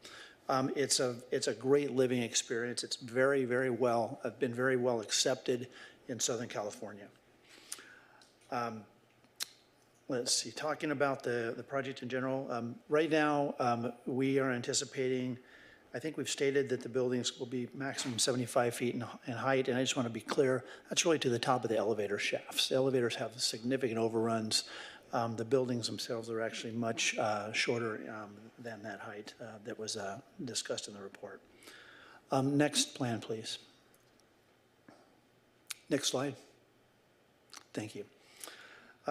It's a great living experience. It's very, very well, been very well accepted in Southern California. Let's see, talking about the project in general, right now we are anticipating, I think we've stated that the buildings will be maximum 75 feet in height, and I just want to be clear, that's really to the top of the elevator shafts. The elevators have significant overruns. The buildings themselves are actually much shorter than that height that was discussed in the report. Next plan, please. Next slide. Thank you.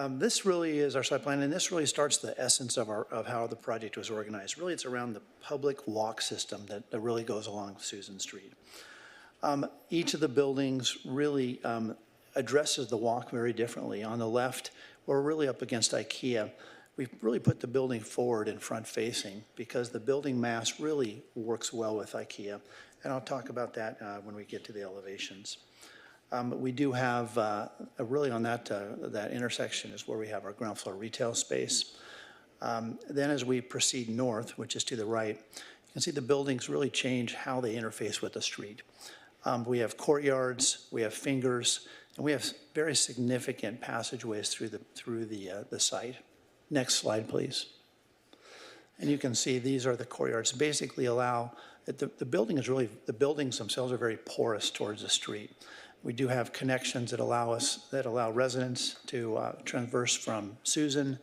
This really is our site plan, and this really starts the essence of how the project was organized. Really, it's around the public walk system that really goes along Susan Street. Each of the buildings really addresses the walk very differently. On the left, we're really up against IKEA. We've really put the building forward and front facing because the building mass really works well with IKEA, and I'll talk about that when we get to the elevations. We do have, really on that intersection is where we have our ground floor retail space. Then as we proceed north, which is to the right, you can see the buildings really change how they interface with the street. We have courtyards, we have fingers, and we have very significant passageways through the site. Next slide, please. And you can see these are the courtyards. Basically allow, the buildings themselves are very porous towards the street. We do have connections that allow residents to traverse from Susan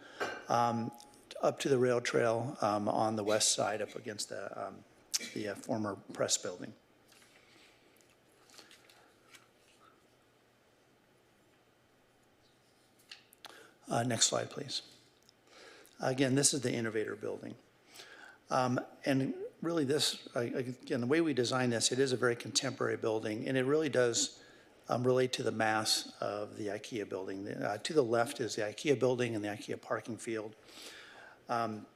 up to the rail trail on the west side up against the former press building. Next slide, please. Again, this is the Innovator Building. And really this, again, the way we designed this, it is a very contemporary building, and it really does relate to the mass of the IKEA building. To the left is the IKEA building and the IKEA parking field. And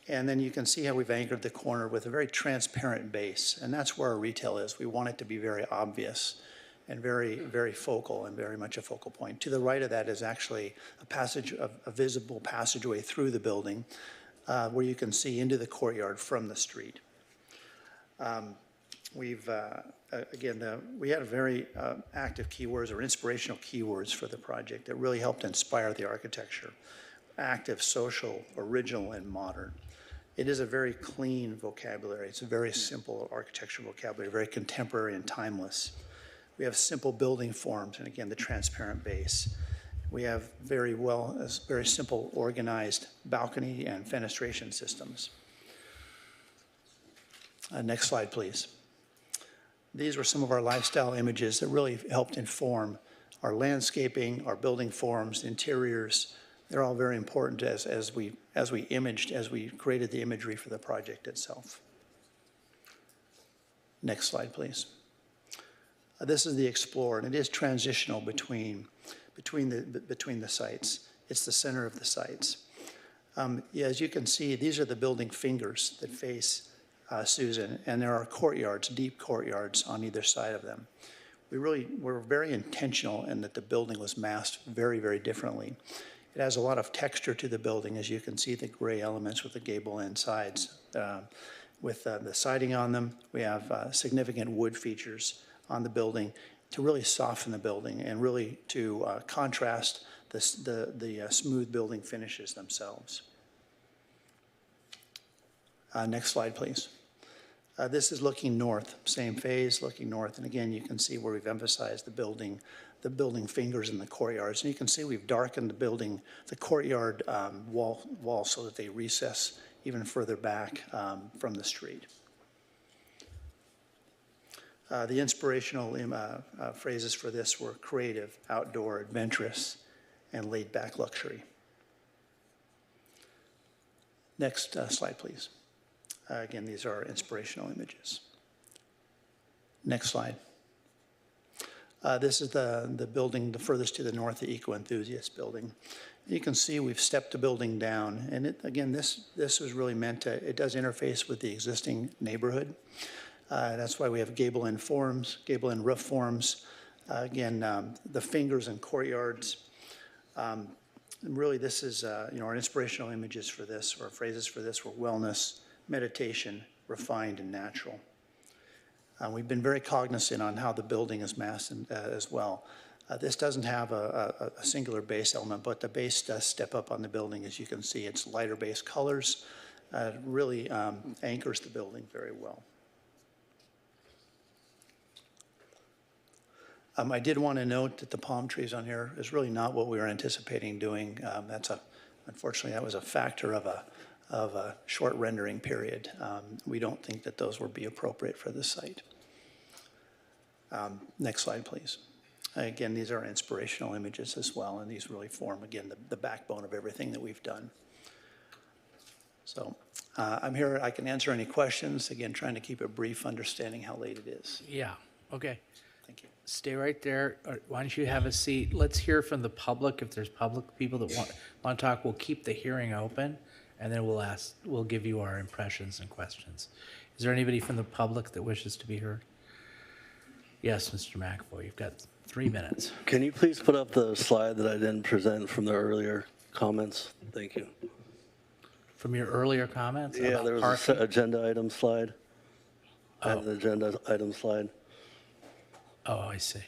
then you can see how we've anchored the corner with a very transparent base, and that's where our retail is. We want it to be very obvious and very, very focal and very much a focal point. To the right of that is actually a visible passageway through the building where you can see into the courtyard from the street. We had a very active keywords or inspirational keywords for the project that really helped inspire the architecture. Active, social, original, and modern. It is a very clean vocabulary. It's a very simple architectural vocabulary, very contemporary and timeless. We have simple building forms, and again, the transparent base. We have very simple organized balcony and fenestration systems. Next slide, please. These were some of our lifestyle images that really helped inform our landscaping, our building forms, interiors. They're all very important as we created the imagery for the project itself. Next slide, please. This is the Explorer, and it is transitional between the sites. It's the center of the sites. As you can see, these are the building fingers that face Susan, and there are courtyards, deep courtyards on either side of them. We really were very intentional in that the building was massed very, very differently. It has a lot of texture to the building, as you can see the gray elements with the gable end sides. With the siding on them, we have significant wood features on the building to really soften the building and really to contrast the smooth building finishes themselves. Next slide, please. This is looking north, same phase, looking north. And again, you can see where we've emphasized the building fingers in the courtyards. And you can see we've darkened the courtyard wall so that they recess even further back from the street. The inspirational phrases for this were creative, outdoor, adventurous, and laid-back luxury. Next slide, please. Again, these are inspirational images. Next slide. This is the building the furthest to the north, the Eco Enthusiast building. You can see we've stepped the building down, and again, this was really meant to, it does interface with the existing neighborhood. That's why we have gable end forms, gable end roof forms. Again, the fingers and courtyards. And really, this is, our inspirational images for this, or phrases for this, were wellness, meditation, refined, and natural. We've been very cognizant on how the building is massed as well. This doesn't have a singular base element, but the base does step up on the building. As you can see, it's lighter base colors. It really anchors the building very well. I did want to note that the palm trees on here is really not what we were anticipating doing. Unfortunately, that was a factor of a short rendering period. We don't think that those would be appropriate for this site. Next slide, please. Again, these are inspirational images as well, and these really form, again, the backbone of everything that we've done. So I'm here, I can answer any questions. Again, trying to keep it brief, understanding how late it is. Yeah, okay. Thank you. Stay right there. Why don't you have a seat? Let's hear from the public. If there's public people that want to talk, we'll keep the hearing open, and then we'll give you our impressions and questions. Is there anybody from the public that wishes to be heard? Yes, Mr. McAvoy, you've got 3 minutes. Can you please put up the slide that I didn't present from the earlier comments? Thank you. From your earlier comments? Yeah, there was an agenda item slide. Oh. An agenda item slide. Oh, I see.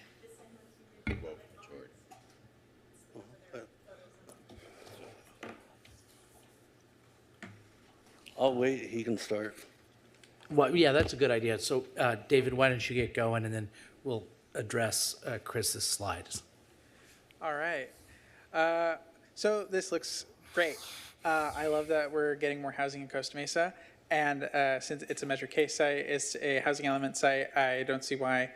I'll wait, he can start. Well, yeah, that's a good idea. So, David, why don't you get going, and then we'll address Chris's slides. All right. So this looks great. I love that we're getting more housing in Costa Mesa. And since it's a Measure K site, it's a housing element site, I don't see why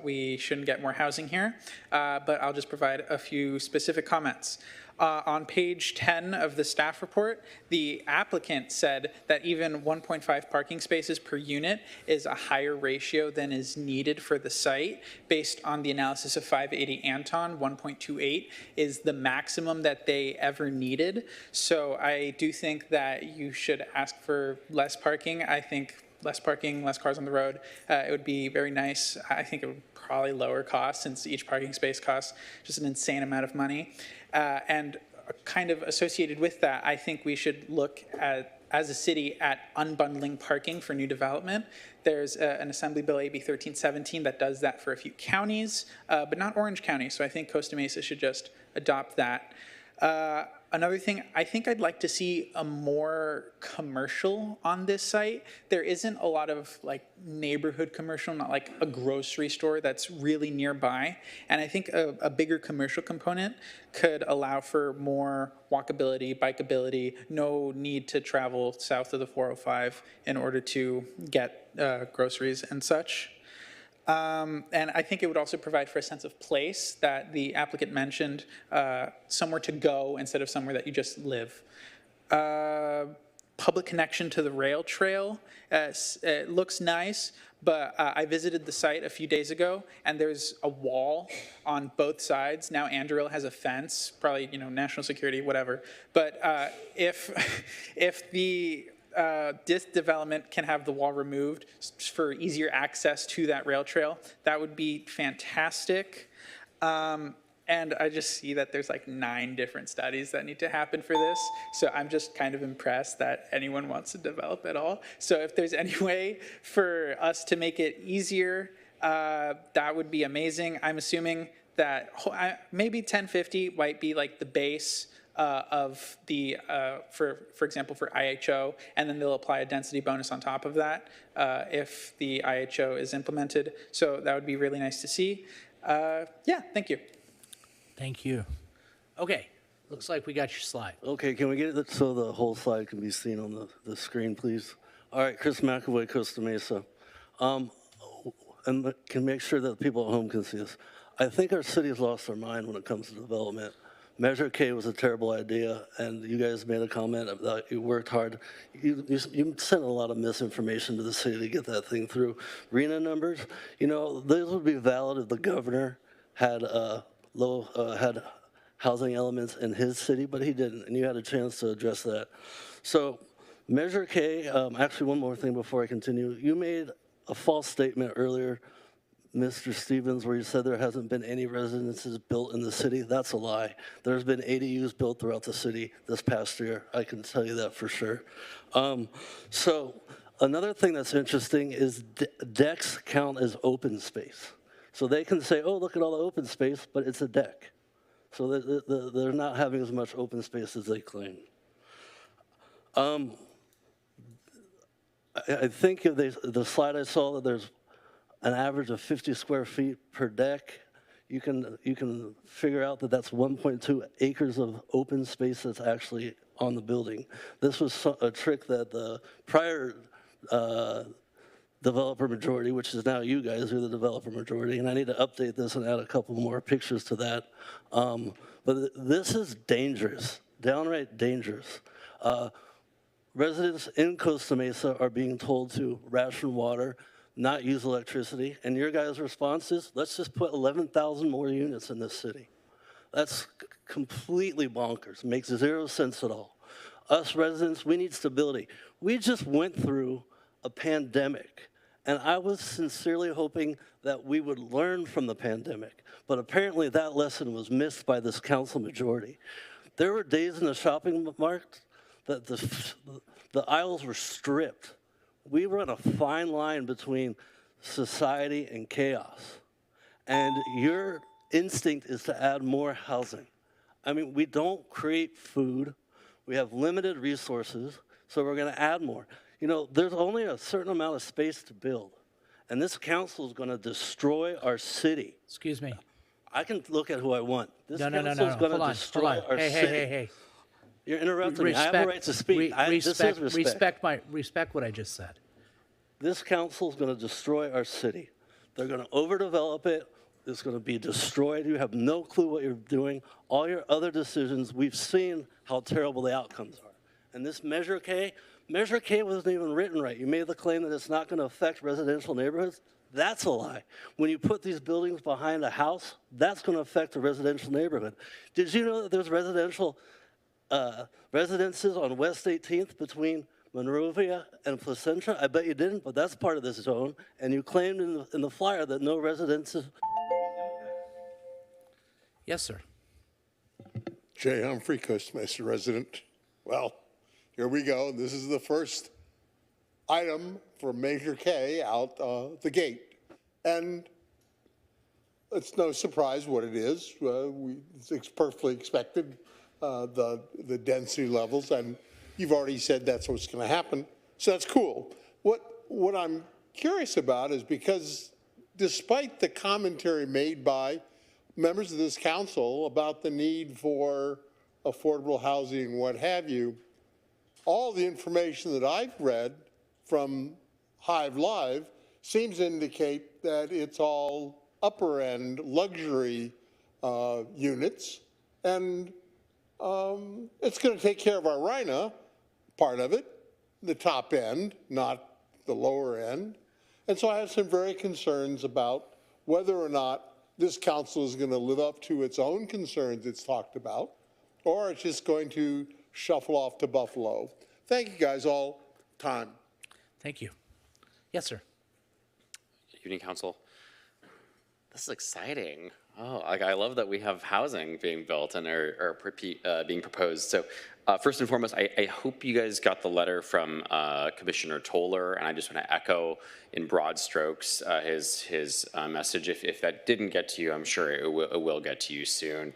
we shouldn't get more housing here. But I'll just provide a few specific comments. On page 10 of the staff report, the applicant said that even 1.5 parking spaces per unit is a higher ratio than is needed for the site. Based on the analysis of 580 Anton, 1.28 is the maximum that they ever needed. So I do think that you should ask for less parking. I think less parking, less cars on the road, it would be very nice. I think it would probably lower costs, since each parking space costs just an insane amount of money. And kind of associated with that, I think we should look at, as a city, at unbundling parking for new development. There's an Assembly Bill AB 1317 that does that for a few counties, but not Orange County. So I think Costa Mesa should just adopt that. Another thing, I think I'd like to see a more commercial on this site. There isn't a lot of like neighborhood commercial, not like a grocery store that's really nearby. And I think a bigger commercial component could allow for more walkability, bikeability, no need to travel south of the 405 in order to get groceries and such. And I think it would also provide for a sense of place that the applicant mentioned, somewhere to go instead of somewhere that you just live. Public connection to the rail trail, it looks nice, but I visited the site a few days ago, and there's a wall on both sides. Now Anduril has a fence, probably, national security, whatever. But if the this development can have the wall removed for easier access to that rail trail, that would be fantastic. And I just see that there's like 9 different studies that need to happen for this. So I'm just kind of impressed that anyone wants to develop at all. So if there's any way for us to make it easier, that would be amazing. I'm assuming that maybe 1050 might be like the base of the, for example, for IHO, and then they'll apply a density bonus on top of that if the IHO is implemented. So that would be really nice to see. Yeah, thank you. Thank you. Okay, looks like we got your slide. Okay, can we get it so the whole slide can be seen on the screen, please? All right, Chris McAvoy, Costa Mesa. And can make sure that the people at home can see this. I think our city has lost their mind when it comes to development. Measure K was a terrible idea, and you guys made a comment that you worked hard. You sent a lot of misinformation to the city to get that thing through. RENA numbers, those would be valid if the governor had had housing elements in his city, but he didn't, and you had a chance to address that. So Measure K, actually one more thing before I continue. You made a false statement earlier Mr. Stevens, where you said there hasn't been any residences built in the city, that's a lie. There's been ADUs built throughout the city this past year. I can tell you that for sure. So another thing that's interesting is decks count as open space. So they can say, oh, look at all the open space, but it's a deck. So they're not having as much open space as they claim. I think if the slide I saw that there's an average of 50 square feet per deck, you can figure out that that's 1.2 acres of open space that's actually on the building. This was a trick that the prior developer majority, which is now you guys are the developer majority, and I need to update this and add a couple more pictures to that. But this is dangerous, downright dangerous. Residents in Costa Mesa are being told to ration water, not use electricity, and your guys' response is, let's just put 11,000 more units in this city. That's completely bonkers, makes zero sense at all. Us residents, we need stability. We just went through a pandemic, and I was sincerely hoping that we would learn from the pandemic, but apparently that lesson was missed by this council majority. There were days in the shopping mart that the aisles were stripped. We run a fine line between society and chaos. And your instinct is to add more housing. I mean, we don't create food. We have limited resources, so we're going to add more. You know, there's only a certain amount of space to build. And this council is going to destroy our city. Excuse me. I can look at who I want. This No. council is going to destroy our city. Hey. You're interrupting me. I have a right to speak. This is respect. Respect what I just said. This council is going to destroy our city. They're going to overdevelop it. It's going to be destroyed. You have no clue what you're doing. All your other decisions, we've seen how terrible the outcomes are. And this Measure K wasn't even written right. You made the claim that it's not going to affect residential neighborhoods. That's a lie. When you put these buildings behind a house, that's going to affect a residential neighborhood. Did you know that there's residential residences on West 18th between Monrovia and Placentia? I bet you didn't, but that's part of this zone. And you claimed in the flyer that no residences. Yes, sir. Jay Humphrey, Costa Mesa resident. Well, here we go. This is the first item for Measure K out the gate. And it's no surprise what it is. It's perfectly expected, the density levels, and you've already said that's what's going to happen. So that's cool. What I'm curious about is because despite the commentary made by members of this council about the need for affordable housing and what have you, all the information that I've read from Hive Live seems to indicate that it's all upper end luxury units, and it's going to take care of our RHINA part of it, the top end, not the lower end. And so I have some very concerns about whether or not this council is going to live up to its own concerns it's talked about, or it's just going to shuffle off to Buffalo. Thank you guys all. Time. Thank you. Yes, sir. Evening, Council. This is exciting. Oh, I love that we have housing being built and being proposed. So first and foremost, I hope you guys got the letter from Commissioner Toller, and I just want to echo in broad strokes his message. If that didn't get to you, I'm sure it will get to you soon.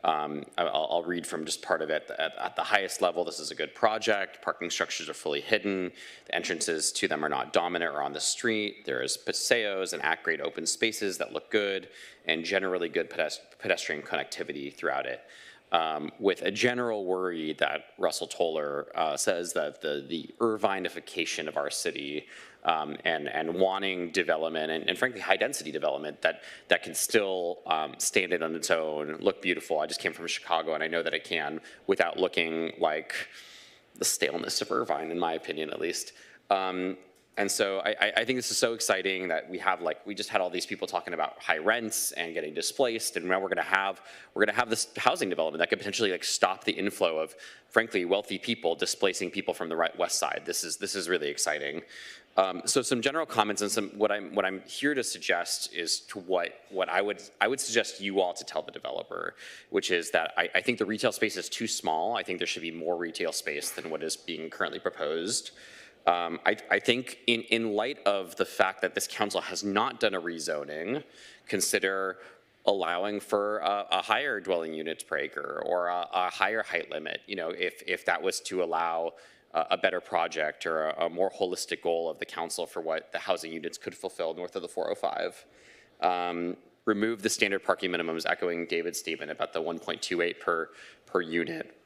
I'll read from just part of it. At the highest level, this is a good project. Parking structures are fully hidden. The entrances to them are not dominant or on the street. There is paseos and at-grade open spaces that look good, and generally good pedestrian connectivity throughout it. With a general worry that Russell Toller says that the Irvinification of our city and wanting development and frankly high density development that can still stand it on its own, look beautiful. I just came from Chicago and I know that it can without looking like the staleness of Irvine, in my opinion at least. And so I think this is so exciting that we just had all these people talking about high rents and getting displaced, and now we're gonna have this housing development that could potentially stop the inflow of frankly wealthy people displacing people from the west side. This is really exciting. So some general comments and some what I'm here to suggest is to what I would suggest you all to tell the developer, which is that I think the retail space is too small. I think there should be more retail space than what is being currently proposed. I think in light of the fact that this council has not done a rezoning, consider allowing for a higher dwelling units per acre or a higher height limit. You know, if that was to allow a better project or a more holistic goal of the council for what the housing units could fulfill north of the 405. Remove the standard parking minimums, echoing David's statement about the 1.28 per unit.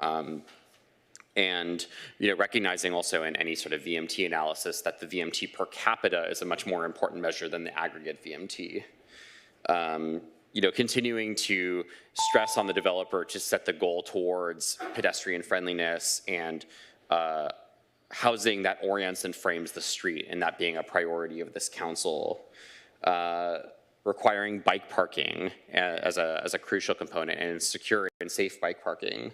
And recognizing also in any sort of VMT analysis that the VMT per capita is a much more important measure than the aggregate VMT. Continuing to stress on the developer to set the goal towards pedestrian friendliness and housing that orients and frames the street, and that being a priority of this council. Requiring bike parking as a crucial component, and secure and safe bike parking.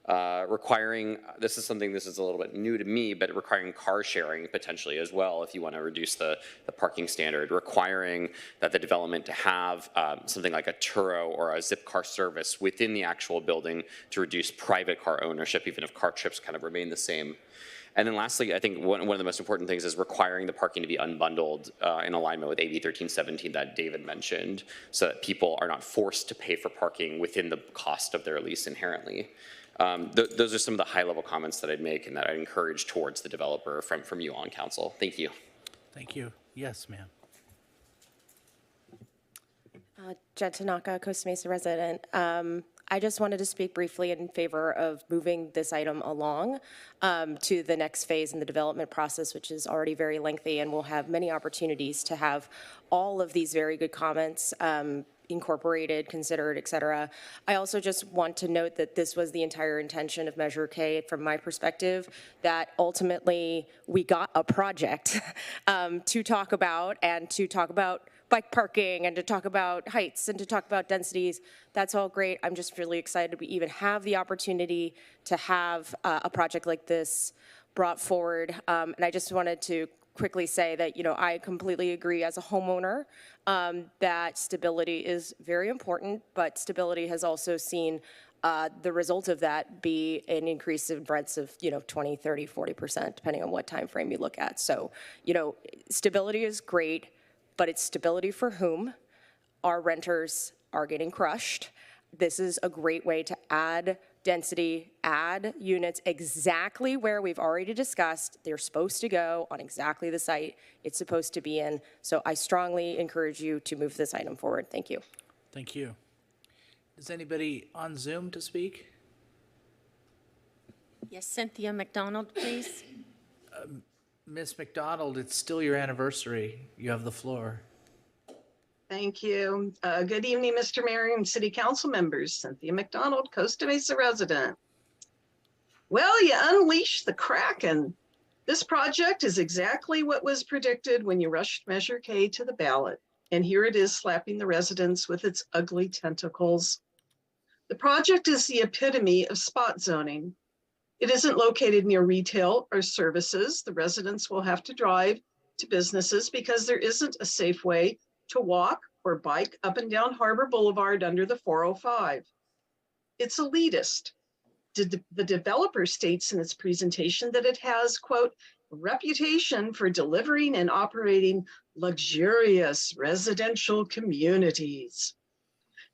Requiring, this is a little bit new to me, but requiring car sharing potentially as well if you want to reduce the parking standard. Requiring that the development to have something like a Turo or a Zipcar service within the actual building to reduce private car ownership, even if car trips kind of remain the same. And then lastly, I think one of the most important things is requiring the parking to be unbundled in alignment with AB 1317 that David mentioned, so that people are not forced to pay for parking within the cost of their lease inherently. Those are some of the high-level comments that I'd make and that I'd encourage towards the developer from you on council. Thank you. Thank you. Yes, ma'am. Jen Tanaka, Costa Mesa resident. I just wanted to speak briefly in favor of moving this item along to the next phase in the development process, which is already very lengthy, and we'll have many opportunities to have all of these very good comments incorporated, considered, et cetera. I also just want to note that this was the entire intention of Measure K from my perspective, that ultimately we got a project to talk about, and to talk about bike parking, and to talk about heights, and to talk about densities. That's all great. I'm just really excited we even have the opportunity to have a project like this brought forward. And I just wanted to quickly say that, I completely agree as a homeowner that stability is very important, but stability has also seen the result of that be an increase in rents of, 20, 30, 40%, depending on what time frame you look at. So, stability is great, but it's stability for whom? Our renters are getting crushed. This is a great way to add density, add units exactly where we've already discussed they're supposed to go, on exactly the site it's supposed to be in. So I strongly encourage you to move this item forward. Thank you. Thank you. Is anybody on Zoom to speak? Yes, Cynthia McDonald, please. Ms. McDonald, it's still your anniversary. You have the floor. Thank you. Good evening, Mr. Mayor and City Council members. Cynthia McDonald, Costa Mesa resident. Well, you unleashed the Kraken. This project is exactly what was predicted when you rushed Measure K to the ballot. And here it is slapping the residents with its ugly tentacles. The project is the epitome of spot zoning. It isn't located near retail or services. The residents will have to drive to businesses because there isn't a safe way to walk or bike up and down Harbor Boulevard under the 405. It's elitist. The developer states in its presentation that it has, quote, reputation for delivering and operating luxurious residential communities.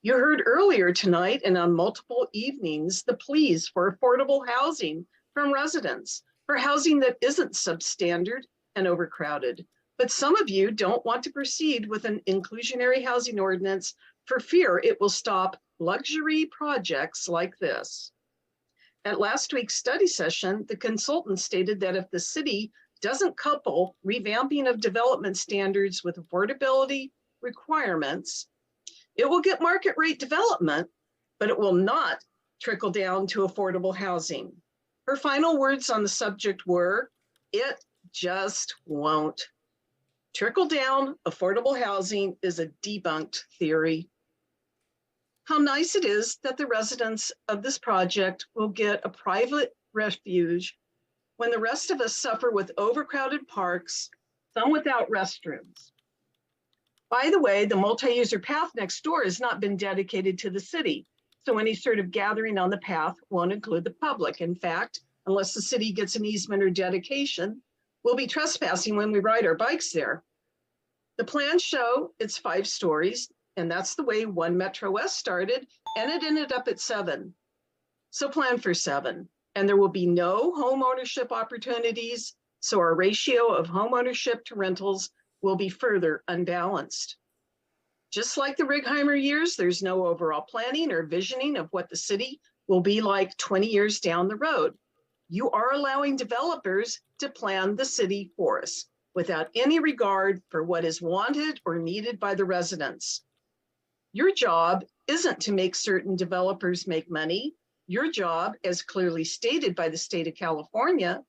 You heard earlier tonight and on multiple evenings the pleas for affordable housing from residents, for housing that isn't substandard and overcrowded. But some of you don't want to proceed with an inclusionary housing ordinance for fear it will stop luxury projects like this. At last week's study session, the consultant stated that if the city doesn't couple revamping of development standards with affordability requirements, it will get market rate development, but it will not trickle down to affordable housing. Her final words on the subject were, it just won't. Trickle down affordable housing is a debunked theory. How nice it is that the residents of this project will get a private refuge when the rest of us suffer with overcrowded parks, some without restrooms. By the way, the multi-user path next door has not been dedicated to the city, so any sort of gathering on the path won't include the public. In fact, unless the city gets an easement or dedication, we'll be trespassing when we ride our bikes there. The plans show it's 5 stories, and that's the way One Metro West started, and it ended up at 7. So plan for 7, and there will be no home ownership opportunities, so our ratio of home ownership to rentals will be further unbalanced. Just like the Righeimer years, there's no overall planning or visioning of what the city will be like 20 years down the road. You are allowing developers to plan the city for us without any regard for what is wanted or needed by the residents. Your job isn't to make certain developers make money. Your job, as clearly stated by the state of California,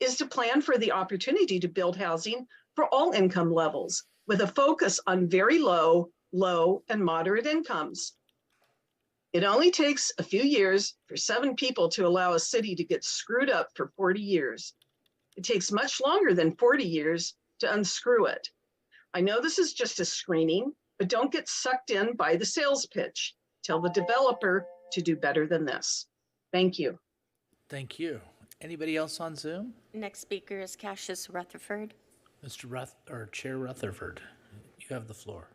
is to plan for the opportunity to build housing for all income levels, with a focus on very low, and moderate incomes. It only takes a few years for 7 people to allow a city to get screwed up for 40 years. It takes much longer than 40 years to unscrew it. I know this is just a screening, but don't get sucked in by the sales pitch. Tell the developer to do better than this. Thank you. Thank you. Anybody else on Zoom? Next speaker is Cassius Rutherford. Chair Rutherford, you have the floor.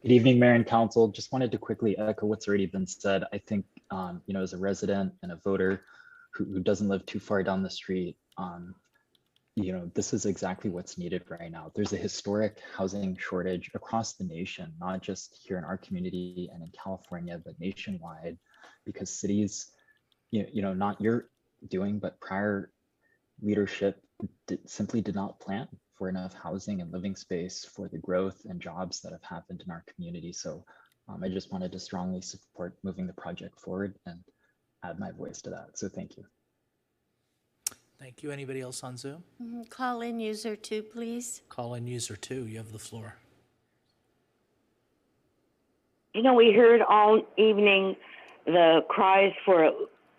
Good evening, Mayor and Council. Just wanted to quickly echo what's already been said. I think, as a resident and a voter who doesn't live too far down the street, this is exactly what's needed right now. There's a historic housing shortage across the nation, not just here in our community and in California, but nationwide, because cities, not your doing, but prior leadership simply did not plan for enough housing and living space for the growth and jobs that have happened in our community. So I just wanted to strongly support moving the project forward and add my voice to that. So thank you. Thank you. Anybody else on Zoom? Call in user 2, please. Call in user 2, you have the floor. We heard all evening the cries for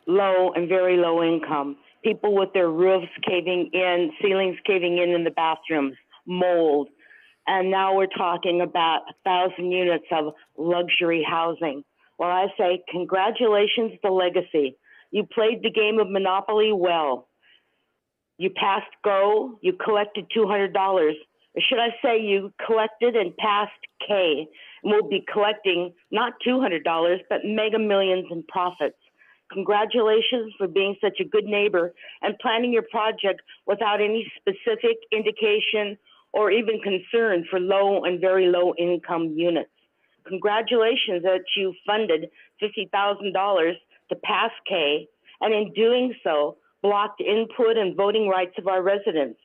low and very low income, people with their roofs caving in, ceilings caving in the bathrooms, mold. And now we're talking about 1,000 units of luxury housing. Well, I say congratulations to Legacy. You played the game of Monopoly well. You passed go, you collected $200. Or should I say you collected and passed K, and we'll be collecting not $200, but mega millions in profits. Congratulations for being such a good neighbor and planning your project without any specific indication or even concern for low and very low income units. Congratulations that you funded $50,000 to pass K, and in doing so, blocked input and voting rights of our residents.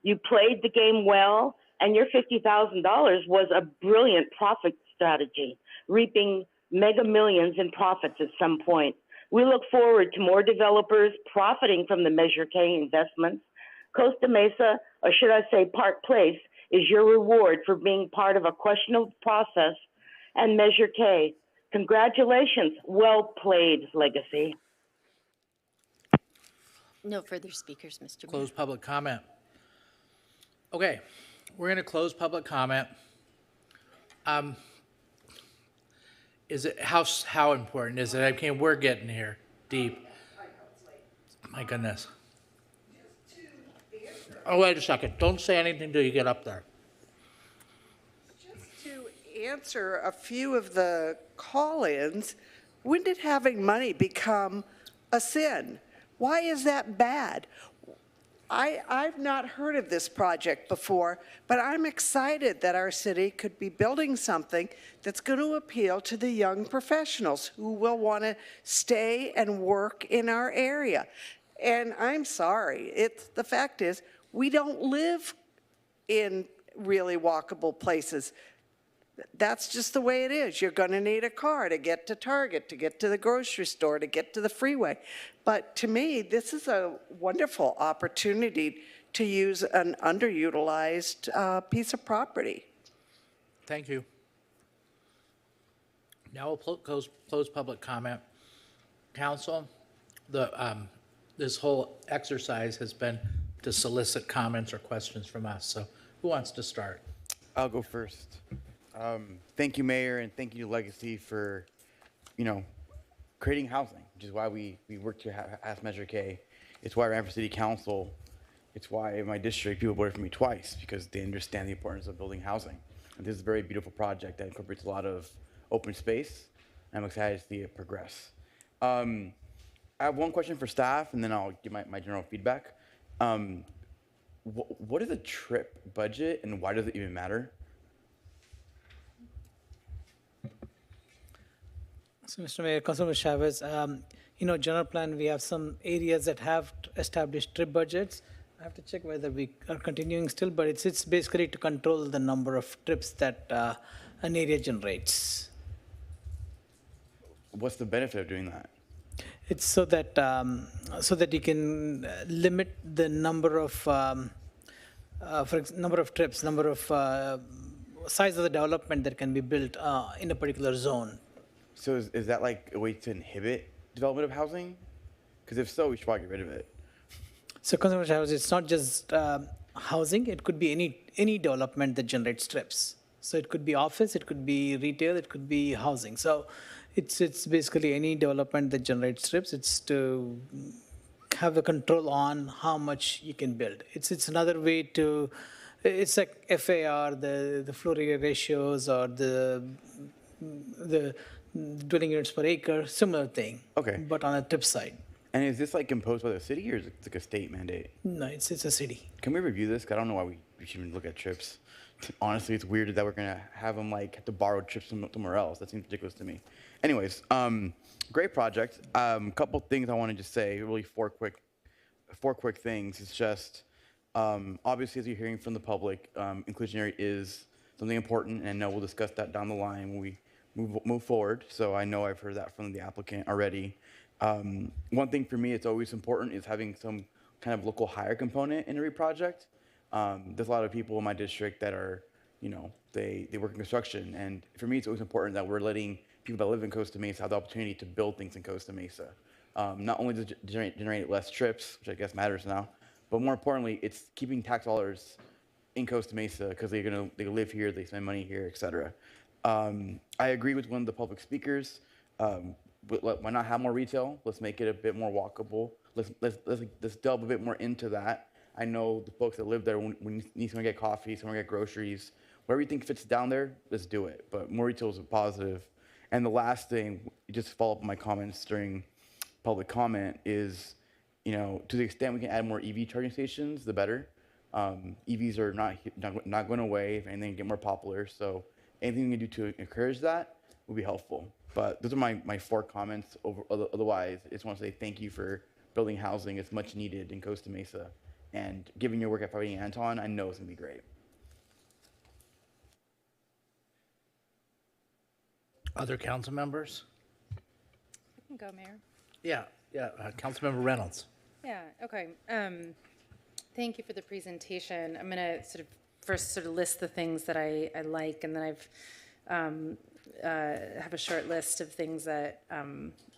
You played the game well, and your $50,000 was a brilliant profit strategy, reaping mega millions in profits at some point. We look forward to more developers profiting from the Measure K investments. Costa Mesa, or should I say Park Place, is your reward for being part of a questionable process and Measure K. Congratulations. Well played, Legacy. No further speakers, Mr. Mayor. Close public comment. Okay, we're going to close public comment. Is it how important is it? Okay, we're getting here deep. My goodness. Oh, wait a second. Don't say anything until you get up there. Just to answer a few of the call-ins, when did having money become a sin? Why is that bad? I've not heard of this project before, but I'm excited that our city could be building something that's going to appeal to the young professionals who will want to stay and work in our area. And I'm sorry, the fact is, we don't live in really walkable places. That's just the way it is. You're going to need a car to get to Target, to get to the grocery store, to get to the freeway. But to me, this is a wonderful opportunity to use an underutilized piece of property. Thank you. Now we'll close public comment. Council, this whole exercise has been to solicit comments or questions from us. So who wants to start? I'll go first. Thank you, Mayor, and thank you to Legacy for, creating housing, which is why we work to ask Measure K. It's why I ran for city council. It's why in my district people voted for me twice, because they understand the importance of building housing. And this is a very beautiful project that incorporates a lot of open space. I'm excited to see it progress. I have one question for staff, and then I'll give my general feedback. What is a trip budget, and why does it even matter? So, Mr. Mayor, Councilmember Chavez, general plan, we have some areas that have established trip budgets. I have to check whether we are continuing still, but it's basically to control the number of trips that an area generates. What's the benefit of doing that? It's so that you can limit the number of number of trips, number of size of the development that can be built in a particular zone. So is that like a way to inhibit development of housing? Because if so, we should probably get rid of it. So, Councilmember Chavez, it's not just housing; it could be any development that generates trips. So it could be office, it could be retail, it could be housing. So it's basically any development that generates trips. It's to have a control on how much you can build. It's another way to. It's like FAR, the floor area ratios, or the dwelling units per acre, similar thing. Okay. But on a trip side. And is this like imposed by the city, or is it like a state mandate? No, it's a city. Can we review this? 'Cause I don't know why we should even look at trips. Honestly, it's weird that we're gonna have them like have to borrow trips from somewhere else. That seems ridiculous to me. Anyways, great project. Couple things I want to just say. Really, four quick things. It's just obviously, as you're hearing from the public, inclusionary is something important, and I know we'll discuss that down the line when we move forward. So I know I've heard that from the applicant already. One thing for me, it's always important is having some kind of local hire component in every project. There's a lot of people in my district that are, they work in construction. And for me, it's always important that we're letting people that live in Costa Mesa have the opportunity to build things in Costa Mesa. Not only does it generate less trips, which I guess matters now, but more importantly, it's keeping tax dollars in Costa Mesa because they live here, they spend money here, et cetera. I agree with one of the public speakers. Why not have more retail? Let's make it a bit more walkable. Let's delve a bit more into that. I know the folks that live there, when you need someone to get coffee, someone to get groceries, whatever you think fits down there, let's do it. But more retail is a positive. And the last thing, just to follow up on my comments during public comment, is, to the extent we can add more EV charging stations, the better. EVs are not going away. If anything, get more popular. So anything we can do to encourage that would be helpful. But those are my four comments. Otherwise, I just want to say thank you for building housing. It's much needed in Costa Mesa. And giving your work at Fighting Anton, I know it's going to be great. Other council members? I can go, Mayor. Yeah. Councilmember Reynolds. Yeah, okay. Thank you for the presentation. I'm going to first list the things that I like, and then I've have a short list of things that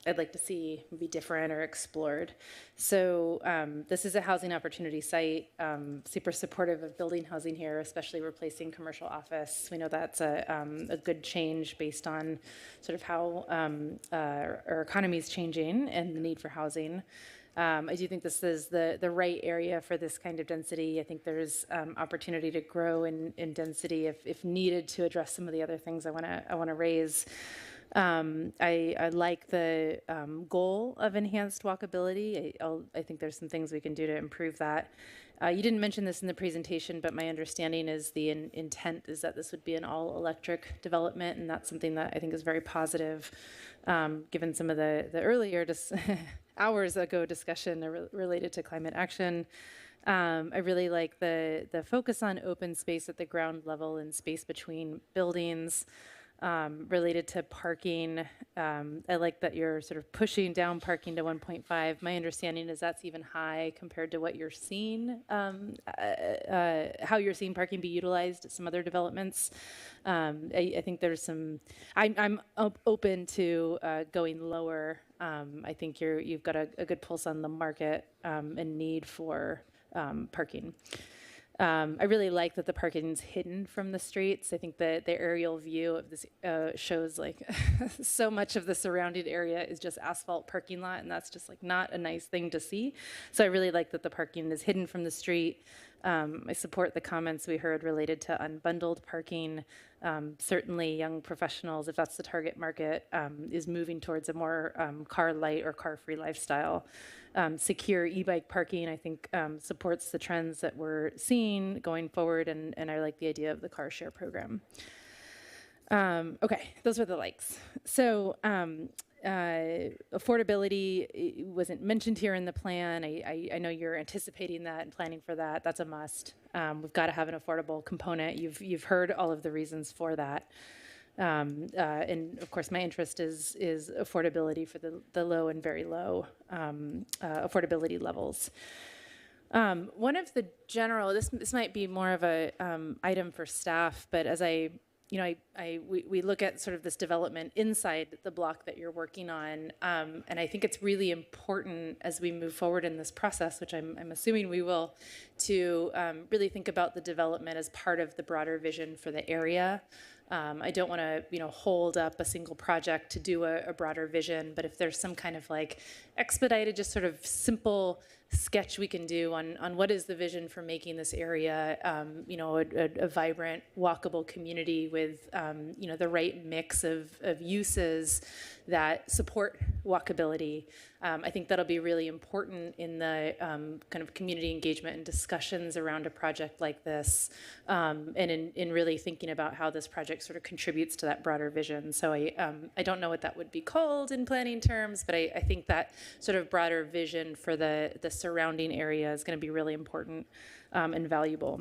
I'd like to see be different or explored. So this is a housing opportunity site, super supportive of building housing here, especially replacing commercial office. We know that's a good change based on how our economy is changing and the need for housing. I do think this is the right area for this kind of density. I think there's opportunity to grow in density if needed to address some of the other things I want to raise. I like the goal of enhanced walkability. I think there's some things we can do to improve that. You didn't mention this in the presentation, but my understanding is the intent is that this would be an all-electric development, and that's something that I think is very positive, given some of the earlier hours ago discussion related to climate action. I really like the focus on open space at the ground level and space between buildings. Related to parking, I like that you're pushing down parking to 1.5. My understanding is that's even high compared to what you're seeing, how you're seeing parking be utilized at some other developments. I think there's some, I'm open to going lower. I think you've got a good pulse on the market and need for parking. I really like that the parking's hidden from the streets. I think that the aerial view of this shows like so much of the surrounding area is just asphalt parking lot, and that's just like not a nice thing to see. So I really like that the parking is hidden from the street. I support the comments we heard related to unbundled parking. Certainly young professionals, if that's the target market, is moving towards a more car light or car free lifestyle. Secure e-bike parking, I think, supports the trends that we're seeing going forward, and I like the idea of the car share program. Okay, those were the likes. So affordability wasn't mentioned here in the plan. I know you're anticipating that and planning for that. That's a must. We've got to have an affordable component. You've heard all of the reasons for that. And of course, my interest is affordability for the low and very low affordability levels. One of the general, this might be more of a item for staff, but as we look at sort of this development inside the block that you're working on, and I think it's really important as we move forward in this process, which I'm assuming we will, to really think about the development as part of the broader vision for the area. I don't want to, hold up a single project to do a broader vision, but if there's some kind of like expedited, just sort of simple sketch we can do on what is the vision for making this area, a vibrant, walkable community with, the right mix of uses that support walkability. I think that'll be really important in the kind of community engagement and discussions around a project like this, and in really thinking about how this project sort of contributes to that broader vision. So I don't know what that would be called in planning terms, but I think that sort of broader vision for the surrounding area is going to be really important and valuable.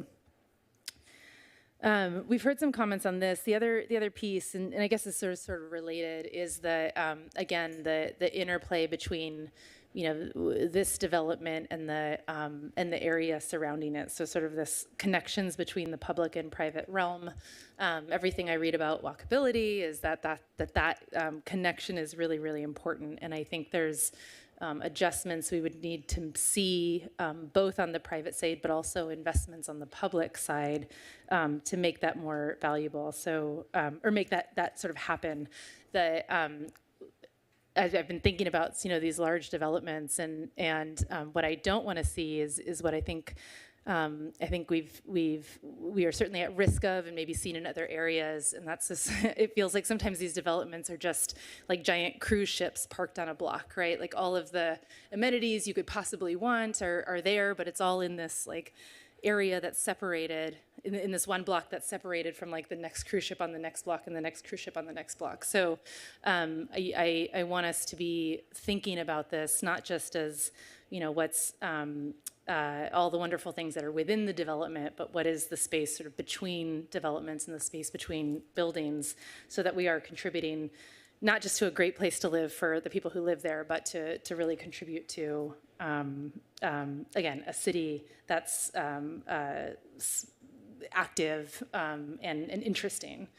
We've heard some comments on this. The other piece, and I guess it's sort of related, is again the interplay between this development and the area surrounding it. So sort of this connections between the public and private realm. Everything I read about walkability is that connection is really, really important, and I think there's adjustments we would need to see both on the private side, but also investments on the public side to make that more valuable. So, or make that sort of happen. As I've been thinking about, these large developments, and what I don't want to see is what I think we are certainly at risk of, and maybe seen in other areas, and that's just, it feels like sometimes these developments are just like giant cruise ships parked on a block, right? Like all of the amenities you could possibly want are there, but it's all in this like area that's separated, in this one block that's separated from like the next cruise ship on the next block and the next cruise ship on the next block. So I want us to be thinking about this, not just as, what's all the wonderful things that are within the development, but what is the space sort of between developments and the space between buildings, so that we are contributing not just to a great place to live for the people who live there, but to really contribute to, again, a city that's active and interesting.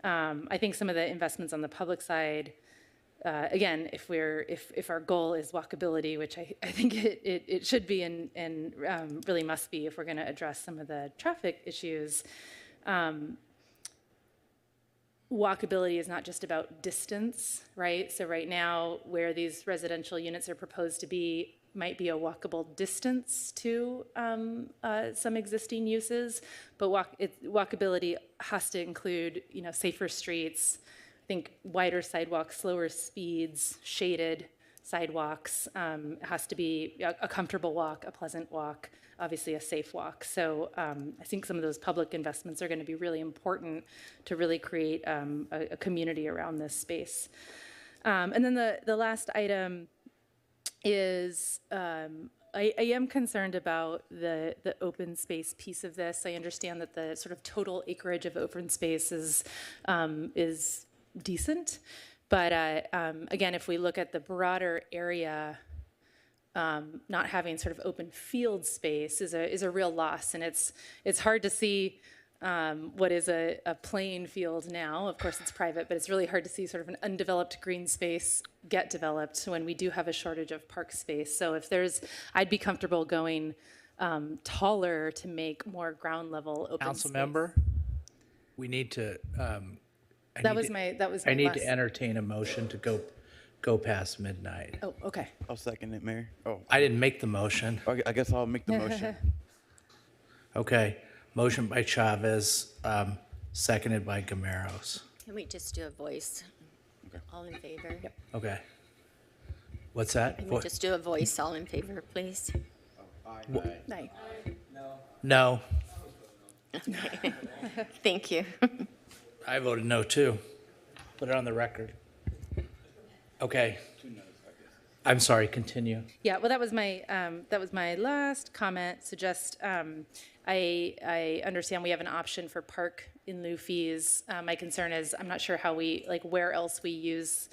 I think some of the investments on the public side, again, if our goal is walkability, which I think it should be and really must be if we're going to address some of the traffic issues, walkability is not just about distance, right? So right now, where these residential units are proposed to be might be a walkable distance to some existing uses, but walkability has to include, safer streets, I think wider sidewalks, slower speeds, shaded sidewalks. It has to be a comfortable walk, a pleasant walk, obviously a safe walk. So I think some of those public investments are going to be really important to really create a community around this space. And then the last item is I am concerned about the open space piece of this. I understand that the sort of total acreage of open space is decent, but again, if we look at the broader area, not having sort of open field space is a real loss, and it's hard to see what is a playing field now. Of course, it's private, but it's really hard to see sort of an undeveloped green space get developed when we do have a shortage of park space. So if I'd be comfortable going taller to make more ground level open Council space. member, we need to, That was my I need last- to entertain a motion to go past midnight. Oh, okay. I'll second it, Mayor. Oh, I didn't make the motion. okay, I guess I'll make the motion. Okay, motion by Chavez, seconded by Gameros. Can we just do a voice? All in favor? Yep. Okay. What's that? Can we just do a voice, all in favor, please? Aye. No, Thank you. I voted no too. Put it on the record. Okay. I'm sorry, continue. Yeah, well, that was my last comment. So just, I understand we have an option for park in lieu fees. My concern is I'm not sure how where else we use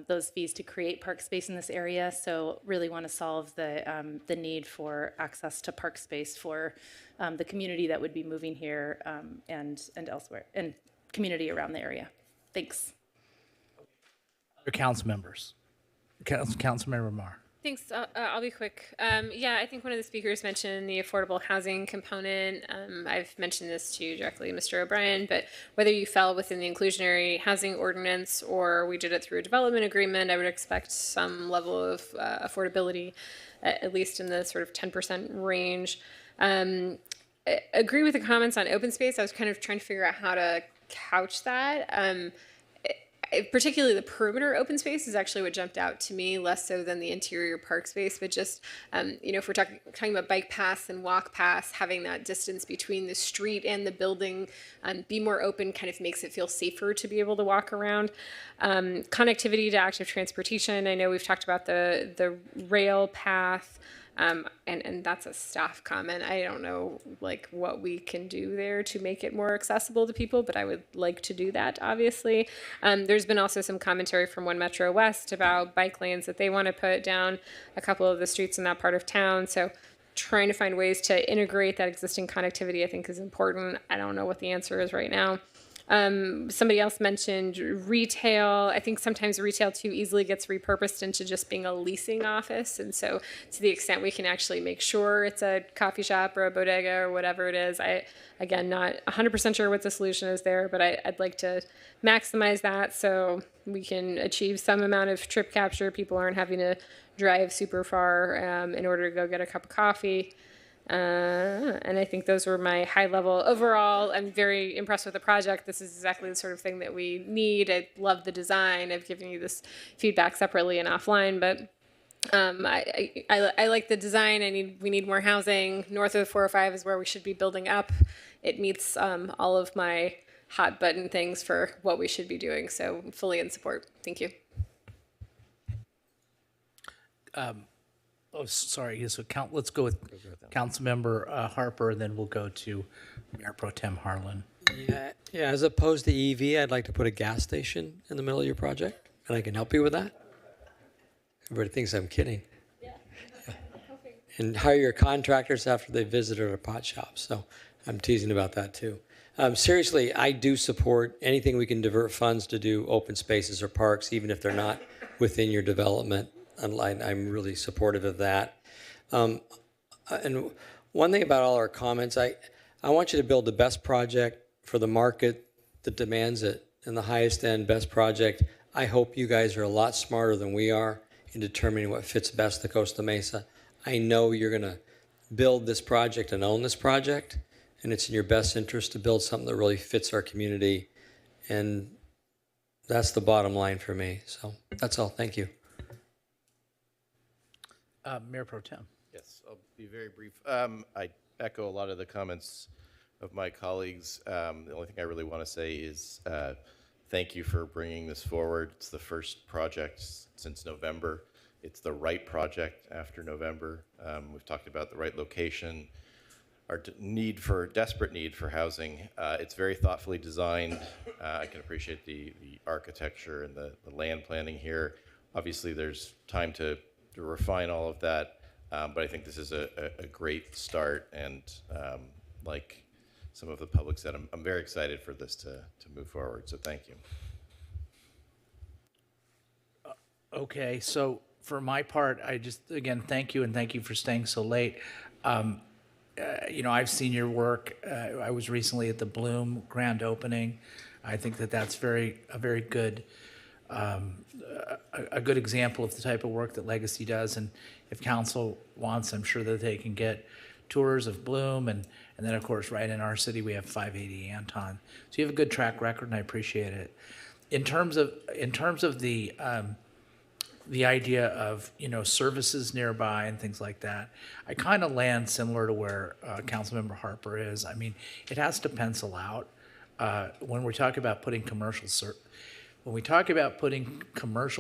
those fees to create park space in this area. So really want to solve the need for access to park space for the community that would be moving here and elsewhere, and community around the area. Thanks. Other council members. Councilmember Marr. Thanks. I'll be quick. Yeah, I think one of the speakers mentioned the affordable housing component. I've mentioned this to you directly, Mr. O'Brien, but whether you fell within the inclusionary housing ordinance or we did it through a development agreement, I would expect some level of affordability, at least in the sort of 10% range. I agree with the comments on open space. I was kind of trying to figure out how to couch that. Particularly the perimeter open space is actually what jumped out to me, less so than the interior park space, but just, if we're talking about bike paths and walk paths, having that distance between the street and the building be more open kind of makes it feel safer to be able to walk around. Connectivity to active transportation. I know we've talked about the rail path. And that's a staff comment. I don't know what we can do there to make it more accessible to people, but I would like to do that, obviously. There's been also some commentary from One Metro West about bike lanes that they want to put down a couple of the streets in that part of town. So trying to find ways to integrate that existing connectivity, I think, is important. I don't know what the answer is right now. Somebody else mentioned retail. I think sometimes retail too easily gets repurposed into just being a leasing office. And so to the extent we can actually make sure it's a coffee shop or a bodega or whatever it is, again, not 100% sure what the solution is there, but I'd like to maximize that so we can achieve some amount of trip capture. People aren't having to drive super far in order to go get a cup of coffee. And I think those were my high level. Overall, I'm very impressed with the project. This is exactly the sort of thing that we need. I love the design. I've given you this feedback separately and offline, but I like the design. We need more housing. North of the 405 is where we should be building up. It meets all of my hot button things for what we should be doing. So fully in support. Thank you. Oh, sorry. So let's go with Councilmember Harper, and then we'll go to Mayor Pro Tem Harlan. Yeah, as opposed to EV, I'd like to put a gas station in the middle of your project, and I can help you with that. Everybody thinks I'm kidding. Yeah. And hire your contractors after they visited our pot shop. So I'm teasing about that too. Seriously, I do support anything we can divert funds to do open spaces or parks, even if they're not within your development. I'm really supportive of that. And one thing about all our comments, I want you to build the best project for the market that demands it, and the highest end best project. I hope you guys are a lot smarter than we are in determining what fits best to Costa Mesa. I know you're going to build this project and own this project, and it's in your best interest to build something that really fits our community. And that's the bottom line for me. So that's all. Thank you. Mayor Pro Tem. Yes, I'll be very brief. I echo a lot of the comments of my colleagues. The only thing I really want to say is thank you for bringing this forward. It's the first project since November. It's the right project after November. We've talked about the right location, our desperate need for housing. It's very thoughtfully designed. I can appreciate the architecture and the land planning here. Obviously, there's time to refine all of that, but I think this is a great start, and like some of the public said, I'm very excited for this to move forward, so thank you. Okay, so for my part, I just, again, thank you, and thank you for staying so late. I've seen your work. I was recently at the Bloom grand opening. I think that that's a very good, a good example of the type of work that Legacy does. And if council wants, I'm sure that they can get tours of Bloom. And then, of course, right in our city, we have 580 Anton. So you have a good track record, and I appreciate it. In terms of the idea of, services nearby and things like that, I kind of land similar to where Councilmember Harper is. I mean, it has to pencil out. When we talk about putting commercial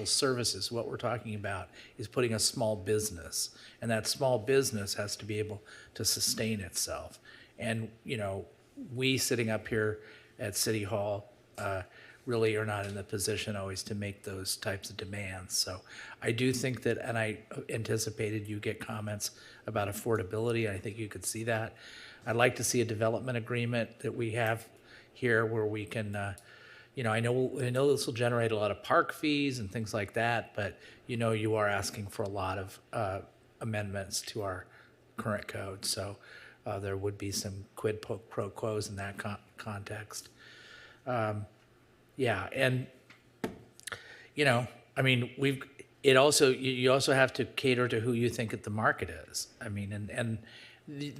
services, what we're talking about is putting a small business, and that small business has to be able to sustain itself. And, we sitting up here at City Hall, really are not in the position always to make those types of demands. So I do think that, and I anticipated you get comments about affordability. I think you could see that. I'd like to see a development agreement that we have here where we can, I know this will generate a lot of park fees and things like that, but you are asking for a lot of amendments to our current code. So there would be some quid pro quos in that context. Yeah, and you also have to cater to who you think the market is. I mean, and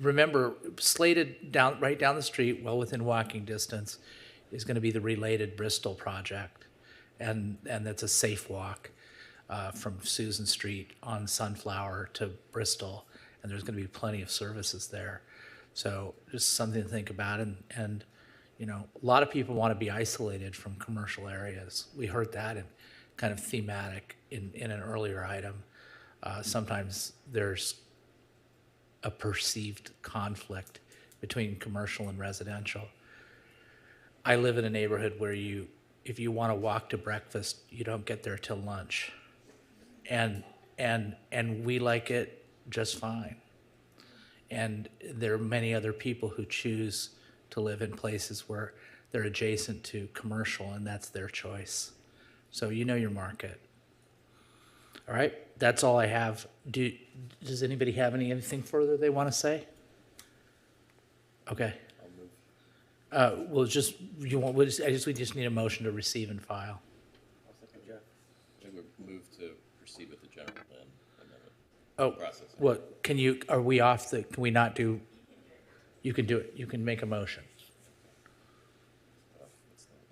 remember, slated right down the street, well within walking distance, is going to be the related Bristol project, and that's a safe walk from Susan Street on Sunflower to Bristol, and there's going to be plenty of services there. So just something to think about, and a lot of people want to be isolated from commercial areas. We heard that in kind of thematic in an earlier item. Sometimes there's a perceived conflict between commercial and residential. I live in a neighborhood where if you want to walk to breakfast, you don't get there till lunch. And we like it just fine. And there are many other people who choose to live in places where they're adjacent to commercial, and that's their choice. So your market. All right, that's all I have. Does anybody have anything further they want to say? Okay. We just need a motion to receive and file. I'll second Jeff. I would move to proceed with the general plan amendment process. What, can we not do, you can do it, you can make a motion.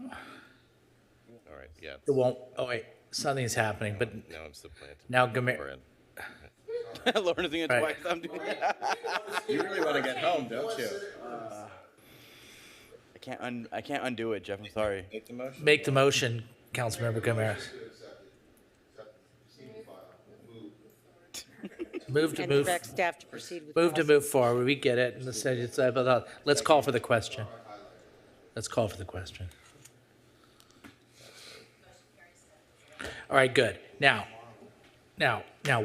All right, yeah. It won't, something's happening, but Now it's the plan. now Lauren doing it Right. twice. I'm doing it. You really want to get home, don't you? I can't undo it, Jeff. I'm sorry. Make the motion, Councilmember Gomez. Move staff to proceed with. move forward. We get it. Let's call for the question. All right, good. Now,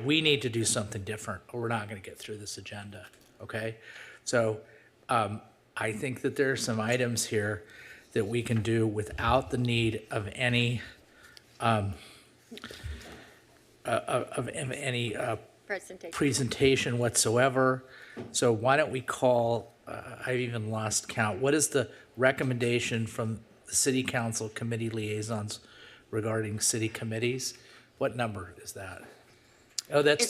we need to do something different, or we're not going to get through this agenda, okay? So I think that there are some items here that we can do without the need of any presentation whatsoever. So why don't we call, I've even lost count, what is the recommendation from the city council committee liaisons regarding city committees? What number is that? Oh, that's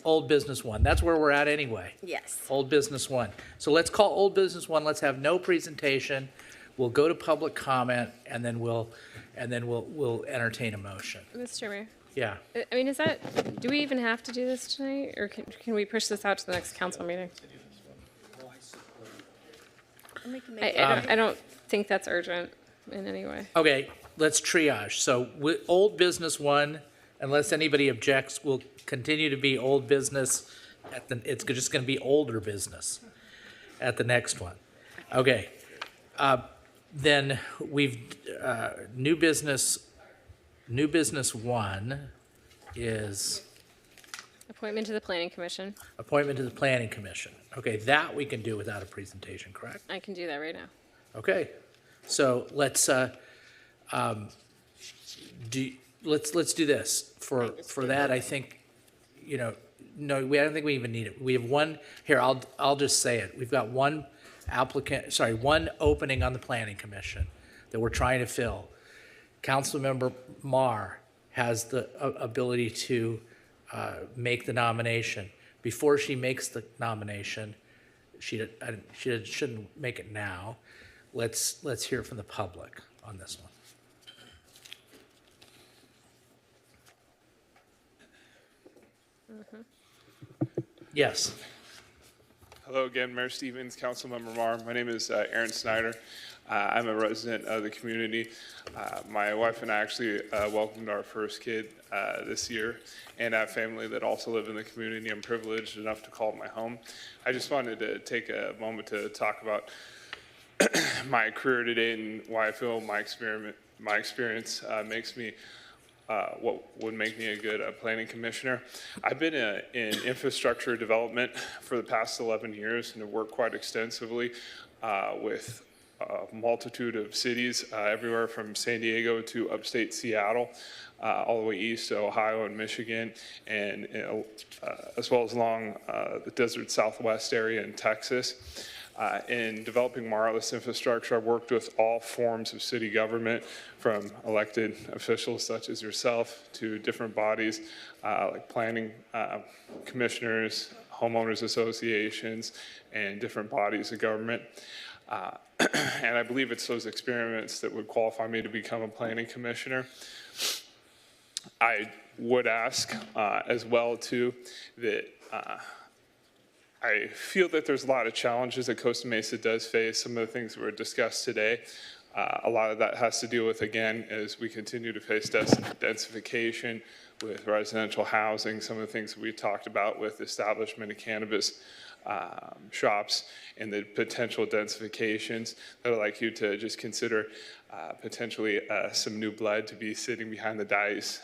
old business one. That's where we're at anyway. Yes. Old business one. So let's call old business one. Let's have no presentation. We'll go to public comment, and then we'll entertain a motion. Mr. Mayor. Yeah. I mean, do we even have to do this tonight, or can we push this out to the next council meeting? I don't think that's urgent in any way. Okay, let's triage. So old business one, unless anybody objects, will continue to be old business. It's just going to be older business at the next one. Okay. Then new business one is Appointment to the Planning Commission. appointment to the Planning Commission. Okay, that we can do without a presentation, correct? I can do that right now. Okay, so let's do this. For that, I think, no, I don't think we even need it. We have one, here, I'll just say it. We've got one one opening on the planning commission that we're trying to fill. Councilmember Marr has the ability to make the nomination. Before she makes the nomination, she shouldn't make it now. Let's hear from the public on this one. Yes. Hello again, Mayor Stevens, Councilmember Marr. My name is Aaron Snyder. I'm a resident of the community. My wife and I actually welcomed our first kid this year, and I have family that also live in the community. I'm privileged enough to call it my home. I just wanted to take a moment to talk about my career today and why I feel my experience makes me what would make me a good planning commissioner. I've been in infrastructure development for the past 11 years and have worked quite extensively with a multitude of cities, everywhere from San Diego to upstate Seattle, all the way east to Ohio and Michigan, and as well as along the desert Southwest area in Texas. In developing wireless infrastructure, I've worked with all forms of city government, from elected officials such as yourself to different bodies like planning commissioners, homeowners associations, and different bodies of government. And I believe it's those experiments that would qualify me to become a planning commissioner. I would ask as well too that I feel that there's a lot of challenges that Costa Mesa does face. Some of the things that were discussed today, a lot of that has to do with, again, as we continue to face densification with residential housing, some of the things that we talked about with establishment of cannabis shops and the potential densifications. That I'd like you to just consider potentially some new blood to be sitting behind the dais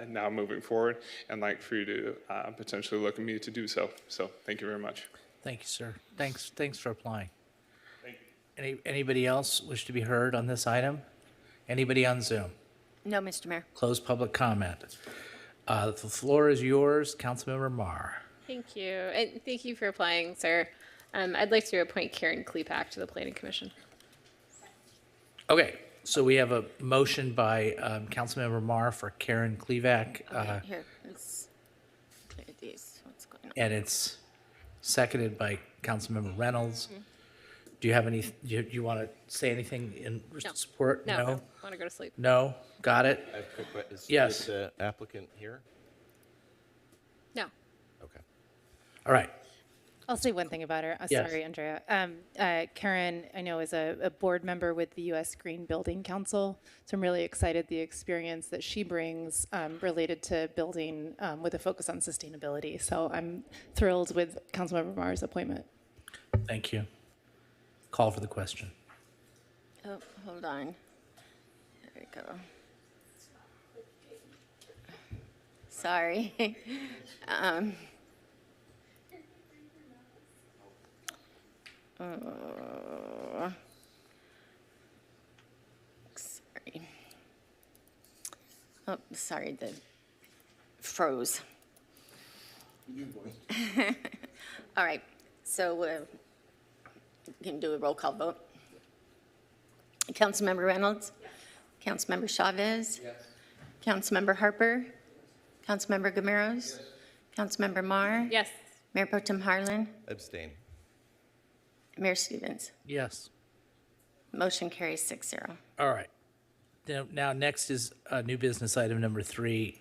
now moving forward, and like for you to potentially look at me to do so. So thank you very much. Thank you, sir. Thanks for applying. Thank you. Anybody else wish to be heard on this item? Anybody on Zoom? No, Mr. Mayor. Close public comment. The floor is yours, Councilmember Marr. Thank you. And thank you for applying, sir. I'd like to appoint Karen Klepak to the Planning Commission. Okay, so we have a motion by Councilmember Marr for Karen Klepak. Here, let's clear these. What's going on? And it's seconded by Councilmember Reynolds. Do you have any, do you want to say anything in support? No. I want to go to sleep. No? Got it? I have a quick question. Yes. Is the applicant here? No. Okay. All right. I'll say one thing about her. Yes. Sorry, Andrea. Karen, I know, is a board member with the U.S. Green Building Council, so I'm really excited the experience that she brings related to building with a focus on sustainability. So I'm thrilled with Councilmember Marr's appointment. Thank you. Call for the question. Oh, hold on. There we go. Sorry. Sorry. Oh, sorry, the froze. All right, so we can do a roll call vote. Councilmember Reynolds? Yes. Councilmember Chavez? Yes. Councilmember Harper? Councilmember Gameros? Yes. Councilmember Marr? Yes. Mayor Pro Tem Harlan? Abstain. Mayor Stevens? Yes. Motion carries 6-0. All right. Now next is new business item number 3.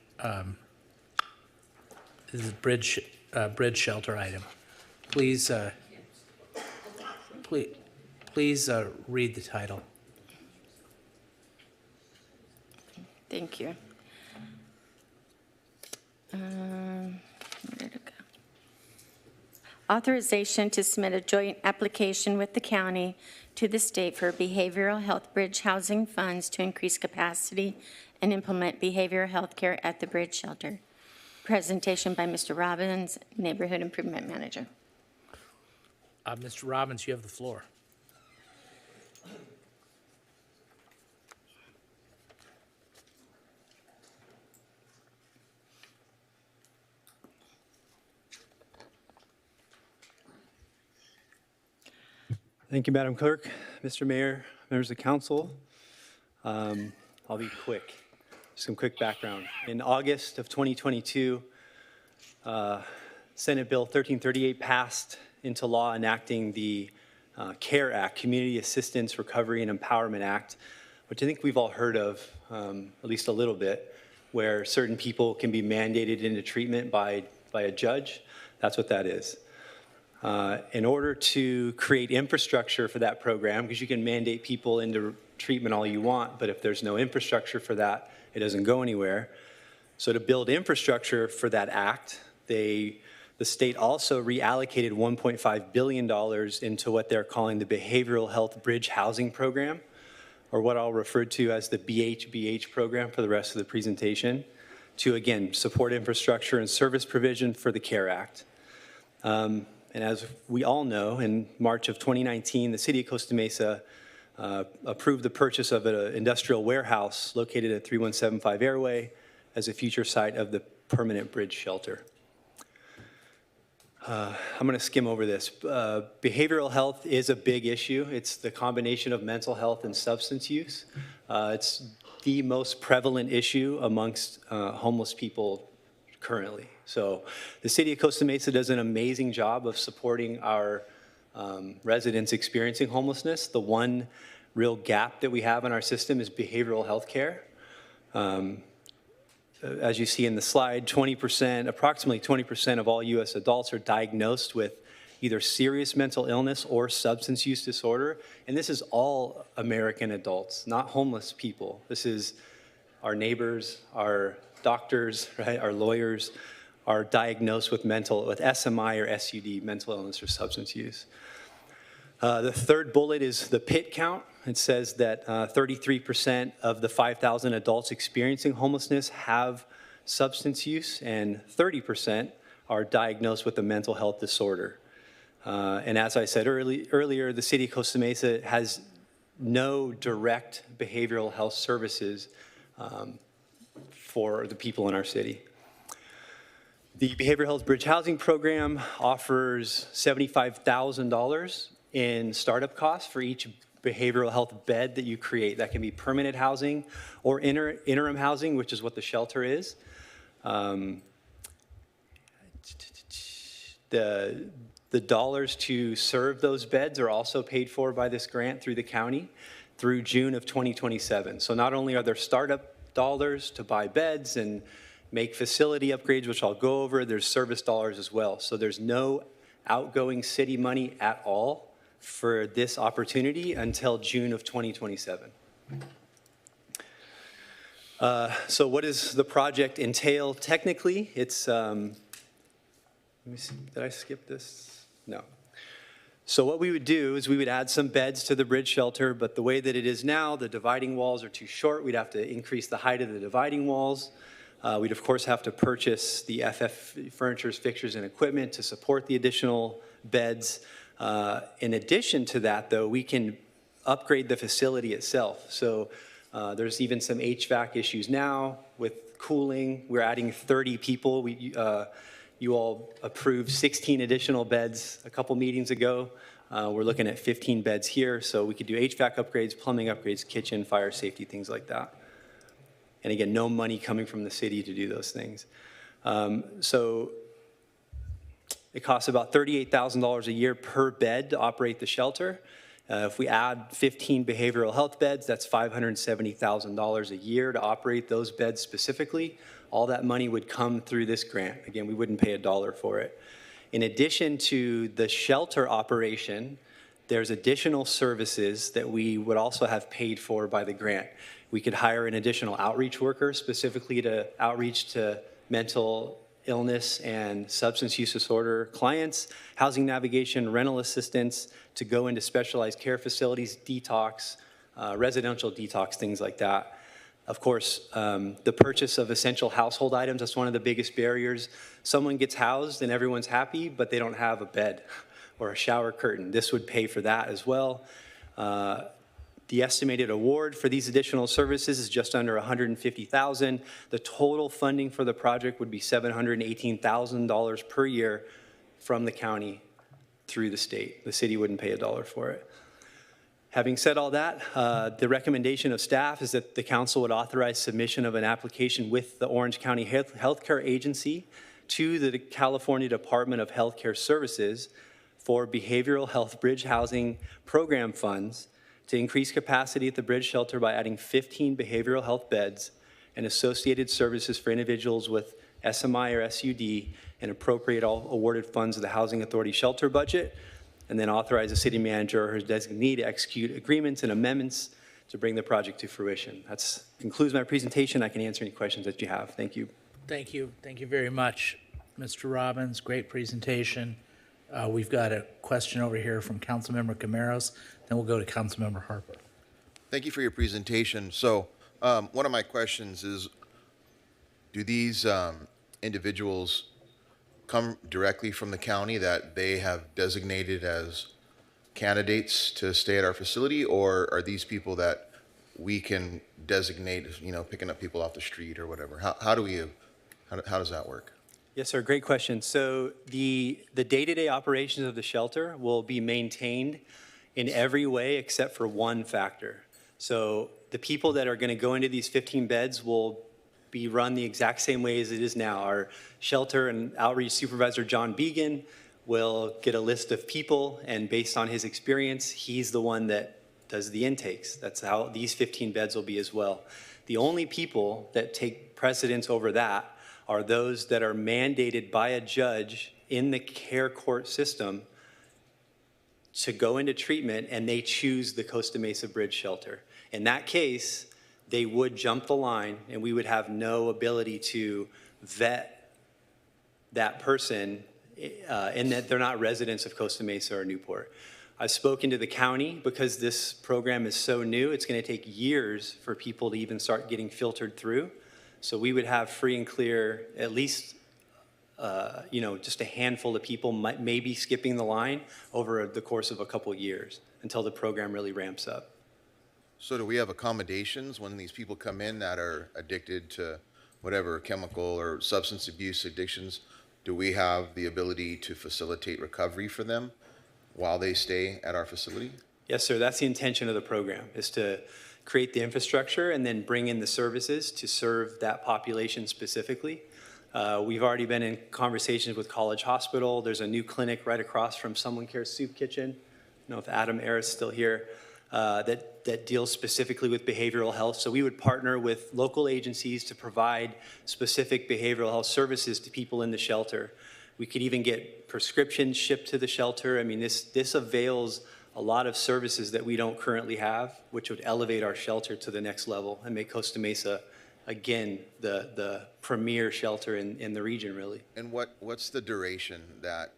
This is bridge shelter item. Please, please read the title. Thank you. Where'd it go? Authorization to submit a joint application with the county to the state for behavioral health bridge housing funds to increase capacity and implement behavioral health care at the bridge shelter. Presentation by Mr. Robbins, Neighborhood Improvement Manager. Mr. Robbins, you have the floor. Thank you, Madam Clerk, Mr. Mayor, members of the council. I'll be quick. Some quick background. In August of 2022, Senate Bill 1338 passed into law enacting the CARE Act, Community Assistance, Recovery, and Empowerment Act, which I think we've all heard of, at least a little bit, where certain people can be mandated into treatment by a judge. That's what that is. In order to create infrastructure for that program, because you can mandate people into treatment all you want, but if there's no infrastructure for that, it doesn't go anywhere. So to build infrastructure for that act, the state also reallocated $1.5 billion into what they're calling the Behavioral Health Bridge Housing Program, or what I'll refer to as the BHBH program for the rest of the presentation, to, again, support infrastructure and service provision for the CARE Act. And as we all know, in March of 2019, the city of Costa Mesa approved the purchase of an industrial warehouse located at 3175 Airway as a future site of the permanent bridge shelter. I'm going to skim over this. Behavioral health is a big issue. It's the combination of mental health and substance use. It's the most prevalent issue amongst homeless people currently. So the city of Costa Mesa does an amazing job of supporting our residents experiencing homelessness. The one real gap that we have in our system is behavioral health care. As you see in the slide, approximately 20% of all U.S. adults are diagnosed with either serious mental illness or substance use disorder. And this is all American adults, not homeless people. This is our neighbors, our doctors, right, our lawyers are diagnosed with SMI or SUD, mental illness or substance use. The third bullet is the PIT count. It says that 33% of the 5,000 adults experiencing homelessness have substance use, and 30% are diagnosed with a mental health disorder. And as I said earlier, the city of Costa Mesa has no direct behavioral health services for the people in our city. The Behavioral Health Bridge Housing Program offers $75,000 in startup costs for each behavioral health bed that you create. That can be permanent housing or interim housing, which is what the shelter is. The dollars to serve those beds are also paid for by this grant through the county through June of 2027. So not only are there startup dollars to buy beds and make facility upgrades, which I'll go over, there's service dollars as well. So there's no outgoing city money at all for this opportunity until June of 2027. So what does the project entail? Technically, it's, let me see, did I skip this? No. So what we would do is we would add some beds to the bridge shelter, but the way that it is now, the dividing walls are too short. We'd have to increase the height of the dividing walls. We'd of course have to purchase the FF furniture, fixtures, and equipment to support the additional beds. In addition to that, though, we can upgrade the facility itself. So there's even some HVAC issues now with cooling. We're adding 30 people. You all approved 16 additional beds a couple meetings ago. We're looking at 15 beds here, so we could do HVAC upgrades, plumbing upgrades, kitchen, fire safety, things like that. And again, no money coming from the city to do those things. So it costs about $38,000 a year per bed to operate the shelter. If we add 15 behavioral health beds, that's $570,000 a year to operate those beds specifically. All that money would come through this grant. Again, we wouldn't pay a dollar for it. In addition to the shelter operation, there's additional services that we would also have paid for by the grant. We could hire an additional outreach worker specifically to outreach to mental illness and substance use disorder clients, housing navigation, rental assistance, to go into specialized care facilities, detox, residential detox, things like that. Of course, the purchase of essential household items, that's one of the biggest barriers. Someone gets housed and everyone's happy, but they don't have a bed or a shower curtain. This would pay for that as well. The estimated award for these additional services is just under $150,000. The total funding for the project would be $718,000 per year from the county through the state. The city wouldn't pay $1 for it. Having said all that, the recommendation of staff is that the council would authorize submission of an application with the Orange County Healthcare Agency to the California Department of Healthcare Services for behavioral health bridge housing program funds to increase capacity at the bridge shelter by adding 15 behavioral health beds and associated services for individuals with SMI or SUD and appropriate all awarded funds of the Housing Authority shelter budget, and then authorize the city manager or his designee to execute agreements and amendments to bring the project to fruition. That concludes my presentation. I can answer any questions that you have. Thank you. Thank you. Thank you very much, Mr. Robbins. Great presentation. We've got a question over here from Councilmember Camaros. Then we'll go to Councilmember Harper. Thank you for your presentation. So one of my questions is, do these individuals come directly from the county that they have designated as candidates to stay at our facility, or are these people that we can designate, picking up people off the street or whatever? How does that work? Yes, sir. Great question. So the day-to-day operations of the shelter will be maintained in every way except for one factor. So the people that are going to go into these 15 beds will be run the exact same way as it is now. Our shelter and outreach supervisor, John Began, will get a list of people, and based on his experience, he's the one that does the intakes. That's how these 15 beds will be as well. The only people that take precedence over that are those that are mandated by a judge in the care court system to go into treatment, and they choose the Costa Mesa Bridge shelter. In that case, they would jump the line, and we would have no ability to vet that person in that they're not residents of Costa Mesa or Newport. I've spoken to the county because this program is so new. It's going to take years for people to even start getting filtered through. So we would have free and clear, at least, just a handful of people maybe skipping the line over the course of a couple years until the program really ramps up. So do we have accommodations when these people come in that are addicted to whatever chemical or substance abuse addictions? Do we have the ability to facilitate recovery for them while they stay at our facility? Yes, sir. That's the intention of the program, is to create the infrastructure and then bring in the services to serve that population specifically. We've already been in conversations with College Hospital. There's a new clinic right across from Someone Cares Soup Kitchen. I don't know if Adam Ayers is still here, that deals specifically with behavioral health. So we would partner with local agencies to provide specific behavioral health services to people in the shelter. We could even get prescriptions shipped to the shelter. I mean, this avails a lot of services that we don't currently have, which would elevate our shelter to the next level and make Costa Mesa, again, the premier shelter in the region, really. And what's the duration that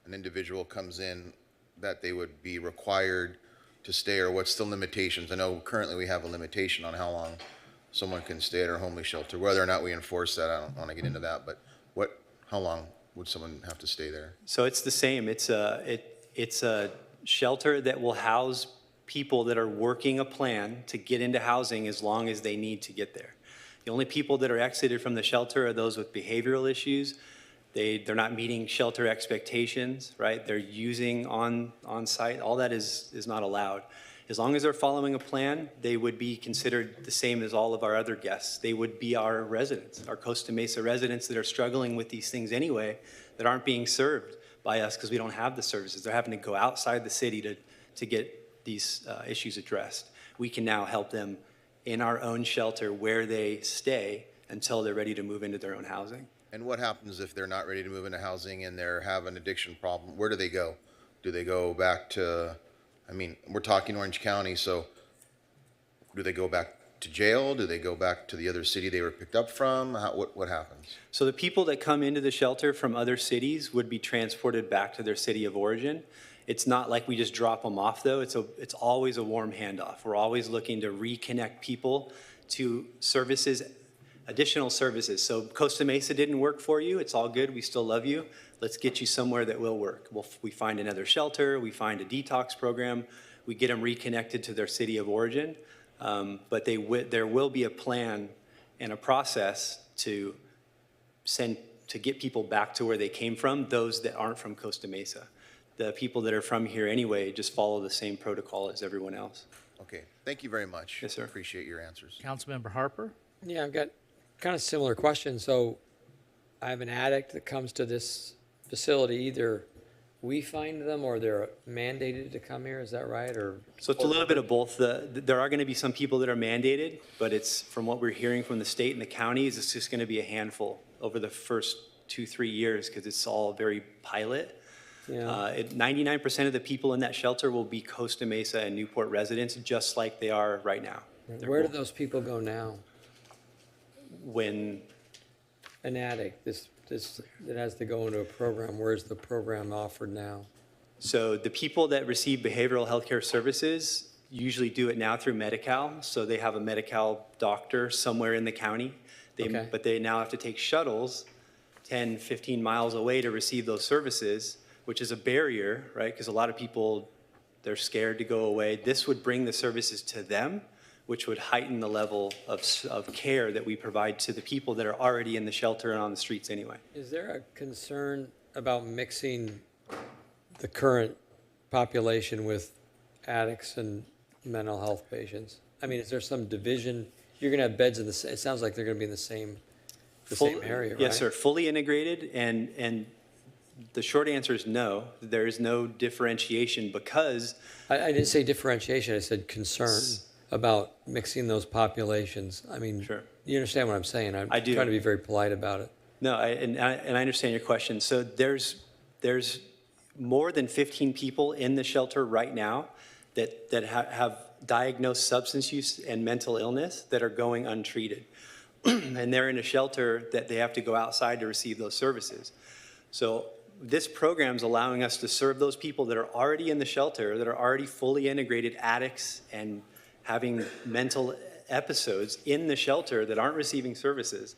an individual comes in that they would be required to stay, or what's the limitations? I know currently we have a limitation on how long someone can stay at our homeless shelter. Whether or not we enforce that, I don't want to get into that, but how long would someone have to stay there? So it's the same. It's a shelter that will house people that are working a plan to get into housing as long as they need to get there. The only people that are exited from the shelter are those with behavioral issues. They're not meeting shelter expectations, right? They're using on site. All that is not allowed. As long as they're following a plan, they would be considered the same as all of our other guests. They would be our residents, our Costa Mesa residents that are struggling with these things anyway, that aren't being served by us because we don't have the services. They're having to go outside the city to get these issues addressed. We can now help them in our own shelter where they stay until they're ready to move into their own housing. And what happens if they're not ready to move into housing and they have an addiction problem? Where do they go? Do they go back to, we're talking Orange County, so do they go back to jail? Do they go back to the other city they were picked up from? What happens? So the people that come into the shelter from other cities would be transported back to their city of origin. It's not like we just drop them off, though. It's always a warm handoff. We're always looking to reconnect people to services, additional services. So Costa Mesa didn't work for you. It's all good. We still love you. Let's get you somewhere that will work. We find another shelter. We find a detox program. We get them reconnected to their city of origin. But there will be a plan and a process to get people back to where they came from, those that aren't from Costa Mesa. the people that are from here anyway just follow the same protocol as everyone else. Okay, thank you very much. Yes, sir. Appreciate your answers. Councilmember Harper? Yeah, I've got kind of similar questions. So I have an addict that comes to this facility, either we find them or they're mandated to come here, is that right? Or So it's a little bit of both. There are going to be some people that are mandated, but it's, from what we're hearing from the state and the counties, it's just going to be a handful over the first 2-3 years because it's all very pilot. Yeah. 99% of the people in that shelter will be Costa Mesa and Newport residents, just like they are right now. Where do those people go now? When an addict, this that has to go into a program, where's the program offered now? So the people that receive behavioral health care services usually do it now through Medi-Cal. So they have a Medi-Cal doctor somewhere in the county. Okay. But they now have to take shuttles 10, 15 miles away to receive those services, which is a barrier, right? Because a lot of people, they're scared to go away. This would bring the services to them, which would heighten the level of care that we provide to the people that are already in the shelter and on the streets anyway. Is there a concern about mixing the current population with addicts and mental health patients? I mean, is there some division? You're going to have beds in the, it sounds like they're going to be in the same area, right? Yes, sir, fully integrated, and the short answer is no. There is no differentiation because... I didn't say differentiation, I said concern about mixing those populations. I mean, sure. You understand what I'm saying? I do. Trying to be very polite about it. No, and I understand your question. So there's more than 15 people in the shelter right now that have diagnosed substance use and mental illness that are going untreated. And they're in a shelter that they have to go outside to receive those services. So this program's allowing us to serve those people that are already in the shelter, that are already fully integrated addicts and having mental episodes in the shelter that aren't receiving services,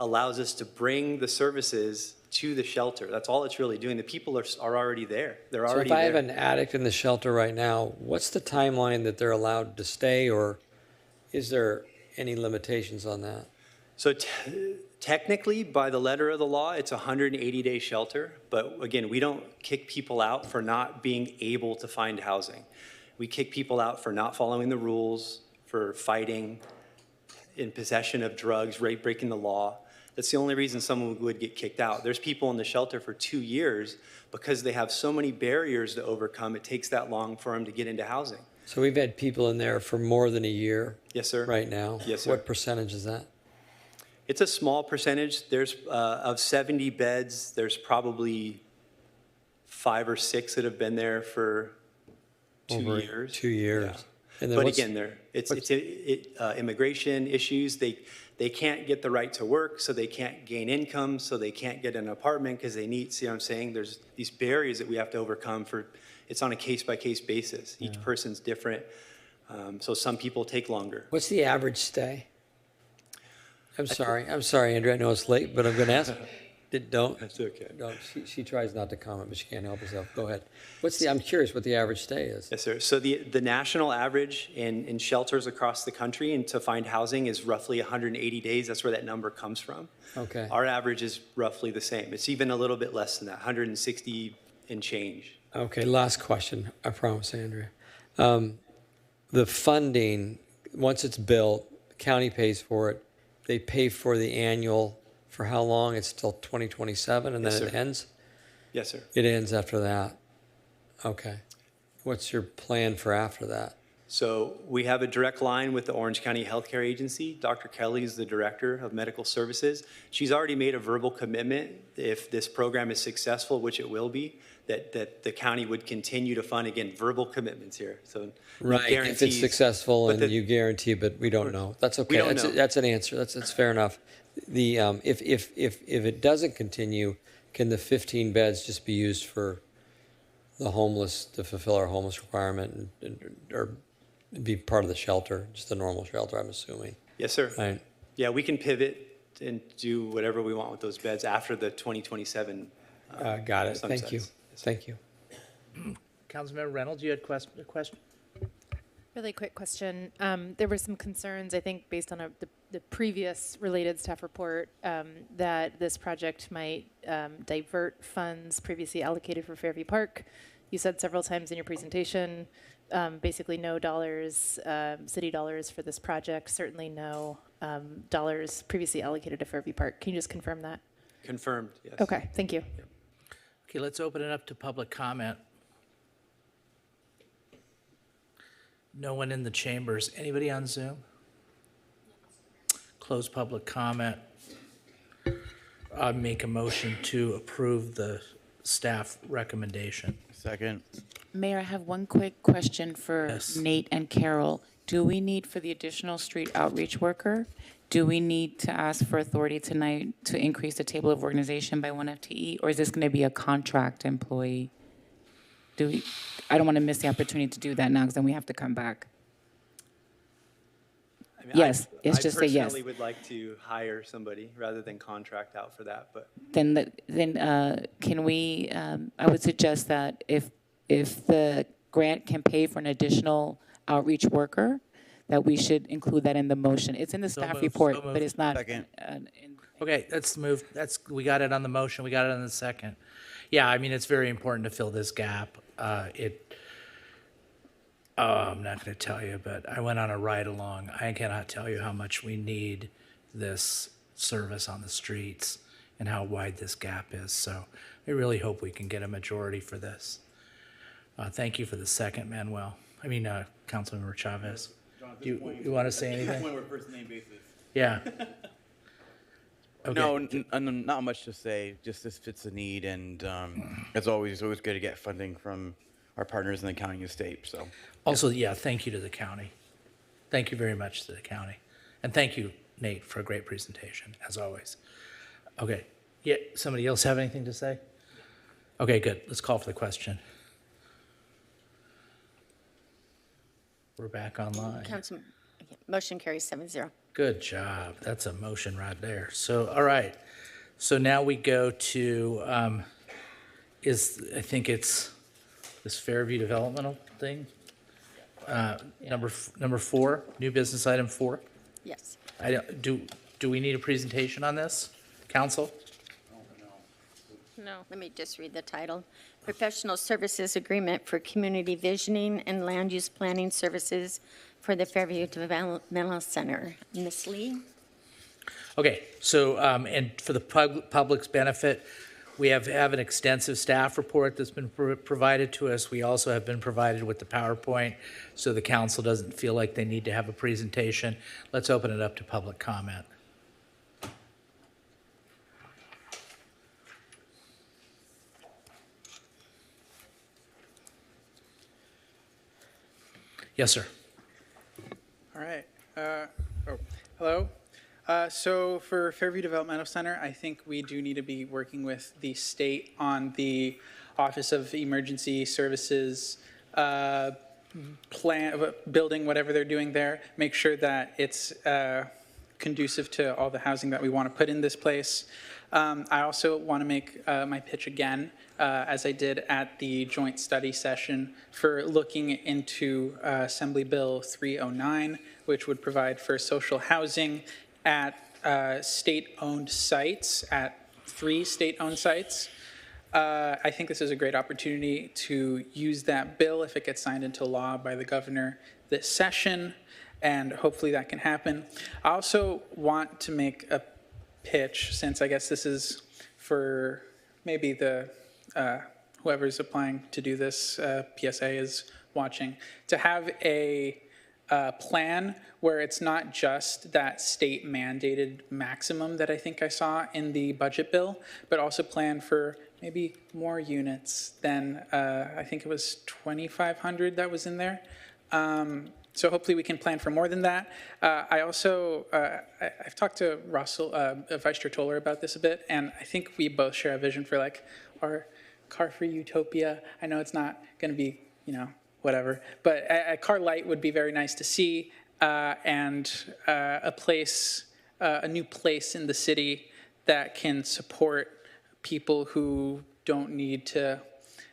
allows us to bring the services to the shelter. That's all it's really doing. The people are already there. They're already there. So if I have an addict in the shelter right now, what's the timeline that they're allowed to stay, or is there any limitations on that? So technically, by the letter of the law, it's a 180-day shelter. But again, we don't kick people out for not being able to find housing. We kick people out for not following the rules, for fighting, in possession of drugs, breaking the law. That's the only reason someone would get kicked out. There's people in the shelter for 2 years because they have so many barriers to overcome. It takes that long for them to get into housing. So we've had people in there for more than a year. Yes, sir. Right now. Yes, sir. What percentage is that? It's a small percentage. There's of 70 beds, there's probably 5 or 6 that have been there for 2 Over years. 2 years. Yeah. And then But what's- again, it's immigration issues. They can't get the right to work, so they can't gain income, so they can't get an apartment because they need, see what I'm saying? There's these barriers that we have to overcome it's on a case-by-case basis. Each person's different, so some people take longer. What's the average stay? I'm sorry, Andrew, I know it's late, but I'm going to ask. Don't. That's okay. No, she tries not to comment, but she can't help herself. Go ahead. I'm curious what the average stay is. Yes, sir. So the national average in shelters across the country and to find housing is roughly 180 days. That's where that number comes from. Okay. Our average is roughly the same. It's even a little bit less than that, 160 and change. Okay, last question, I promise, Andrea. The funding, once it's built, the county pays for it. They pay for the annual, for how long? It's till 2027 and then Yes, it sir. ends? Yes, sir. It ends after that. Okay. What's your plan for after that? So we have a direct line with the Orange County Healthcare Agency. Dr. Kelly is the director of medical services. She's already made a verbal commitment, if this program is successful, which it will be, that the county would continue to fund, again, verbal commitments here. So no Right, if guarantees, it's successful but and you guarantee, but we don't know. That's okay. don't know. That's an answer. That's fair enough. The if it doesn't continue, can the 15 beds just be used for the homeless to fulfill our homeless requirement or be part of the shelter, just a normal shelter, I'm assuming? Yes, sir. Right. Yeah, we can pivot and do whatever we want with those beds after the 2027. Got it. sunsets. Thank you. Thank you. Councilmember Reynolds, you had a question? Really quick question. There were some concerns, I think, based on the the previous related staff report that this project might divert funds previously allocated for Fairview Park. You said several times in your presentation, basically no dollars, city dollars for this project, certainly no dollars previously allocated to Fairview Park. Can you just confirm that? Confirmed, yes. Okay, thank you. Okay, let's open it up to public comment. No one in the chambers. Anybody on Zoom? Close public comment. I make a motion to approve the staff recommendation. Second. Mayor, I have one quick question for Yes. Nate and Carol. Do we need, for the additional street outreach worker, do we need to ask for authority tonight to increase the table of organization by 1 FTE? Or is this going to be a contract employee? I don't want to miss the opportunity to do that now because then we have to come back. I mean, Yes, it's just I a yes. personally would like to hire somebody rather than contract out for that, but Then can we, I would suggest that if the grant can pay for an additional outreach worker, that we should include that in the motion. It's in the So staff moved, report, so but moved. it's not. Second. Okay, let's move. We got it on the motion. We got it on the second. Yeah, I mean, it's very important to fill this gap. I'm not going to tell you, but I went on a ride along. I cannot tell you how much we need this service on the streets and how wide this gap is. So I really hope we can get a majority for this. Thank you for the second, Manuel. Councilmember Chavez. You want to say anything? When we're first name basis. Yeah. No, not much to say. Just this fits the need, and as always, it's always good to get funding from our partners in the county and state. So. Also, yeah, thank you to the county. Thank you very much to the county. And thank you, Nate, for a great presentation, as always. Okay. Yeah, somebody else have anything to say? Okay, good. Let's call for the question. We're back online. Motion carries 7-0. Good job. That's a motion right there. So, all right. So now we go to, I think it's this Fairview developmental thing? Number 4, new business item 4? Yes. Do we need a presentation on this, council? No. Let me just read the title. Professional Services Agreement for Community Visioning and Land Use Planning Services for the Fairview Developmental Center. Ms. Lee? Okay, so, and for the public's benefit, we have an extensive staff report that's been provided to us. We also have been provided with the PowerPoint, so the council doesn't feel like they need to have a presentation. Let's open it up to public comment. Yes, sir. All right. Hello. So for Fairview Developmental Center, I think we do need to be working with the state on the Office of Emergency Services building, whatever they're doing there. Make sure that it's conducive to all the housing that we want to put in this place. I also want to make my pitch again, as I did at the joint study session, for looking into Assembly Bill 309, which would provide for social housing at state-owned sites, at 3 state-owned sites. I think this is a great opportunity to use that bill if it gets signed into law by the governor this session, and hopefully that can happen. I also want to make a pitch, since I guess this is for maybe the whoever's applying to do this, PSA is watching, to have a plan where it's not just that state mandated maximum that I think I saw in the budget bill, but also plan for maybe more units than, I think it was 2,500 that was in there. So hopefully we can plan for more than that. I also, I've talked to Russell, Vice Chair Toller about this a bit, and I think we both share a vision for like our car-free utopia. I know it's not gonna be, whatever, but a car light would be very nice to see, and a new place in the city that can support people who don't need to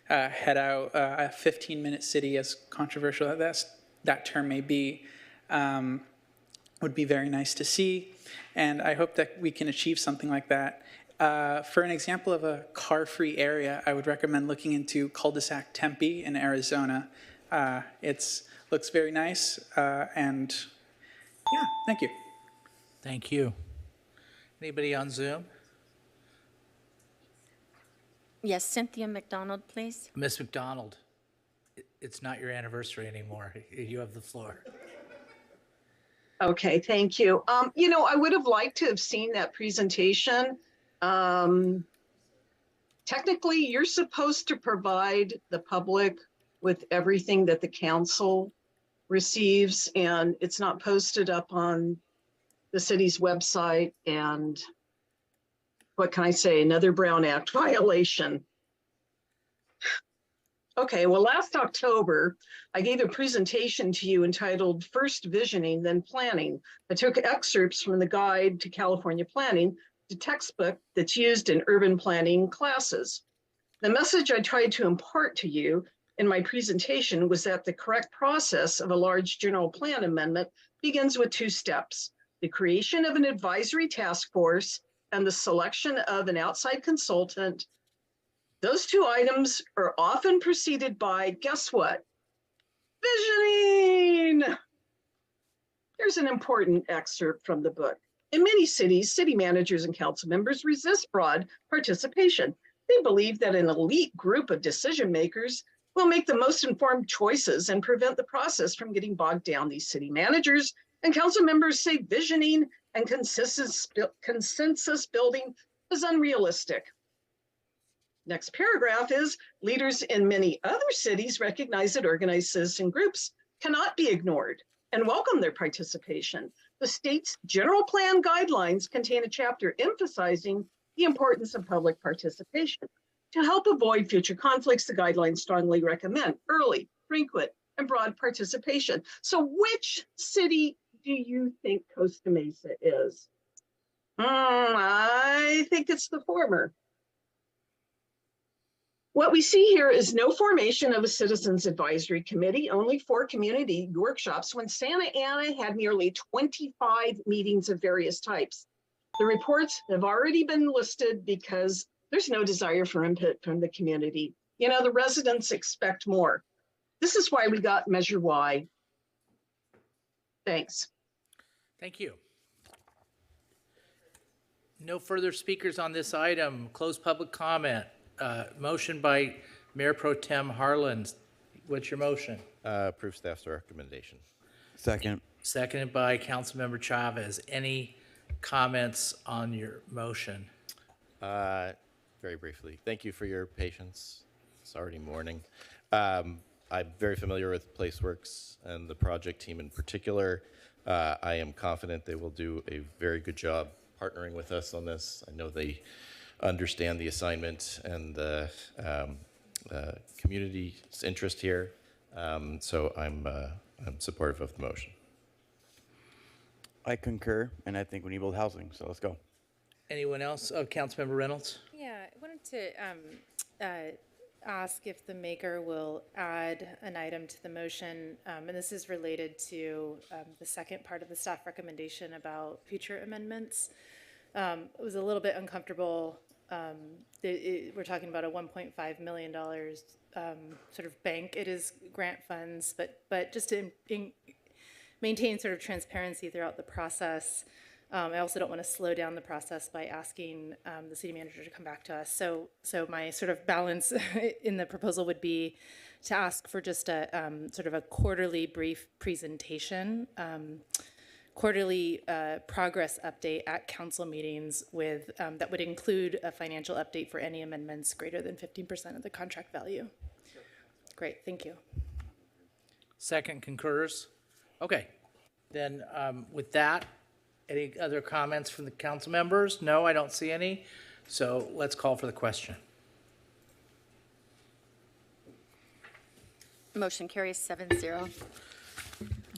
head out a 15-minute city, as controversial as that term may be, would be very nice to see. And I hope that we can achieve something like that. For an example of a car-free area, I would recommend looking into cul-de-sac Tempe in Arizona. It looks very nice, and yeah, thank you. Thank you. Anybody on Zoom? Yes, Cynthia McDonald, please. Miss McDonald, it's not your anniversary anymore. You have the floor. Okay, thank you. You know, I would have liked to have seen that presentation. Technically, you're supposed to provide the public with everything that the council receives, and it's not posted up on the city's website. And what can I say? Another Brown Act violation. Okay, well, last October, I gave a presentation to you entitled First Visioning, Then Planning. I took excerpts from the Guide to California Planning, the textbook that's used in urban planning classes. The message I tried to impart to you in my presentation was that the correct process of a large general plan amendment begins with 2 steps: the creation of an advisory task force and the selection of an outside consultant. Those 2 items are often preceded by, guess what? Visioning! Here's an important excerpt from the book. In many cities, city managers and council members resist broad participation. They believe that an elite group of decision makers will make the most informed choices and prevent the process from getting bogged down. These city managers and council members say visioning and consensus building is unrealistic. Next paragraph is, leaders in many other cities recognize that organized citizen groups cannot be ignored and welcome their participation. The state's general plan guidelines contain a chapter emphasizing the importance of public participation. To help avoid future conflicts, the guidelines strongly recommend early, frequent, and broad participation. So which city do you think Costa Mesa is? I think it's the former. What we see here is no formation of a citizens advisory committee, only 4 community workshops when Santa Ana had nearly 25 meetings of various types. The reports have already been listed because there's no desire for input from the community. You know, the residents expect more. This is why we got Measure Y. Thanks. Thank you. No further speakers on this item. Close public comment. Motion by Mayor Pro Tem Harlan. What's your motion? Approve staff's recommendation. Second. Seconded by Councilmember Chavez. Any comments on your motion? Very briefly, thank you for your patience. It's already morning. I'm very familiar with PlaceWorks and the project team in particular. I am confident they will do a very good job partnering with us on this. I know they understand the assignment and the community's interest here. So I'm supportive of the motion. I concur, and I think we need both housing, so let's go. Anyone else? Councilmember Reynolds? Yeah, I wanted to ask if the maker will add an item to the motion, and this is related to the second part of the staff recommendation about future amendments. It was a little bit uncomfortable. We're talking about a $1.5 million sort of bank. It is grant funds, but just to maintain sort of transparency throughout the process. I also don't want to slow down the process by asking the city manager to come back to us. So my sort of balance in the proposal would be to ask for just a sort of a quarterly brief presentation, quarterly progress update at council meetings with that would include a financial update for any amendments greater than 15% of the contract value. Great, thank you. Second concurs. Okay, then with that, any other comments from the council members? No, I don't see any. So let's call for the question. Motion carries 7-0.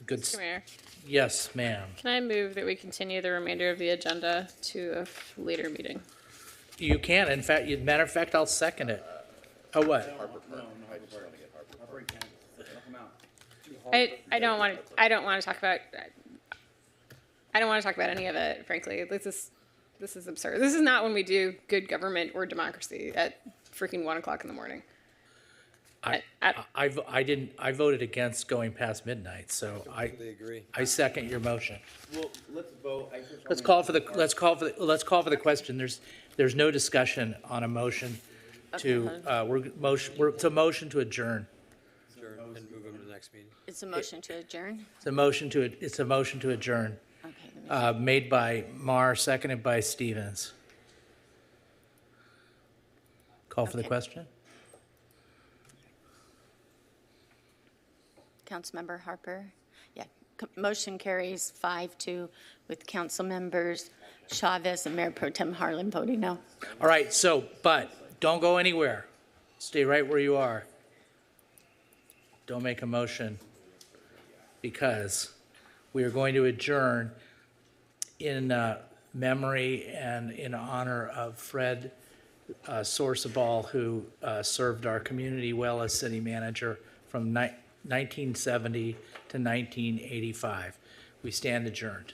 Good. Mr. Mayor, Yes, ma'am. can I move that we continue the remainder of the agenda to a later meeting? You can. In fact, matter of fact, I'll second it. Oh, what? I don't want to talk about. I don't want to talk about any of it, frankly. This is absurd. This is not when we do good government or democracy at freaking 1 o'clock in the morning. I voted against going past midnight, so I second your motion. Well, let's vote. Let's call for the question. There's no discussion on a motion to, it's a motion to adjourn. And move them to the next meeting. It's a motion to adjourn? It's a motion to adjourn, Okay. made by Marr, seconded by Stevens. Call for the question? Councilmember Harper? Yeah. Motion carries 5-2 with council members Chavez and Mayor Pro Tem Harlan voting no. All right, but don't go anywhere. Stay right where you are. Don't make a motion, because we are going to adjourn in memory and in honor of Fred Sorsabal, who served our community well as city manager from 1970 to 1985. We stand adjourned.